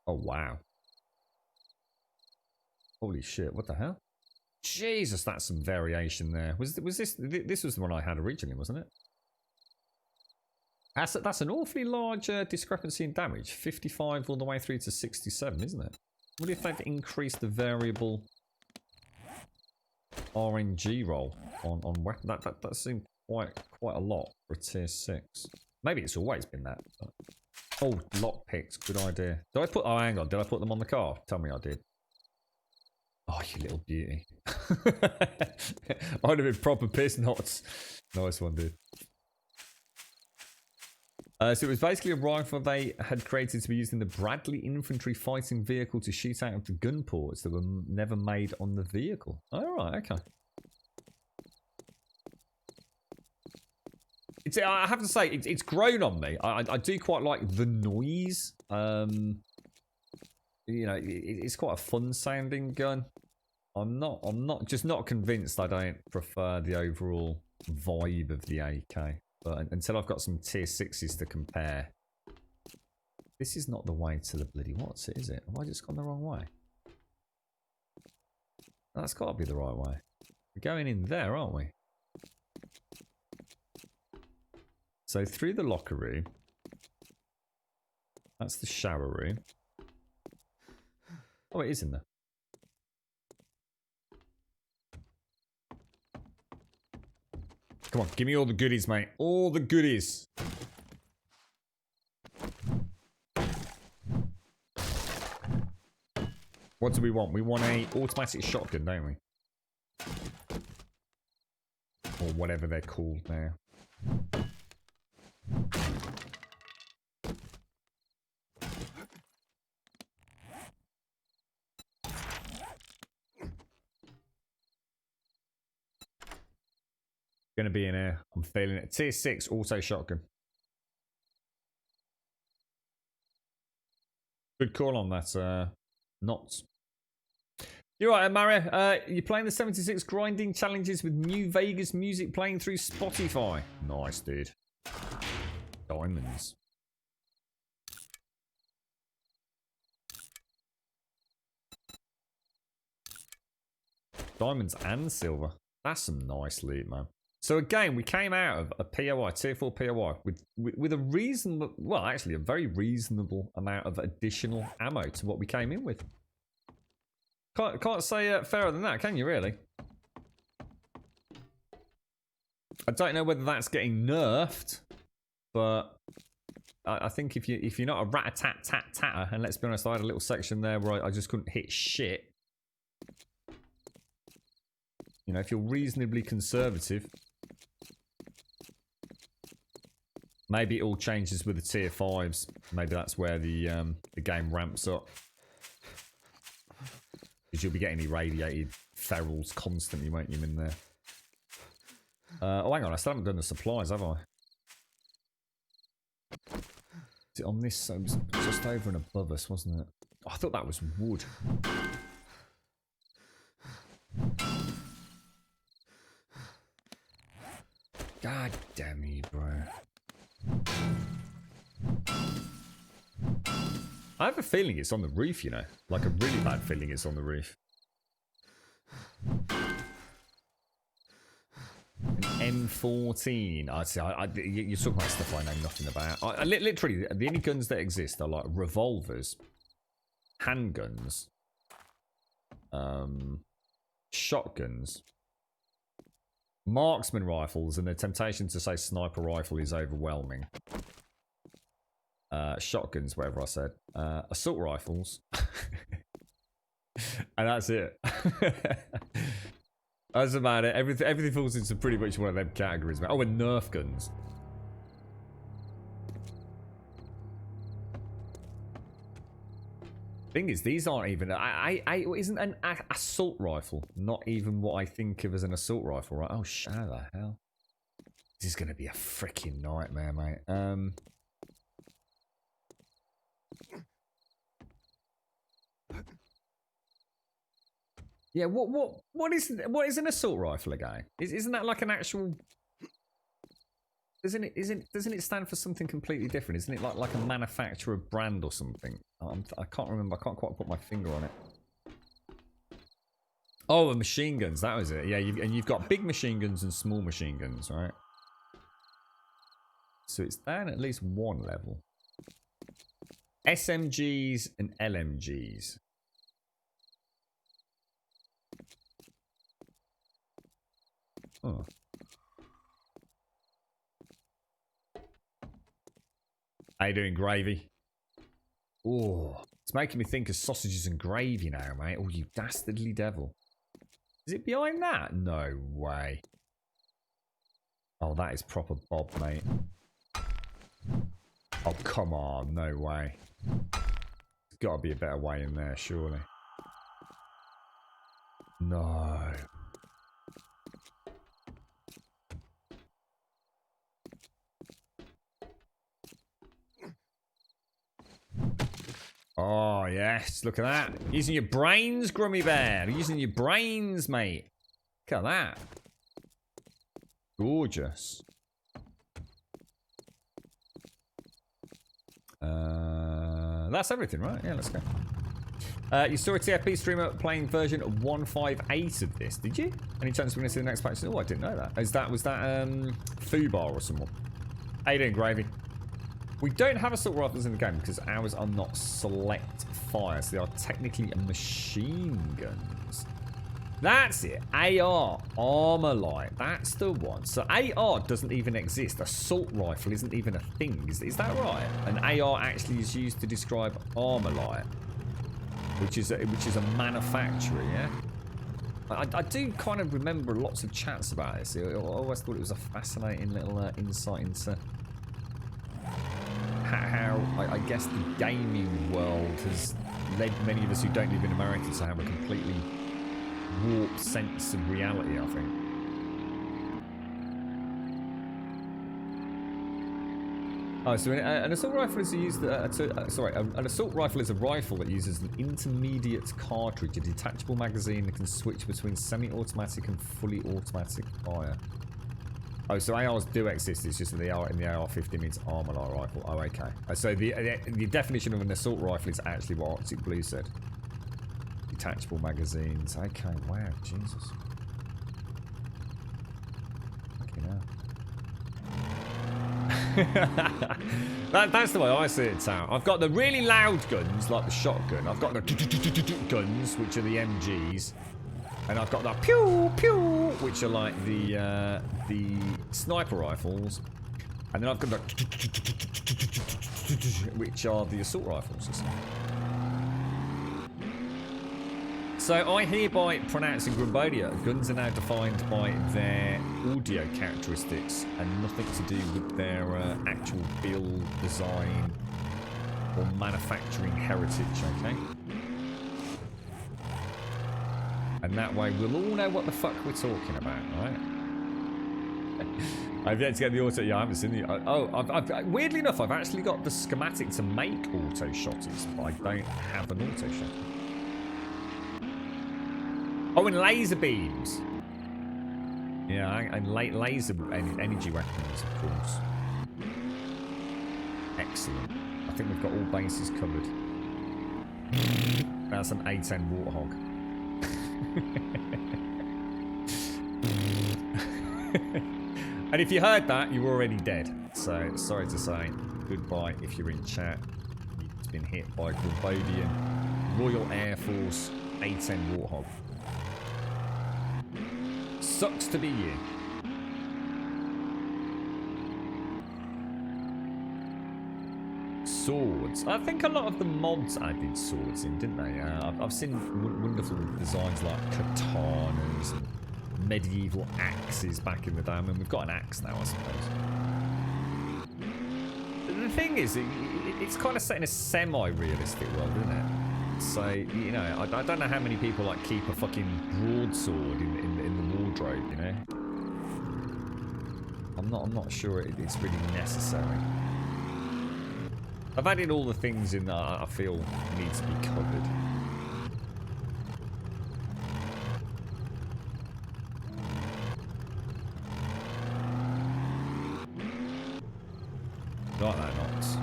Oh, wow. Holy shit, what the hell? Jesus, that's some variation there. Was this was the one I had originally, wasn't it? That's an awfully large discrepancy in damage. 55 all the way through to 67, isn't it? What if they've increased the variable RNG roll on weapon? That seemed quite a lot for a tier 6. Maybe it's always been that. But... Oh, lockpicks, good idea. Did I put? Oh, hang on. Did I put them on the car? Tell me I did. Oh, you little beauty. I'd have been proper piss knots. Nice one, dude. So it was basically a rifle they had created to be used in the Bradley infantry fighting vehicle to shoot out of the gun ports that were never made on the vehicle. Alright, okay. I have to say, it's grown on me. I do quite like the noise. You know, it's quite a fun sounding gun. I'm not convinced I don't prefer the overall vibe of the AK. But until I've got some tier 6s to compare. This is not the way to the bloody what's it, is it? Have I just gone the wrong way? That's got to be the right way. We're going in there, aren't we? So through the locker room. That's the shower room. Oh, it is in there. Come on, give me all the goodies, mate. All the goodies. What do we want? We want a automatic shotgun, don't we? Or whatever they're called now. Gonna be in here. I'm feeling it. Tier 6 auto shotgun. Good call on that, Knots. You're right, Mario. You're playing the 76 grinding challenges with New Vegas music playing through Spotify. Nice, dude. Diamonds. Diamonds and silver. That's some nice loot, man. So again, we came out of a POI, tier 4 POI, with a reasonable, well, actually a very reasonable amount of additional ammo to what we came in with. Can't say fairer than that, can you really? I don't know whether that's getting nerfed, but I think if you're not a rat-a-tat-tat-tatter, and let's be honest, I had a little section there where I just couldn't hit shit. You know, if you're reasonably conservative, maybe it all changes with the tier 5s. Maybe that's where the game ramps up. Because you'll be getting irradiated ferals constantly, won't you, in there? Oh, hang on. I still haven't done the supplies, have I? Is it on this? So it was just over and above us, wasn't it? Oh, I thought that was wood. God damn you, bro. I have a feeling it's on the roof, you know. Like a really bad feeling it's on the roof. An M14. I see. You're talking about stuff I know nothing about. Literally, the only guns that exist are like revolvers, handguns, shotguns, marksman rifles, and the temptation to say sniper rifle is overwhelming. Shotguns, whatever I said. Assault rifles. And that's it. That's about it. Everything falls into pretty much one of them categories, man. Oh, and Nerf guns. Thing is, these aren't even... isn't an assault rifle not even what I think of as an assault rifle, right? Oh, how the hell? This is going to be a freaking nightmare, mate. Yeah, what is an assault rifle again? Isn't that like an actual... Doesn't it stand for something completely different? Isn't it like a manufacturer brand or something? I can't remember. I can't quite put my finger on it. Oh, and machine guns. That was it. Yeah, you've got big machine guns and small machine guns, right? So it's down at least one level. SMGs and LMGs. Oh. How you doing, Gravy? Oh, it's making me think of sausages and gravy now, mate. Oh, you dastardly devil. Is it behind that? No way. Oh, that is proper Bob, mate. Oh, come on. No way. There's got to be a better way in there, surely. No. Oh, yes. Look at that. Using your brains, Grummy Bear. Using your brains, mate. Look at that. Gorgeous. That's everything, right? Yeah, let's go. You saw a TFP streamer playing version 158 of this, did you? Any chance we're going to see the next patch? Oh, I didn't know that. Was that Fubar or someone? How you doing, Gravy? We don't have assault rifles in the game because ours are not select fire, so they are technically machine guns. That's it. AR, Armalite. That's the one. So AR doesn't even exist. Assault rifle isn't even a thing. Is that right? An AR actually is used to describe Armalite, which is a manufacturer, yeah? I do kind of remember lots of chats about this. I always thought it was a fascinating little insight into how I guess the gaming world has led many of us who don't live in America to have a completely warped sense of reality, I think. Oh, so an assault rifle is used. An assault rifle is a rifle that uses an intermediate cartridge, a detachable magazine that can switch between semi-automatic and fully automatic fire. Oh, so ARs do exist. It's just that they are in the AR-50 means Armalite rifle. Oh, okay. So the definition of an assault rifle is actually what Arctic Blue said. Detachable magazines. Okay, wow, Jesus. That's the way I see it, Tao. I've got the really loud guns, like the shotgun. I've got the guns, which are the MGs. And I've got the pew pew, which are like the sniper rifles, and then I've got the which are the assault rifles. So I hereby pronounce in Grumbodia, guns are now defined by their audio characteristics and nothing to do with their actual build, design, or manufacturing heritage. Okay. And that way we'll all know what the fuck we're talking about, right? I've yet to get the auto. Yeah, I haven't seen the. I've weirdly enough, I've actually got the schematic to make auto shotties, but I don't have an auto shotty. Oh, and laser beams. Yeah, and laser energy weapons, of course. Excellent. I think we've got all bases covered. That's an A10 Warthog. And if you heard that, you're already dead. So sorry to say goodbye if you're in chat. You've been hit by a Grumbodia Royal Air Force A10 Warthog. Sucks to be you. Swords. I think a lot of the mods added swords in, didn't they? I've seen wonderful designs like katanas and medieval axes back in the day. I mean, we've got an axe now, I suppose. The thing is, it's kind of set in a semi-realistic world, isn't it? So, you know, I don't know how many people like keep a fucking broadsword in the wardrobe, you know? I'm not sure it's really necessary. I've added all the things in that I feel need to be covered. Like that, Knox.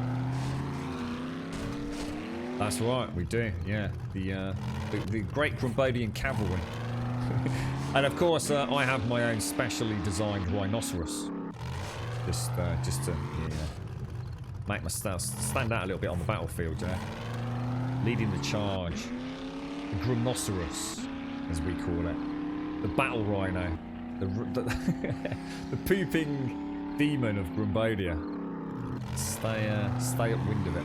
That's right, we do. Yeah, the Great Grumbodian Cavalry. And of course, I have my own specially designed rhinoceros. Just to make myself stand out a little bit on the battlefield. Leading the charge. The Grumoceros, as we call it. The battle rhino. The pooping demon of Grumbodia. Stay upwind of it.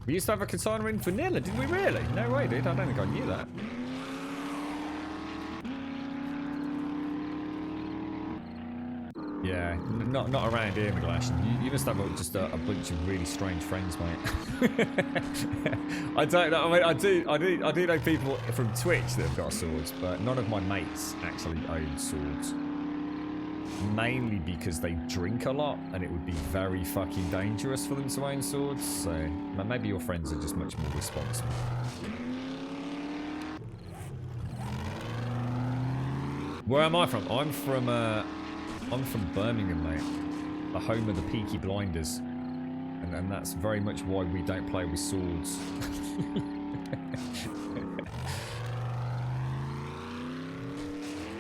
We used to have a katana in vanilla, did we really? No way, dude. I don't think I knew that. Yeah, not around here, McGlash. You must have just a bunch of really strange friends, mate. I don't know. I mean, I do know people from Twitch that have got swords, but none of my mates actually own swords. Mainly because they drink a lot, and it would be very fucking dangerous for them to own swords. So maybe your friends are just much more responsible. Where am I from? I'm from Birmingham, mate. The home of the Peaky Blinders. And that's very much why we don't play with swords.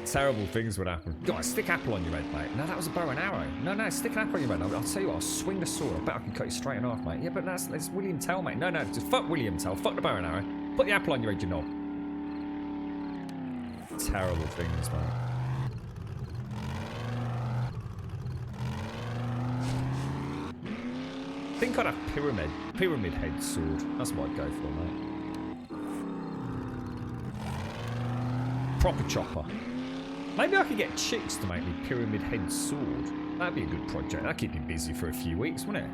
Terrible things would happen. Guys, stick apple on your head, mate. No, that was a bow and arrow. No, stick an apple on your head. I'll tell you what, I'll swing the sword. I bet I can cut you straight in half, mate. Yeah, but that's William Tell, mate. No, just fuck William Tell. Fuck the bow and arrow. Put the apple on your head, you know. Terrible things, mate. I think I'd have pyramid head sword. That's what I'd go for, mate. Proper chopper. Maybe I could get chicks to make me pyramid head sword. That'd be a good project. That'd keep me busy for a few weeks, wouldn't it?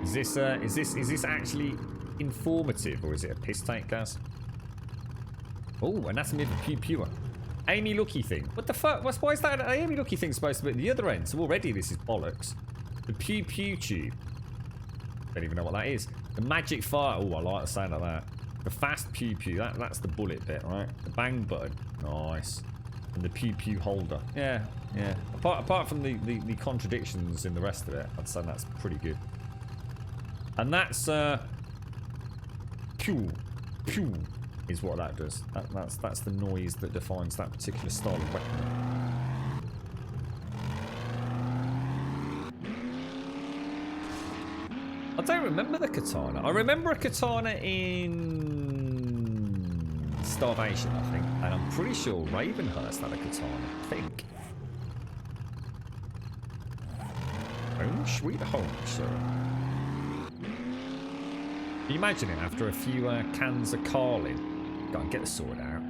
Is this actually informative, or is it a piss take, guys? Oh, Anatomy of a Pew Pewer. Amy Lucky thing. What the fuck? Why is that an Amy Lucky thing supposed to be at the other end? So already this is bollocks. The Pew Pew tube. Don't even know what that is. The magic fire. Oh, I like the sound of that. The fast pew pew. That's the bullet bit, right? The bang button. Nice. And the pew pew holder. Yeah. Apart from the contradictions in the rest of it, I'd say that's pretty good. And that's pew pew is what that does. That's the noise that defines that particular style of weapon. I don't remember the katana. I remember a katana in Starvation, I think. And I'm pretty sure Ravenhurst had a katana, I think. Home sweet home, sir. Can you imagine it after a few cans of Carlin? Go and get the sword out.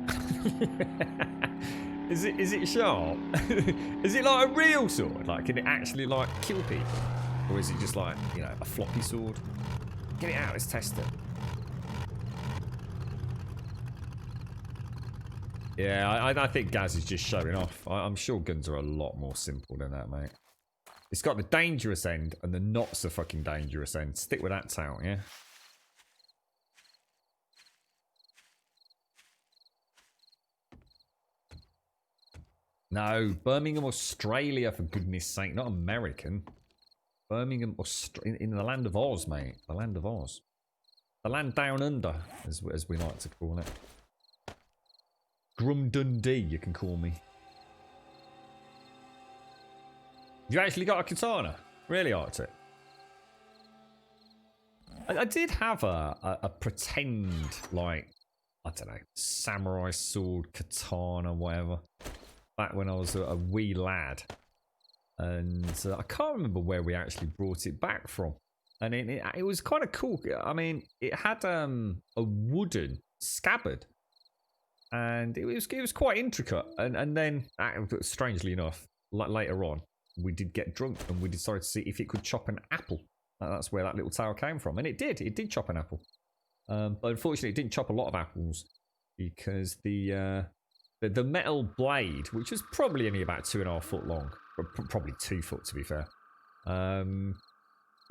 Is it sharp? Is it like a real sword? Like, can it actually like kill people? Or is it just like, you know, a floppy sword? Get it out, let's test it. Yeah, I think Gaz is just showing off. I'm sure guns are a lot more simple than that, mate. It's got the dangerous end and the not so fucking dangerous end. Stick with that tout, yeah? No, Birmingham, Australia, for goodness sake, not American. Birmingham, in the land of Oz, mate. The land of Oz. The land down under, as we like to call it. Grum Dundee, you can call me. You actually got a katana? Really, Arctic? I did have a pretend, like, I don't know, samurai sword, katana, whatever. Back when I was a wee lad. And I can't remember where we actually brought it back from. And it was kind of cool. I mean, it had a wooden scabbard. And it was quite intricate. And then, strangely enough, later on, we did get drunk. And we decided to see if it could chop an apple. That's where that little tale came from. And it did. It did chop an apple. But unfortunately, it didn't chop a lot of apples. Because the metal blade, which was probably only about 2.5 foot long. Probably 2 foot, to be fair.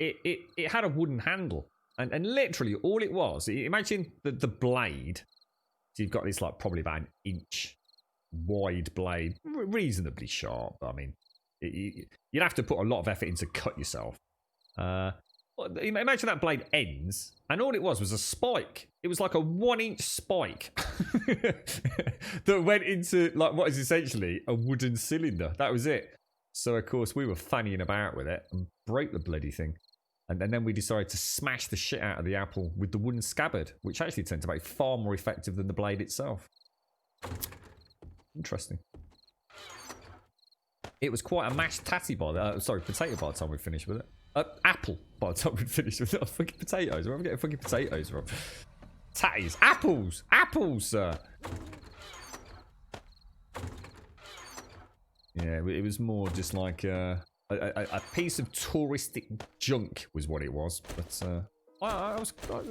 It had a wooden handle, and literally all it was. Imagine the blade So you've got this like probably about an inch wide blade, reasonably sharp. I mean, you'd have to put a lot of effort in to cut yourself. Imagine that blade ends, and all it was a spike. It was like a 1-inch spike that went into like what is essentially a wooden cylinder. That was it. So of course we were fannying about with it and broke the bloody thing. And then we decided to smash the shit out of the apple with the wooden scabbard, which actually turned to be far more effective than the blade itself. Interesting. It was quite a mashed potato by the time we finished with it. Apple by the time we finished with it. Fucking potatoes. Where am I getting fucking potatoes from? Tatties. Apples. Apples, sir. Yeah, it was more just like a piece of touristic junk was what it was. But you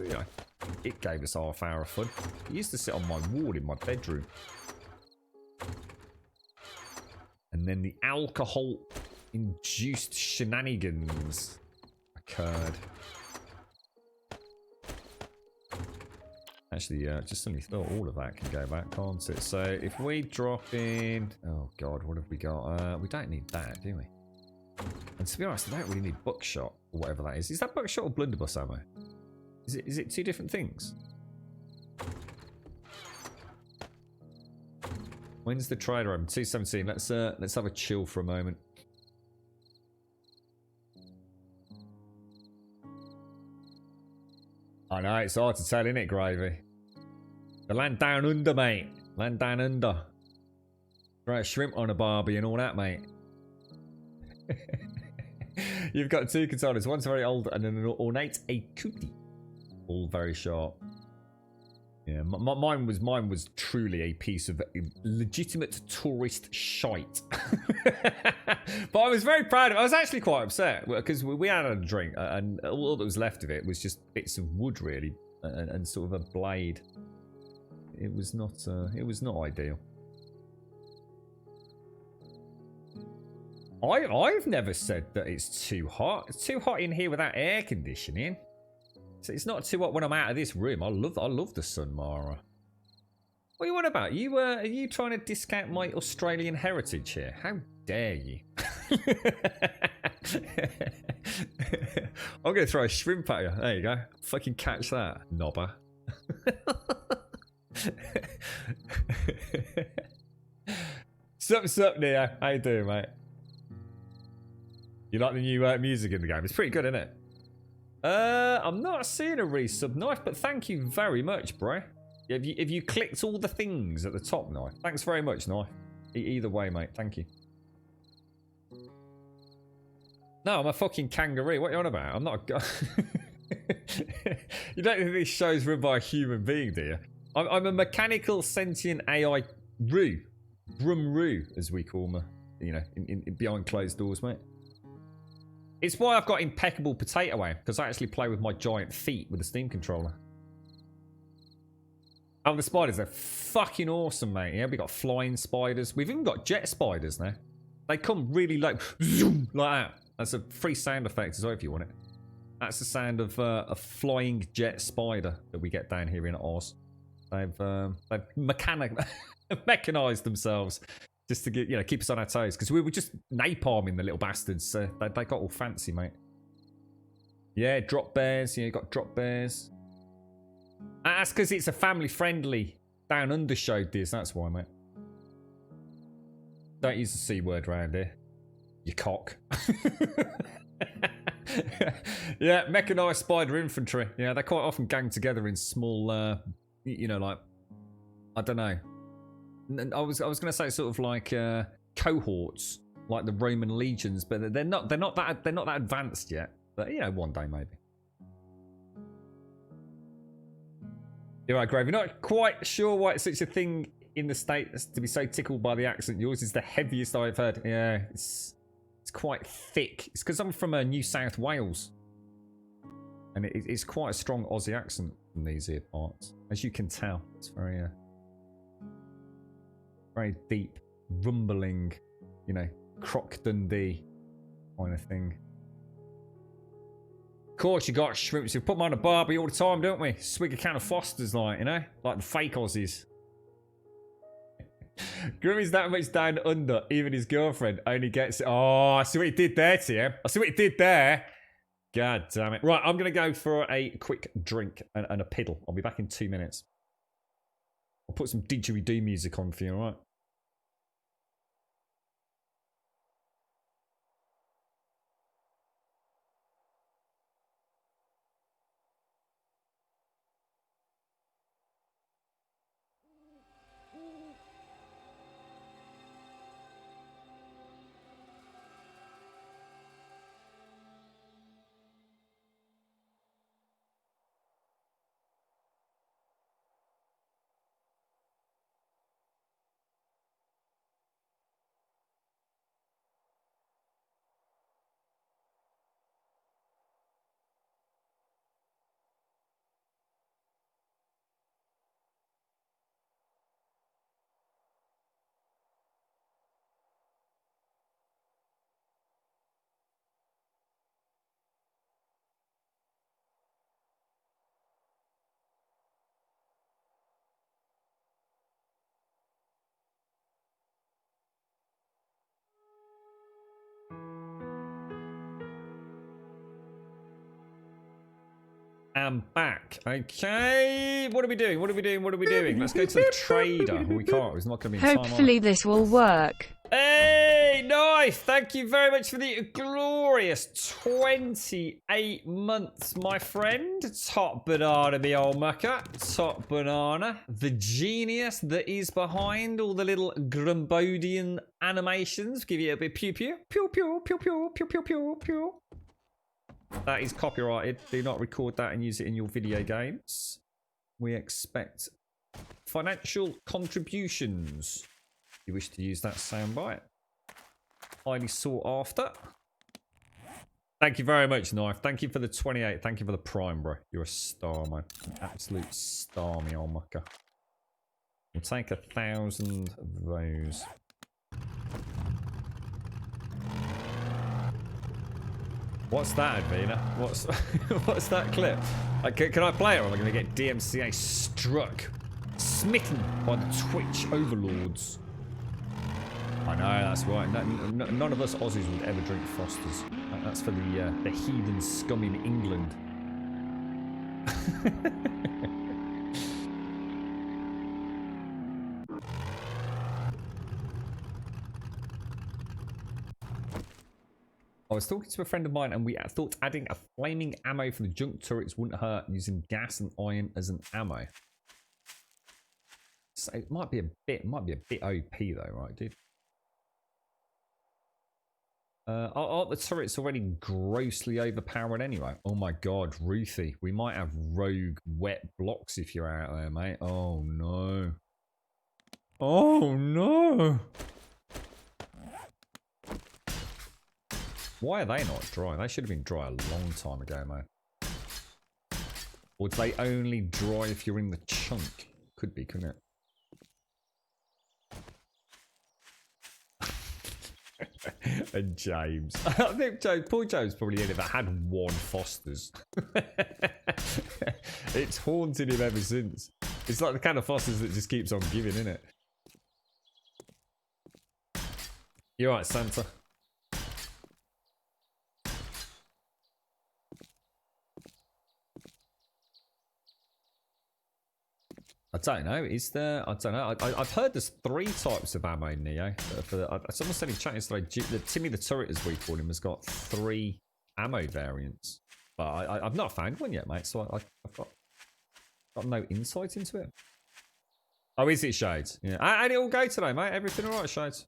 know, it gave us half hour of fun. It used to sit on my wall in my bedroom. And then the alcohol-induced shenanigans occurred. Actually, just suddenly thought all of that can go back, can't it? So if we drop in... Oh, God, what have we got? We don't need that, do we? And to be honest, I don't really need buckshot, or whatever that is. Is that buckshot or blunderbuss ammo? Is it two different things? When's the trader open? 2:17. Let's have a chill for a moment. I know, it's hard to tell, innit, Gravy? The land down under, mate. Land down under. Right, shrimp on a barbie and all that, mate. You've got two katanas. One's very old and an ornate Akuti. All very sharp. Yeah, mine was truly a piece of legitimate tourist shite. But I was very proud of it. I was actually quite upset because we had a drink and all that was left of it was just bits of wood, really, and sort of a blade. It was not ideal. I've never said that it's too hot. It's too hot in here without air conditioning. So it's not too hot when I'm out of this room. I love the sun, Mara. What are you on about? Are you trying to discount my Australian heritage here? How dare you? I'm going to throw a shrimp at you. There you go. Fucking catch that, knobber. Sup, Neo. How you doing, mate? You like the new music in the game? It's pretty good, isn't it? I'm not seeing a resub, Knife, but thank you very much, bro. Have you clicked all the things at the top, Knife? Thanks very much, Knife. Either way, mate. Thank you. No, I'm a fucking kangaroo. What are you on about? I'm not a... You don't think this show's run by a human being, do you? I'm a mechanical sentient AI roo. Brum-roo, as we call them, you know, in behind closed doors, mate. It's why I've got impeccable potato aim, because I actually play with my giant feet with a Steam controller. Oh, the spiders are fucking awesome, mate. Yeah, we got flying spiders. We've even got jet spiders now. They come really like zoom, like that. That's a free sound effect as well if you want it. That's the sound of a flying jet spider that we get down here in Oz. They've mechanized themselves. Just to get, keep us on our toes. Because we were just napalming the little bastards. They got all fancy, mate. Yeah, drop bears. Yeah, you got drop bears. That's because it's a family-friendly Down Under show, Diz. That's why, mate. Don't use the C word around here. You cock. Yeah, mechanized spider infantry. Yeah, they quite often gang together in small, like, I don't know. I was going to say sort of like cohorts, like the Roman legions, but they're not that advanced yet. But one day maybe. You're right, Grave. You're not quite sure why it's such a thing in the States to be so tickled by the accent. Yours is the heaviest I've heard. Yeah, it's quite thick. It's because I'm from New South Wales, and it's quite a strong Aussie accent from these here parts, as you can tell. It's very very deep, rumbling, Croc Dundee kind of thing. Of course, you got shrimps. We put them on a barbie all the time, don't we? Swig a can of Foster's, like the fake Aussies. Grimmy's that much down under. Even his girlfriend only gets it. Oh, I see what he did there, TM. I see what he did there. God damn it. Right, I'm going to go for a quick drink and a piddle. I'll be back in 2 minutes. I'll put some didgeridoo music on for you, alright? I'm back. Okay. What are we doing? What are we doing? What are we doing? Let's go to the trader. We can't. It's not going to be in time. Hopefully this will work. Hey, Knife. Thank you very much for the glorious 28 months, my friend. Top banana, me old mucker. Top banana. The genius that is behind all the little Grumbodian animations. Give you a bit pew pew. Pew pew pew pew pew pew pew pew. That is copyrighted. Do not record that and use it in your video games. We expect financial contributions. If you wish to use that soundbite. Highly sought after. Thank you very much, Knife. Thank you for the 28. Thank you for the prime, bro. You're a star, man. An absolute star, me old mucker. We'll take 1,000 of those. What's that, Advina? What's that clip? Can I play it or am I going to get DMCA struck? Smitten by the Twitch overlords. I know, that's right. None of us Aussies would ever drink Fosters. That's for the heathen scum in England. I was talking to a friend of mine and we thought adding a flaming ammo for the junk turrets wouldn't hurt using gas and iron as an ammo. So it might be a bit OP though, right, dude? Aren't the turrets already grossly overpowered anyway? Oh my god, Ruthie, we might have rogue wet blocks if you're out there, mate. Oh no. Oh no. Why are they not dry? They should have been dry a long time ago, man. Or do they only dry if you're in the chunk? Could be, couldn't it? And James. I think poor James probably only ever had one Foster's. It's haunted him ever since. It's like the kind of Foster's that just keeps on giving, isn't it? You're right, Santa. I don't know. Is there? I don't know. I've heard there's 3 types of ammo, Neo. Someone said in chat yesterday, Timmy the Turret, as we call him, has got 3 ammo variants. But I've not found one yet, mate. So I've got no insight into it. Oh, is it, Shades? Yeah. And it all go today, mate. Everything all right, Shades?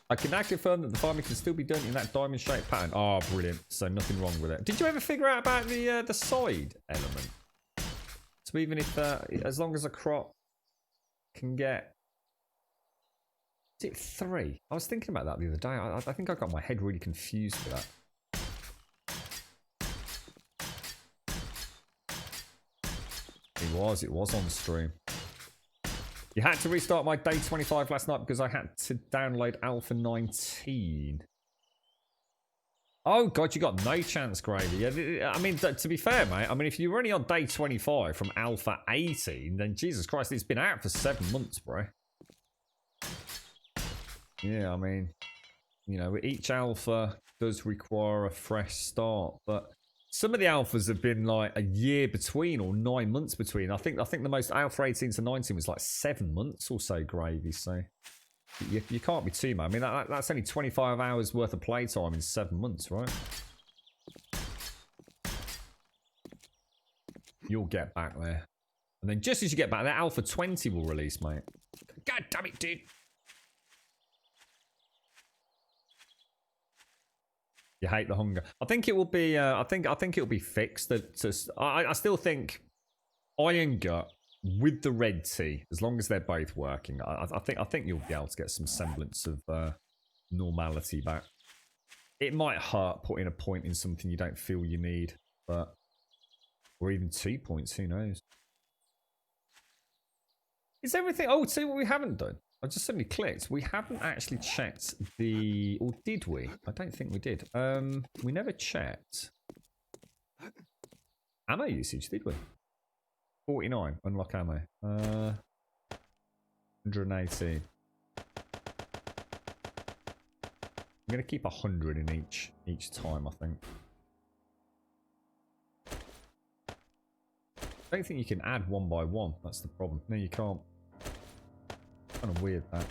I can now confirm that the farming can still be done in that diamond-shaped pattern. Oh, brilliant. So nothing wrong with it. Did you ever figure out about the side element? So even if, as long as a crop can get, is it 3? I was thinking about that the other day. I think I got my head really confused with that. It was on stream. You had to restart my day 25 last night because I had to download Alpha 19. Oh, God, you got no chance, Gravy. Yeah, I mean, to be fair, mate, I mean, if you were only on day 25 from Alpha 18, then Jesus Christ, it's been out for 7 months, bro. Yeah, I mean, you know, each Alpha does require a fresh start, but some of the Alphas have been like a year between or 9 months between. I think the most Alpha 18 to 19 was like 7 months or so, Gravy, so... You can't be too mad. I mean, that's only 25 hours worth of playtime in 7 months, right? You'll get back there. And then just as you get back there, Alpha 20 will release, mate. God damn it, dude. You hate the hunger. I think it will be, I think it will be fixed. I still think Iron Gut with the red tea, as long as they're both working, I think you'll be able to get some semblance of normality back. It might hurt putting a point in something you don't feel you need, but or even 2 points, who knows? Is everything? Oh, see what we haven't done. I just suddenly clicked. We haven't actually checked the, or did we? I don't think we did. We never checked ammo usage, did we? 49, unlock ammo. 118. I'm gonna keep 100 in each time, I think. I don't think you can add one by one. That's the problem. No, you can't. Kind of weird that.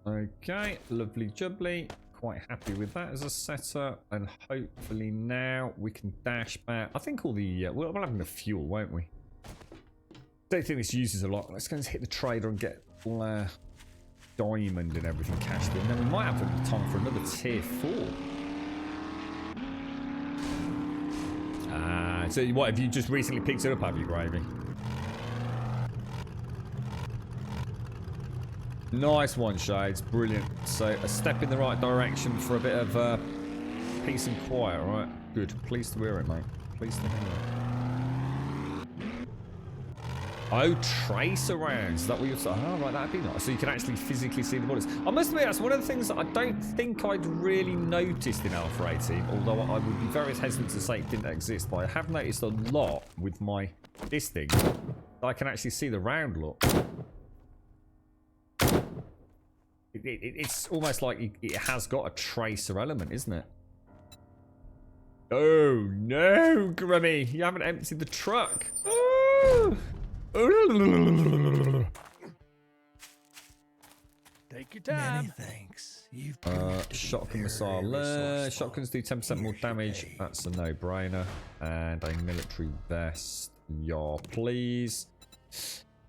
Okay, lovely jubbly. Quite happy with that as a setup, and hopefully now we can dash back. I think all the we'll have enough fuel, won't we? Don't think this uses a lot. Let's go and hit the trader and get all our diamond and everything cashed in. Then we might have time for another tier 4. So what, have you just recently picked it up, have you, Gravy? Nice one, Shades. Brilliant. So a step in the right direction for a bit of peace and quiet, right? Good. Pleased to hear it, mate. Pleased to hear it. Oh, tracer rounds. Is that what you're saying? Oh, right, that'd be nice. So you can actually physically see the bullets. I must admit, that's one of the things that I don't think I'd really noticed in Alpha 18, although I would be very hesitant to say it didn't exist, but I have noticed a lot with this thing. I can actually see the round look. It's almost like it has got a tracer element, isn't it? Oh no, Grimmy, you haven't emptied the truck. Oh. Take your time. Many thanks. You've shotgun missile. Shotguns do 10% more damage. That's a no-brainer. And a military vest. Yeah, please.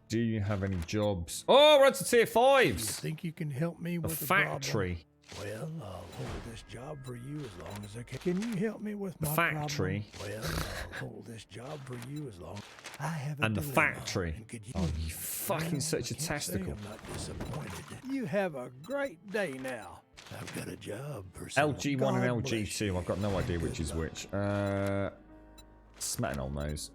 Do you have any jobs? Oh, we're on to tier 5s. You think you can help me with the factory? Well, I'll hold this job for you as long as I can. Can you help me with my factory? Problem? Well, I'll hold this job for you as long as I have a and the dilemma. factory. Oh, you fucking such a testicle. I'm not disappointed. You have a great day now. I've got a job for some LG1 and LG2. I've got no idea which is which. Smetting on those.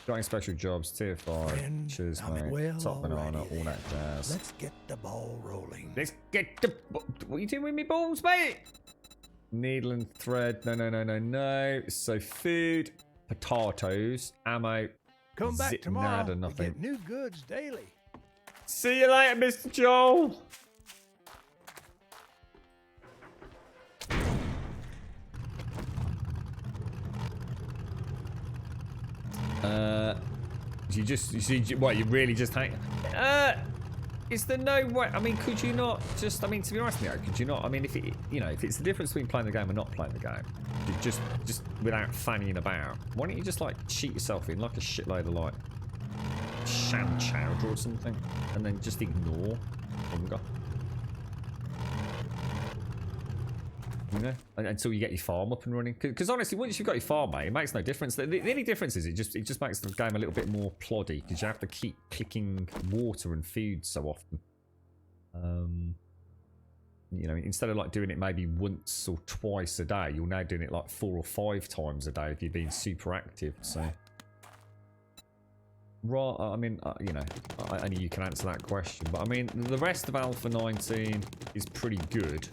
Got any special jobs? Tier 5. Cheers, mate. Well, Top banana, all that jazz. Let's get the ball rolling. Let's get the... What are you doing with me balls, mate? Needle and thread. No. So food, potatoes, ammo. Come back tomorrow. Nada, nothing. We get new goods daily. See you later, Mr. Joel. You really just hate. Is there no way? I mean, could you not just? I mean, to be honest with you, could you not? I mean, if it's the difference between playing the game and not playing the game, you just without fannying about, why don't you just like cheat yourself in like a shitload of like sham chowder or something, and then just ignore hunger? You know, until you get your farm up and running. Because honestly, once you've got your farm, mate, it makes no difference. The only difference is it just makes the game a little bit more ploddy because you have to keep clicking water and food so often. You know, instead of like doing it maybe once or twice a day, you're now doing it like 4 or 5 times a day if you're being super active. So Right, I mean, you know, only you can answer that question. But I mean, the rest of Alpha 19 is pretty good.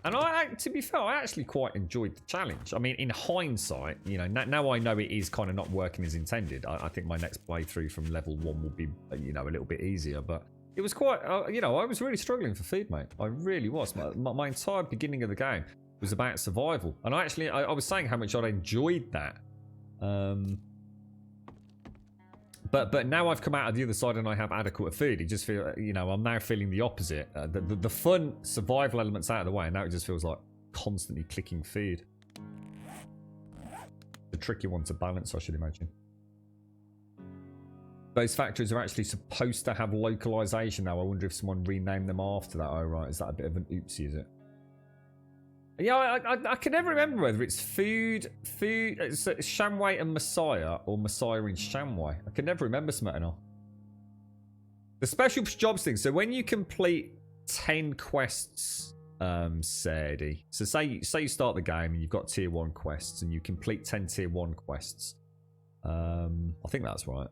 And to be fair, I actually quite enjoyed the challenge. I mean, in hindsight, you know, now I know it is kind of not working as intended. I think my next playthrough from level 1 will be, you know, a little bit easier. But it was quite, you know, I was really struggling for food, mate. I really was. My entire beginning of the game was about survival. And I was saying how much I'd enjoyed that. But now I've come out of the other side and I have adequate food. It just feels, you know, I'm now feeling the opposite. The fun survival elements out of the way, and now it just feels like constantly clicking food. The tricky one to balance, I should imagine. Those factories are actually supposed to have localization now. I wonder if someone renamed them after that. Oh, right. Is that a bit of an oopsie, is it? Yeah, I can never remember whether it's food, it's Shamway and Messiah, or Messiah and Shamway. I can never remember Smetana. The special jobs thing. So when you complete 10 quests, Sadie. So say you start the game and you've got tier 1 quests and you complete 10 tier 1 quests. I think that's right.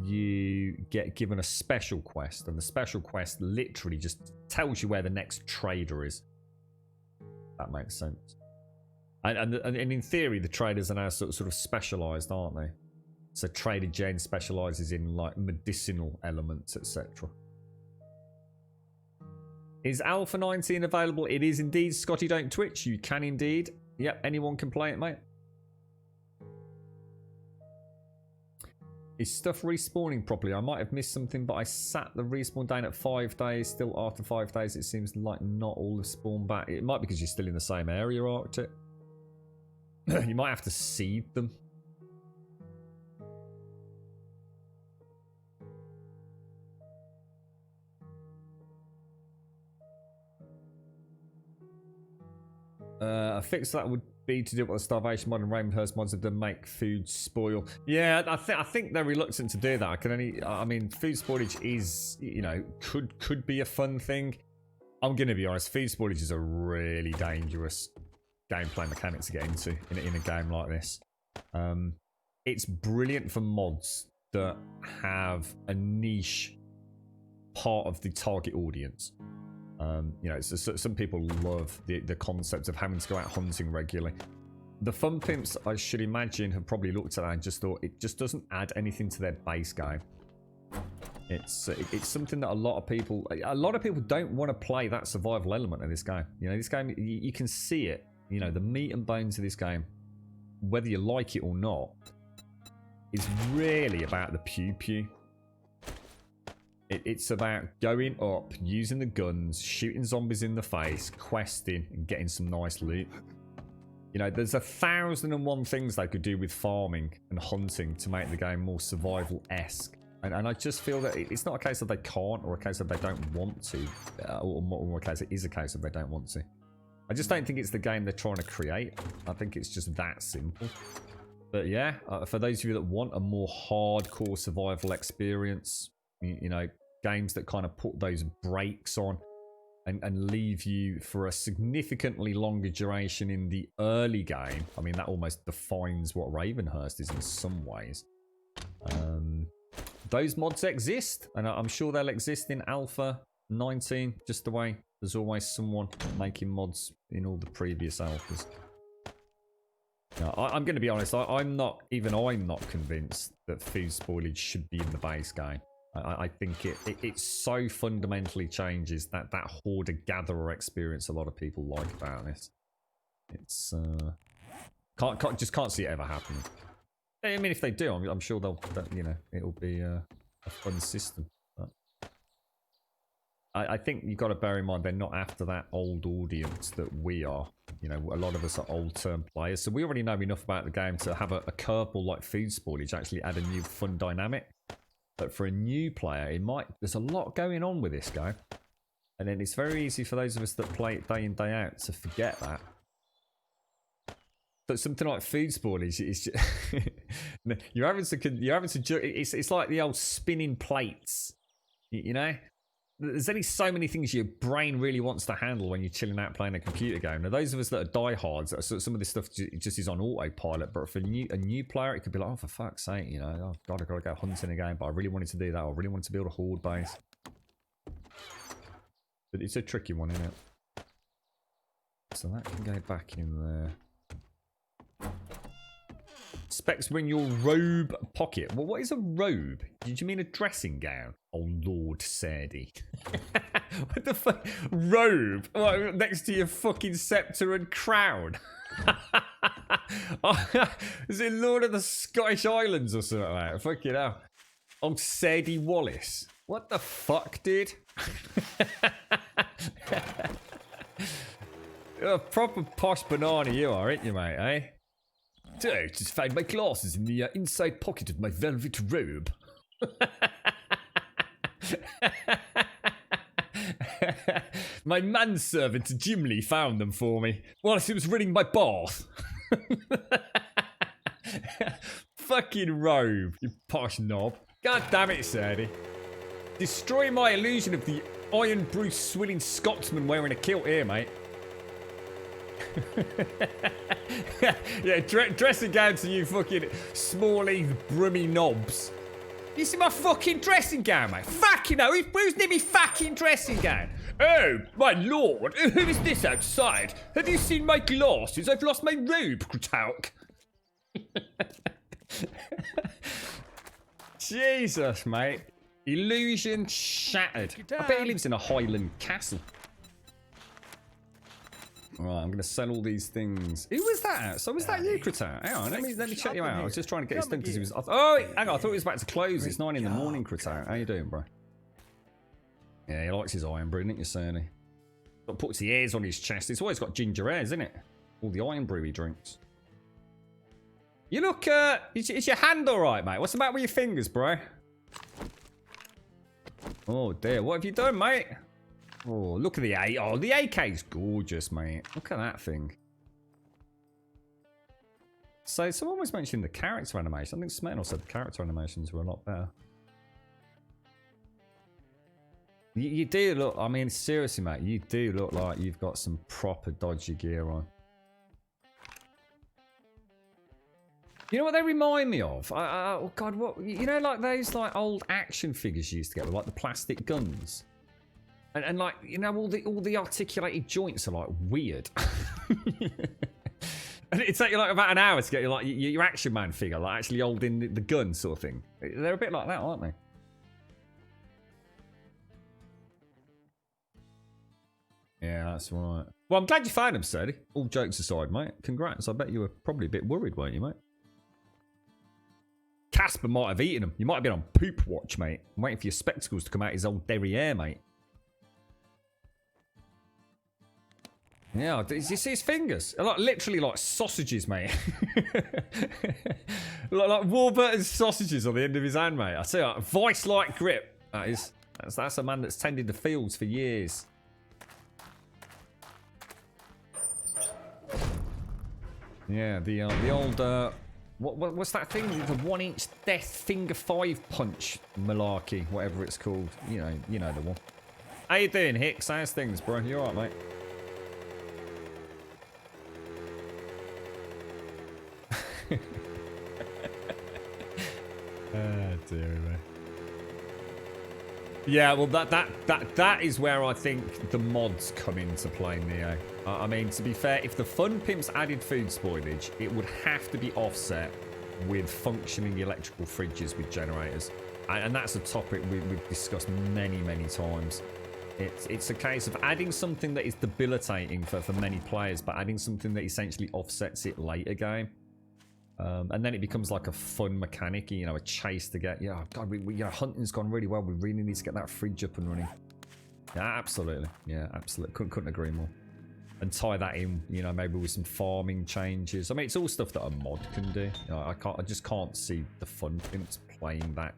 You get given a special quest, and the special quest literally just tells you where the next trader is. That makes sense. And in theory, the traders are now sort of specialized, aren't they? So Trader Jen specializes in like medicinal elements, etc. Is Alpha 19 available? It is indeed. Scotty, don't twitch. You can indeed. Yep, anyone can play it, mate. Is stuff respawning properly? I might have missed something, but I sat the respawn down at 5 days. Still after 5 days, it seems like not all have spawned back. It might be because you're still in the same area, Arctic. You might have to seed them. A fix that would be to do what the Starvation mod and Ravenhurst mods have done, make food spoil. Yeah, I think they're reluctant to do that. I mean, food spoilage is, you know, could be a fun thing. I'm going to be honest, food spoilage is a really dangerous gameplay mechanic to get into in a game like this. It's brilliant for mods that have a niche part of the target audience. You know, some people love the concept of having to go out hunting regularly. The fun pimps, I should imagine, have probably looked at that and just thought it just doesn't add anything to their base game. It's something that a lot of people don't want to play that survival element of this game. You know, this game, you can see it. You know, the meat and bones of this game, whether you like it or not, is really about the pew pew. It's about going up, using the guns, shooting zombies in the face, questing, and getting some nice loot. You know, there's 1,001 things they could do with farming and hunting to make the game more survival-esque. And I just feel that it's not a case of they can't, or a case of they don't want to, or a case it is a case of they don't want to. I just don't think it's the game they're trying to create. I think it's just that simple. But yeah, for those of you that want a more hardcore survival experience, you know, games that kind of put those brakes on and leave you for a significantly longer duration in the early game. I mean, that almost defines what Ravenhurst is in some ways. Those mods exist, and I'm sure they'll exist in Alpha 19, just the way there's always someone making mods in all the previous alphas. Now, I'm going to be honest, I'm not convinced that food spoilage should be in the base game. I think it so fundamentally changes that hoarder-gatherer experience a lot of people like about this. It's just can't see it ever happening. I mean, if they do, I'm sure it'll be a fun system. But I think you've got to bear in mind they're not after that old audience that we are. You know, a lot of us are old-term players, so we already know enough about the game to have a curveball like food spoilage actually add a new fun dynamic. But for a new player, there's a lot going on with this game. And then it's very easy for those of us that play it day in, day out to forget that. But something like food spoilage is just you're having to it's like the old spinning plates, you know? there's only so many things your brain really wants to handle when you're chilling out playing a computer game. Now, those of us that are diehards, some of this stuff just is on autopilot. But for a new player, it could be like, oh, for fuck's sake, you know, oh god, I've got to go hunting again. But I really wanted to do that. I really wanted to build a horde base. But it's a tricky one, isn't it? So that can go back in there. Specs were in your robe pocket. Well, what is a robe? Did you mean a dressing gown? Oh, Lord Sadie. What the fuck? Robe? What, next to your fucking scepter and crown? Oh, is it Lord of the Scottish Islands or something like that? Fucking hell. Oh, Sadie Wallace. What the fuck, dude? You're a proper posh banana you are, ain't you, mate, eh? I just found my glasses in the inside pocket of my velvet robe. My manservant Jimly found them for me whilst he was running my bath. Fucking robe, you posh knob. God damn it, Sadie. Destroy my illusion of the Iron Bruce swilling Scotsman wearing a kilt here, mate. Yeah, dressing gown to you fucking small-leaved brummy knobs. You see my fucking dressing gown, mate? Fucking hell, who's near me fucking dressing gown? Oh, my lord, who is this outside? Have you seen my glasses? I've lost my robe, Kratalk. Jesus, mate. Illusion shattered. I bet he lives in a Highland castle. Right, I'm going to sell all these things. Who was that? So was that you, Kratar? Hang on, let me check you out. I was just trying to get his thing because he was... Oh, hang on, I thought he was about to close. It's 9 in the morning, Kratar. How you doing, bro? Yeah, he likes his iron brew, didn't you, Cerny? Got puts the hairs on his chest. It's always got ginger hairs, isn't it? All the iron brew he drinks. You look, is your hand alright, mate? What's the matter with your fingers, bro? Oh, dear. What have you done, mate? Oh, look at the AK. Oh, the AK's gorgeous, mate. Look at that thing. So, someone was mentioning the character animation. I think Smetnal said the character animations were a lot better. You do look, I mean, seriously, mate, you do look like you've got some proper dodgy gear on. You know what they remind me of? Oh, God, what? You know, like those like old action figures you used to get with like the plastic guns? And like, you know, all the articulated joints are like weird. And it takes you like about an hour to get your Action Man figure, like actually holding the gun sort of thing. They're a bit like that, aren't they? Yeah, that's right. Well, I'm glad you found them, Sadie. All jokes aside, mate. Congrats. I bet you were probably a bit worried, weren't you, mate? Casper might have eaten them. You might have been on poop watch, mate. I'm waiting for your spectacles to come out his old derriere, mate. Yeah, did you see his fingers? Like literally like sausages, mate. like Warburton's sausages on the end of his hand, mate. I see that vice-like grip. That's a man that's tended the fields for years. Yeah, the old what's that thing? The 1-inch death finger 5 punch malarkey, whatever it's called. You know the one. How you doing, Hicks? How's things, bro? You alright, mate? Oh dear me. Yeah, well that is where I think the mods come into play, Neo. I mean, to be fair, if the Fun Pimps added food spoilage, it would have to be offset with functioning electrical fridges with generators. And that's a topic we've discussed many times. It's a case of adding something that is debilitating for many players, but adding something that essentially offsets it later game. And then it becomes like a fun mechanic, you know, a chase to get. Yeah, God, hunting's gone really well. We really need to get that fridge up and running. Yeah, absolutely. Yeah, absolutely. Couldn't agree more. And tie that in, you know, maybe with some farming changes. I mean, it's all stuff that a mod can do. You know, I just can't see the Fun Pimps playing that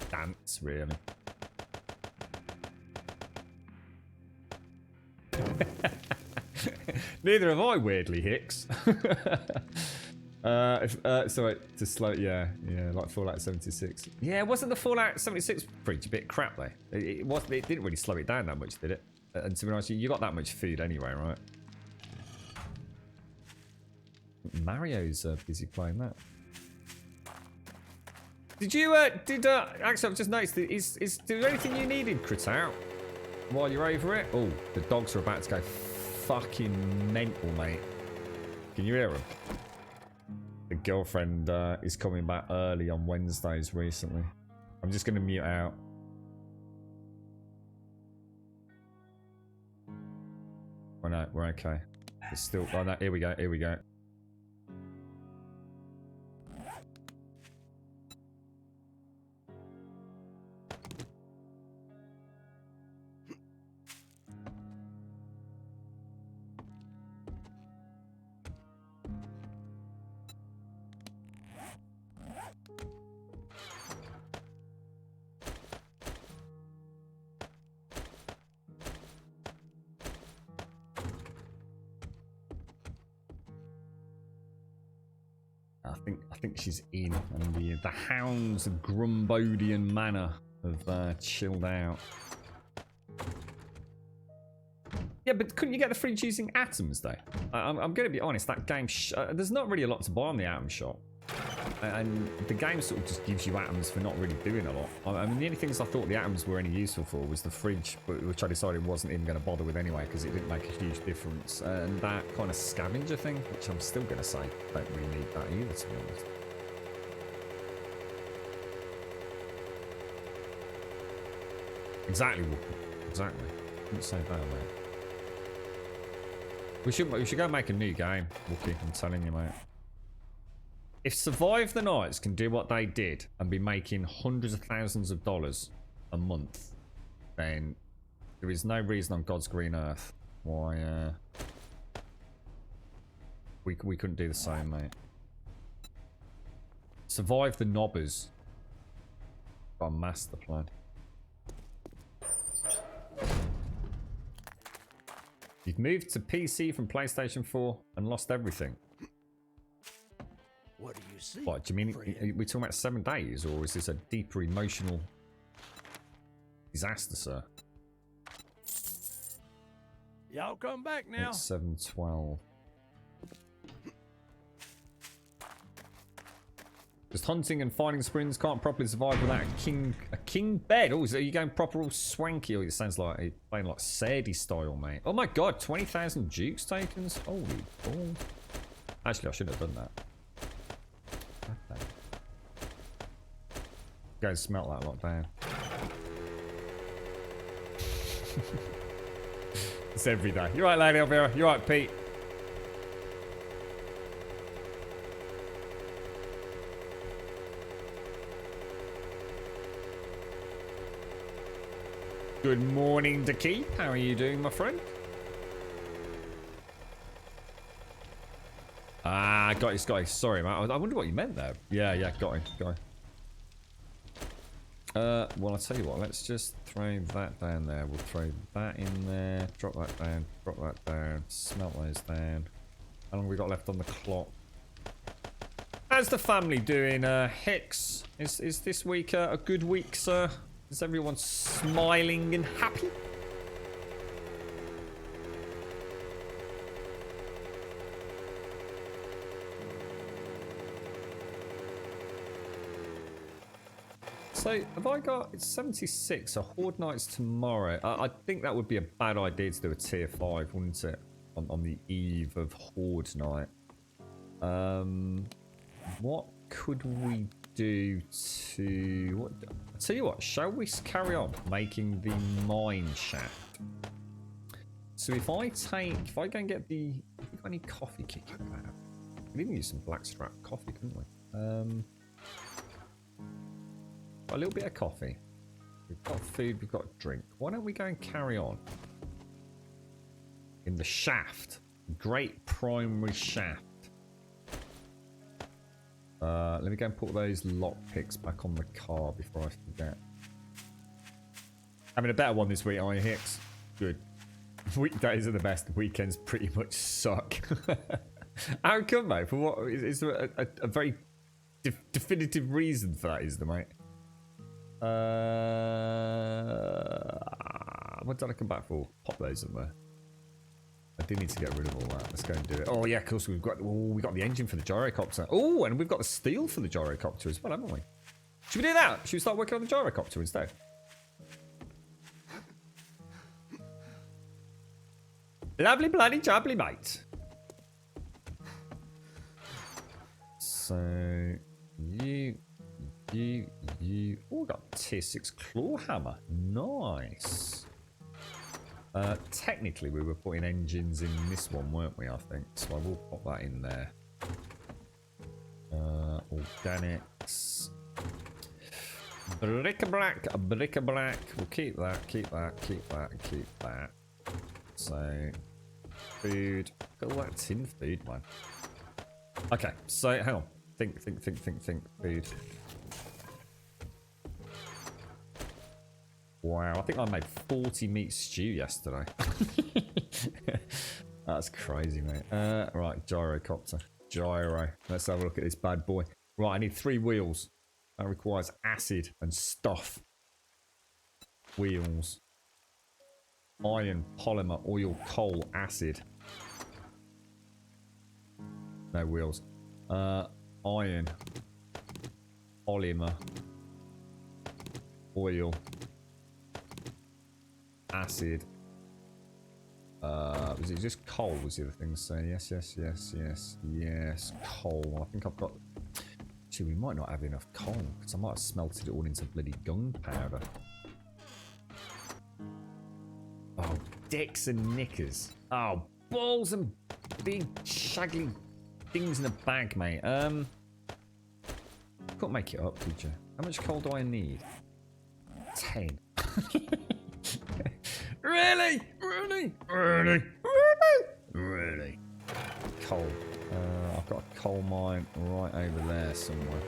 dance really. Neither have I, weirdly, Hicks. Sorry, to slow, yeah, like Fallout 76. Yeah, wasn't the Fallout 76 fridge a bit crap though? It didn't really slow it down that much, did it? And to be honest, you got that much food anyway, right? Mario's busy playing that. Did you, actually, I've just noticed, is there anything you needed, Crit Out, while you're over it? Oh, the dogs are about to go fucking mental, mate. Can you hear them? The girlfriend is coming back early on Wednesdays recently. I'm just going to mute out. Oh no, we're okay. It's still, oh no, here we go, here we go. I think she's in, and the hounds of Grumbodian Manor have chilled out. Yeah, but couldn't you get the fridge using atoms though? I'm going to be honest, that game, there's not really a lot to buy on the atom shop. And the game sort of just gives you atoms for not really doing a lot. I mean, the only things I thought the atoms were any useful for was the fridge, which I decided wasn't even going to bother with anyway because it didn't make a huge difference. And that kind of scavenger thing, which I'm still going to say, don't really need that either, to be honest. Exactly, Wookie. Exactly. Couldn't say that, mate. We should go make a new game, Wookie. I'm telling you, mate. If Survive the Nights can do what they did and be making hundreds of thousands of dollars a month, then there is no reason on God's green earth why we couldn't do the same, mate. Survive the Knobbers. Got a master plan. You've moved to PC from PlayStation 4 and lost everything. What do you see? What, do you mean, are we talking about 7 days, or is this a deeper emotional disaster, sir? Y'all come back now. It's 7:12. Just hunting and finding springs can't properly survive without a king bed. Oh, are you going proper all swanky? Oh, it sounds like you're playing like Sadie style, mate. Oh my god, 20,000 Dukes tokens? Holy balls. Actually, I should have done that. Okay. Go and smelt that lot down. It's every day. You're right, Lady Elvira. You're right, Pete. Good morning, Daki. How are you doing, my friend? Ah, got you. Sorry, man. I wonder what you meant there. Yeah, got him. Well, I'll tell you what. Let's just throw that down there. We'll throw that in there. Drop that down. Drop that down. Smelt those down. How long have we got left on the clock? How's the family doing, Hicks? Is this week a good week, sir? Is everyone smiling and happy? So, have I got... It's 76, so Horde Night's tomorrow. I think that would be a bad idea to do a tier 5, wouldn't it? On the eve of Horde Night. What could we do to... I'll tell you what, shall we carry on making the mine shaft? So if I go and get the... Have we got any coffee kicking about? We can even use some blackstrap coffee, couldn't we? Got a little bit of coffee. We've got food, we've got drink. Why don't we go and carry on? In the shaft. Great primary shaft. Let me go and put those lockpicks back on the car before I forget. Having a better one this week, are you, Hicks? Good. Weekdays are the best. Weekends pretty much suck. How come, mate? For what? Is there a very definitive reason for that, is there, mate? What did I come back for? Pop those in there. I do need to get rid of all that. Let's go and do it. Oh yeah, of course we got the engine for the gyrocopter. Oh, and we've got the steel for the gyrocopter as well, haven't we? Should we do that? Should we start working on the gyrocopter instead? Lovely bloody jubbly, mate. So you. Oh, we got tier 6 claw hammer. Nice. Technically, we were putting engines in this one, weren't we? I think so. I will pop that in there. Organics. Bric-a-brac, bric-a-brac. We'll keep that, keep that, keep that, keep that. So, food. Got all that tin food, man. Okay, so hang on. Think. Food. Wow, I think I made 40 meat stew yesterday. That's crazy, mate. Right, gyrocopter. Gyro. Let's have a look at this bad boy. Right, I need 3 wheels. That requires acid and stuff. Wheels. Iron, polymer, oil, coal, acid. No wheels. Iron. Polymer. Oil. Acid. Was it just coal was the other thing? So yes. Coal. I think I've got... Actually, we might not have enough coal because I might have smelted it all into bloody gunpowder. Oh, dicks and knickers. Oh, balls and big shaggly things in a bag, mate. Couldn't make it up, did you? How much coal do I need? 10. Really? Coal. I've got a coal mine right over there somewhere.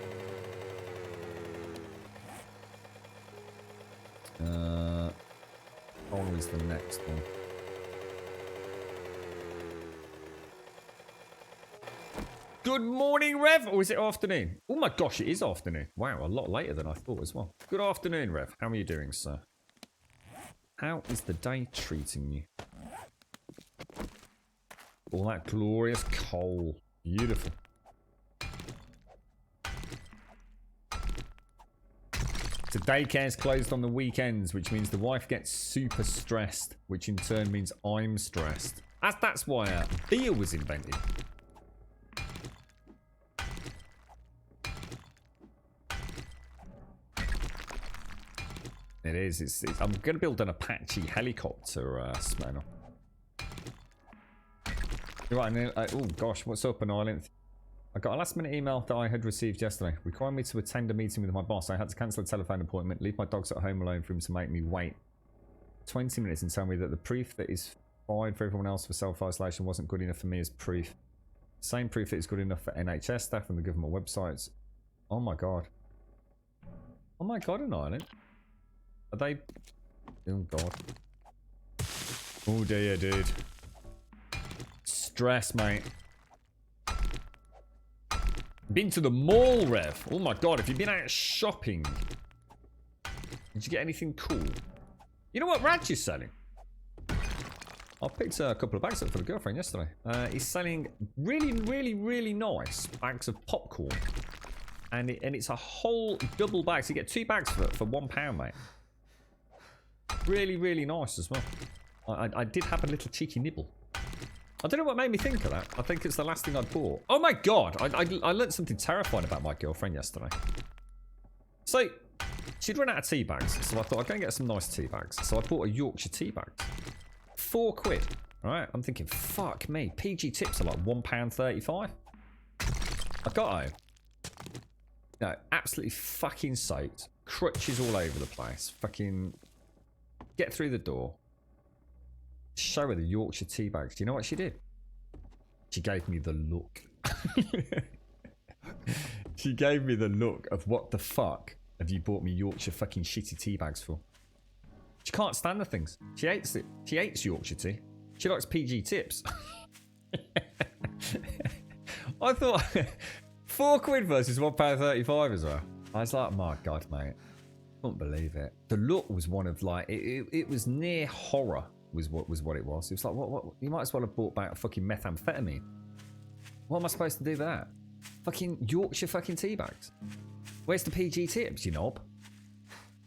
Coal is the next one. Good morning, Rev. Or is it afternoon? Oh my gosh, it is afternoon. Wow, a lot later than I thought as well. Good afternoon, Rev. How are you doing, sir? How is the day treating you? All that glorious coal. Beautiful. So daycare's closed on the weekends, which means the wife gets super stressed, which in turn means I'm stressed. That's why beer was invented. It is. I'm going to build an Apache helicopter, Spanner. You're right. Oh gosh, what's up, an island? I got a last-minute email that I had received yesterday. Requiring me to attend a meeting with my boss. I had to cancel a telephone appointment, leave my dogs at home alone for him to make me wait 20 minutes and tell me that the proof that is fine for everyone else for self-isolation wasn't good enough for me as proof. Same proof that is good enough for NHS staff and the government websites. Oh my god. Oh my god, an island. Are they... Oh god. Oh dear, dude. Stress, mate. Been to the mall, Rev. Oh my god, have you been out shopping? Did you get anything cool? You know what Raj is selling? I picked a couple of bags up for the girlfriend yesterday. He's selling really nice bags of popcorn. And it's a whole double bag. So you get 2 bags for £1, mate. Really nice as well. I did have a little cheeky nibble. I don't know what made me think of that. I think it's the last thing I bought. Oh my god, I learned something terrifying about my girlfriend yesterday. So, she'd run out of tea bags, so I thought I'd go and get some nice tea bags. So I bought a Yorkshire tea bag. £4. Alright, I'm thinking, fuck me, PG tips are like £1.35. I got home. No, absolutely fucking soaked. Crutches all over the place. Fucking get through the door. Show her the Yorkshire tea bags. Do you know what she did? She gave me the look. She gave me the look of what the fuck have you bought me Yorkshire fucking shitty tea bags for? She can't stand the things. She hates it. She hates Yorkshire tea. She likes PG tips. I thought £4 versus £1.35 as well. I was like, my God, mate. Couldn't believe it. The look was one of like, it was near horror was what it was. It was like, what? You might as well have bought back a fucking methamphetamine. What am I supposed to do with that? Fucking Yorkshire fucking tea bags. Where's the PG tips, you knob?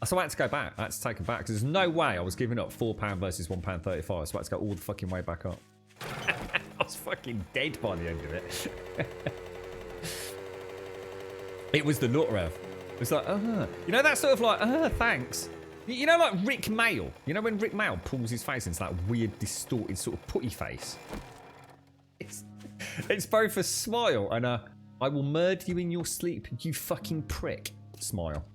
So I had to go back. I had to take them back because there's no way I was giving up £4 versus £1.35. So I had to go all the fucking way back up. I was fucking dead by the end of it. It was the look, Rev. It was like, you know that sort of like, thanks. You know, like Rick Mail. You know when Rick Mail pulls his face into that weird, distorted sort of putty face. It's both a smile and a "I will murder you in your sleep, you fucking prick" smile.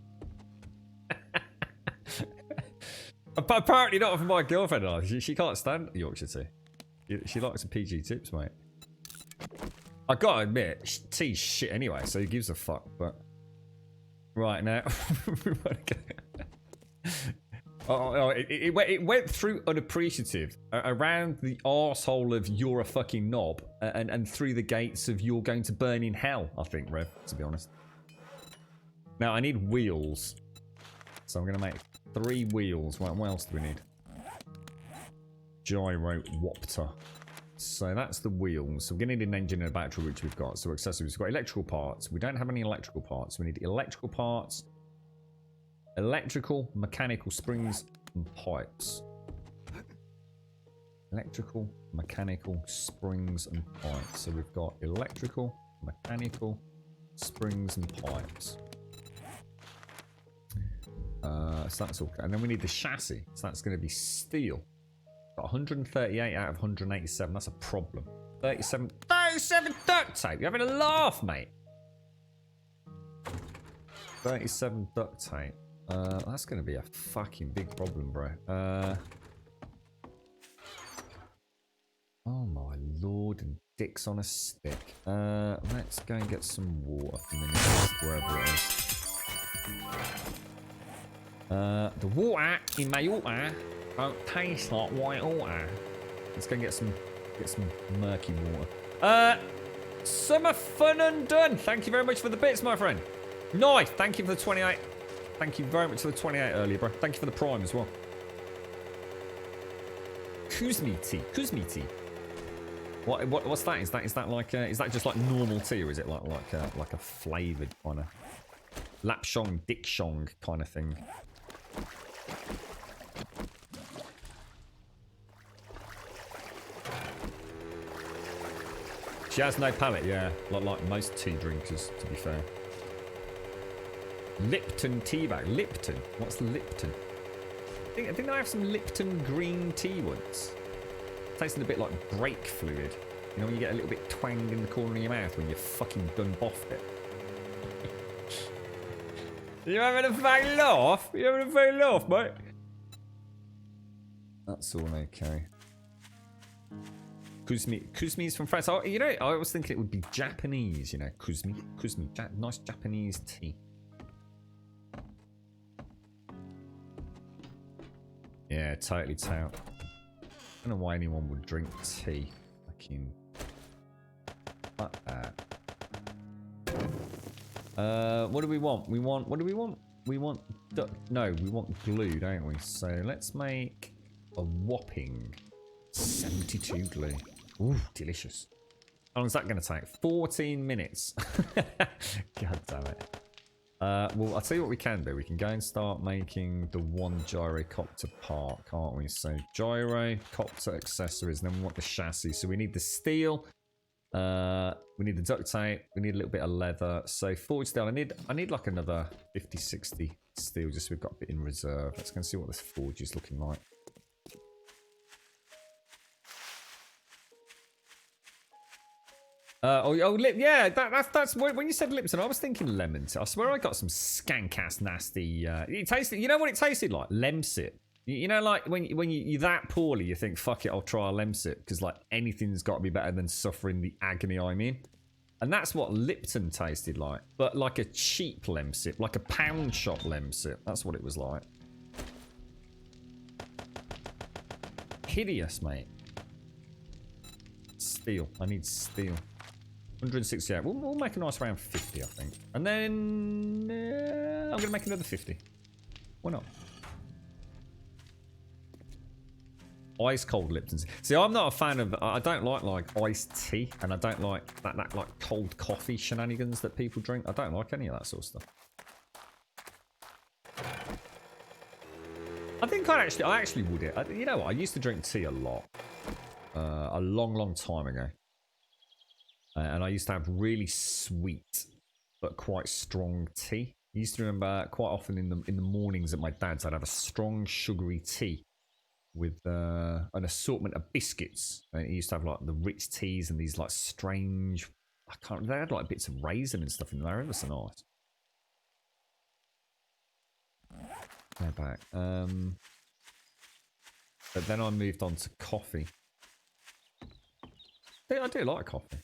Apparently not for my girlfriend. She can't stand Yorkshire tea. She likes the PG tips, mate. I gotta admit, tea's shit anyway, so who gives a fuck? But right now, it went through unappreciative around the arsehole of "you're a fucking knob" and through the gates of "you're going to burn in hell." I think, Rev, to be honest. Now I need wheels, so I'm gonna make 3 wheels. Right, what else do we need? Gyrowopter. So that's the wheels. So we're going to need an engine and a battery, which we've got. So accessories. We've got electrical parts. We don't have any electrical parts. We need electrical parts, electrical, mechanical springs, and pipes. Electrical, mechanical, springs, and pipes. So we've got electrical, mechanical, springs, and pipes. So that's all. And then we need the chassis. So that's going to be steel. Got 138 out of 187. That's a problem. 37 duct tape. You're having a laugh, mate. 37 duct tape. That's going to be a fucking big problem, bro. Oh my lord, and dicks on a stick. Let's go and get some water from the nearest wherever it is. The water in my water don't taste like white water. Let's go and get some murky water. Summer fun undone. Thank you very much for the bits, my friend. Nice. Thank you for the 28. Thank you very much for the 28 earlier, bro. Thank you for the prime as well. Kuzmi tea. What's that? Is that like is that just like normal tea, or is it like a flavored kind of lapshong dickshong kind of thing? She has no palate, yeah. Like most tea drinkers, to be fair. Lipton tea bag. Lipton? What's Lipton? I think I have some Lipton green tea once. Tasted a bit like brake fluid. You know when you get a little bit twang in the corner of your mouth when you fucking done boffed it. You having a fake laugh? You having a fake laugh, mate? That's all okay. Kuzmi's from France. Oh, you know, I was thinking it would be Japanese, you know. Kuzmi. Nice Japanese tea. Yeah, totally tout. I don't know why anyone would drink tea. Fucking fuck that. What do we want? What do we want? We want glue, don't we? So let's make a whopping 72 glue. Ooh, delicious. How long is that going to take? 14 minutes. God damn it. Well, I'll tell you what we can do. We can go and start making the one gyrocopter part, can't we? So gyrocopter accessories, and then we want the chassis. So we need the steel. We need the duct tape. We need a little bit of leather. So forged steel. I need like another 50, 60 steel, just so we've got a bit in reserve. Let's go and see what this forge is looking like. Yeah, that's when you said Lipton, I was thinking lemon. I swear I got some skank ass nasty. It tasted. You know what it tasted like? Lemsip. You know, like when you're that poorly, you think, fuck it, I'll try a Lemsip because like anything's got to be better than suffering the agony I'm in. And that's what Lipton tasted like, but like a cheap Lemsip, like a pound shop Lemsip. That's what it was like. Hideous, mate. Steel. I need steel. 168. We'll make a nice round 50, I think. And then I'm going to make another 50. Why not? Ice cold Lipton's. See, I'm not a fan of. I don't like iced tea, and I don't like that like cold coffee shenanigans that people drink. I don't like any of that sort of stuff. I think I actually would. You know what? I used to drink tea a lot, a long time ago, and I used to have really sweet but quite strong tea. I used to remember quite often in the mornings at my dad's, I'd have a strong sugary tea with an assortment of biscuits. And it used to have like the rich teas and these like strange. They had like bits of raisin and stuff in there. They were ever so nice. Go back. But then I moved on to coffee. I do like coffee.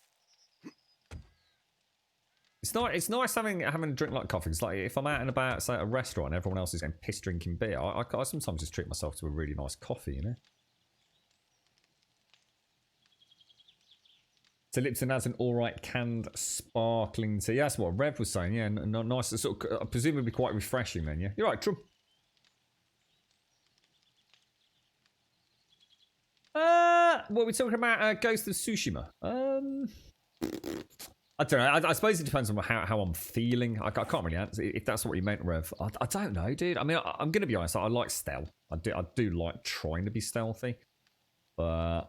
It's nice having a drink like coffee. It's like if I'm out and about, say at a restaurant, and everyone else is getting pissed drinking beer. I sometimes just treat myself to a really nice coffee, you know. So Lipton has an alright canned sparkling tea. Yeah, that's what Rev was saying. Yeah, nice, sort of presumably quite refreshing. Then, yeah, you're right, Trump. What are we talking about? Ghost of Tsushima. I don't know. I suppose it depends on how I'm feeling. I can't really answer if that's what you meant, Rev. I don't know, dude. I mean, I'm going to be honest. I like stealth. I do like trying to be stealthy. But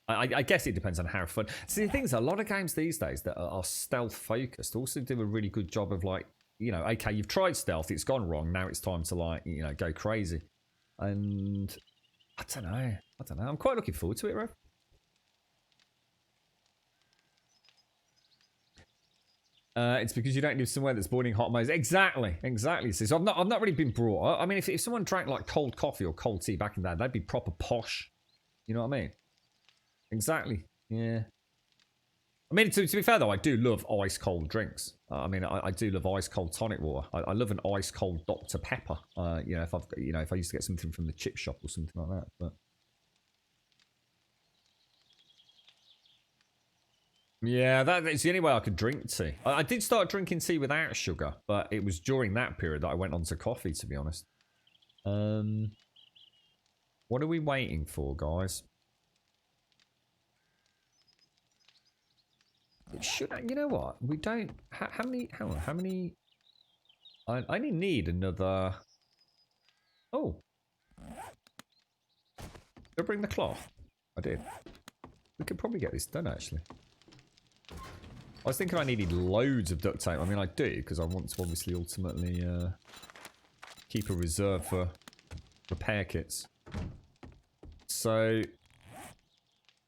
I guess it depends on how fun. See, the thing is, a lot of games these days that are stealth focused also do a really good job of like, you know, okay, you've tried stealth. It's gone wrong. Now it's time to like, you know, go crazy. And I don't know. I'm quite looking forward to it, Rev. It's because you don't live somewhere that's boiling hot modes. Exactly. So I've not really been brought up. I mean, if someone drank like cold coffee or cold tea back in that, they'd be proper posh. You know what I mean? Exactly. Yeah. I mean, to be fair though, I do love ice cold drinks. I mean, I do love ice cold tonic water. I love an ice cold Dr Pepper. You know, if I used to get something from the chip shop or something like that, but. Yeah, that's the only way I could drink tea. I did start drinking tea without sugar, but it was during that period that I went on to coffee, to be honest. What are we waiting for, guys? You know what? We don't... How many... Hang on, how many... I only need another... Oh. Did I bring the cloth? I did. We could probably get this done, actually. I was thinking I needed loads of duct tape. I mean, I do, because I want to obviously ultimately keep a reserve for repair kits. So, I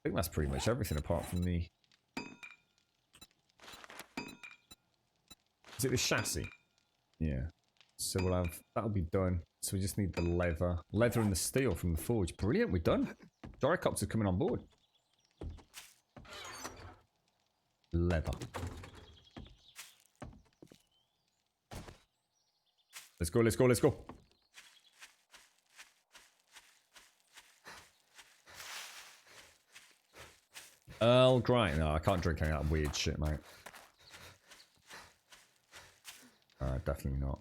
think that's pretty much everything apart from the... Is it the chassis? Yeah. So we'll have... That'll be done. So we just need the leather. Leather and the steel from the forge. Brilliant, we're done. Gyrocopter's coming on board. Leather. Let's go. Earl Grey. No, I can't drink any of that weird shit, mate. Definitely not.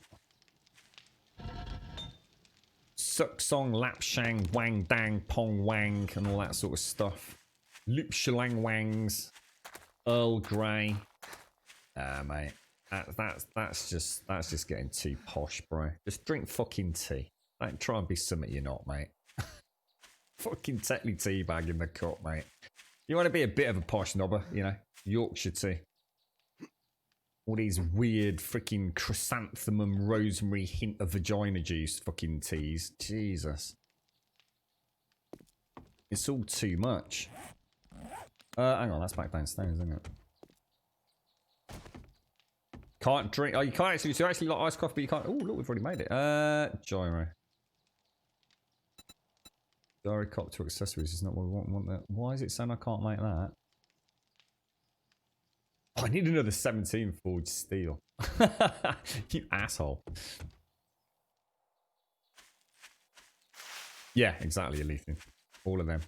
Suk Song, Lap Shang, Wang Dang, Pong Wang, and all that sort of stuff. Loop Shalang Wangs. Earl Grey. Mate. That's just getting too posh, bro. Just drink fucking tea. Don't try and be something you're not, mate. Fucking Tetley tea bag in the cup, mate. You want to be a bit of a posh knobber, you know? Yorkshire tea. All these weird freaking chrysanthemum, rosemary, hint of vagina juice fucking teas. Jesus. It's all too much. Hang on, that's back downstairs, isn't it? Can't drink. Oh, you can't actually. So you actually like iced coffee, but you can't. Oh, look, we've already made it. Gyro. Gyrocopter accessories is not what we want that. Why is it saying I can't make that? Oh, I need another 17 forged steel. You asshole. Yeah, exactly, Alethian. All of them.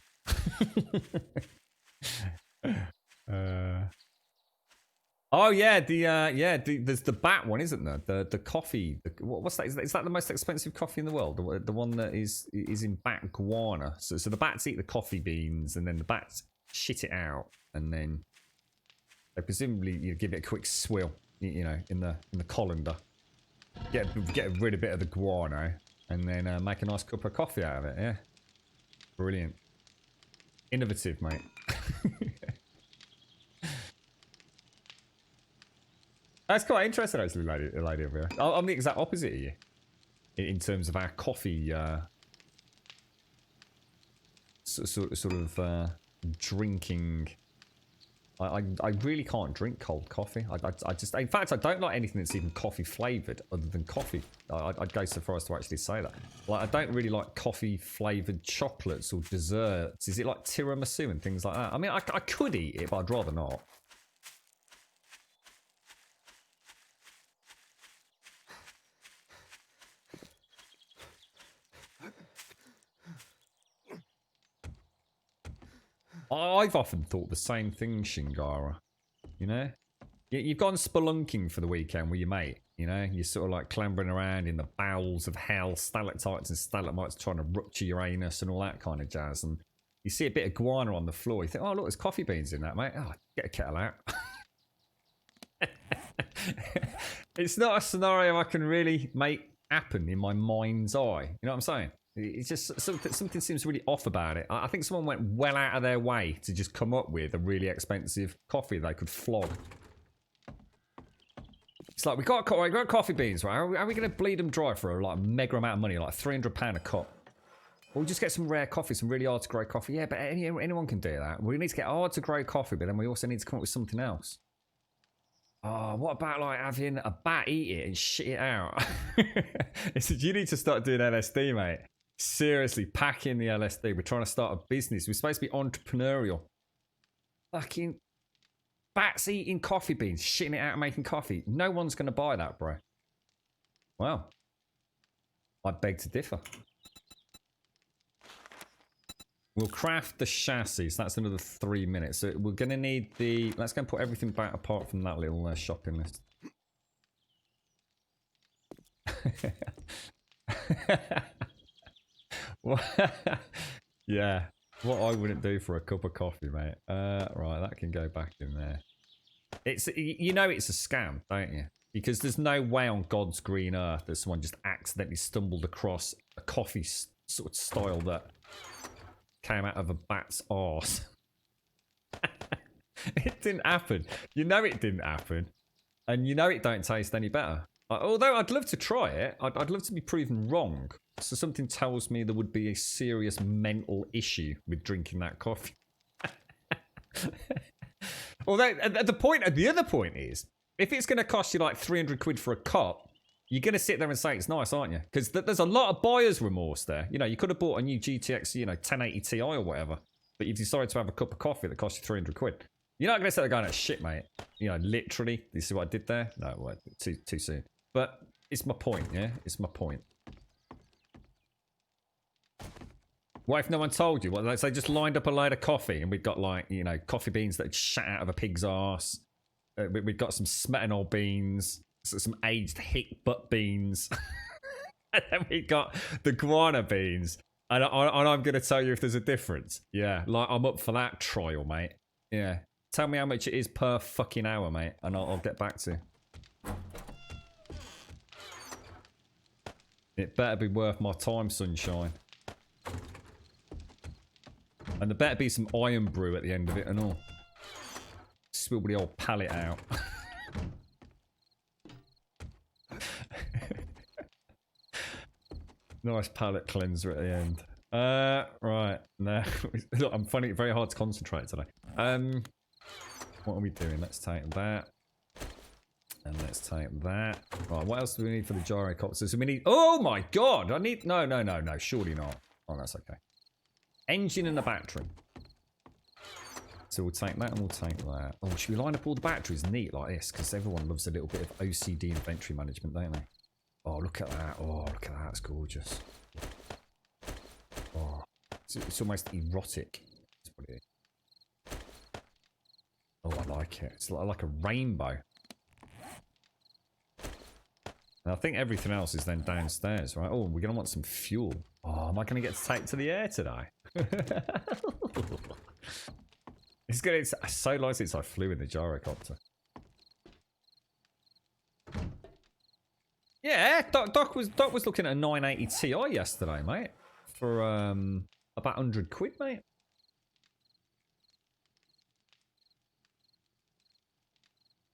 Oh yeah, there's the bat one, isn't there? The coffee. What's that? Is that the most expensive coffee in the world? The one that is in bat guana. So the bats eat the coffee beans, and then the bats shit it out, and then they presumably you give it a quick swill, you know, in the colander. Get rid of a bit of the guano, and then make a nice cup of coffee out of it. Yeah, brilliant, innovative, mate. That's quite interesting, actually, lady over here. I'm the exact opposite of you in terms of our coffee, sort of drinking. I really can't drink cold coffee. I just, in fact, I don't like anything that's even coffee flavored other than coffee. I'd go so far as to actually say that. Like, I don't really like coffee flavored chocolates or desserts. Is it like tiramisu and things like that? I mean, I could eat it, but I'd rather not. I've often thought the same thing, Shingara. You know? You've gone spelunking for the weekend with your mate. You know? You're sort of like clambering around in the bowels of hell, stalactites and stalagmites trying to rupture your anus and all that kind of jazz. And you see a bit of guano on the floor. You think, oh, look, there's coffee beans in that, mate. Oh, get a kettle out. It's not a scenario I can really make happen in my mind's eye. You know what I'm saying? It's just something seems really off about it. I think someone went well out of their way to just come up with a really expensive coffee they could flog. It's like, we got coffee beans, right? Are we going to bleed them dry for a mega amount of money, like £300 a cup? Or we just get some rare coffee, some really hard to grow coffee. Yeah, but anyone can do that. We need to get hard to grow coffee, but then we also need to come up with something else. Oh, what about like having a bat eat it and shit it out? It's, you need to start doing LSD, mate. Seriously, pack in the LSD. We're trying to start a business. We're supposed to be entrepreneurial. Fucking bats eating coffee beans, shitting it out and making coffee. No one's going to buy that, bro. Well, I beg to differ. We'll craft the chassis. So that's another 3 minutes. So we're going to need the... Let's go and put everything back apart from that little shopping list. Yeah, what I wouldn't do for a cup of coffee, mate. Right, that can go back in there. It's, you know, it's a scam, don't you? Because there's no way on God's green earth that someone just accidentally stumbled across a coffee sort of style that came out of a bat's arse. It didn't happen. You know it didn't happen, and you know it don't taste any better. Although I'd love to try it, I'd love to be proven wrong. So something tells me there would be a serious mental issue with drinking that coffee. Although the other point is, if it's going to cost you like 300 quid for a cup, you're going to sit there and say it's nice, aren't you? Because there's a lot of buyer's remorse there. You know, you could have bought a new GTX, you know, 1080 Ti or whatever, but you've decided to have a cup of coffee that costs you 300 quid. You're not going to sit there going, oh, shit, mate. You know, literally, you see what I did there? No, well, too soon. But it's my point, yeah? It's my point. What if no one told you? What, let's say just lined up a load of coffee and we've got like, you know, coffee beans that had shat out of a pig's arse. We've got some smetanol beans, some aged hick butt beans. And then we got the guana beans. And I'm going to tell you if there's a difference. Yeah, like I'm up for that trial, mate. Yeah. Tell me how much it is per fucking hour, mate. And I'll get back to you. It better be worth my time, sunshine. And there better be some iron brew at the end of it and all. Spill the old pallet out. Nice palate cleanser at the end. Right. No. Look, I'm finding it very hard to concentrate today. What are we doing? Let's take that. And let's take that. Right, what else do we need for the gyrocopter? So we need... Oh my god! I need... No. Surely not. Oh, that's okay. Engine and a battery. So we'll take that and we'll take that. Oh, should we line up all the batteries neat like this? Because everyone loves a little bit of OCD inventory management, don't they? Oh, look at that. Oh, look at that. It's gorgeous. Oh, it's almost erotic. That's what it is. Oh, I like it. It's like a rainbow. And I think everything else is then downstairs, right? Oh, we're going to want some fuel. Oh, am I going to get to take to the air today? It's good. It's so long since I flew in the gyrocopter. Yeah, Doc was looking at a 980 Ti yesterday, mate. For about 100 quid, mate.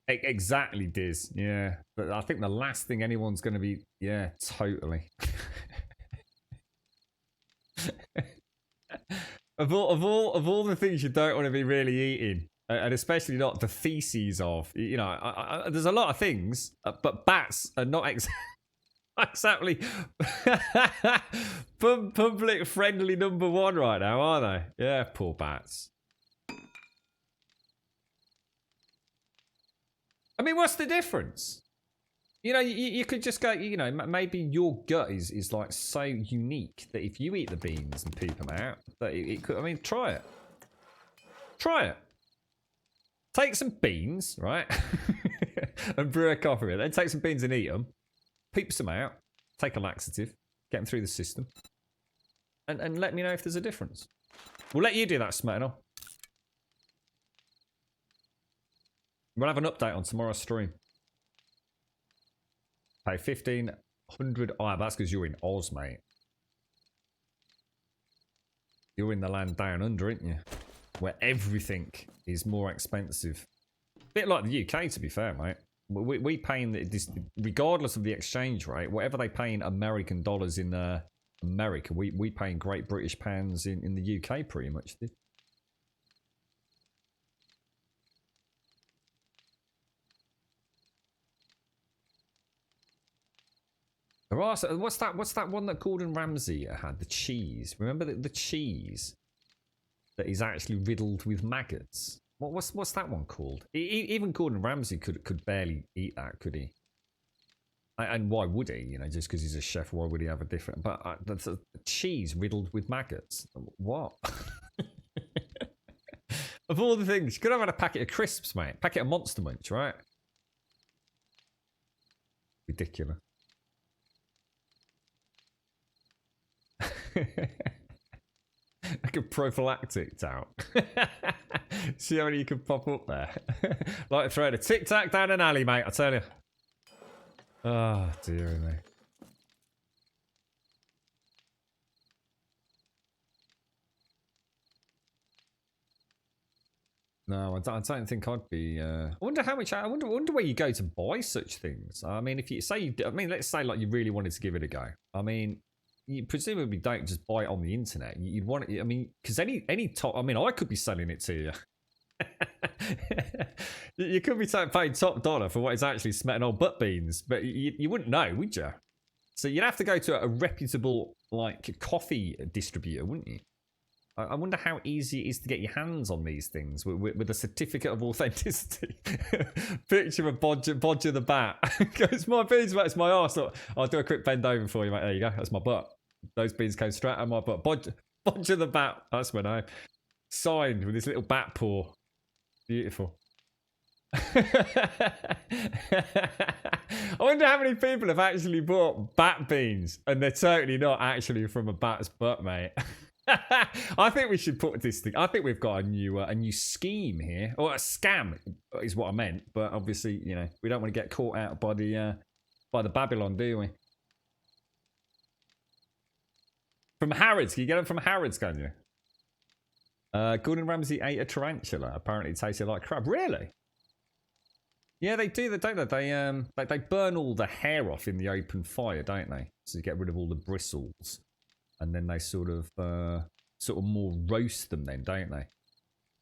Exactly, Diz. Yeah, but I think the last thing anyone's going to be. Yeah, totally. of all the things you don't want to be really eating, and especially not the feces of. You know, there's a lot of things, but bats are not exactly public friendly number one right now, are they? Yeah, poor bats. I mean, what's the difference? You know, you could just go, you know, maybe your gut is like so unique that if you eat the beans and poop them out, that it could, I mean, try it. Try it. Take some beans, right? And brew a coffee with it. Then take some beans and eat them. Poop some out. Take a laxative. Get them through the system. And let me know if there's a difference. We'll let you do that, Smetano. We'll have an update on tomorrow's stream. Pay 1,500. Oh, that's because you're in Oz, mate. You're in the land down under, aren't you? Where everything is more expensive. Bit like the UK, to be fair, mate. We paying this, regardless of the exchange rate, whatever they pay in American dollars in America, we pay in Great British pounds in the UK, pretty much. What's that one that Gordon Ramsay had? The cheese. Remember the cheese that is actually riddled with maggots. What's that one called? Even Gordon Ramsay could barely eat that, could he? And why would he? You know, just because he's a chef, why would he have a different? But that's a cheese riddled with maggots. What? Of all the things, you could have had a packet of crisps, mate. Packet of Monster Munch, right? Ridiculous. Like a prophylactic out. See how many you can pop up there. Like throwing a tic tac down an alley, mate. I tell you. Oh dear me. No, I don't think I'd be. I wonder how much. I wonder where you go to buy such things. I mean, if you say, let's say like you really wanted to give it a go. I mean, you presumably don't just buy it on the internet. You'd want it. I mean, because any top. I mean, I could be selling it to you. You could be paying top dollar for what is actually smelling old butt beans, but you wouldn't know, would you? So you'd have to go to a reputable like coffee distributor, wouldn't you? I wonder how easy it is to get your hands on these things with a certificate of authenticity. Picture of Bodger the bat. Goes, my beans, mate, it's my arse. I'll do a quick bend over for you, mate. There you go. That's my butt. Those beans came straight out of my butt. Bodger the bat. That's my name. Signed with this little bat paw. Beautiful. I wonder how many people have actually bought bat beans and they're totally not actually from a bat's butt, mate. I think we should put this thing. I think we've got a new scheme here, or a scam is what I meant. But obviously, you know, we don't want to get caught out by the Babylon, do we? From Harrods, can you get them from Harrods? Can you? Gordon Ramsay ate a tarantula. Apparently, it tasted like crab. Really? Yeah, they do. Don't they? They burn all the hair off in the open fire, don't they? So you get rid of all the bristles. And then they sort of more roast them then, don't they?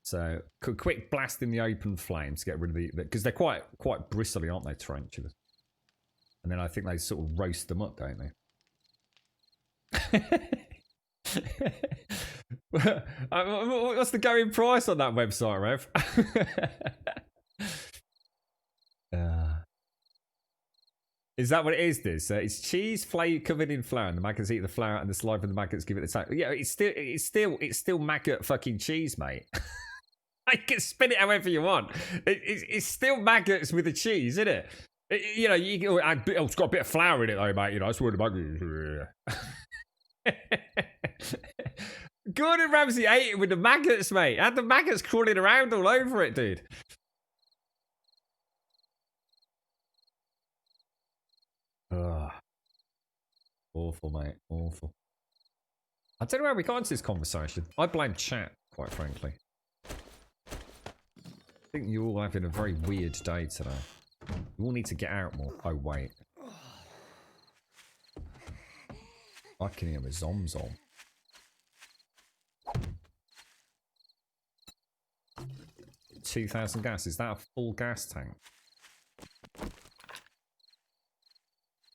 So quick blast in the open flames to get rid of because they're quite bristly, aren't they, tarantulas? And then I think they sort of roast them up, don't they? What's the going price on that website, Rev? Is that what it is, this? It's cheese covered in flour, and the maggots eat the flour, and the saliva of the maggots give it the taste. Yeah, it's still maggot fucking cheese, mate. You can spin it however you want. It's still maggots with the cheese, isn't it? You know, it's got a bit of flour in it though, mate. You know, that's where the maggots. Gordon Ramsay ate it with the maggots, mate. Had the maggots crawling around all over it, dude. Ugh. Awful, mate. Awful. I don't know how we got into this conversation. I blame chat, quite frankly. I think you're all having a very weird day today. You all need to get out more. Oh, wait. I can hear a zom-zom. $2,000 gas. Is that a full gas tank?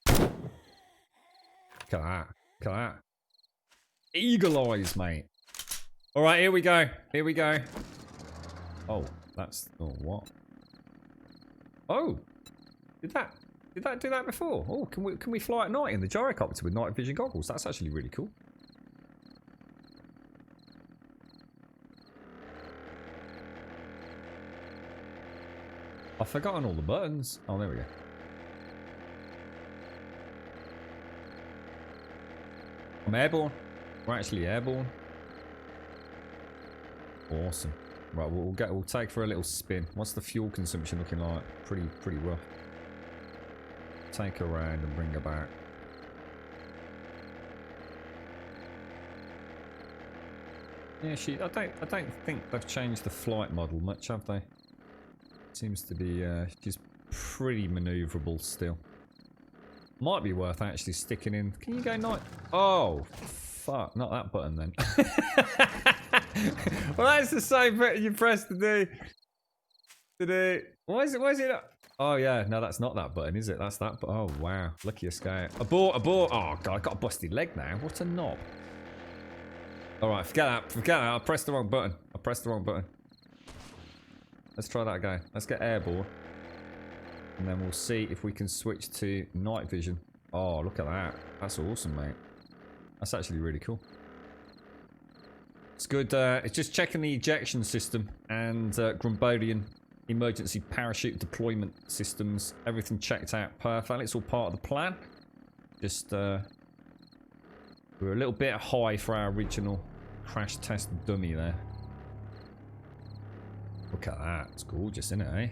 Look at that. Look at that. Eagle eyes, mate. All right, here we go. Here we go. Oh, that's... Oh, what? Oh. Did that do that before? Oh, can we fly at night in the gyrocopter with night vision goggles? That's actually really cool. I've forgotten all the buttons. Oh, there we go. I'm airborne. We're actually airborne. Awesome. Right, we'll take for a little spin. What's the fuel consumption looking like? Pretty rough. Take her around and bring her back. Yeah, I don't think they've changed the flight model much, have they? Seems to be just pretty maneuverable still. Might be worth actually sticking in. Can you go night? Oh, fuck! Not that button then. Well, that's the same button you press to do. Why is it? Not? Oh yeah, no, that's not that button, is it? That's that. Oh wow, lucky escape. Abort! Oh god, I got a busted leg now. What a knob. All right, forget that. Forget that. I pressed the wrong button. Let's try that again. Let's get airborne. And then we'll see if we can switch to night vision. Oh, look at that. That's awesome, mate. That's actually really cool. It's good. It's just checking the ejection system and Grumbodian emergency parachute deployment systems. Everything checked out perfectly. It's all part of the plan. Just, we're a little bit high for our original crash test dummy there. Look at that. It's gorgeous, isn't it, eh?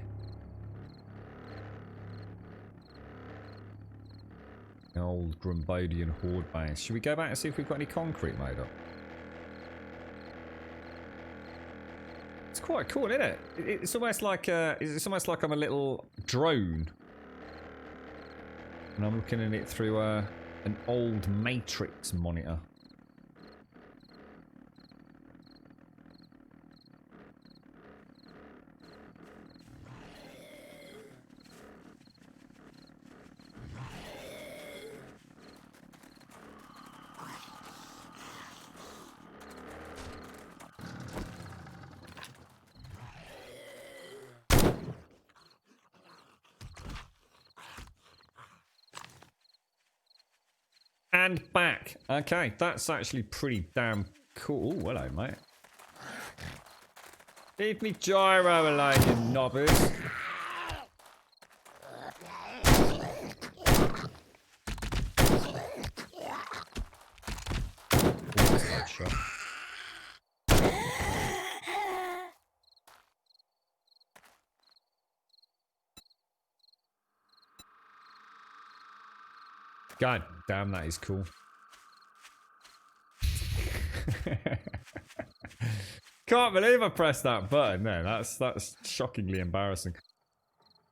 The old Grumbodian horde base. Should we go back and see if we've got any concrete made up? It's quite cool, isn't it? It's almost like I'm a little drone, and I'm looking at it through an old Matrix monitor. And back. Okay, that's actually pretty damn cool. Ooh, hello, mate. Leave me gyro alone, you knobbers. God damn, that is cool. Can't believe I pressed that button there. That's shockingly embarrassing.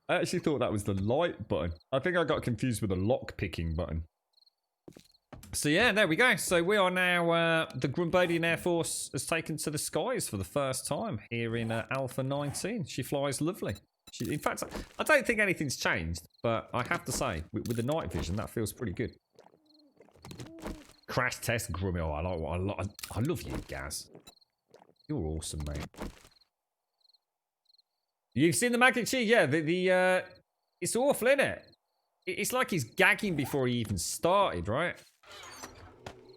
I actually thought that was the light button. I think I got confused with the lock picking button. So yeah, there we go. So we are now, the Grumbodian Air Force has taken to the skies for the first time here in Alpha 19. She flies lovely. In fact, I don't think anything's changed, but I have to say, with the night vision, that feels pretty good. Crash test Grummy. Oh, I love you, Gaz. You're awesome, mate. You've seen the mac and cheese? Yeah, it's awful, isn't it? It's like he's gagging before he even started, right?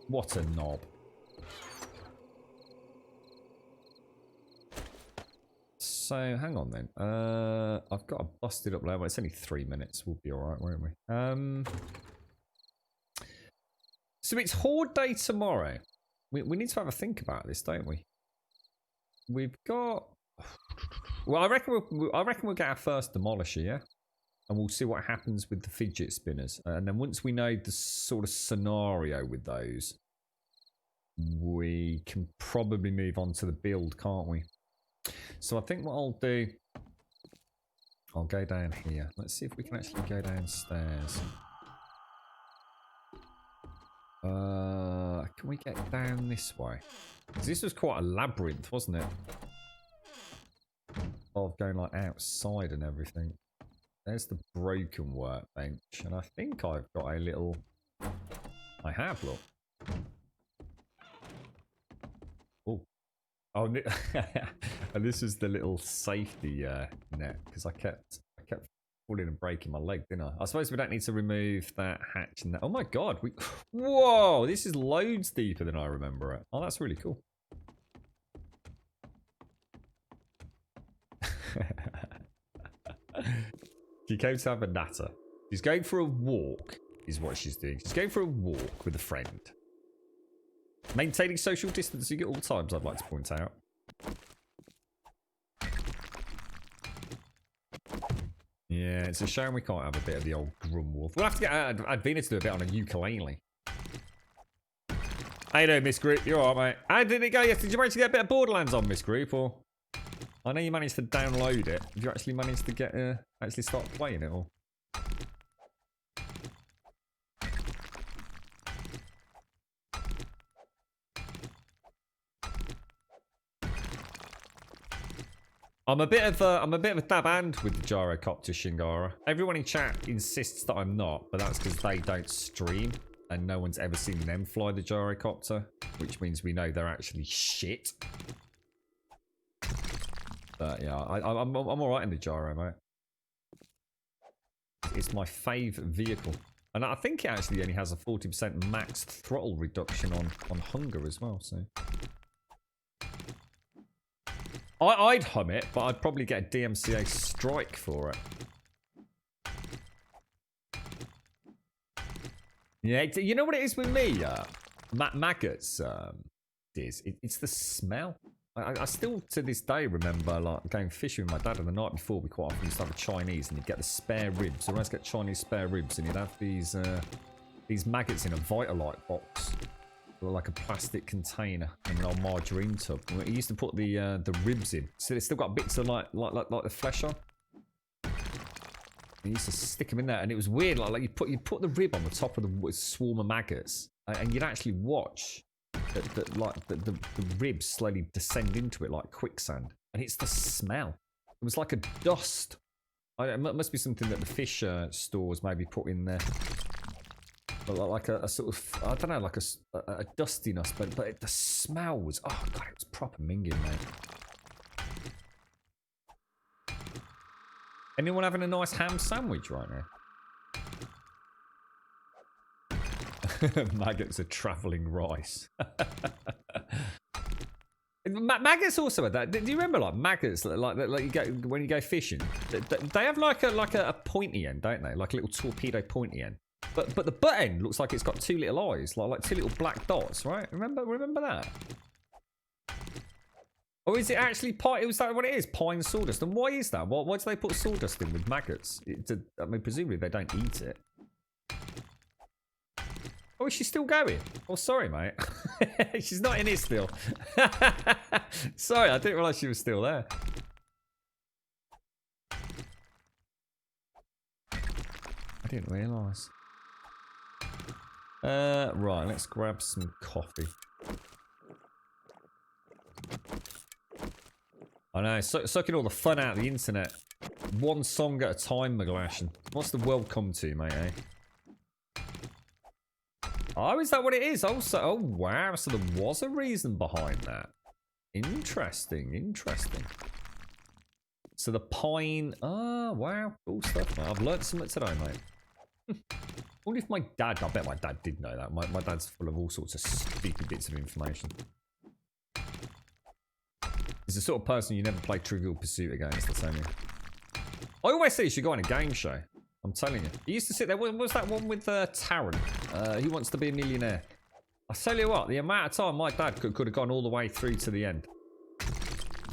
What a knob. So hang on then. I've got a busted up level. It's only 3 minutes. We'll be all right, won't we? So it's Horde Day tomorrow. We need to have a think about this, don't we? We've got. Well, I reckon we'll get our first demolisher, yeah, and we'll see what happens with the fidget spinners. And then once we know the sort of scenario with those, we can probably move on to the build, can't we? So I think what I'll do, I'll go down here. Let's see if we can actually go downstairs. Can we get down this way? 'Cause this was quite a labyrinth, wasn't it? Of going like outside and everything. There's the broken workbench, and I think I've got a little. I have, look. Oh, and this is the little safety net because I kept falling and breaking my leg, didn't I? I suppose we don't need to remove that hatch and that. Oh my god! Whoa! This is loads deeper than I remember it. Oh, that's really cool. She came to have a natter. She's going for a walk, is what she's doing. She's going for a walk with a friend. Maintaining social distancing at all times, I'd like to point out. Yeah, it's a shame we can't have a bit of the old Grumwolf. We'll have to get Advina to do a bit on a ukulele. How you doing, Miss Group? You alright, mate? How did it go yesterday? Did you manage to get a bit of Borderlands on, Miss Group? Or I know you managed to download it. Did you actually manage to get actually start playing it all? I'm a bit of a dab hand with the gyrocopter, Shingara. Everyone in chat insists that I'm not, but that's because they don't stream and no one's ever seen them fly the gyrocopter, which means we know they're actually shit. But yeah, I'm all right in the gyro, mate. It's my fave vehicle, and I think it actually only has a 40% max throttle reduction on hunger as well. So. I'd hum it, but I'd probably get a DMCA strike for it. Yeah, you know what it is with me, maggots. It's the smell. I still to this day remember like going fishing with my dad, and the night before we quite often used to have a Chinese, and you'd get the spare ribs. Or always get Chinese spare ribs, and you'd have these maggots in a Vitalite box. Like a plastic container and an old margarine tub. He used to put the ribs in, so they still got bits of like the flesh on. He used to stick them in there, and it was weird. Like you put the rib on the top of the swarm of maggots, and you'd actually watch the ribs slowly descend into it like quicksand. And it's the smell. It was like a dust. It must be something that the fish stores maybe put in there. But like a sort of, I don't know, like a dustiness, but the smell was, oh god, it was proper minging, mate. Anyone having a nice ham sandwich right now? Maggots are travelling rice. Maggots also had that. Do you remember like maggots like you go when you go fishing? They have like a pointy end, don't they? Like a little torpedo pointy end. But the butt end looks like it's got two little eyes, like two little black dots, right? Remember that? Or is it actually pine? Was that what it is? Pine sawdust. And why is that? Why do they put sawdust in with maggots? I mean, presumably they don't eat it. Oh, is she still going? Oh, sorry, mate. She's not in it still. Sorry, I didn't realise she was still there. I didn't realise. Right, let's grab some coffee. I know, sucking all the fun out of the internet. One song at a time, McGlashan. What's the world come to, mate, eh? Oh, is that what it is? Oh, wow, so there was a reason behind that. Interesting. So the pine... Oh, wow, cool stuff, mate. I've learnt something today, mate. I wonder if my dad... I bet my dad did know that. My dad's full of all sorts of stupid bits of information. It's the sort of person you never play Trivial Pursuit against, that's only. I always say you should go on a game show. I'm telling you. He used to sit there. What was that one with Taron? He Wants to Be a Millionaire. I tell you what, the amount of time my dad could have gone all the way through to the end.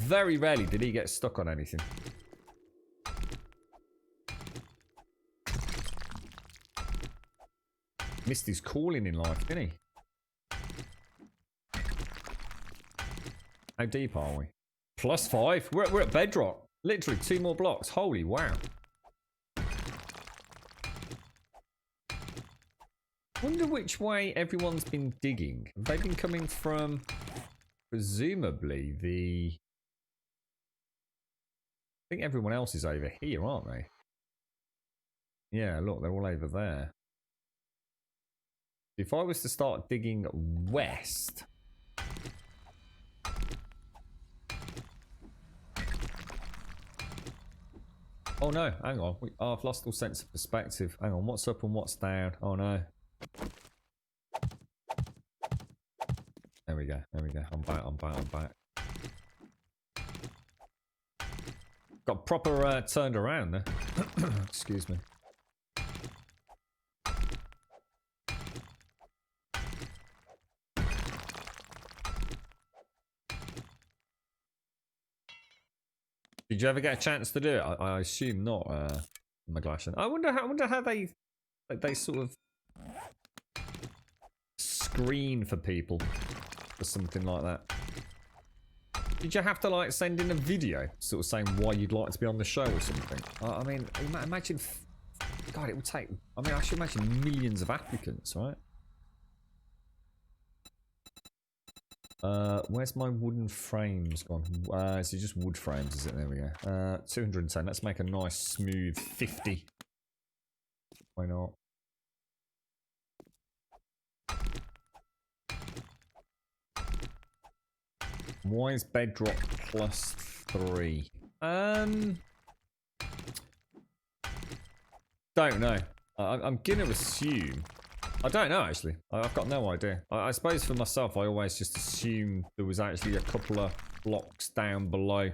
Very rarely did he get stuck on anything. Missed his calling in life, didn't he? How deep are we? +5. We're at bedrock. Literally 2 more blocks. Holy wow. Wonder which way everyone's been digging. Have they been coming from, presumably, the... I think everyone else is over here, aren't they? Yeah, look, they're all over there. If I was to start digging west... Oh no, hang on. I've lost all sense of perspective. Hang on, what's up and what's down? Oh no. There we go, there we go. I'm back. Got proper turned around there. Excuse me. Did you ever get a chance to do it? I assume not, McGlashan. I wonder how they sort of screen for people for something like that. Did you have to like send in a video sort of saying why you'd like to be on the show or something? I mean, imagine, God, it would take, I mean, I should imagine millions of applicants, right? Where's my wooden frames gone? It's just wood frames, is it? There we go. 210. Let's make a nice smooth 50. Why not? Why is bedrock +3? Don't know. I'm gonna assume. I don't know, actually. I've got no idea. I suppose for myself, I always just assumed there was actually a couple of blocks down below.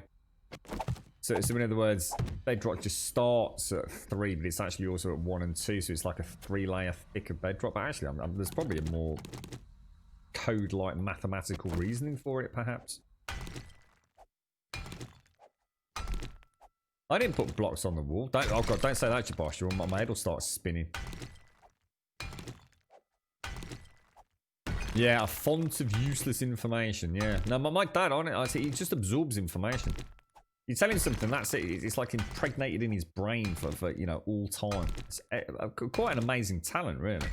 So in other words, bedrock just starts at 3, but it's actually also at 1 and 2, so it's like a 3-layer thicker bedrock. But actually, there's probably a more code-like mathematical reasoning for it, perhaps. I didn't put blocks on the wall. Oh god, don't say that, Jabosh, or my head will start spinning. Yeah, a font of useless information, yeah. No, my dad, on it, he just absorbs information. You tell him something, that's it. It's like impregnated in his brain for you know, all time. It's quite an amazing talent, really.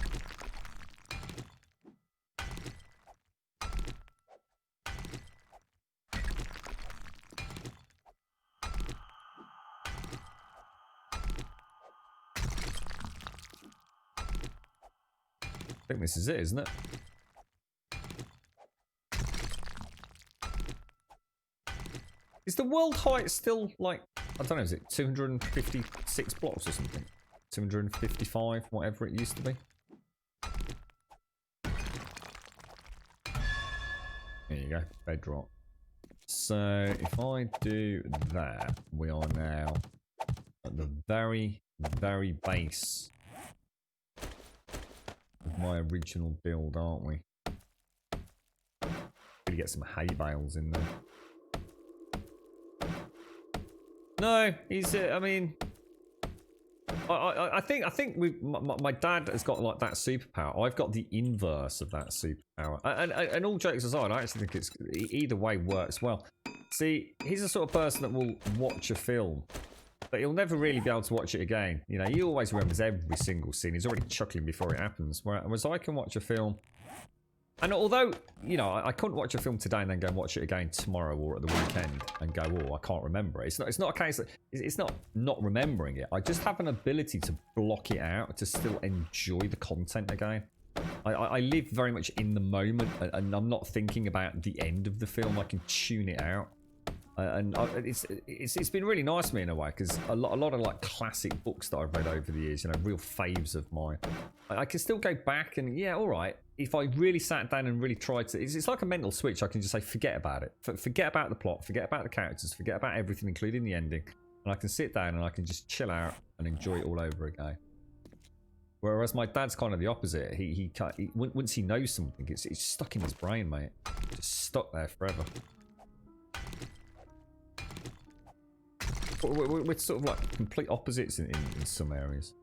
I think this is it, isn't it? Is the world height still like, I don't know, is it 256 blocks or something? 255, whatever it used to be? There you go, bedrock. So if I do that, we are now at the very, very base of my original build, aren't we? Gonna get some hay bales in there. No, he's. I mean, I think my dad has got like that superpower. I've got the inverse of that superpower. And all jokes aside, I actually think it's either way works well. See, he's the sort of person that will watch a film, but he'll never really be able to watch it again. You know, he always remembers every single scene. He's already chuckling before it happens. Whereas I can watch a film. And although, you know, I couldn't watch a film today and then go and watch it again tomorrow or at the weekend and go, oh, I can't remember it. It's not a case that, it's not remembering it. I just have an ability to block it out, to still enjoy the content again. I live very much in the moment and I'm not thinking about the end of the film. I can tune it out. It's been really nice for me in a way, because a lot of like classic books that I've read over the years, you know, real faves of mine, I can still go back and, yeah, all right, if I really sat down and really tried to, it's like a mental switch. I can just say, forget about it. Forget about the plot, forget about the characters, forget about everything, including the ending. And I can sit down and I can just chill out and enjoy it all over again. Whereas my dad's kind of the opposite. He once he knows something, it's stuck in his brain, mate. Just stuck there forever. We're sort of like complete opposites in some areas.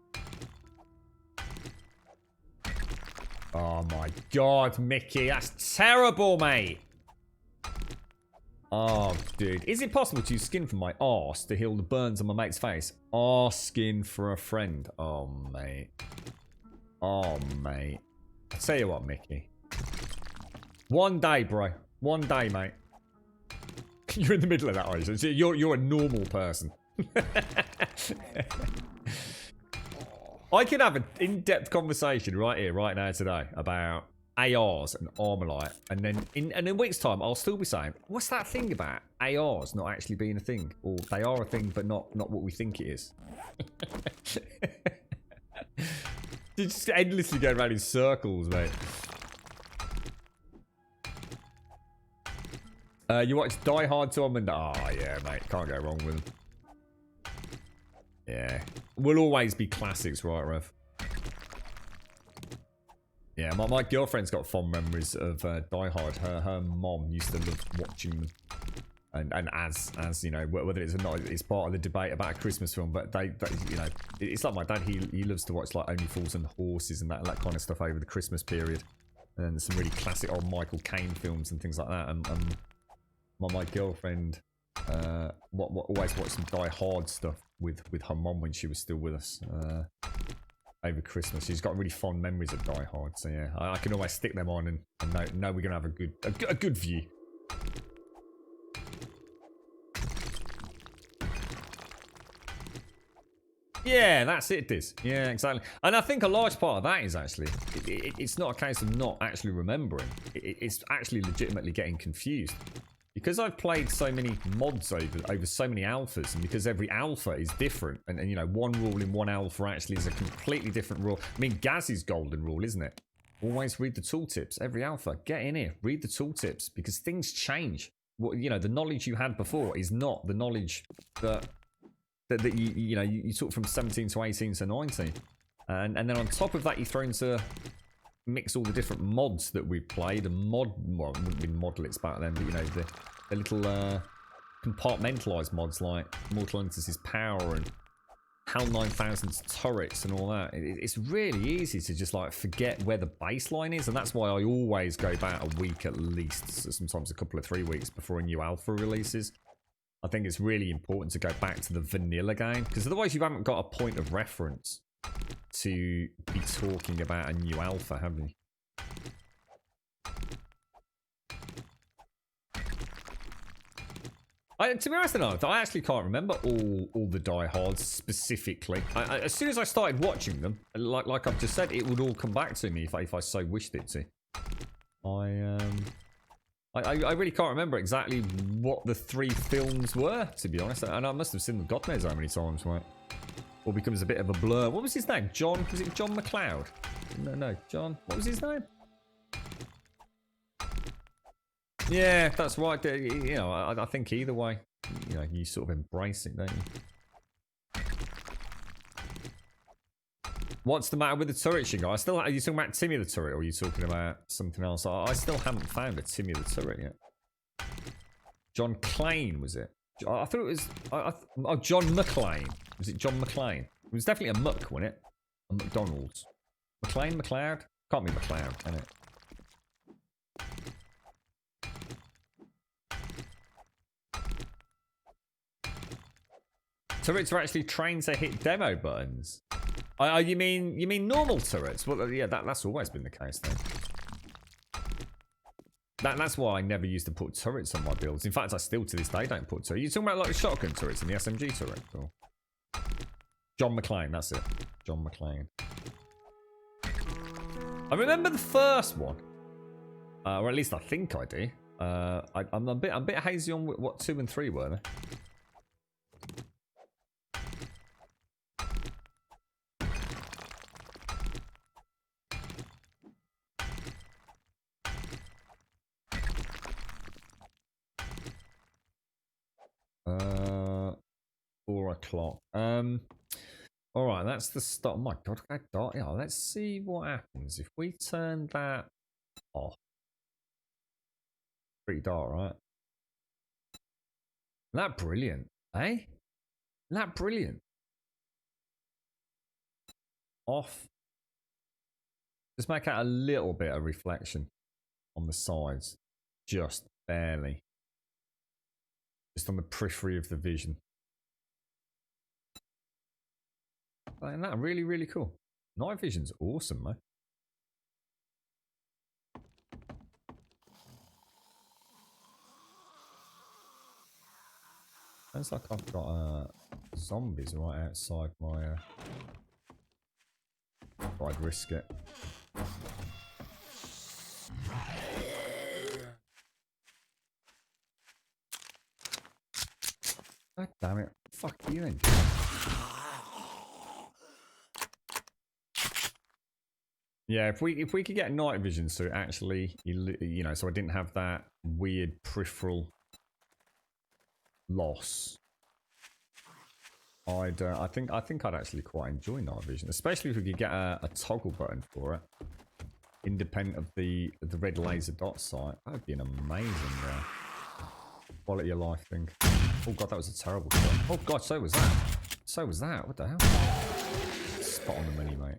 Oh my god, Mickey, that's terrible, mate. Oh, dude. Is it possible to use skin from my arse to heal the burns on my mate's face? Arse skin for a friend. Oh, mate. Oh, mate. I tell you what, Mickey. One day, bro. One day, mate. You're in the middle of that, aren't you? You're a normal person. I could have an in-depth conversation right here, right now, today about ARs and Armalite, and then in a week's time, I'll still be saying, "What's that thing about ARs not actually being a thing, or they are a thing, but not what we think it is?" You just endlessly go around in circles, mate. You watch Die Hard, Tom, and oh yeah, mate, can't go wrong with them. Yeah, will always be classics, right, Rev? Yeah, my girlfriend's got fond memories of Die Hard. Her mom used to love watching them, and as you know, whether it's or not, it's part of the debate about a Christmas film. But they you know, it's like my dad. He loves to watch like Only Fools and Horses and that kind of stuff over the Christmas period, and some really classic old Michael Caine films and things like that. And my girlfriend always watched some Die Hard stuff with her mom when she was still with us. Over Christmas, she's got really fond memories of Die Hard, so yeah, I can always stick them on and know we're gonna have a good view. Yeah, that's it, Diz. Yeah, exactly. And I think a large part of that is actually it's not a case of not actually remembering. It's actually legitimately getting confused. Because I've played so many mods over so many alphas, and because every alpha is different, and you know, one rule in one alpha actually is a completely different rule. I mean, Gaz's golden rule, isn't it? Always read the tooltips. Every alpha, get in here, read the tooltips, because things change. What, you know, the knowledge you had before is not the knowledge that you took from 17 to 18 to 19, and then on top of that, you throw into mix all the different mods that we've played, and well, it wouldn't be modlets back then, but you know, the little compartmentalized mods like Mortal Entity's Power and HAL 9000's turrets and all that. It's really easy to just like forget where the baseline is, and that's why I always go back a week at least, sometimes a couple of 3 weeks before a new alpha releases. I think it's really important to go back to the vanilla game, because otherwise you haven't got a point of reference to be talking about a new alpha, have you? To be honest enough, I actually can't remember all the Die Hards specifically. As soon as I started watching them, like I've just said, it would all come back to me if I so wished it to. I really can't remember exactly what the 3 films were, to be honest, and I must have seen them God knows how many times, right? Or becomes a bit of a blur. What was his name? John? Was it John McCloud? No, John. What was his name? Yeah, that's right. You know, I think either way, you know, you sort of embrace it, don't you? What's the matter with the turret, Shingo? Are you talking about Timmy the turret, or are you talking about something else? I still haven't found a Timmy the turret yet. John Clane, was it? I thought it was... oh, John McClane. Was it John McClane? It was definitely a Muck, wasn't it? A McDonald's. McClane, McLeod? Can't be McLeod, can it? Turrets are actually trained to hit demo buttons. You mean normal turrets? Well, yeah, that's always been the case then. That's why I never used to put turrets on my builds. In fact, I still to this day don't put turrets. You're talking about like the shotgun turrets and the SMG turret? Or... John McClane, that's it. John McClane. I remember the first one. Or at least I think I do. I'm a bit hazy on what 2 and 3 were. There? 4 o'clock. All right, that's the start. Oh my God, dark. Yeah, let's see what happens if we turn that off. Pretty dark, right? Isn't that brilliant, eh? Isn't that brilliant? Off. Just make out a little bit of reflection on the sides, just barely, just on the periphery of the vision. Isn't that really, really cool? Night vision's awesome, mate. Sounds like I've got zombies right outside my... I'd risk it. God damn it. Fuck you then. Yeah, if we could get night vision so it actually, you know, so I didn't have that weird peripheral loss, I think I'd actually quite enjoy night vision, especially if we could get a toggle button for it, independent of the red laser dot sight. That would be an amazing quality of life thing. Oh God, that was a terrible shot. Oh God, so was that. So was that. What the hell? Spot on the money, mate.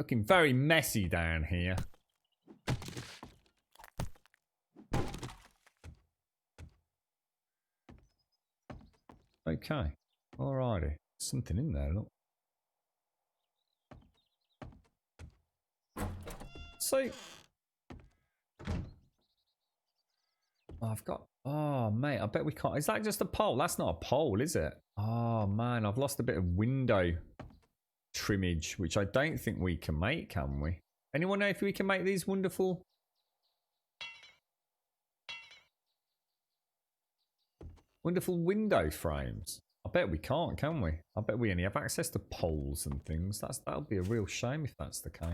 Looking very messy down here. Okay. Alrighty. Something in there, look. So I've got... Oh, mate, I bet we can't... Is that just a pole? That's not a pole, is it? Oh, man, I've lost a bit of window trimmage, which I don't think we can make, can we? Anyone know if we can make these wonderful... wonderful window frames? I bet we can't, can we? I bet we only have access to poles and things. That'll be a real shame if that's the case.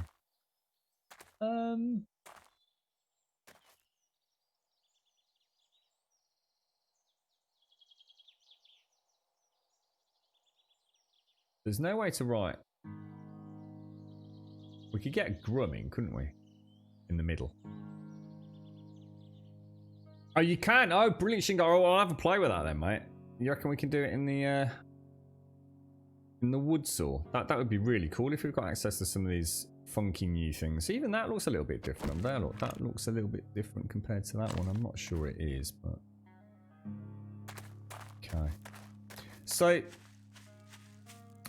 There's no way to write. We could get grumming, couldn't we? In the middle. Oh, you can? Oh, brilliant, Shingo. Oh, I'll have a play with that then, mate. You reckon we can do it in the wood saw? That would be really cool if we've got access to some of these funky new things. Even that looks a little bit different. There, look, that looks a little bit different compared to that one. I'm not sure it is, but okay. So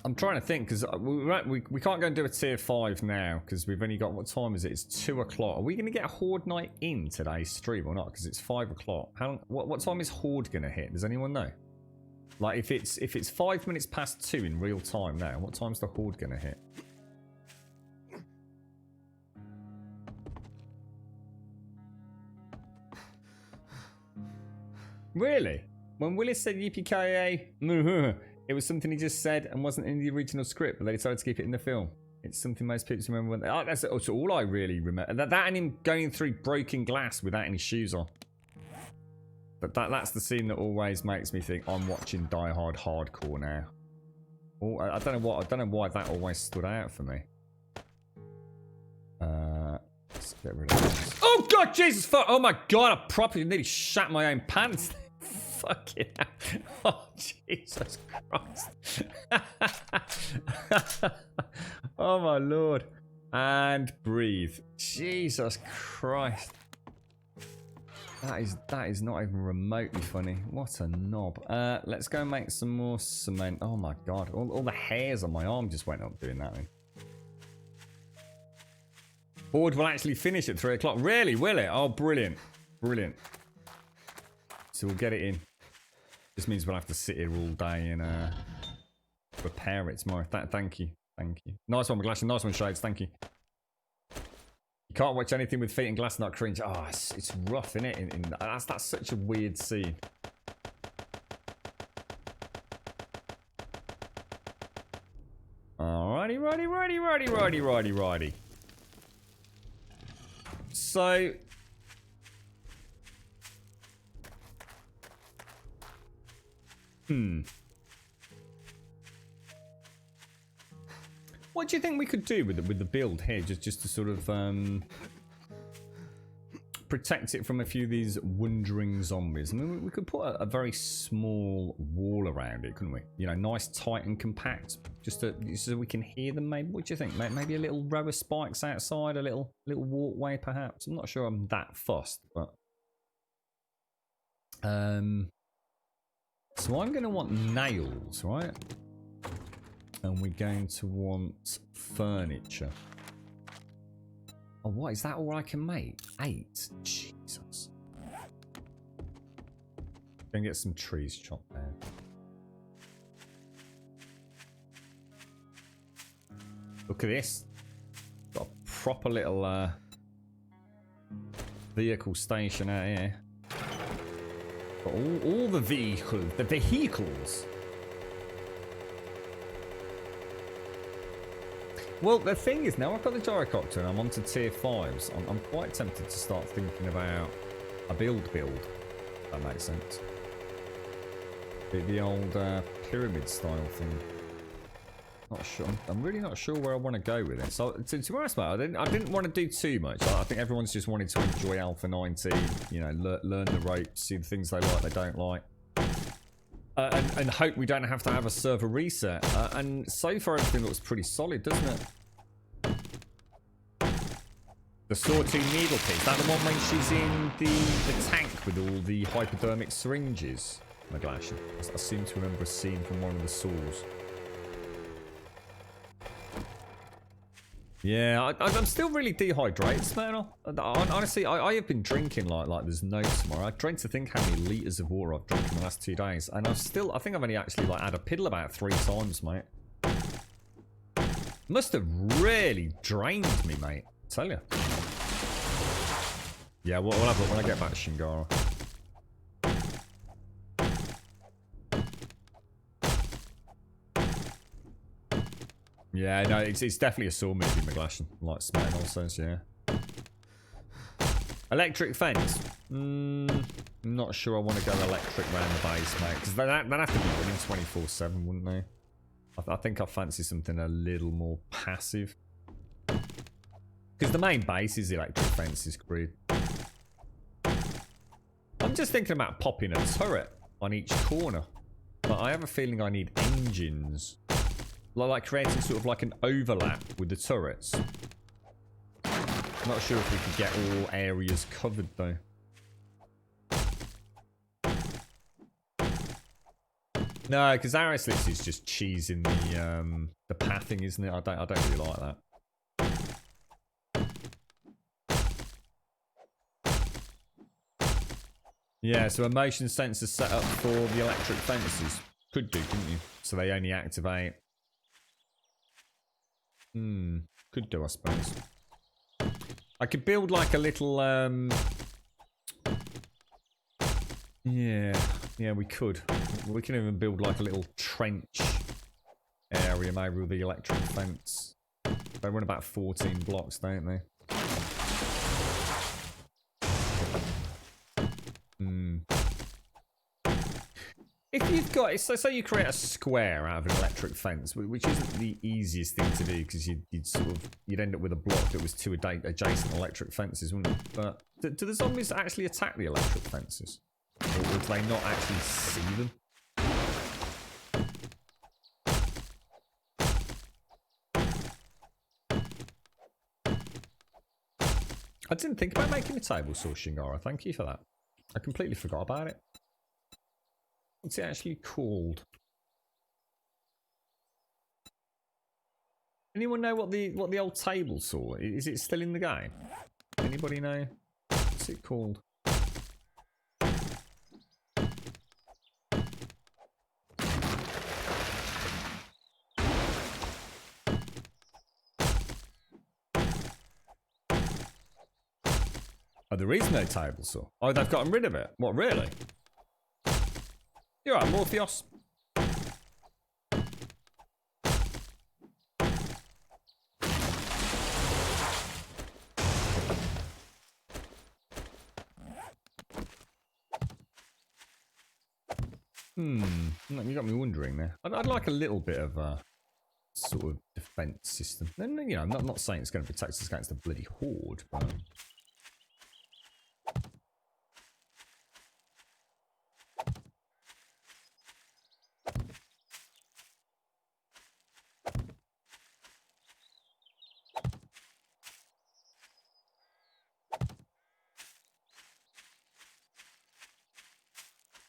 I'm trying to think because we can't go and do a tier 5 now because we've only got, what time is it? It's 2 o'clock. Are we going to get a Horde night in today's stream or not? Because it's 5 o'clock. What time is Horde going to hit? Does anyone know? Like if it's 5 minutes past 2 in real time now, what time's the Horde going to hit? Really? When Willis said yippee-ki-yay, it was something he just said and wasn't in the original script, but they decided to keep it in the film. It's something most people remember when that's all I really remember. That and him going through broken glass without any shoes on. But that's the scene that always makes me think I'm watching Die Hard hardcore now. Oh, I don't know why that always stood out for me. Let's get rid of this. Oh God, Jesus fuck! Oh my God, I properly nearly shat my own pants. Fucking hell. Oh, Jesus Christ. Oh my Lord. And breathe. Jesus Christ. That is not even remotely funny. What a knob. Let's go and make some more cement. Oh my God. All the hairs on my arm just went up doing that thing. Board will actually finish at 3 o'clock. Really? Will it? Oh, brilliant. Brilliant. So we'll get it in. This means we'll have to sit here all day and repair it tomorrow. Thank you. Thank you. Nice one, McGlashan. Nice one, Shades. Thank you. You can't watch anything with feet and glass and not cringe. Oh, it's rough, isn't it? That's such a weird scene. Alrighty, righty. So... What do you think we could do with the build here, just to sort of protect it from a few of these wandering zombies? I mean, we could put a very small wall around it, couldn't we? You know, nice, tight, and compact, just so we can hear them. Maybe. What do you think? Maybe a little row of spikes outside, a little walkway, perhaps. I'm not sure I'm that fussed, but so I'm going to want nails, right? And we're going to want furniture. Oh, what? Is that all I can make? 8? Jesus. Go and get some trees chopped down. Look at this. Got a proper little vehicle station out here. Got all the vehicles. Well, the thing is, now I've got the gyrocopter and I'm onto tier 5s, I'm quite tempted to start thinking about a build, if that makes sense. The old pyramid style thing. Not sure. I'm really not sure where I want to go with it. So, to be honest, I didn't want to do too much. I think everyone's just wanted to enjoy Alpha 19, you know, learn the ropes, see the things they like, they don't like. And hope we don't have to have a server reset. And so far everything looks pretty solid, doesn't it? The Sawtooth needle piece. That the one when she's in the tank with all the hypodermic syringes, McGlashan. I seem to remember a scene from one of the saws. Yeah, I'm still really dehydrated, man. Honestly, I have been drinking like there's no tomorrow. I dread to think how many litres of water I've drunk in the last 2 days. And I think I've only actually had a piddle about 3 times, mate. Must have really drained me, mate. I tell you. Yeah, we'll have it when I get back to Shingara. Yeah, no, it's definitely a Saw movie, McGlashan. Like Smack says, yeah. Electric fence. I'm not sure I want to go electric round the base, mate. Because they'd have to be running 24/7, wouldn't they? I think I fancy something a little more passive. Because the main base is the electric fences, Creed. I'm just thinking about popping a turret on each corner. But I have a feeling I need engines. Like creating sort of like an overlap with the turrets. Not sure if we could get all areas covered though. No, because Araslitz is just cheesing the pathing, isn't it? I don't really like that. Yeah, so a motion sensor set up for the electric fences. Could do, couldn't you? So they only activate. Could do, I suppose. I could build like a little, yeah, we could. We can even build like a little trench area maybe with the electric fence. They run about 14 blocks, don't they? If you've got, so say you create a square out of an electric fence, which isn't the easiest thing to do because you'd end up with a block that was 2 adjacent electric fences, wouldn't it? But do the zombies actually attack the electric fences, or do they not actually see them? I didn't think about making a table saw, Shingara. Thank you for that. I completely forgot about it. What's it actually called? Anyone know what the old table saw? Is it still in the game? Anybody know? What's it called? Oh, there is no table saw. Oh, they've gotten rid of it. What, really? You're right, Morpheus. You got me wondering there. I'd like a little bit of a sort of defense system. And, you know, I'm not saying it's going to protect us against the bloody horde, but...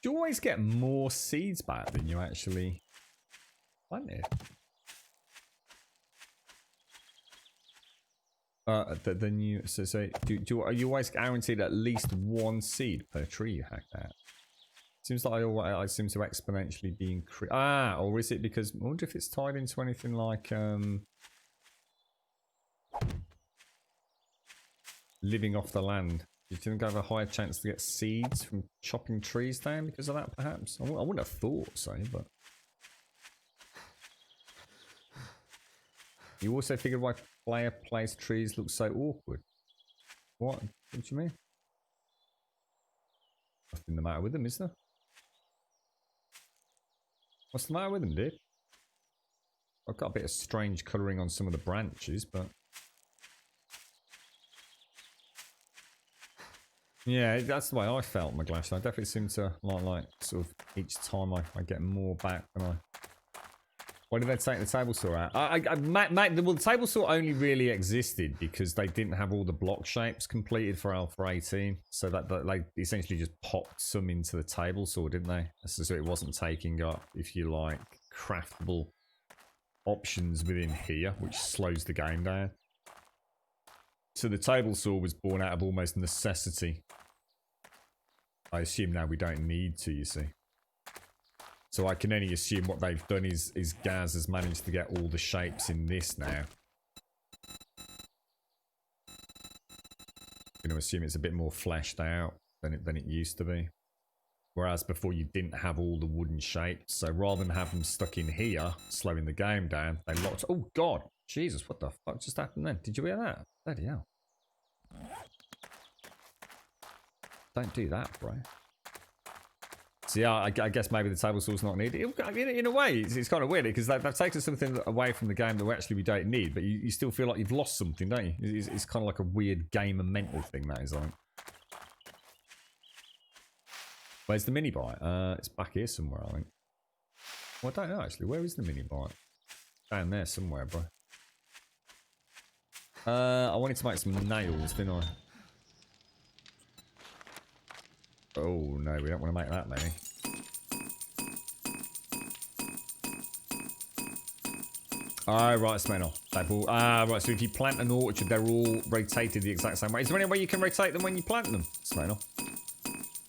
You always get more seeds back than you actually planted. Then you are you always guaranteed at least one seed per tree you hack out? Seems like I seem to exponentially be increased. Or is it because I wonder if it's tied into anything like living off the land. Do you think I have a higher chance to get seeds from chopping trees down because of that, perhaps? I wouldn't have thought so, but... You also figured why player place trees look so awkward. What? What do you mean? Nothing the matter with them, is there? What's the matter with them, dude? I've got a bit of strange colouring on some of the branches, but... Yeah, that's the way I felt, McGlash. I definitely seem to like sort of each time I get more back than I. Why did they take the table saw out? Well, the table saw only really existed because they didn't have all the block shapes completed for Alpha 18, so that they essentially just popped some into the table saw, didn't they? So it wasn't taking up, if you like, craftable options within here, which slows the game down. So the table saw was born out of almost necessity. I assume now we don't need to, you see. So I can only assume what they've done is Gaz has managed to get all the shapes in this now. I'm going to assume it's a bit more fleshed out than it used to be. Whereas before you didn't have all the wooden shapes. So rather than have them stuck in here, slowing the game down, they locked... Oh, God! Jesus, what the fuck just happened then? Did you hear that? Bloody hell. Don't do that, bro. So yeah, I guess maybe the table saw's not needed. In a way, it's kind of weird because they've taken something away from the game that we don't need, but you still feel like you've lost something, don't you? It's kind of like a weird gamer mental thing, that is, I think. Where's the mini bite? It's back here somewhere, I think. Well, I don't know, actually. Where is the mini bite? Down there somewhere, bro. I wanted to make some nails, didn't I? Oh, no, we don't want to make that many. Right, Smenel. Right, so if you plant an orchard, they're all rotated the exact same way. Is there any way you can rotate them when you plant them, Smenel?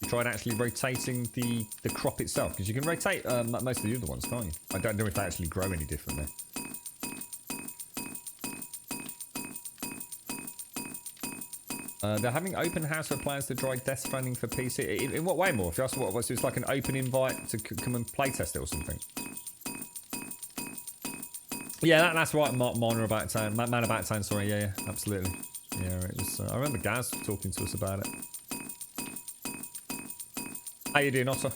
You tried actually rotating the crop itself, because you can rotate most of the other ones, can't you? I don't know if they actually grow any differently. They're having open house for players to try Death Stranding for PC. In what way, more? If you ask what, so it's like an open invite to come and playtest it or something. Yeah, that's right, Man About Town, sorry, yeah, absolutely. Yeah, it was, I remember Gaz talking to us about it. How you doing, Otter?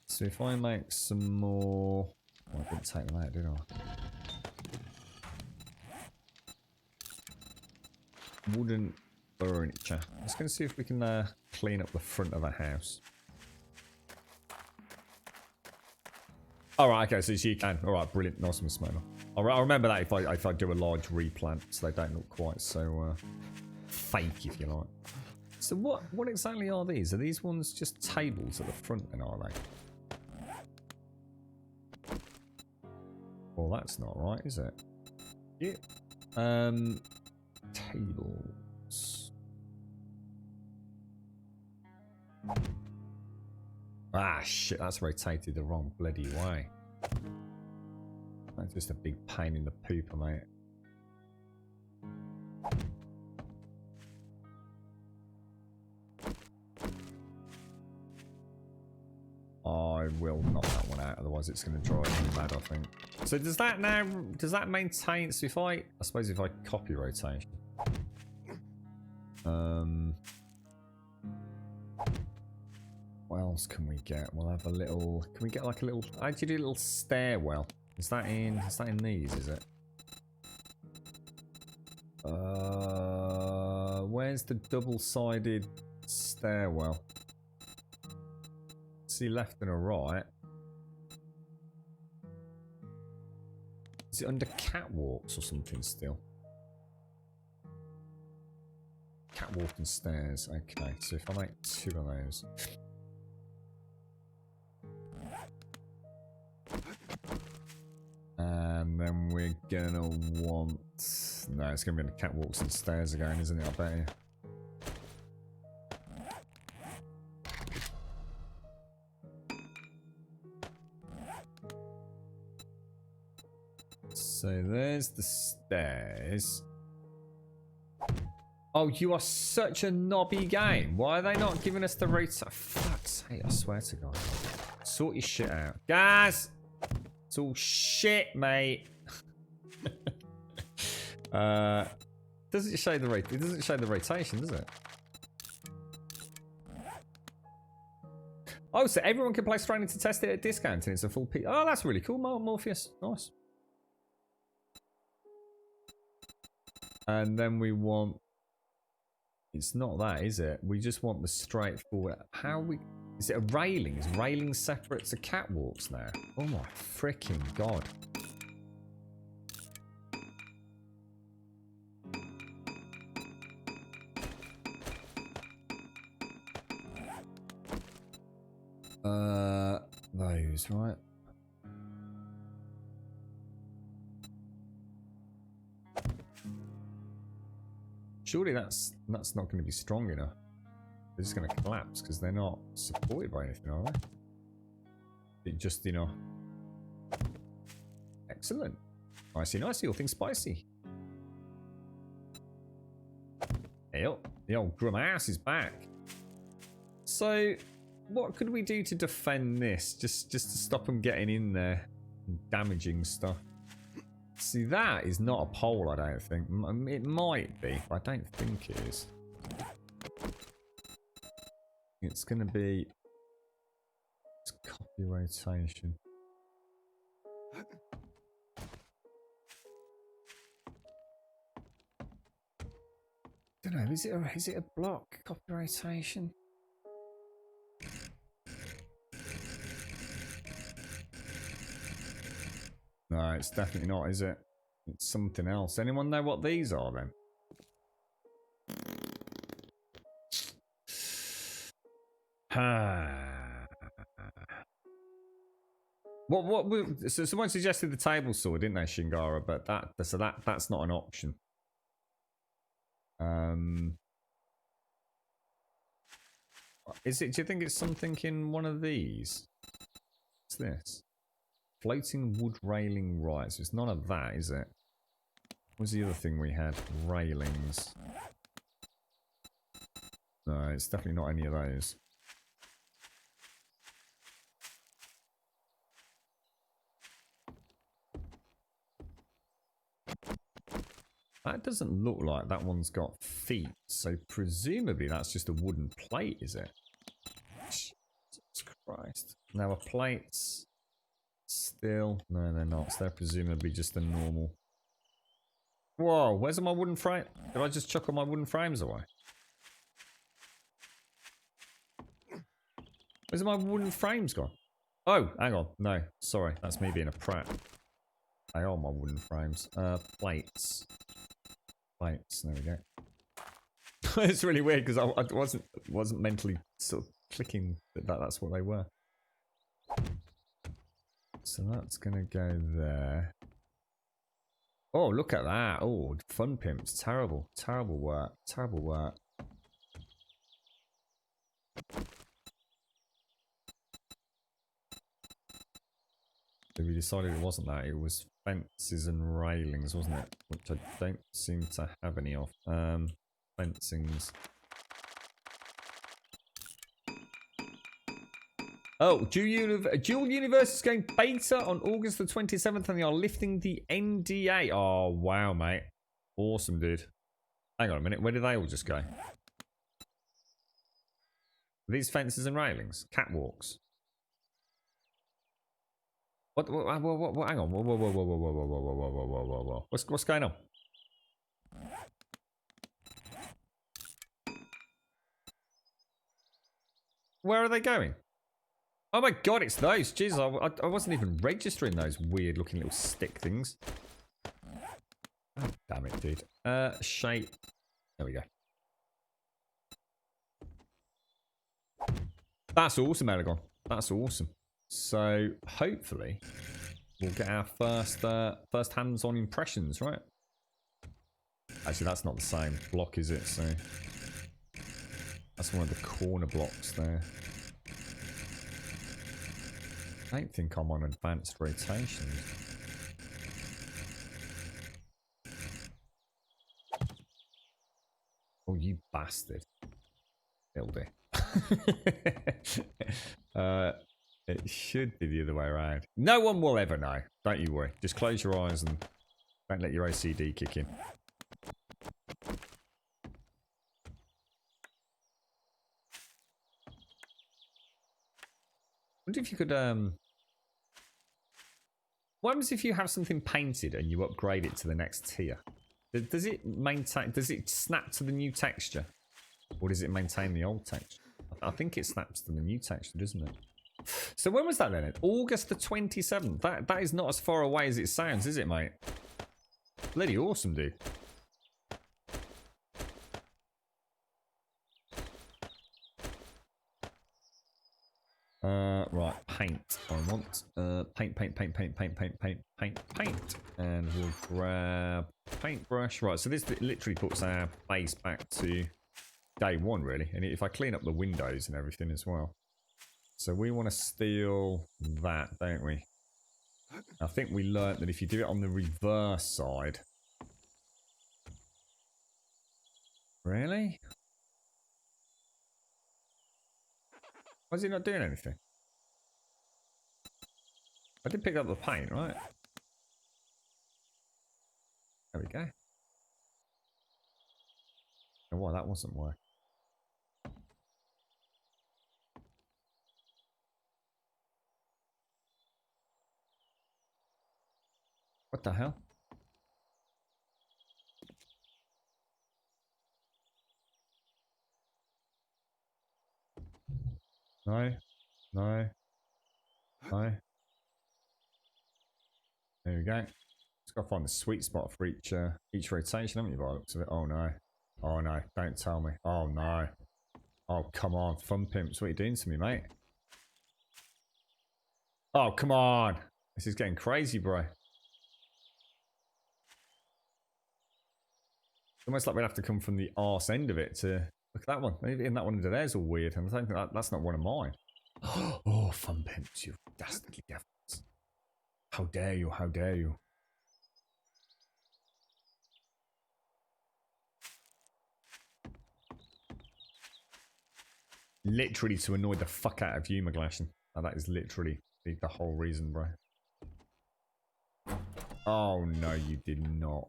So if I make some more... Oh, I didn't take them out, did I? Wooden furniture. Let's go see if we can clean up the front of a house. Alright, okay, so you can. Alright, brilliant. Nice one, Smoker. I'll remember that if I do a large replant, so they don't look quite so fake, if you like. So what exactly are these? Are these ones just tables at the front, then, are they? Well, that's not right, is it? Yeah. Tables. Ah, shit, that's rotated the wrong bloody way. That's just a big pain in the pooper, mate. I will knock that one out, otherwise it's going to drive me mad, I think. So does that maintain, so if I suppose if I copy rotation. What else can we get? We'll have a little, can we get like a little, how do you do a little stairwell? Is that in these, is it? Where's the double-sided stairwell? See left and a right. Is it under catwalks or something still? Catwalk and stairs. Okay, so if I make 2 of those. And then we're gonna want... No, it's gonna be the catwalks and stairs again, isn't it? I bet you. So there's the stairs. Oh, you are such a knobby game. Why are they not giving us the rates? Oh, fuck's sake, I swear to God. Sort your shit out. Guys! It's all shit, mate. Doesn't it show the rate? It doesn't show the rotation, does it? Oh, so everyone can play straight into test it at discount and it's a full P. Oh, that's really cool, Morpheus. Nice. And then we want... It's not that, is it? We just want the straightforward... How we... Is it a railing? Is railing separate to catwalks now? Oh my freaking God. Those, right? Surely that's not going to be strong enough. They're just going to collapse because they're not supported by anything, are they? It just, you know. Excellent. Nicey, nicey, all things spicy. Hey, oh, the old Grumhouse is back. So, what could we do to defend this? Just to stop them getting in there and damaging stuff. See, that is not a pole, I don't think. It might be, but I don't think it is. It's going to be... It's copy rotation. I don't know, is it a block copy rotation? No, it's definitely not, is it? It's something else. Anyone know what these are then? So someone suggested the table saw, didn't they, Shingara? But that's not an option. Is it? Do you think it's something in one of these? What's this? Floating wood railing right. So it's none of that, is it? What was the other thing we had? Railings. No, it's definitely not any of those. That doesn't look like that one's got feet, so presumably that's just a wooden plate, is it? Jesus Christ. Now are plates still... No, they're not. So they're presumably just a normal... Whoa, where's my wooden frame? Did I just chuck all my wooden frames away? Where's my wooden frames gone? Oh, hang on. No, sorry. That's me being a prat. They are my wooden frames. Plates. Plates, there we go. It's really weird because I wasn't mentally sort of clicking that that's what they were. So that's gonna go there. Oh, look at that. Oh, fun pimps. Terrible. Terrible work. Terrible work. So we decided it wasn't that. It was fences and railings, wasn't it? Which I don't seem to have any of. Fencings. Oh, Dual Universe is going beta on August the 27th, and they are lifting the NDA. Oh, wow, mate. Awesome, dude. Hang on a minute. Where did they all just go? These fences and railings? Catwalks? What hang on. Whoa. What's going on? Where are they going? Oh my god, it's those. Jesus, I wasn't even registering those weird looking little stick things. Oh, damn it, dude. Shape. There we go. That's awesome, Aragon. That's awesome. So, hopefully, we'll get our first hands-on impressions, right? Actually, that's not the same block, is it? So, that's one of the corner blocks there. I don't think I'm on advanced rotation. Oh, you bastard. It'll do. It should be the other way around. No one will ever know. Don't you worry. Just close your eyes and don't let your OCD kick in. I wonder if you could, what happens if you have something painted and you upgrade it to the next tier? Does it maintain, does it snap to the new texture? Or does it maintain the old texture? I think it snaps to the new texture, doesn't it? So when was that then? August the 27th. That is not as far away as it sounds, is it, mate? Bloody awesome, dude. Right, paint. I want paint. And we'll grab paintbrush. Right, so this literally puts our base back to day one, really. And if I clean up the windows and everything as well. So we want to steal that, don't we? I think we learnt that if you do it on the reverse side. Really? Why is he not doing anything? I did pick up the paint, right? There we go. Oh, well, that wasn't working. What the hell? No. There we go. Just gotta find the sweet spot for each rotation, haven't you, by the looks of it? Oh no. Oh no, don't tell me. Oh no. Oh, come on, Fun Pimps, what are you doing to me, mate? Oh, come on. This is getting crazy, bro. Almost like we'd have to come from the arse end of it to look at that one. Even that one under there's all weird, and I think that's not one of mine. Oh, Fun Pimps, you dastardly devils. How dare you, how dare you. Literally to annoy the fuck out of you, McGlashan. Oh, that is literally the whole reason, bro. Oh, no, you did not.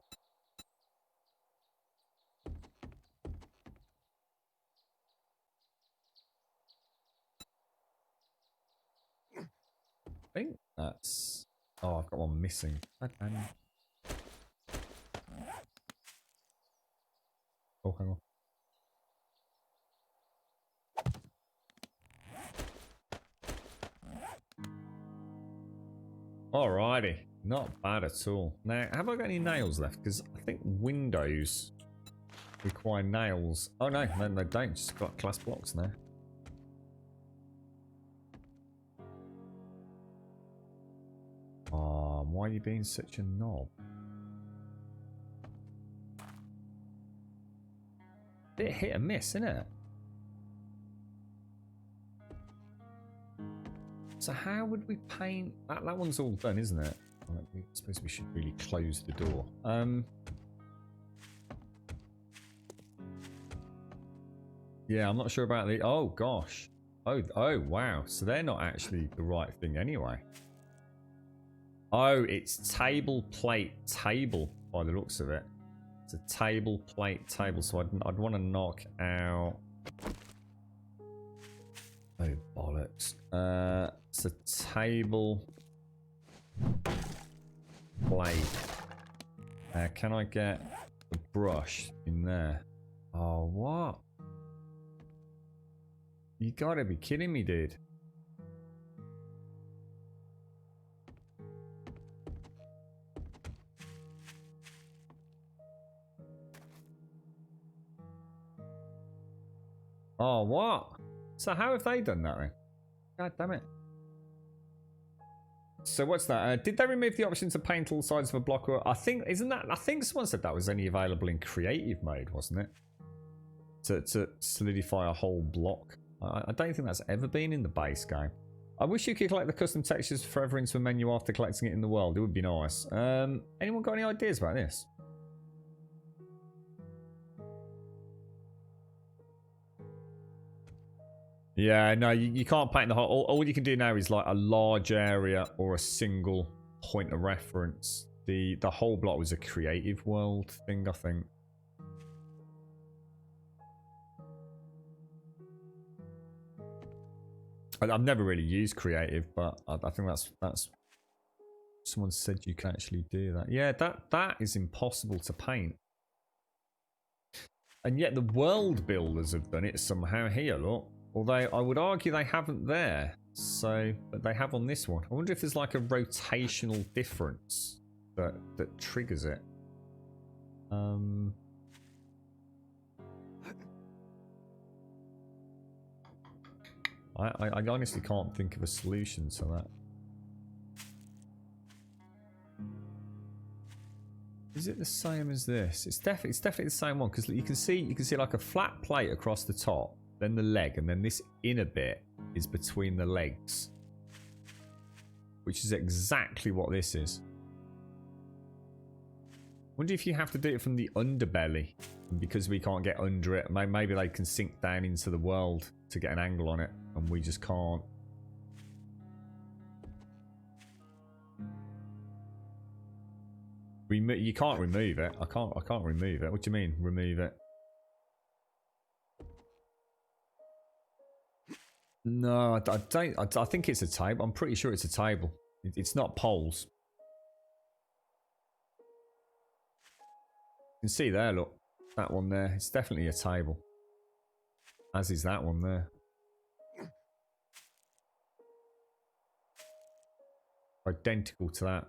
I think that's... Oh, I've got one missing. Oh, hang on. Alrighty. Not bad at all. Now, have I got any nails left? Because I think windows require nails. Oh, no, they don't. Just got glass blocks now. Why are you being such a knob? Bit hit and miss, isn't it? So how would we paint that? That one's all done, isn't it? I suppose we should really close the door. Yeah, I'm not sure about the... Oh, gosh. Oh, wow. So they're not actually the right thing anyway. Oh, it's table, plate, table by the looks of it. It's a table, plate, table. So I'd want to knock out... Oh, bollocks. It's a table, plate. Can I get the brush in there? Oh, what? You gotta be kidding me, dude. Oh, what? So how have they done that then? God damn it. So what's that? Did they remove the option to paint all sides of a block? Or I think someone said that was only available in creative mode, wasn't it? To solidify a whole block. I don't think that's ever been in the base game. I wish you could collect the custom textures forever into a menu after collecting it in the world. It would be nice. Anyone got any ideas about this? Yeah, no, you can't paint the whole... All you can do now is like a large area or a single point of reference. The whole block was a creative world thing, I think. I've never really used creative, but I think that's... Someone said you can actually do that. Yeah, that is impossible to paint. And yet the world builders have done it somehow here, look. Although I would argue they haven't there. So, but they have on this one. I wonder if there's like a rotational difference that triggers it. I honestly can't think of a solution to that. Is it the same as this? It's definitely the same one because you can see like a flat plate across the top, then the leg, and then this inner bit is between the legs, which is exactly what this is. Wonder if you have to do it from the underbelly, and because we can't get under it, maybe they can sink down into the world to get an angle on it, and we just can't. You can't remove it. I can't remove it. What do you mean, remove it? No, I don't. I think it's a table. I'm pretty sure it's a table. It's not poles. You can see there, look. That one there. It's definitely a table. As is that one there. Identical to that.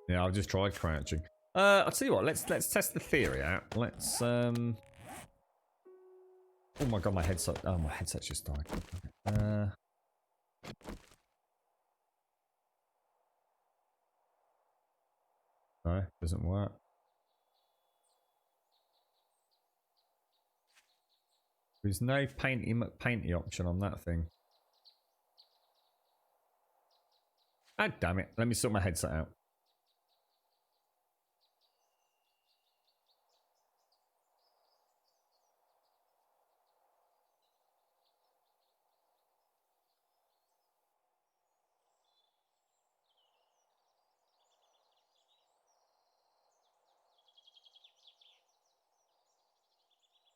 Yeah, I've just tried crouching. I'll tell you what, let's test the theory out. Let's oh my god, my headset just died. No, doesn't work. There's no painty option on that thing. Ah, damn it. Let me sort my headset out.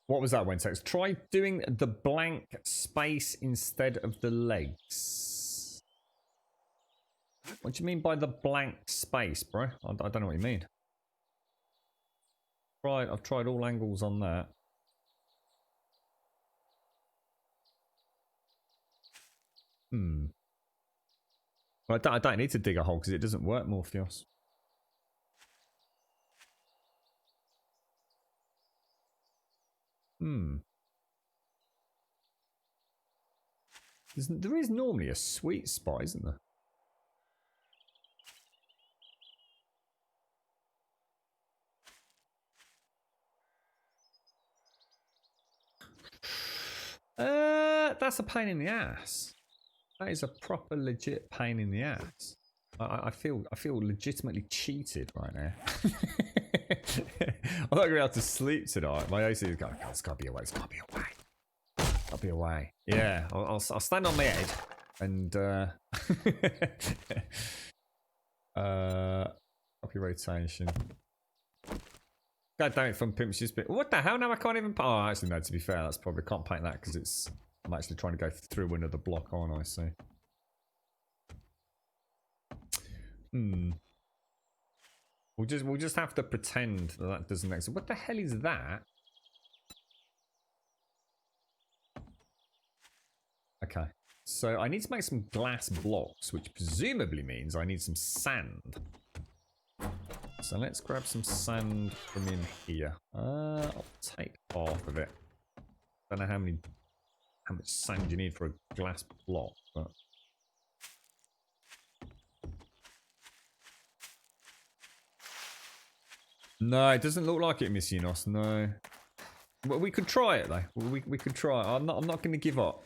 What was that, Wentex? Try doing the blank space instead of the legs. What do you mean by the blank space, bro? I don't know what you mean. I've tried all angles on that. Well, I don't need to dig a hole because it doesn't work, Morpheus. There is normally a sweet spot, isn't there? That's a pain in the ass. That is a proper legit pain in the ass. I feel legitimately cheated right now. I'm not going to be able to sleep tonight. My AC is going, oh, it's got to be away. It's got to be away. I'll be away. Yeah, I'll stand on my head and copy rotation. God damn it, Fun Pimps just bit. What the hell? Now I can't even. Oh, actually, no. To be fair, that's probably can't paint that because I'm actually trying to go through another block, aren't I? So, We'll just have to pretend that doesn't exist. What the hell is that? Okay, so I need to make some glass blocks, which presumably means I need some sand. So let's grab some sand from in here. I'll take half of it. Don't know how much sand you need for a glass block, but no, it doesn't look like it, Miss Enos. No, well, we could try it though. We could try. I'm not going to give up.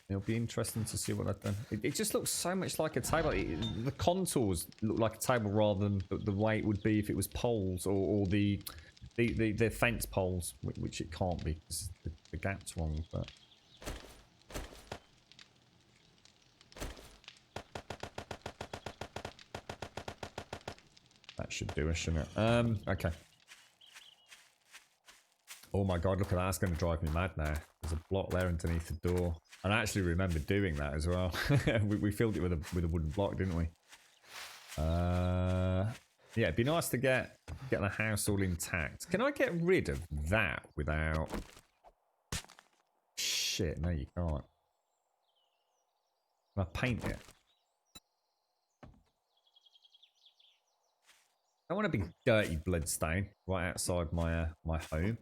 It'll be interesting to see what I've done. It just looks so much like a table. The contours look like a table rather than the way it would be if it was poles or the fence poles, which it can't be because the gap's wrong. But that should do us, shouldn't it? Okay. Oh my god, look at that. That's going to drive me mad now. There's a block there underneath the door. And I actually remember doing that as well. we filled it with a wooden block, didn't we? Yeah, it'd be nice to get the house all intact. Can I get rid of that without... Shit, no you can't. Can I paint it? I want a big dirty bloodstain right outside my my home.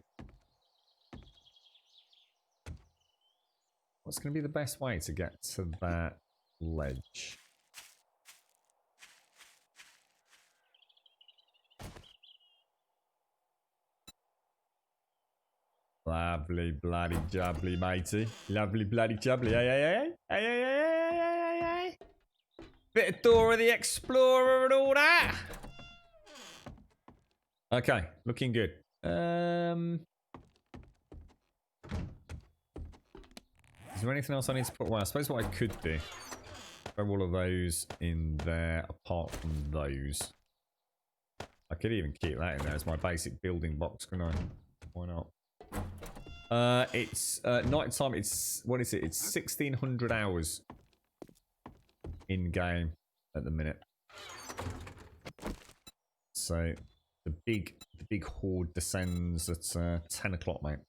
What's going to be the best way to get to that ledge? Lovely bloody jubbly, matey. Lovely bloody jubbly. Hey. Bit of Dora the Explorer and all that. Okay, looking good. Is there anything else I need to put away? I suppose what I could do, throw all of those in there apart from those. I could even keep that in there as my basic building box, can I? Why not? It's night time. It's, what is it? It's 1600 hours in game at the minute. So the big horde descends at 10 o'clock, mate.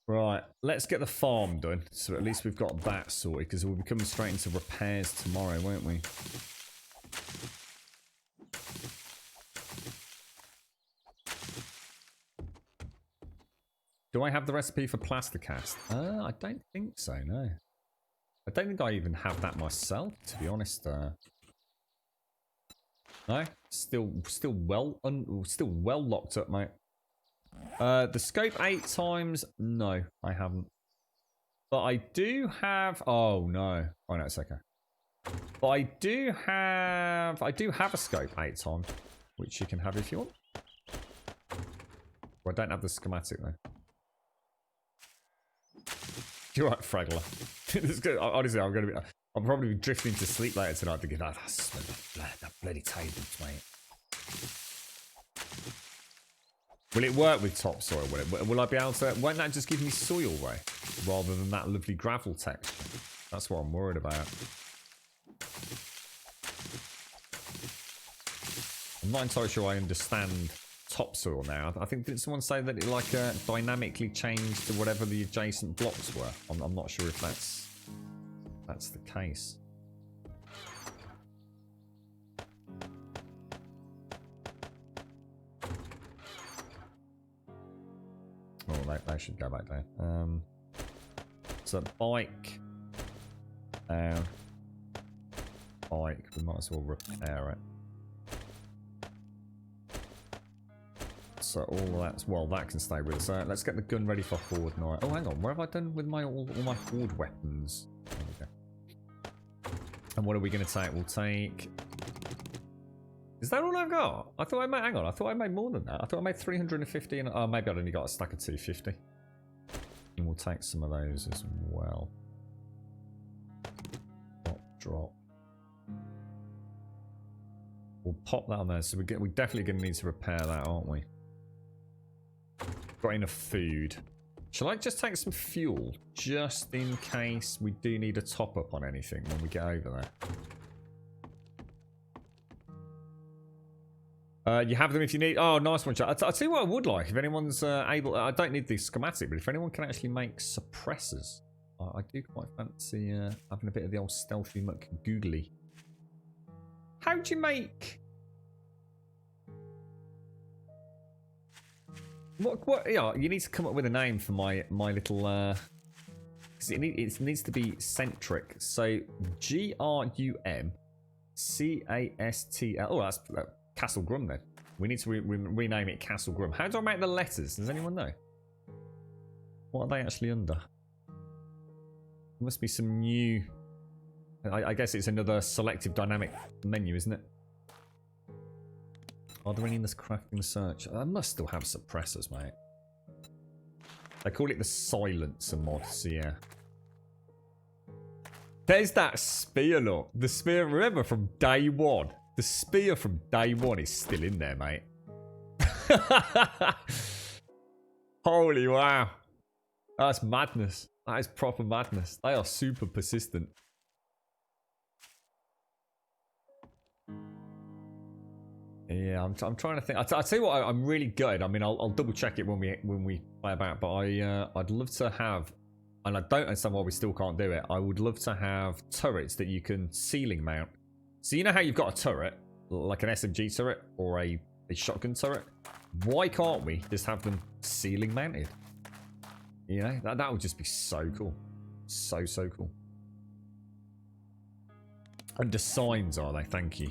Right, let's get the farm done, so at least we've got that sorted, because we'll be coming straight into repairs tomorrow, won't we? Do I have the recipe for plaster cast? I don't think so, no. I don't think I even have that myself, to be honest. No, still well locked up, mate. The scope 8 times, no, I haven't. But I do have, oh no, it's okay. But I do have a scope 8 times, which you can have if you want. Well, I don't have the schematic though. You're right, Fraggler. It's good. Honestly, I'll probably be drifting to sleep later tonight thinking, oh, that's that bloody tables, mate. Will it work with topsoil? Will I be able to... Won't that just give me soil, Ray? Rather than that lovely gravel texture? That's what I'm worried about. I'm not entirely sure I understand topsoil now. I think, didn't someone say that it like dynamically changed to whatever the adjacent blocks were? I'm not sure if that's the case. Oh, they should go back down. So bike down. Bike, we might as well repair it. So all that's, well, that can stay with us. Let's get the gun ready for Horde night. Oh, hang on, where have I done with my all my Horde weapons? There we go. And what are we going to take? We'll take... Is that all I've got? I thought I made, hang on, I thought I made more than that. I thought I made 350 and, oh, maybe I'd only got a stack of 250. And we'll take some of those as well. Drop. We'll pop that on there. So we're definitely going to need to repair that, aren't we? Got enough food. Shall I just take some fuel? Just in case we do need a top up on anything when we get over there. You have them if you need. Oh, nice one, chat. I'll tell you what I would like. If anyone's able. I don't need the schematic, but if anyone can actually make suppressors. I do quite fancy having a bit of the old stealthy muck googly. How do you make... What? Yeah, you need to come up with a name for my little... Because it needs to be centric. So, G-R-U-M-C-A-S-T-L... Oh, that's Castle Grum then. We need to rename it Castle Grum. How do I make the letters? Does anyone know? What are they actually under? There must be some new... I guess it's another selective dynamic menu, isn't it? Are there any in this crafting search? I must still have suppressors, mate. They call it the silencer mod, so yeah. There's that spear, look. The spear, remember, from day one. The spear from day one is still in there, mate. Holy wow. That's madness. That is proper madness. They are super persistent. Yeah, I'm trying to think. I'll tell you what, I'm really good. I mean, I'll double check it when we play about. But I'd love to have, and I don't understand why we still can't do it. I would love to have turrets that you can ceiling mount. So you know how you've got a turret, like an SMG turret or a shotgun turret. Why can't we just have them ceiling mounted? You know, that would just be so cool. So cool. Under signs, are they? Thank you.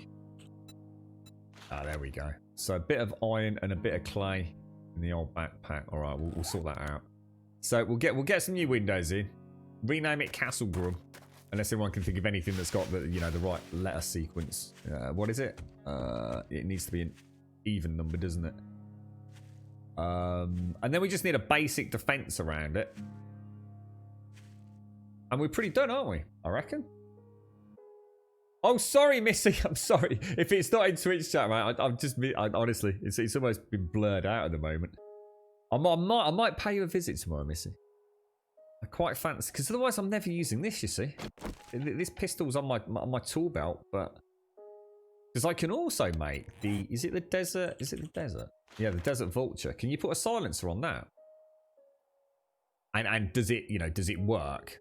Ah, there we go. So a bit of iron and a bit of clay in the old backpack. All right, we'll sort that out. So we'll get some new windows in. Rename it Castle Grum, unless anyone can think of anything that's got the the right letter sequence. What is it? It needs to be an even number, doesn't it? And then we just need a basic defense around it. And we're pretty done, aren't we? I reckon. Oh, sorry, Missy. I'm sorry. If it's not in Twitch chat, mate, honestly, it's almost been blurred out at the moment. I might pay you a visit tomorrow, Missy. I quite fancy, because otherwise I'm never using this, you see. This pistol's on my tool belt, but... Because I can also make the... Is it the desert? Yeah, the Desert Vulture. Can you put a silencer on that? And does it, does it work?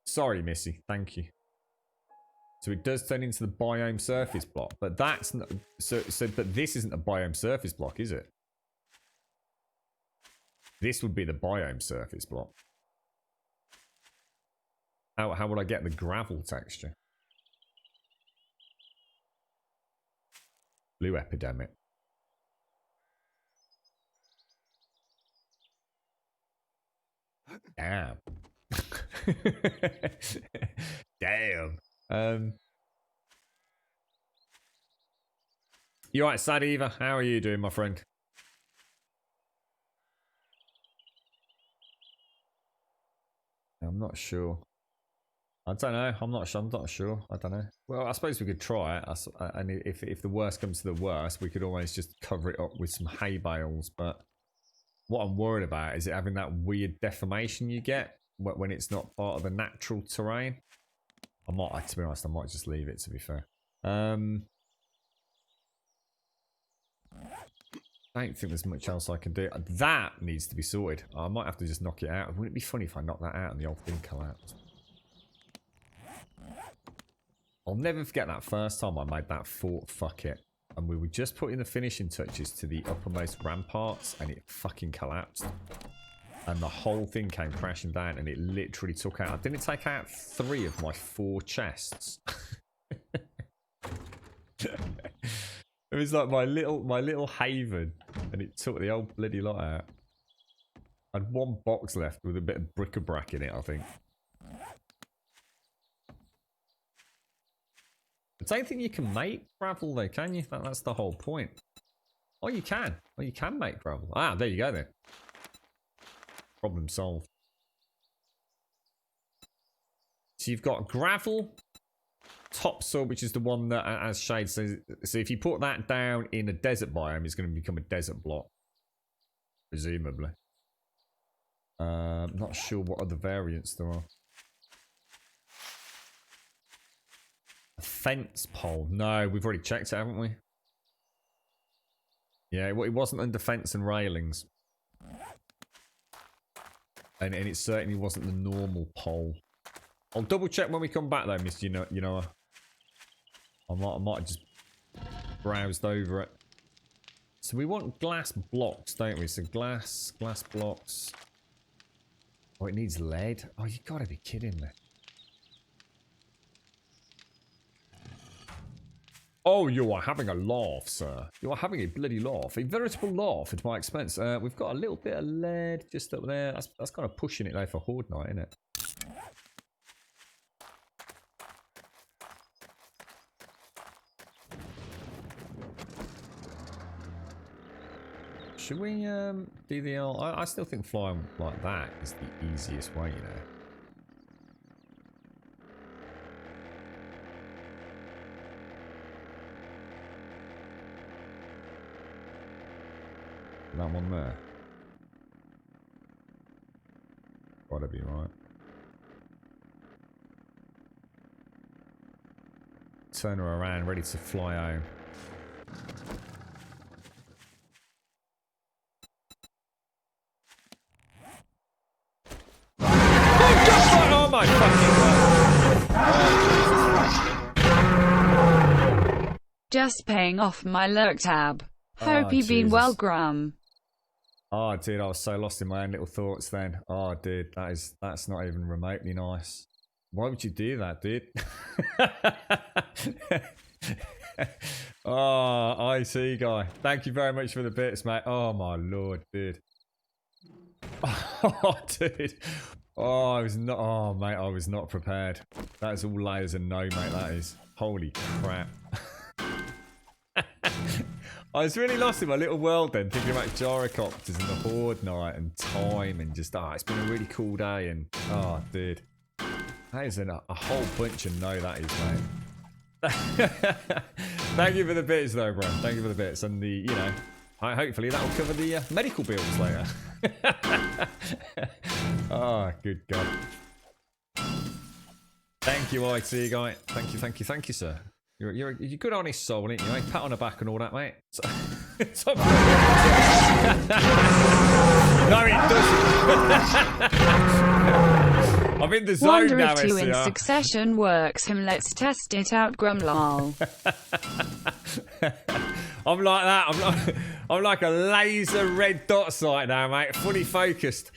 Sorry, Missy. Thank you. So it does turn into the biome surface block, but that's not... But this isn't a biome surface block, is it? This would be the biome surface block. How would I get the gravel texture? Blue epidemic. Damn. Damn. You alright, Sadiva? How are you doing, my friend? I'm not sure. I don't know. I'm not sure. I don't know. Well, I suppose we could try it. And if the worst comes to the worst, we could always just cover it up with some hay bales. But what I'm worried about is it having that weird deformation you get when it's not part of the natural terrain. To be honest, I might just leave it, to be fair. I don't think there's much else I can do. That needs to be sorted. I might have to just knock it out. Wouldn't it be funny if I knocked that out and the whole thing collapsed? I'll never forget that first time I made that fort. Fuck it. And we were just putting the finishing touches to the uppermost ramparts and it fucking collapsed. And the whole thing came crashing down and it literally took out... Didn't it take out 3 of my 4 chests? It was like my little haven and it took the old bloody lot out. I had 1 box left with a bit of bric-a-brac in it, I think. I don't think you can make gravel though, can you? That's the whole point. Oh, you can. Oh, you can make gravel. Ah, there you go then. Problem solved. So you've got gravel, topsoil, which is the one that, as Shade says, so if you put that down in a desert biome, it's going to become a desert block. Presumably. Not sure what other variants there are. A fence pole. No, we've already checked it, haven't we? Yeah, it wasn't under fence and railings. And it certainly wasn't the normal pole. I'll double check when we come back though, Miss. I might have just browsed over it. So we want glass blocks, don't we? So glass blocks. Oh, it needs lead. Oh, you gotta be kidding me. Oh, you are having a laugh, sir. You are having a bloody laugh. A veritable laugh at my expense. We've got a little bit of lead just up there. That's kind of pushing it though for Horde Night, isn't it? Should we do the... I still think flying like that is the easiest way, you know. That one there. Gotta be right. Turn her around, ready to fly home. Oh my fucking God. Just paying off my lurk tab. Hope you've been well, Grum. Oh, dude, I was so lost in my own little thoughts then. Oh, dude, that's not even remotely nice. Why would you do that, dude? Oh, I see, guy. Thank you very much for the bits, mate. Oh my lord, dude. Oh, dude. Oh, I was not. Oh, mate, I was not prepared. That is all layers and no, mate. That is. Holy crap. I was really lost in my little world then, thinking about gyrocopters and the Horde Night and time and just, it's been a really cool day and, oh, dude. That is a whole bunch of no, that is, mate. Thank you for the bits though, bro. Thank you for the bits and the, you know, hopefully that will cover the medical bills later. Oh, good God. Thank you, IT guy. Thank you, sir. You're a good, honest soul, ain't you? Mate? Pat on the back and all that, mate. No, it doesn't. I'm in the zone Wonder now, if two in SCR. succession works him. Let's test it out, Grumlol. I'm like that. I'm like a laser red dot sight now, mate. Fully focused.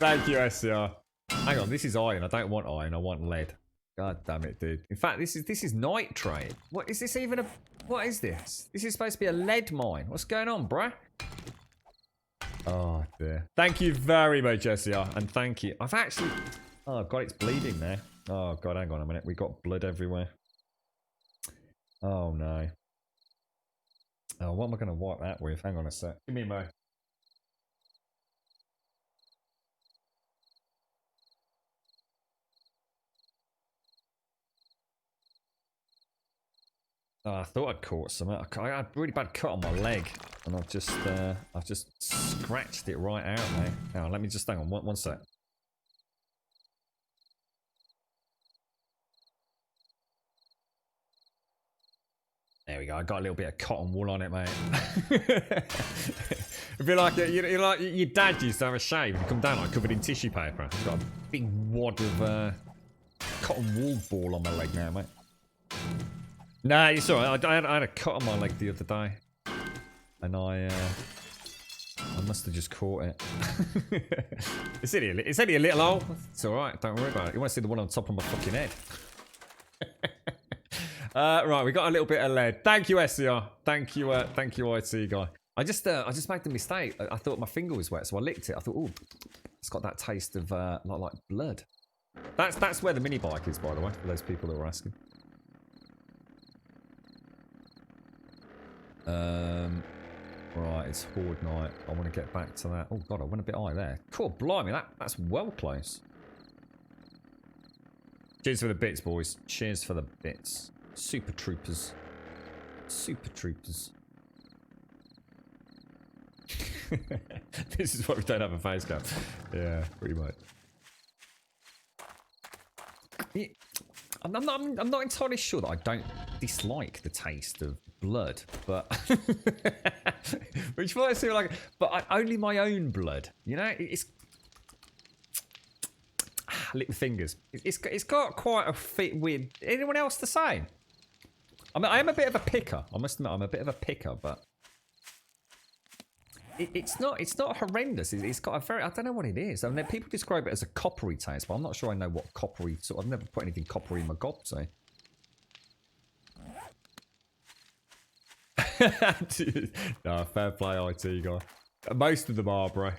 Thank you, SCR. Hang on, this is iron. I don't want iron. I want lead. God damn it, dude. In fact, this is nitrate. What is this even a... What is this? This is supposed to be a lead mine. What's going on, bruh? Oh, dear. Thank you very much, SCR. And thank you. I've actually... Oh, God, it's bleeding there. Oh, God, hang on a minute. We got blood everywhere. Oh, no. Oh, what am I going to wipe that with? Hang on a sec. Give me a mo. Oh, I thought I'd caught something. I had a really bad cut on my leg, and I've just scratched it right out, mate. Hang on, let me just hang on one sec. There we go. I got a little bit of cotton wool on it, mate. It'd be like you're like your dad used to have a shave and come down like covered in tissue paper. I've got a big wad of cotton wool ball on my leg now, mate. Nah, it's alright. I had a cut on my leg the other day. And I must have just caught it. It's only a little hole. It's alright, don't worry about it. You want to see the one on top of my fucking head. Right, we got a little bit of lead. Thank you, SCR. Thank you, IT guy. I just made the mistake. I thought my finger was wet, so I licked it. I thought, oh, it's got that taste of like blood. That's where the mini bike is, by the way, for those people that were asking. Right, it's Horde night. I want to get back to that. Oh god, I went a bit high there. Cool, blimey, that's well close. Cheers for the bits, boys. Cheers for the bits. Super troopers. Super troopers. This is why we don't have a face cam. Yeah, pretty much. Yeah, I'm not entirely sure that I don't dislike the taste of blood, but which might seem like, but only my own blood. You know, it's lick the fingers. It's got quite a fit with anyone else the same. I mean, I am a bit of a picker. I must admit, I'm a bit of a picker, but it's not horrendous. It's got a very, I don't know what it is. I mean, people describe it as a coppery taste, but I'm not sure I know what coppery. So I've never put anything coppery in my gob, so. No, fair play, IT guy. Most of them are, bro.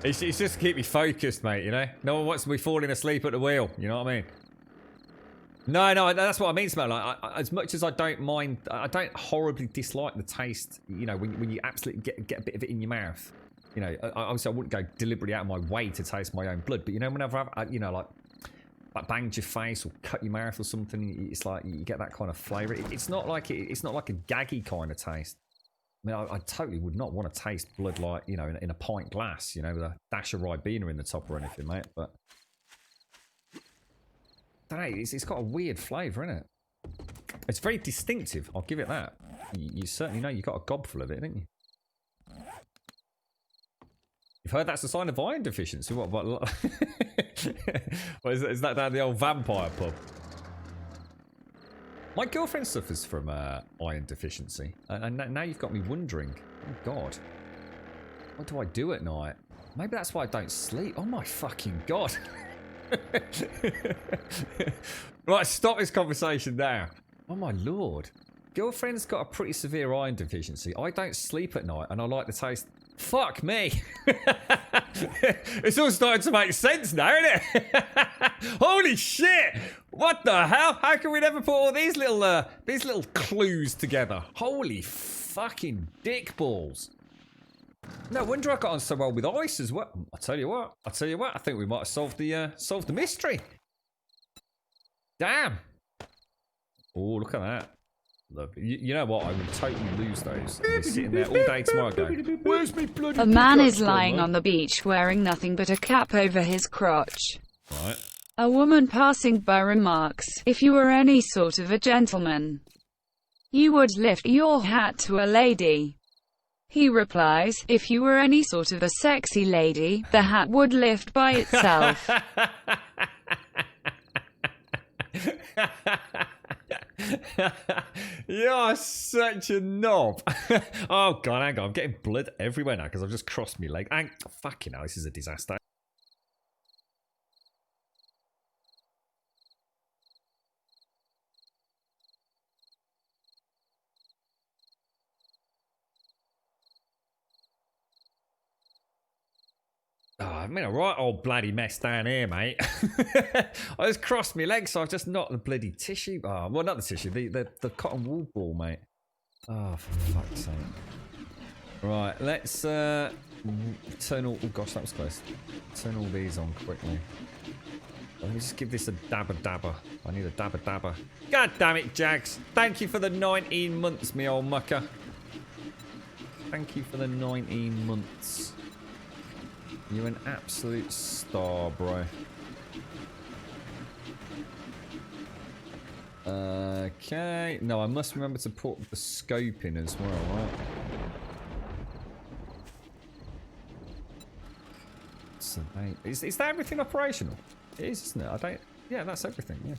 It's just to keep me focused, mate, you know? No one wants to be falling asleep at the wheel, you know what I mean? No, that's what I mean, Smell. Like, as much as I don't mind, I don't horribly dislike the taste, you know, when you absolutely get a bit of it in your mouth. You know, obviously I wouldn't go deliberately out of my way to taste my own blood, but you know, whenever I've, you know, like banged your face or cut your mouth or something, it's like you get that kind of flavour. It's not like it's not like a gaggy kind of taste. I mean, I totally would not want to taste blood like, you know, in a pint glass, you know, with a dash of Ribena in the top or anything, mate. But I don't know, it's got a weird flavour, innit? It's very distinctive, I'll give it that. You certainly know you got a gob full of it, didn't you? You've heard that's a sign of iron deficiency. What is that down the old vampire pub? My girlfriend suffers from iron deficiency, and now you've got me wondering. Oh god, what do I do at night? Maybe that's why I don't sleep. Oh my fucking god! Right, stop this conversation now. Oh my lord, girlfriend's got a pretty severe iron deficiency. I don't sleep at night, and I like the taste. Fuck me! It's all starting to make sense now, isn't it? Holy shit! What the hell? How can we never put all these little clues together? Holy fucking dick balls! No wonder I got on so well with ice as well. I'll tell you what. I think we might have solved the mystery. Damn! Oh, look at that. Look, you know what? I would totally lose those. I'd be sitting there all day tomorrow going, where's me bloody A man pickaxe is lying gone, on the beach wearing nothing but a cap over his crotch. Right. A woman passing by remarks, if you were any sort of a gentleman, you would lift your hat to a lady. He replies, if you were any sort of a sexy lady, the hat would lift by itself. You're such a knob. Oh god, hang on, I'm getting blood everywhere now because I've just crossed my leg. Fucking hell, this is a disaster. Oh, I've made a right old bloody mess down here, mate. I just crossed my legs, so I've just knocked the bloody tissue. Oh, well, not the tissue, the cotton wool ball, mate. Oh, for fuck's sake. Right, let's turn all. Oh gosh, that was close. Turn all these on quickly. Let me just give this a dabba. I need a dabba. God damn it, Jags. Thank you for the 19 months, me old mucker. Thank you for the 19 months. You're an absolute star, bro. Okay. No, I must remember to put the scope in as well, right? So is that everything operational? It is, isn't it? I don't... Yeah, that's everything, yeah.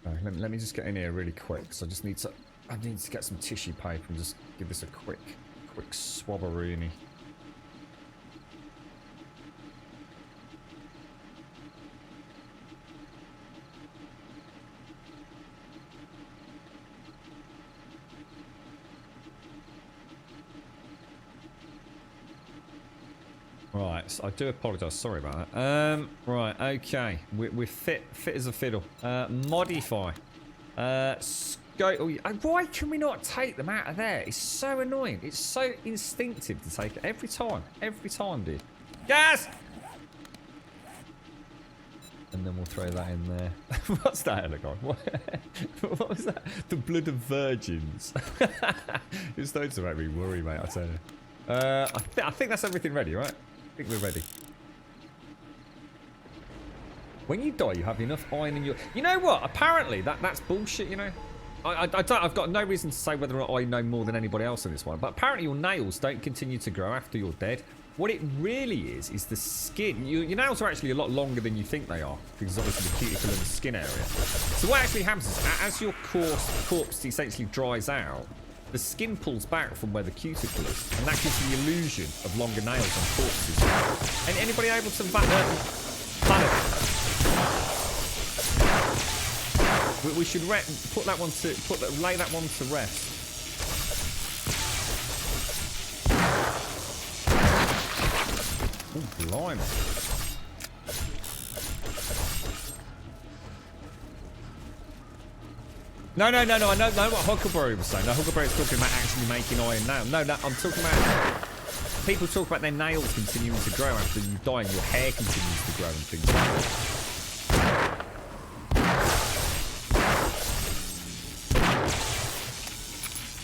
Right, let me just get in here really quick, because I need to get some tissue paper and just give this a quick swabberoony. Right, so I do apologise. Sorry about that. Right, okay. We're fit as a fiddle. Modify. Why can we not take them out of there? It's so annoying. It's so instinctive to take it every time. Every time, dude. Gas! And then we'll throw that in there. What's that, Elegon? What was that? The blood of virgins. It's starting to make me worry, mate, I tell you. I think that's everything ready, right? I think we're ready. When you die, you have enough iron in your... You know what? Apparently, that's bullshit, you know? I've got no reason to say whether or not I know more than anybody else on this one, but apparently your nails don't continue to grow after you're dead. What it really is the skin. Your nails are actually a lot longer than you think they are, because obviously the cuticle and the skin area. So what actually happens is, as your corpse essentially dries out, the skin pulls back from where the cuticle is, and that gives the illusion of longer nails on corpses. And anybody able to planet? We should lay that one to rest. Oh, blimey. No, I know what Huckleberry was saying. No, Huckleberry's talking about actually making iron now. No, I'm talking about... People talk about their nails continuing to grow after you die and your hair continues to grow and things like that.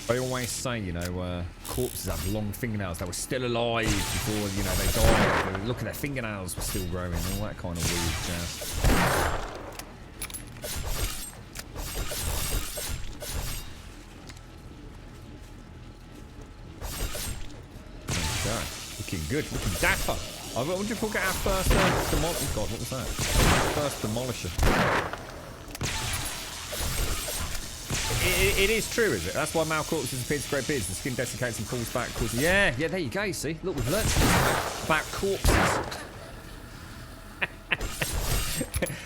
I always say, you know, corpses have long fingernails. They were still alive before, you know, they died. Look at their fingernails were still growing. All that kind of weird jazz. Okay. Looking good. Looking dapper. I wonder if we'll get our first demolisher. God, what was that? First demolisher. It is true, is it? That's why male corpses appear to grow beards. The skin desiccates and falls back. Yeah, there you go, you see? Look, we've learnt something about corpses.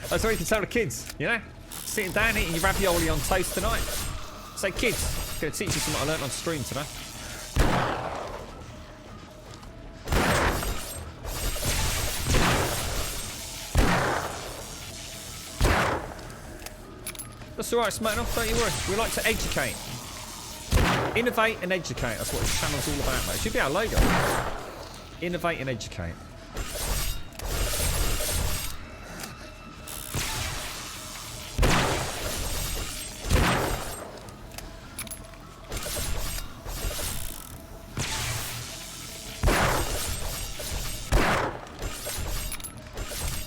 That's what you can tell the kids, you know? Sitting down eating your ravioli on toast tonight. Say, kids, I'm going to teach you something I learnt on stream today. That's alright, Smirnoff, don't you worry. We like to educate. Innovate and educate. That's what this channel's all about, mate. It should be our logo. Innovate and educate.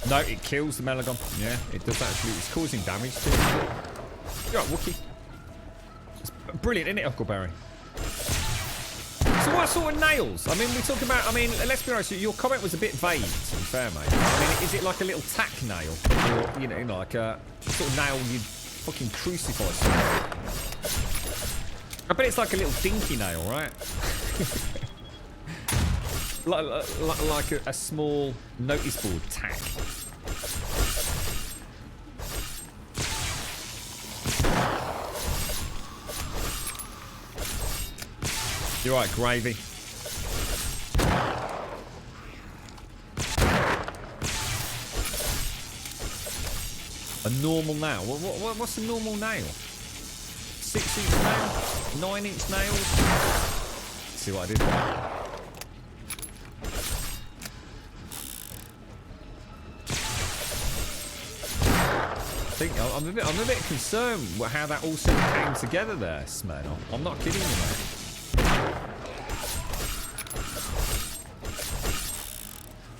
No, it kills the Melagon. Yeah, it does actually. It's causing damage to it. You're right, Wookie. It's brilliant, isn't it, Huckleberry? So what sort of nails? I mean, we're talking about... I mean, let's be honest, your comment was a bit vague, to be fair, mate. I mean, is it like a little tack nail? Or, you know, like a sort of nail you'd fucking crucify someone? I bet it's like a little dinky nail, right? like a small notice board tack. You're right, Gravy. A normal nail. What's a normal nail? 6-inch nail? 9-inch nails? See what I did there? I'm a bit concerned with how that all sort of came together there, Smirnoff. I'm not kidding you, mate.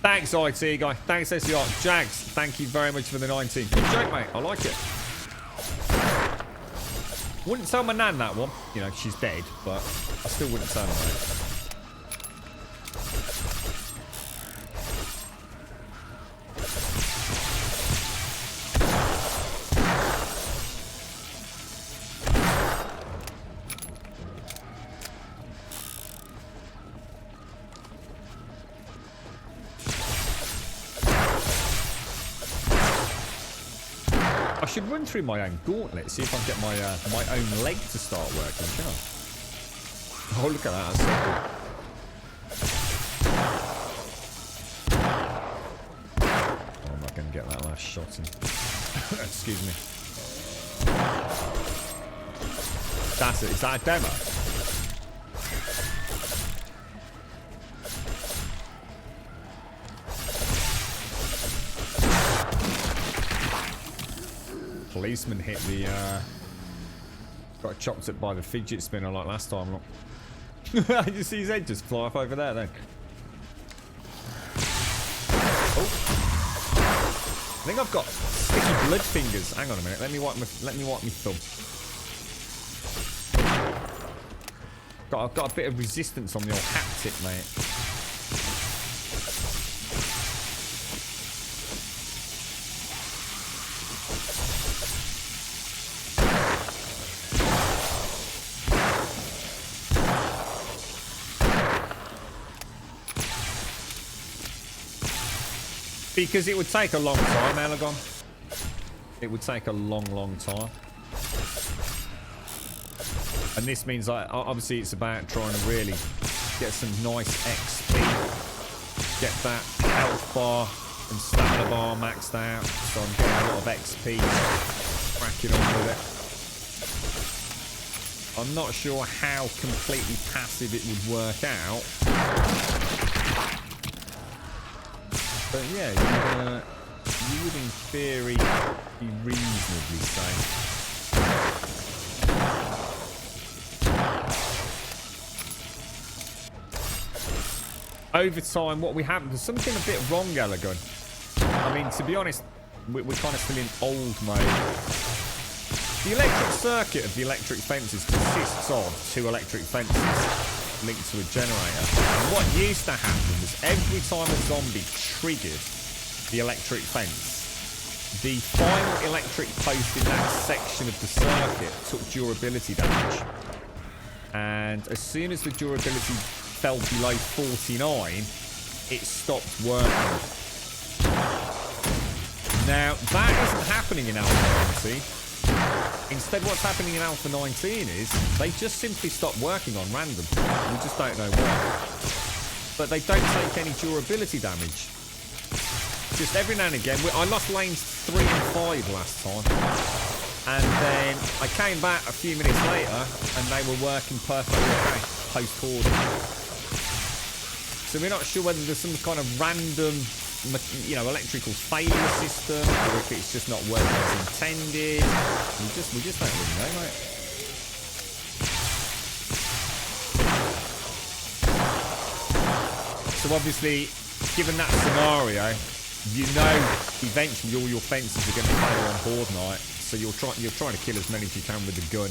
Thanks, IT guy. Thanks, SER. Jags, thank you very much for the 19. Good joke, mate. I like it. Wouldn't tell my nan that one. You know, she's dead, but I still wouldn't tell her, mate. I should run through my own gauntlet, see if I can get my own leg to start working, shall I? Oh, look at that, that's so cool. Oh, I'm not going to get that last shot in. Excuse me. That's it. Is that a demo? Policeman hit the, got chopped up by the fidget spinner like last time. Look. You see his head just fly off over there then. Oh. I think I've got sticky blood fingers. Hang on a minute. Let me wipe my thumb. I've got a bit of resistance on the old hat tip, mate. Because it would take a long time, Elgon. It would take a long, long time. And this means, obviously, it's about trying to really get some nice XP. Get that health bar and stamina bar maxed out. So I'm getting a lot of XP. Cracking on with it. I'm not sure how completely passive it would work out. But yeah, you would in theory be reasonably safe. Over time, what we have, there's something a bit wrong, Elgon. I mean, to be honest, we're kind of still in old mode. The electric circuit of the electric fences consists of 2 electric fences linked to a generator. And what used to happen was every time a zombie triggered the electric fence, the final electric post in that section of the circuit took durability damage. And as soon as the durability fell below 49, it stopped working. Now, that isn't happening in Alpha 19. Instead, what's happening in Alpha 19 is they just simply stop working on random. We just don't know why. But they don't take any durability damage. Just every now and again, I lost lanes 3 and 5 last time. And then I came back a few minutes later and they were working perfectly okay, post-hoarding. So we're not sure whether there's some kind of random, electrical failure system, or if it's just not working as intended. We just don't really know, mate. So obviously, given that scenario, eventually all your fences are going to fail on Horde night. So you're trying to kill as many as you can with the gun.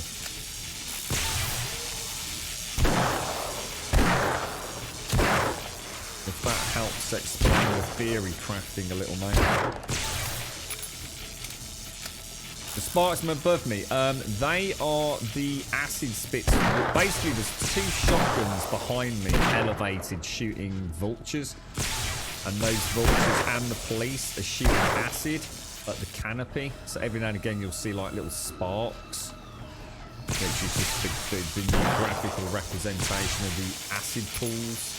If that helps explain the theory crafting a little, mate. The Sparksmen above me, they are the acid spits. Basically, there's 2 shotguns behind me, elevated, shooting vultures. And those vultures and the police are shooting acid at the canopy. So every now and again, you'll see like little sparks, which is just the new graphical representation of the acid pools.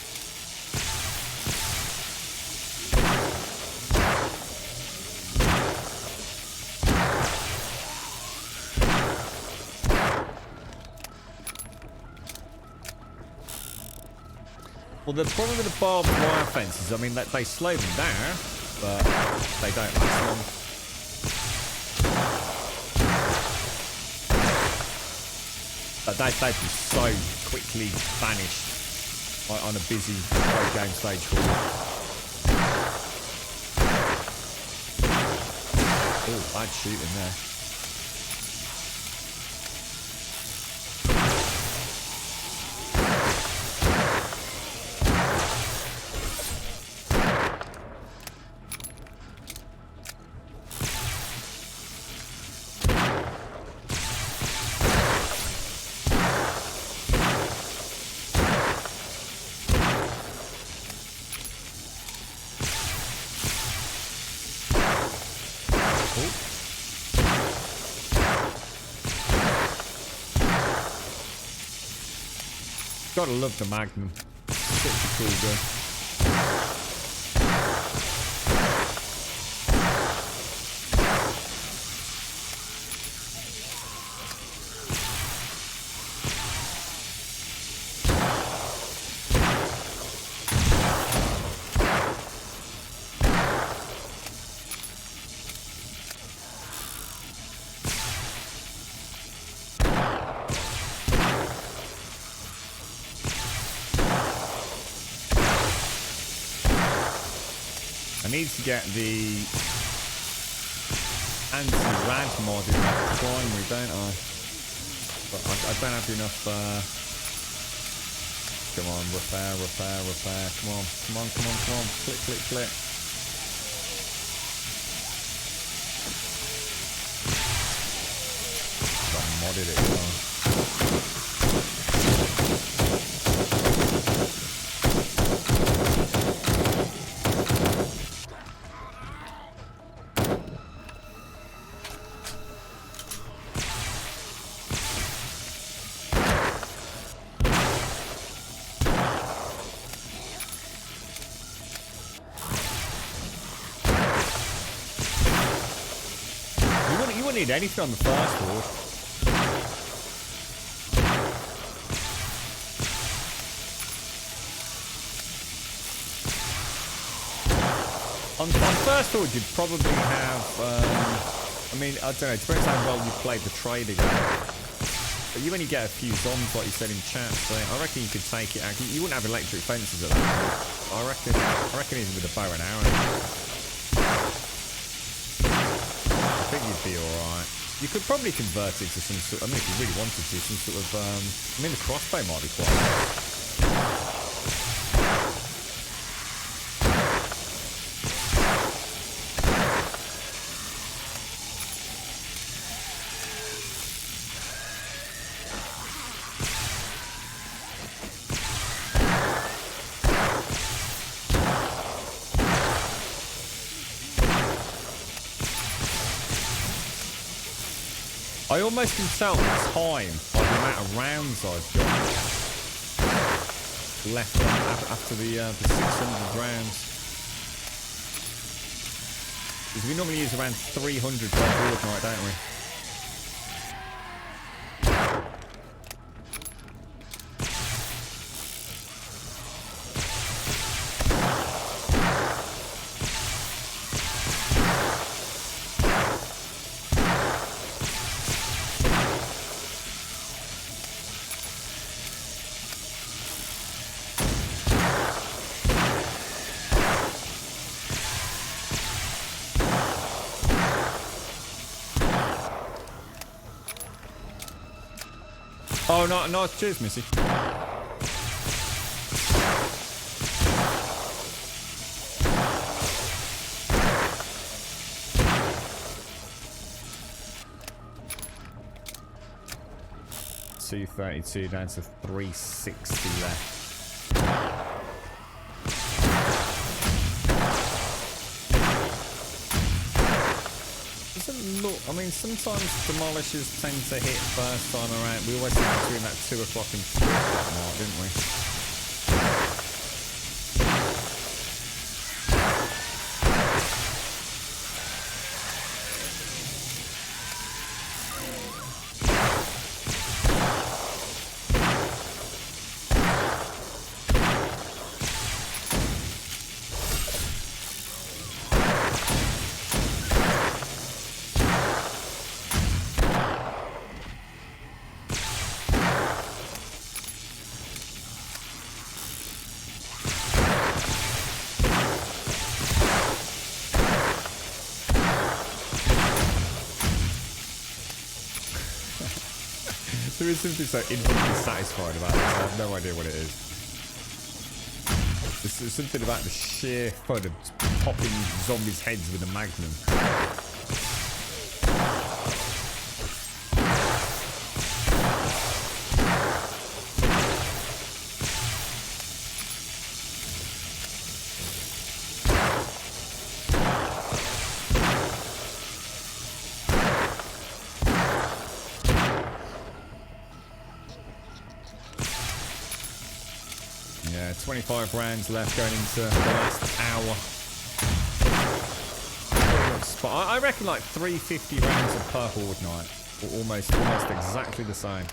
Well, the problem with the barbed wire fences, I mean, they slow them down, but they don't last long. But they'd be so quickly vanished on a busy game stage hall. Oh, bad shooting there. Gotta love the Magnum. Such a cool gun. need to get the anti-rad mod in that primary, don't I? But I don't have enough. Come on, repair. Come on. Click. I modded it wrong. You wouldn't need anything on the first board. On first board, you'd probably have. I mean, I don't know. It depends how well you played the trader game. But you only get a few zombies, like you said in chat. So I reckon you could take it out. You wouldn't have electric fences at that point. I reckon even with a bow and arrow. I think you'd be alright. You could probably convert it to some sort. I mean, if you really wanted to, some sort of. I mean, the crossbow might be quite. I almost can tell the time by the amount of rounds I've got left after the 600 rounds. Because we normally use around 300 per fortnight, don't we? Oh, no, cheers, Missy. $232 down to $360 left. Look, I mean, sometimes demolishers tend to hit first time around. We always hit between that 2 o'clock and 3 o'clock mark, didn't we? There is something so infinitely satisfied about this. I have no idea what it is. There's something about the sheer fun of popping zombies' heads with a magnum. Yeah, 25 rounds left going into the last hour. But I reckon like 350 rounds of per horde night. Almost exactly the same.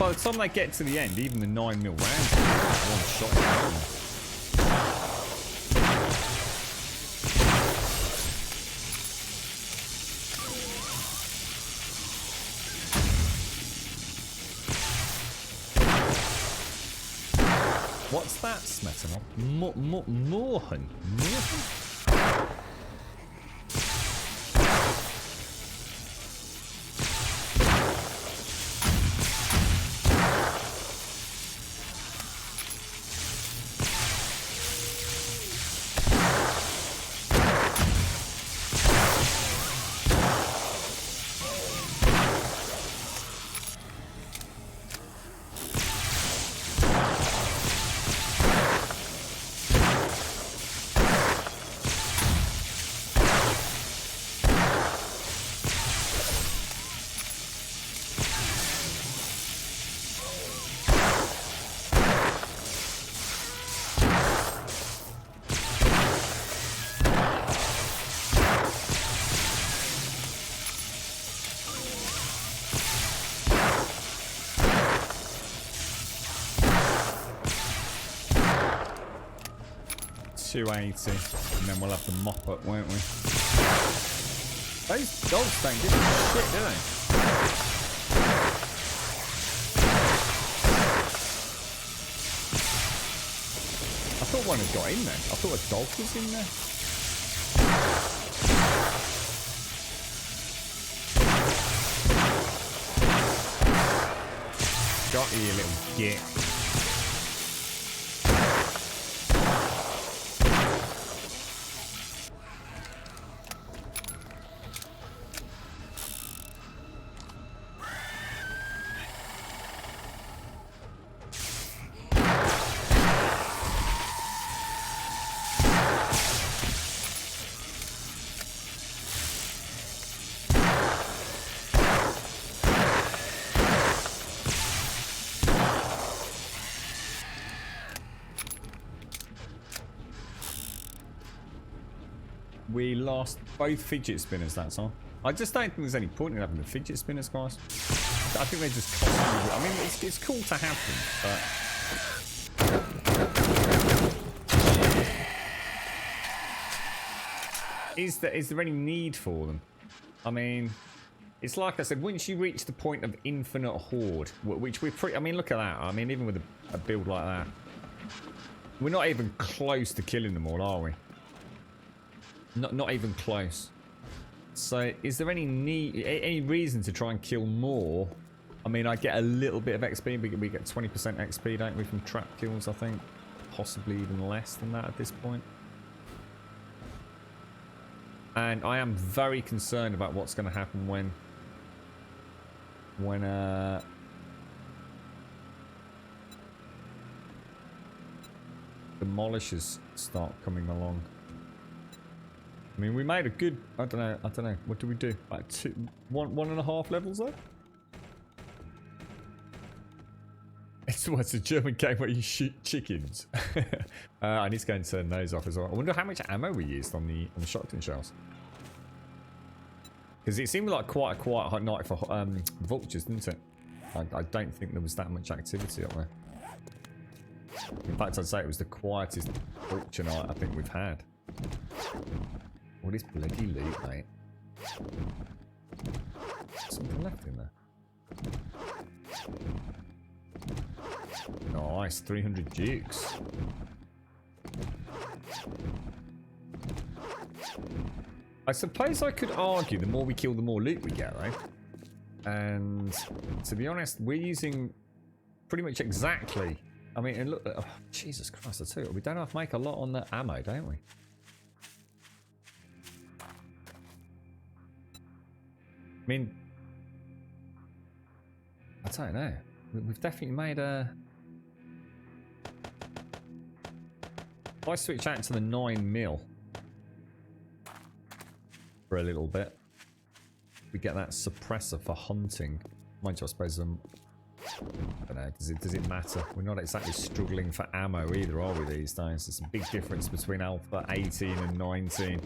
by the time they get to the end, even the 9mm rounds are one shot. What's that, Smetanov? Moorhen? Moorhen? $280, and then we'll have the mop up, won't we? Those dogs don't give a shit, do they? I thought one had got in there. I thought a dog was in there. Got you, you little git. We lost both fidget spinners that time. I just don't think there's any point in having the fidget spinners, guys. I think they just cost you. I mean, it's cool to have them, but is there any need for them? I mean, it's like I said, once you reach the point of infinite horde, which we're pretty. I mean, look at that. I mean, even with a build like that, we're not even close to killing them all, are we? Not even close. So, is there any need, any reason to try and kill more? I mean, I get a little bit of XP. We get 20% XP, don't we, from trap kills? I think possibly even less than that at this point. And I am very concerned about what's going to happen when demolishers start coming along. I mean, we made a good, I don't know, what do we do? Like 1.5 levels up? It's a German game where you shoot chickens. I need to go and turn those off as well. I wonder how much ammo we used on the shotgun shells. Because it seemed like quite a quiet hot night for vultures, didn't it? I don't think there was that much activity up there. In fact, I'd say it was the quietest vulture night I think we've had. All this bloody loot, mate. Something left in there. Nice, 300 dukes. I suppose I could argue the more we kill, the more loot we get, right? And to be honest, we're using pretty much exactly. I mean, and look, oh, Jesus Christ, I tell you what, we don't have to make a lot on the ammo, don't we? I mean, I don't know. We've definitely made a. If I switch out to the 9mm for a little bit, we get that suppressor for hunting. Mind you, I suppose I don't know. Does it matter? We're not exactly struggling for ammo either, are we? These days, there's a big difference between Alpha 18 and 19.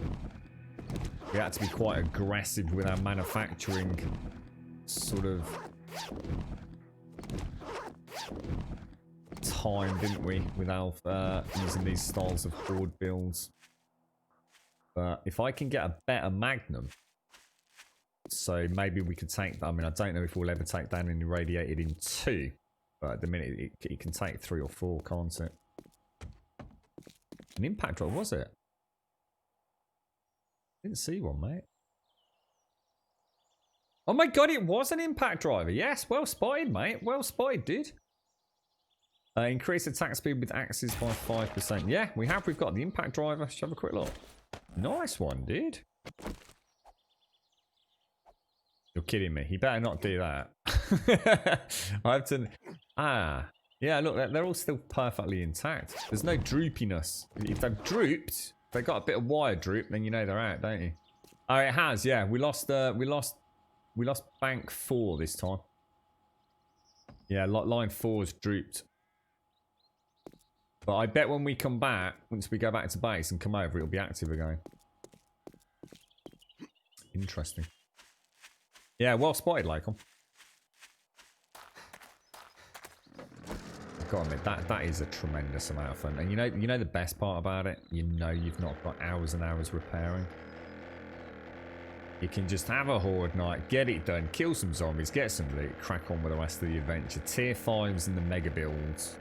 We had to be quite aggressive with our manufacturing sort of time, didn't we, with Alpha using these styles of board builds. But if I can get a better Magnum, so maybe we could take, I mean, I don't know if we'll ever take down an irradiated in 2, but at the minute it can take 3 or 4, can't it? An impact drive, was it? Didn't see one, mate. Oh my god, it was an impact driver. Yes, well spotted, mate. Well spotted, dude. Increase attack speed with axes by 5%. Yeah, we have. We've got the impact driver. Let's have a quick look. Nice one, dude. You're kidding me. You better not do that. I have to... Ah. Yeah, look, they're all still perfectly intact. There's no droopiness. If they've drooped, if they've got a bit of wire droop, then you know they're out, don't you? Oh, it has, yeah. We lost bank 4 this time. Yeah, line 4's drooped. But I bet when we come back, once we go back to base and come over, it'll be active again. Interesting. Yeah, well spotted, Lacom. I've got to admit, that is a tremendous amount of fun. And you know the best part about it? You know you've not got hours and hours repairing. You can just have a horde night, get it done, kill some zombies, get some loot, crack on with the rest of the adventure. Tier 5s and the mega builds.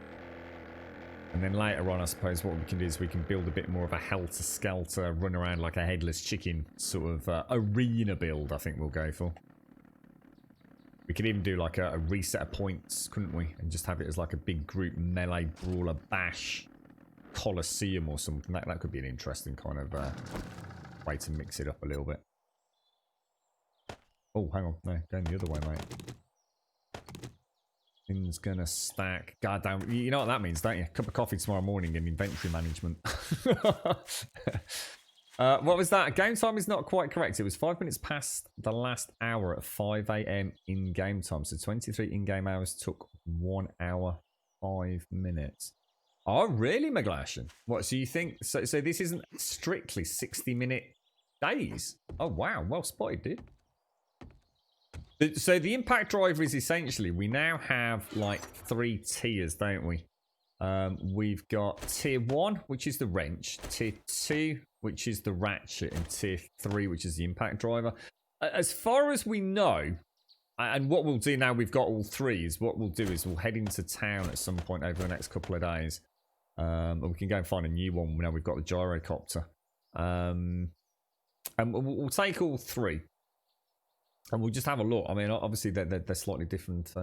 And then later on, I suppose what we can do is we can build a bit more of a helter-skelter, run around like a headless chicken sort of arena build, I think we'll go for. We could even do like a reset of points, couldn't we? And just have it as like a big group melee brawler bash coliseum or something. That could be an interesting kind of way to mix it up a little bit. Oh, hang on. No, going the other way, mate. Things gonna stack. God damn. You know what that means, don't you? Cup of coffee tomorrow morning and inventory management. What was that? Game time is not quite correct. It was 5 minutes past the last hour at 5 AM in game time. So 23 in-game hours took 1 hour, 5 minutes. Oh, really, McGlashan? What, so you think... So this isn't strictly 60-minute days? Oh, wow. Well spotted, dude. So the impact driver is essentially, we now have like 3 tiers, don't we? We've got tier 1, which is the wrench, tier 2, which is the ratchet, and tier 3, which is the impact driver. As far as we know, and what we'll do now we've got all 3, is what we'll do is we'll head into town at some point over the next couple of days. And we can go and find a new one now we've got the gyrocopter. And we'll take all 3. And we'll just have a look. I mean, obviously they're slightly different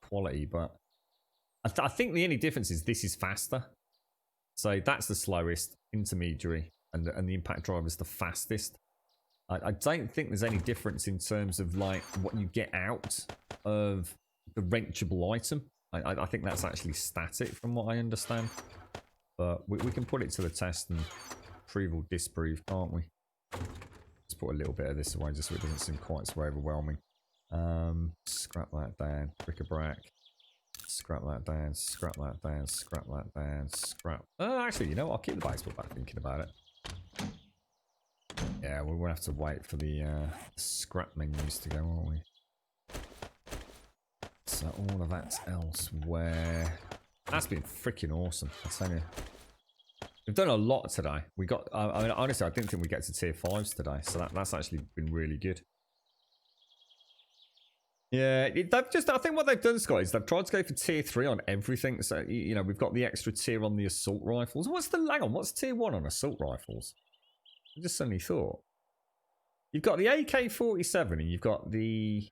quality, but I think the only difference is this is faster. So that's the slowest, intermediary, and the impact driver is the fastest. I don't think there's any difference in terms of like what you get out of the wrenchable item. I think that's actually static from what I understand. But we can put it to the test and prove or disprove, can't we? Let's put a little bit of this away just so it doesn't seem quite so overwhelming. Scrap that down. Bric-a-brac. Scrap that down. Scrap that down. Scrap that down. Scrap. Actually, you know what? I'll keep the baseball bat thinking about it. Yeah, we're going to have to wait for the scrap menus to go, aren't we? So all of that's elsewhere. That's been freaking awesome, I tell you. We've done a lot today. We got, I mean, honestly, I didn't think we'd get to tier 5s today, so that's actually been really good. Yeah, I think what they've done, Scott, is they've tried to go for tier 3 on everything. So, you know, we've got the extra tier on the assault rifles. Hang on, what's tier 1 on assault rifles? I just suddenly thought. You've got the AK-47 and you've got the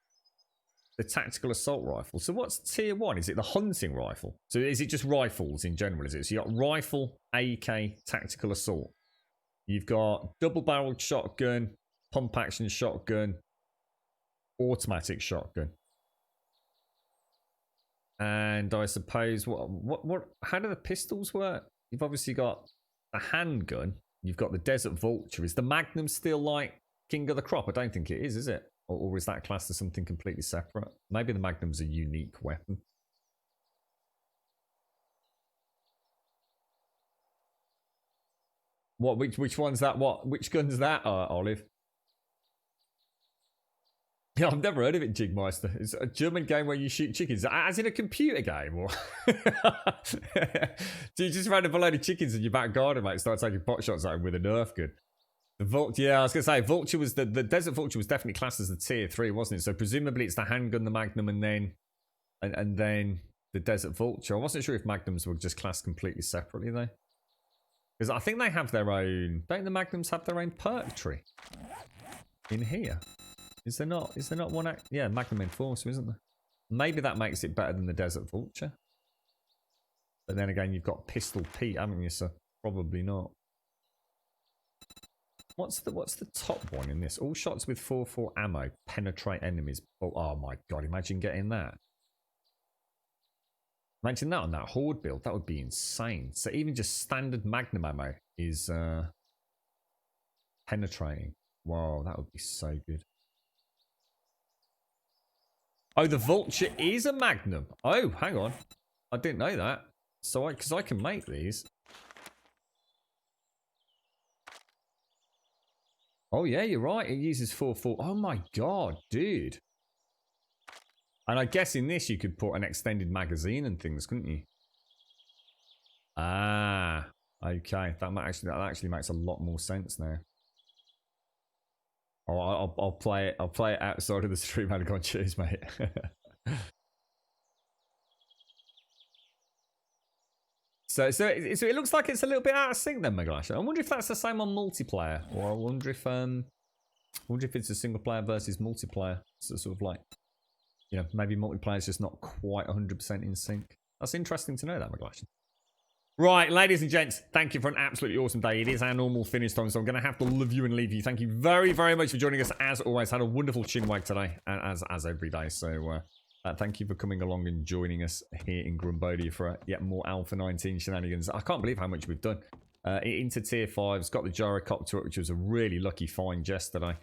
tactical assault rifle. So what's tier 1? Is it the hunting rifle? So is it just rifles in general, is it? So you've got rifle, AK, tactical assault. You've got double-barreled shotgun, pump-action shotgun, automatic shotgun. And I suppose, how do the pistols work? You've obviously got a handgun. You've got the Desert Vulture. Is the Magnum still like King of the Crop? I don't think it is it? Or is that classed as something completely separate? Maybe the Magnum's a unique weapon. Which one's that? Which gun's that, Olive? Yeah, I've never heard of it, Jigmeister. It's a German game where you shoot chickens. As in a computer game? Or do you just run a load of chickens in your back garden, mate, start taking pot shots at them with a Nerf gun? The Vulture, yeah, I was going to say, Vulture was the Desert Vulture was definitely classed as the tier 3, wasn't it? So presumably it's the handgun, the Magnum, and then the Desert Vulture. I wasn't sure if Magnums were just classed completely separately, though. Because I think they have their own... Don't the Magnums have their own perk tree? In here? Is there not one... Yeah, Magnum Enforcer, isn't there? Maybe that makes it better than the Desert Vulture. But then again, you've got Pistol Pete, haven't you? So probably not. What's the top one in this? All shots with 4.4 ammo penetrate enemies. Oh my god, imagine getting that. Imagine that on that Horde build. That would be insane. So even just standard Magnum ammo is penetrating. Wow, that would be so good. Oh, the Vulture is a Magnum. Oh, hang on. I didn't know that. So because I can make these. Oh yeah, you're right. It uses 4.4. Oh my god, dude. And I guess in this you could put an extended magazine and things, couldn't you? Ah, okay. That actually makes a lot more sense now. Oh, I'll play it. I'll play it outside of the stream. Had gone, cheers, mate. So it looks like it's a little bit out of sync then, Megalash. I wonder if that's the same on multiplayer, or I wonder if it's a single player versus multiplayer. So sort of like, you know, maybe multiplayer is just not quite 100% in sync. That's interesting to know that, Megalash. Right, ladies and gents, thank you for an absolutely awesome day. It is our normal finish time, so I'm going to have to love you and leave you. Thank you very, very much for joining us. As always, had a wonderful chinwag today, as every day. So thank you for coming along and joining us here in Grumbodia for yet more Alpha 19 shenanigans. I can't believe how much we've done. Into tier 5s, got the gyrocopter, which was a really lucky find yesterday.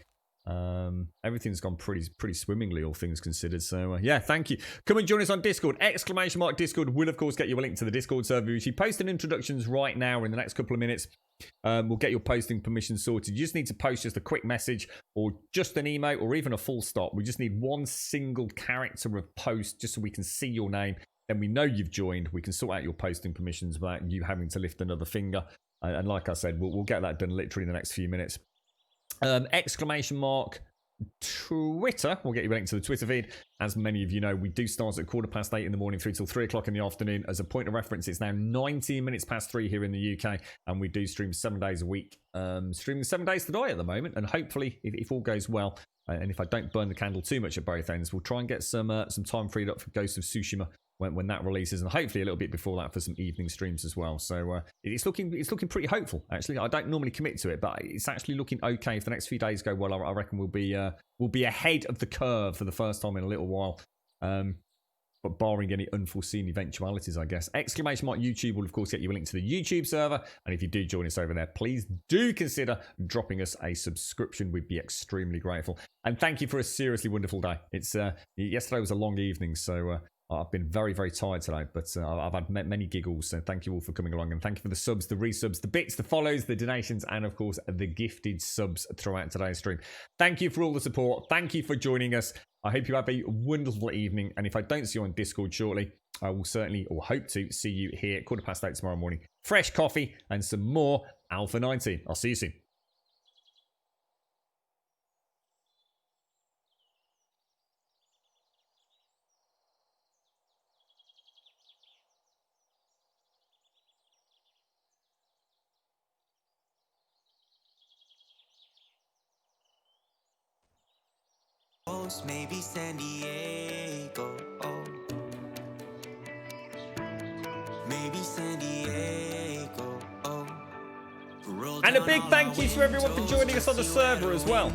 Everything's gone pretty swimmingly, all things considered. So yeah, thank you. Come and join us on Discord. ! Discord will of course get you a link to the Discord server, which you post in introductions right now or in the next couple of minutes. We'll get your posting permission sorted. You just need to post just a quick message or just an emote or even a full stop. We just need one single character of post just so we can see your name. Then we know you've joined. We can sort out your posting permissions without you having to lift another finger. And like I said, we'll get that done literally in the next few minutes. ! Twitter. We'll get you a link to the Twitter feed. As many of you know, we do start at 8:15 in the morning through till 3 o'clock in the afternoon. As a point of reference, it's now 19 minutes past 3 here in the UK, and we do stream 7 days a week. Streaming 7 days to die at the moment, and hopefully, if all goes well, and if I don't burn the candle too much at both ends, we'll try and get some time freed up for Ghost of Tsushima when that releases, and hopefully a little bit before that for some evening streams as well. So it's looking pretty hopeful, actually. I don't normally commit to it, but it's actually looking okay. If the next few days go well, I reckon we'll be ahead of the curve for the first time in a little while. But barring any unforeseen eventualities, I guess. ! YouTube will, of course, get you a link to the YouTube server. And if you do join us over there, please do consider dropping us a subscription. We'd be extremely grateful. And thank you for a seriously wonderful day. Yesterday was a long evening, so I've been very, very tired today, but I've had many giggles, so thank you all for coming along, and thank you for the subs, the resubs, the bits, the follows, the donations, and of course, the gifted subs throughout today's stream. Thank you for all the support. Thank you for joining us. I hope you have a wonderful evening, and if I don't see you on Discord shortly, I will certainly, or hope to, see you here at 8:15 tomorrow morning. Fresh coffee and some more Alpha 19. I'll see you soon. Maybe San Diego. Oh. Maybe San Diego. Oh. And a big thank you to everyone for joining us on the server as well.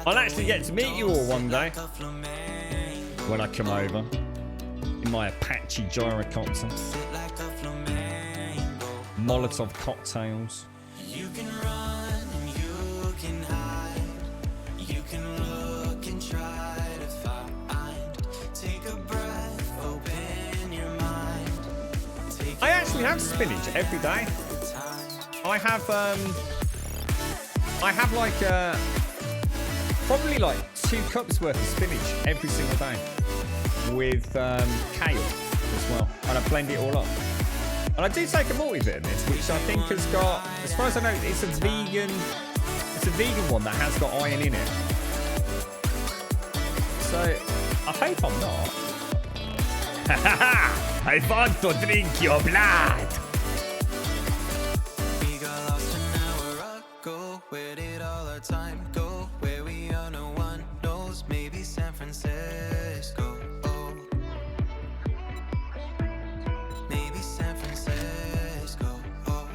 I'll actually get to meet you all one day when I come over in my Apache gyrocopter. Molotov cocktails. You can run and you can hide. You can look and try to find. Take a breath, open your mind. I actually have spinach every day. I have like probably like 2 cups worth of spinach every single day with kale as well, and I blend it all up. And I do take a multivitamins, which I think has got, as far as I know, it's a vegan one that has got iron in it. So I hope I'm not. I want to drink your blood. We got lost an hour ago. Where did all our time go? Where we are, no one knows. Maybe San Francisco. Oh. Maybe San Francisco. Oh.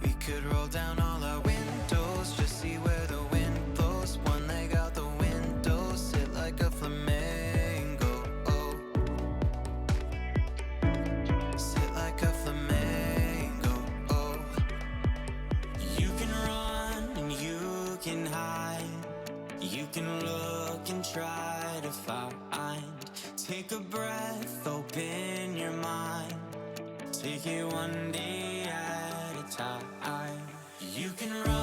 We could roll down all our windows, just see where the wind blows. One leg out the window, sit like a flamingo. Oh. Sit like a flamingo. Oh. You can run and you can hide. You can look and try to find. Take a breath, open your mind. Take it one day at a time. You can run.